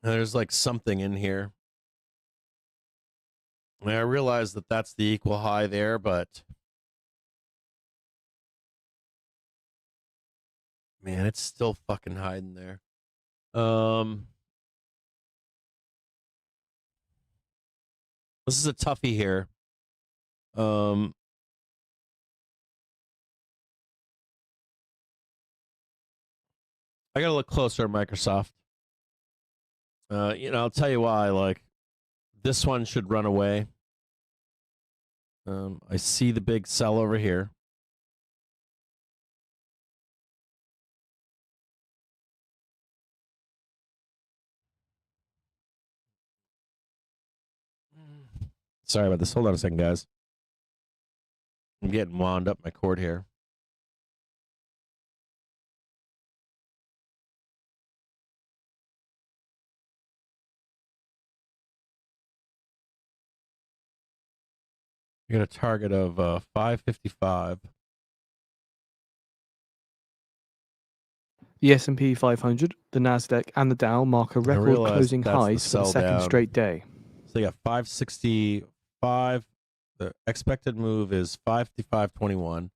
And there's like something in here. I mean, I realize that that's the equal high there, but man, it's still fucking hiding there. This is a toughie here. I got to look closer at Microsoft. I'll tell you why. Like, this one should run away. I see the big sell over here. Sorry about this. Hold on a second, guys. I'm getting wound up my cord here. You got a target of 555. The S&P 500, the Nasdaq, and the Dow mark a record realized closing that's the highs for the sell second down. straight day. So you got 565. The expected move is 555.21.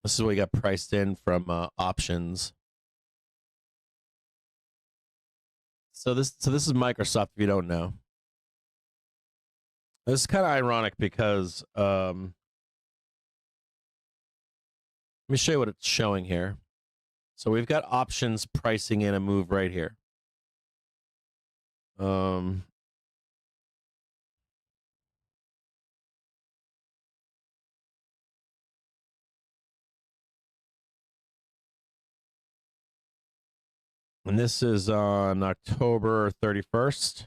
This is what you got priced in from options. So this is Microsoft. If you don't know, this is kind of ironic because let me show you what it's showing here. So we've got options pricing in a move right here. And this is on October 31st.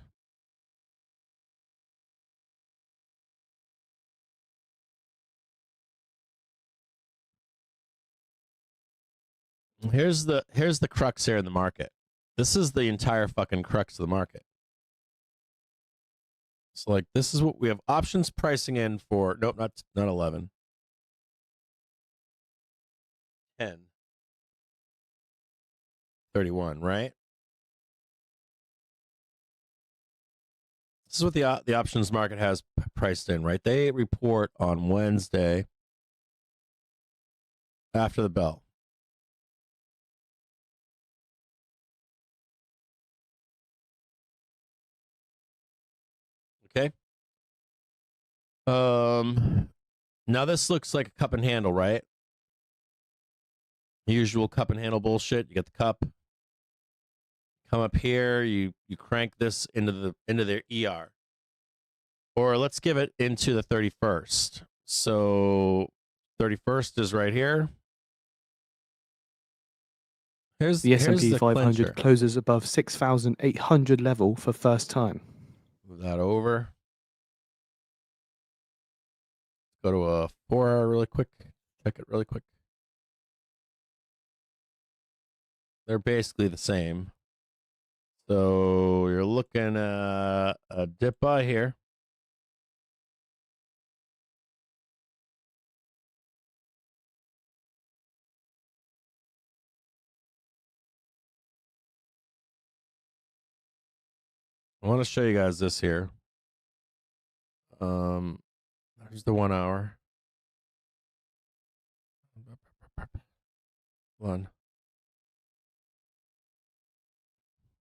Here's the crux here in the market. This is the entire fucking crux of the market. So like this is what we have options pricing in for. Nope, not 11. 10. 31, right? This is what the options market has priced in, right? They report on Wednesday after the bell. Okay. Now this looks like a cup and handle, right? Usual cup and handle bullshit. You get the cup. Come up here, you crank this into their ER. Or let's give it into the 31st. So 31st is right here. The S&P 500 closes above 6,800 level for first time. Move that over. Go to a 4-hour really quick. Check it really quick. They're basically the same. So you're looking at a dip by here. I want to show you guys this here. There's the 1 hour. One.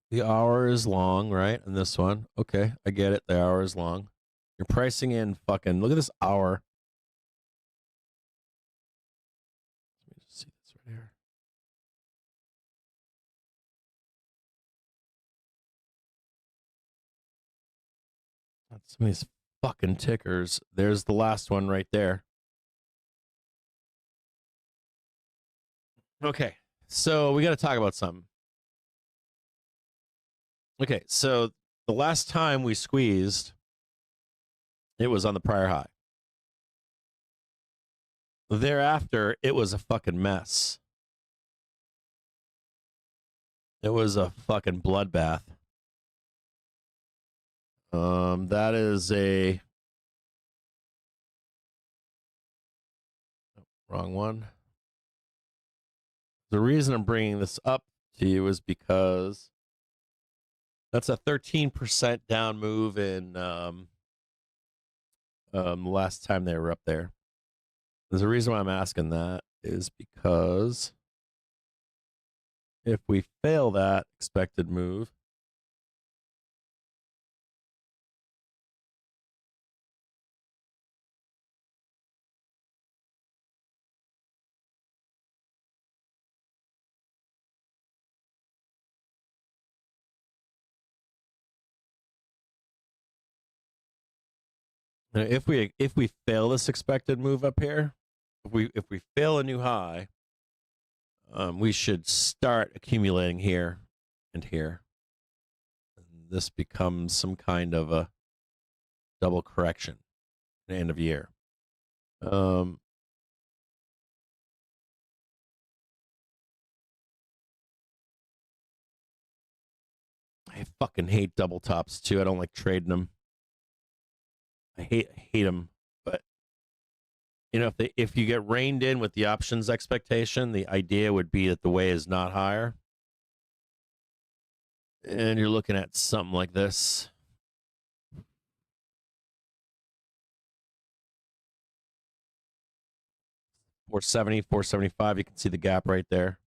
The hour is long, right? And this one. Okay, I get it. The hour is long. You're pricing in fucking, look at this hour. Let me just see this right here. That's some of these fucking tickers. There's the last one right there. Okay, so we got to talk about something. Okay, so the last time we squeezed, it was on the prior high. Thereafter, it was a fucking mess. It was a fucking bloodbath. That is a wrong one. The reason I'm bringing this up to you is because that's a 13% down move in last time they were up there. There's a reason why I'm asking that is because if we fail that expected move, Now, if we fail this expected move up here, if we fail a new high, we should start accumulating here and here. And this becomes some kind of a double correction at the end of year. I fucking hate double tops too. I don't like trading them. I hate them. But you know, if you get reined in with the options expectation, the idea would be that the way is not higher, and you're looking at something like this. $470, $475. You can see the gap right there.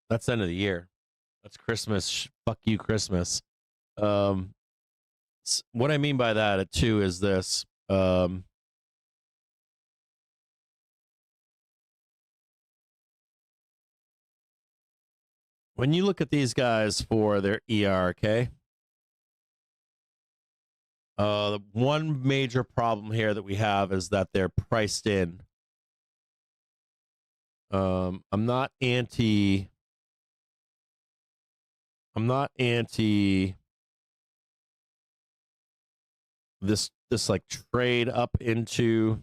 That's the end of the year. That's Christmas. Fuck you, Christmas. What I mean by that too is this. When you look at these guys for their ERK, the one major problem here that we have is that they're priced in. I'm not anti this like trade up into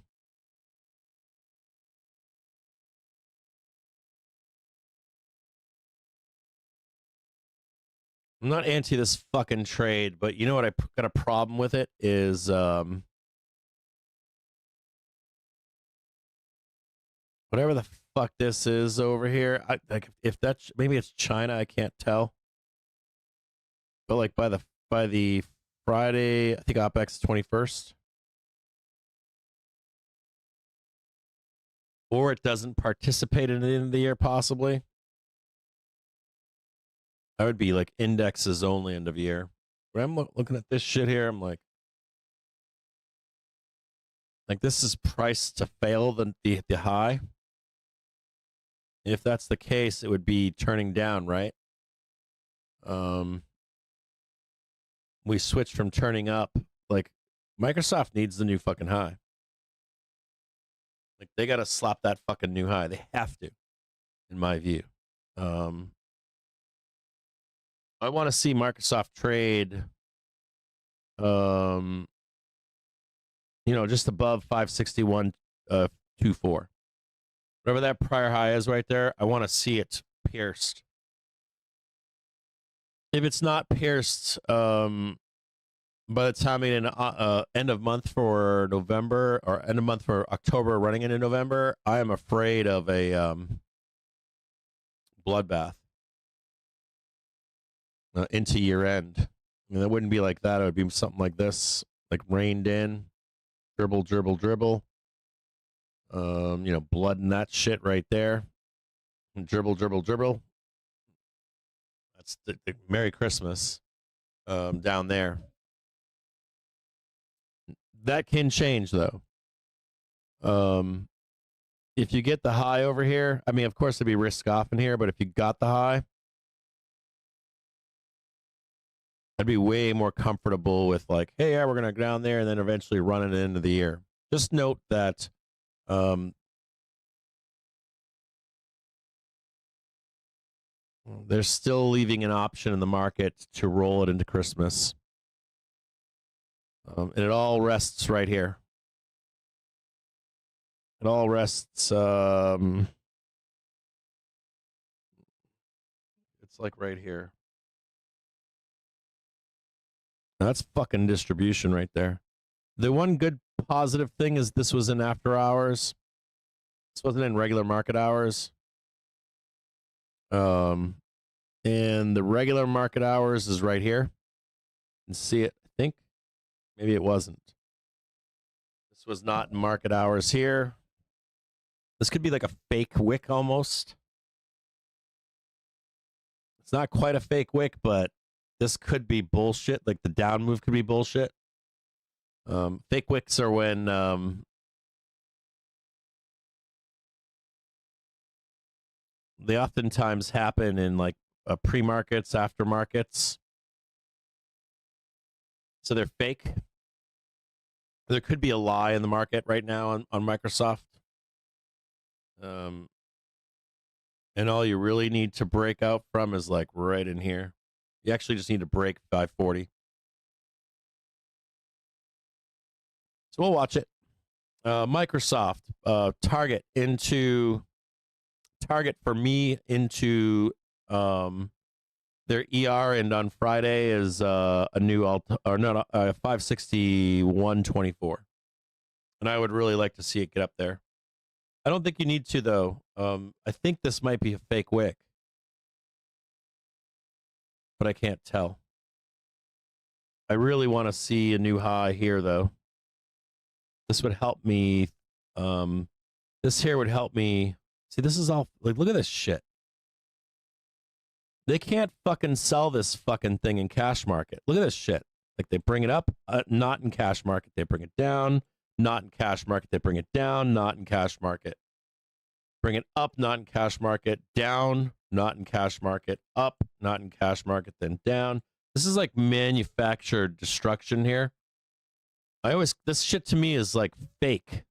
I'm not anti this fucking trade, but you know what I got a problem with it is whatever the fuck this is over here. Like if that's maybe it's China, I can't tell. But like by the Friday, I think OPEX 21st. Or it doesn't participate in the end of the year, possibly. I would be like indexes only end of year. But I'm looking at this shit here. I'm like this is priced to fail the high. If that's the case, it would be turning down, right? We switched from turning up. Like Microsoft needs the new fucking high. Like they got to slap that fucking new high. They have to, in my view. I want to see Microsoft trade, just above 561.24. Whatever that prior high is right there, I want to see it pierced. If it's not pierced, by the time in end of month for November or end of month for October running into November, I am afraid of a bloodbath into year end. I mean, that wouldn't be like that. It would be something like this, like reined in, dribble, dribble, dribble. Blood and that shit right there. And dribble, dribble, dribble. That's the Merry Christmas down there. That can change though. If you get the high over here, I mean, of course, it'd be risk off in here, but if you got the high, I'd be way more comfortable with like, hey, yeah, we're going to go down there and then eventually run it into the year. Just note that they're still leaving an option in the market to roll it into Christmas. And it all rests right here. It all rests. It's like right here. That's fucking distribution right there. The one good positive thing is this was in after hours. This wasn't in regular market hours. And the regular market hours is right here. You can see it, I think. Maybe it wasn't. This was not in market hours here. This could be like a fake wick almost. It's not quite a fake wick, but this could be bullshit. Like the down move could be bullshit. Fake wicks are when they oftentimes happen in like pre-markets, after markets. So they're fake. There could be a lie in the market right now on Microsoft. And all you really need to break out from is like right in here. You actually just need to break 540. So we'll watch it. Microsoft, target for me into their ER, and on Friday is a new 561.24, and I would really like to see it get up there. I don't think you need to though. I think this might be a fake wick, but I can't tell. I really want to see a new high here though. This would help me. This here would help me. See, this is all like, look at this shit. They can't fucking sell this fucking thing in cash market. Look at this shit. Like they bring it up, not in cash market. They bring it down, not in cash market. They bring it down, not in cash market. Bring it up, not in cash market. Down, not in cash market. Up, not in cash market. Then down. This is like manufactured destruction here. This shit to me is like fake.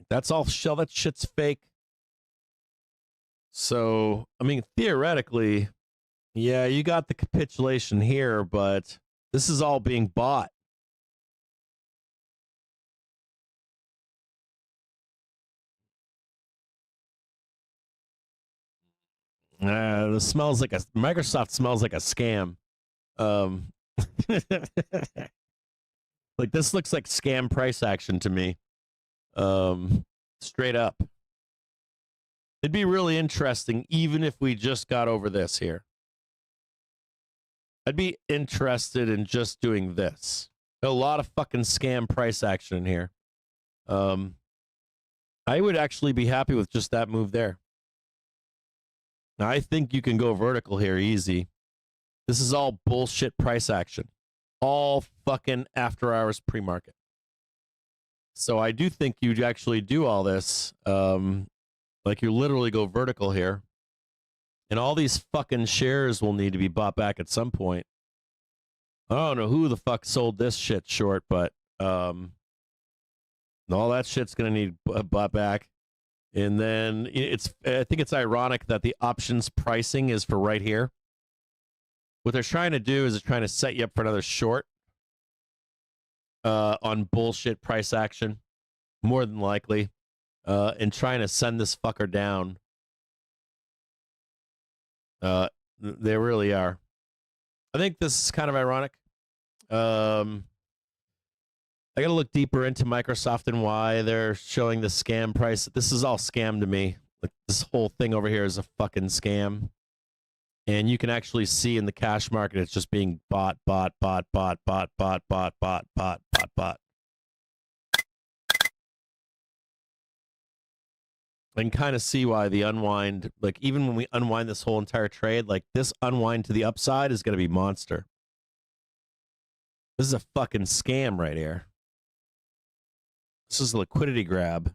That's all shell. That shit's fake. So, I mean, theoretically, yeah, you got the capitulation here, but this is all being bought. This smells like Microsoft smells like a scam. Like this looks like scam price action to me. Straight up. It'd be really interesting even if we just got over this here. I'd be interested in just doing this. A lot of fucking scam price action in here. I would actually be happy with just that move there. Now, I think you can go vertical here easy. This is all bullshit price action. All fucking after hours pre-market. So I do think you'd actually do all this. Like you literally go vertical here. And all these fucking shares will need to be bought back at some point. I don't know who the fuck sold this shit short, but all that shit's going to need bought back. And then I think it's ironic that the options pricing is for right here. What they're trying to do is they're trying to set you up for another short on bullshit price action, more than likely, and trying to send this fucker down. They really are. I think this is kind of ironic. I got to look deeper into Microsoft and why they're showing the scam price. This is all scam to me. Like this whole thing over here is a fucking scam. And you can actually see in the cash market, it's just being bought. And kind of see why the unwind, like even when we unwind this whole entire trade, like this unwind to the upside is going to be monster. This is a fucking scam right here. This is a liquidity grab.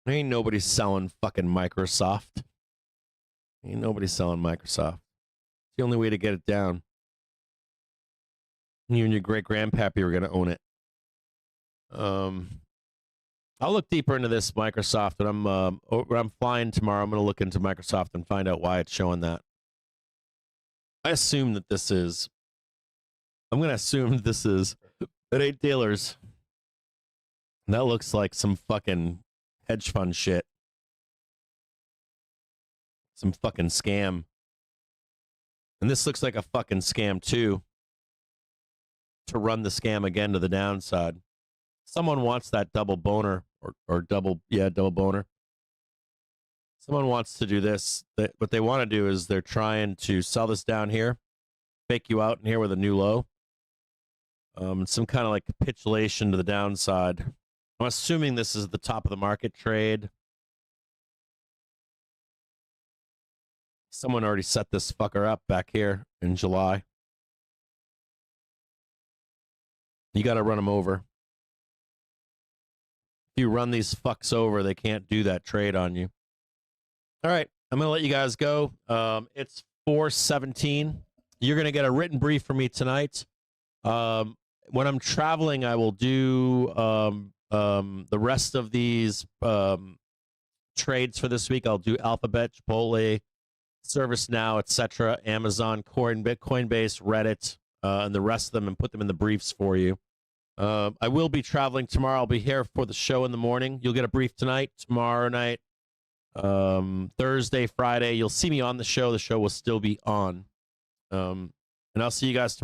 Ain't nobody selling fucking Microsoft. Ain't nobody selling Microsoft. It's the only way to get it down. You and your great-grandpappy are going to own it. I'll look deeper into this Microsoft, and I'm flying tomorrow. I'm going to look into Microsoft and find out why it's showing that. I assume that this is. I'm going to assume this is at $8. And that looks like some fucking hedge fund shit. Some fucking scam. And this looks like a fucking scam too. To run the scam again to the downside. Someone wants that double boner or double boner. Someone wants to do this. What they want to do is they're trying to sell this down here, fake you out in here with a new low. Some kind of like capitulation to the downside. I'm assuming this is the top of the market trade. Someone already set this fucker up back here in July. You got to run them over. If you run these fucks over, they can't do that trade on you. All right. I'm going to let you guys go. It's 4:17. You're going to get a written brief from me tonight. When I'm traveling, I will do the rest of these trades for this week. I'll do Alphabet, Chipotle, ServiceNow, etc., Amazon, Coinbase, Reddit, and the rest of them, and put them in the briefs for you. I will be traveling tomorrow. I'll be here for the show in the morning. You'll get a brief tonight, tomorrow night, Thursday, Friday. You'll see me on the show. The show will still be on. And I'll see you guys tomorrow.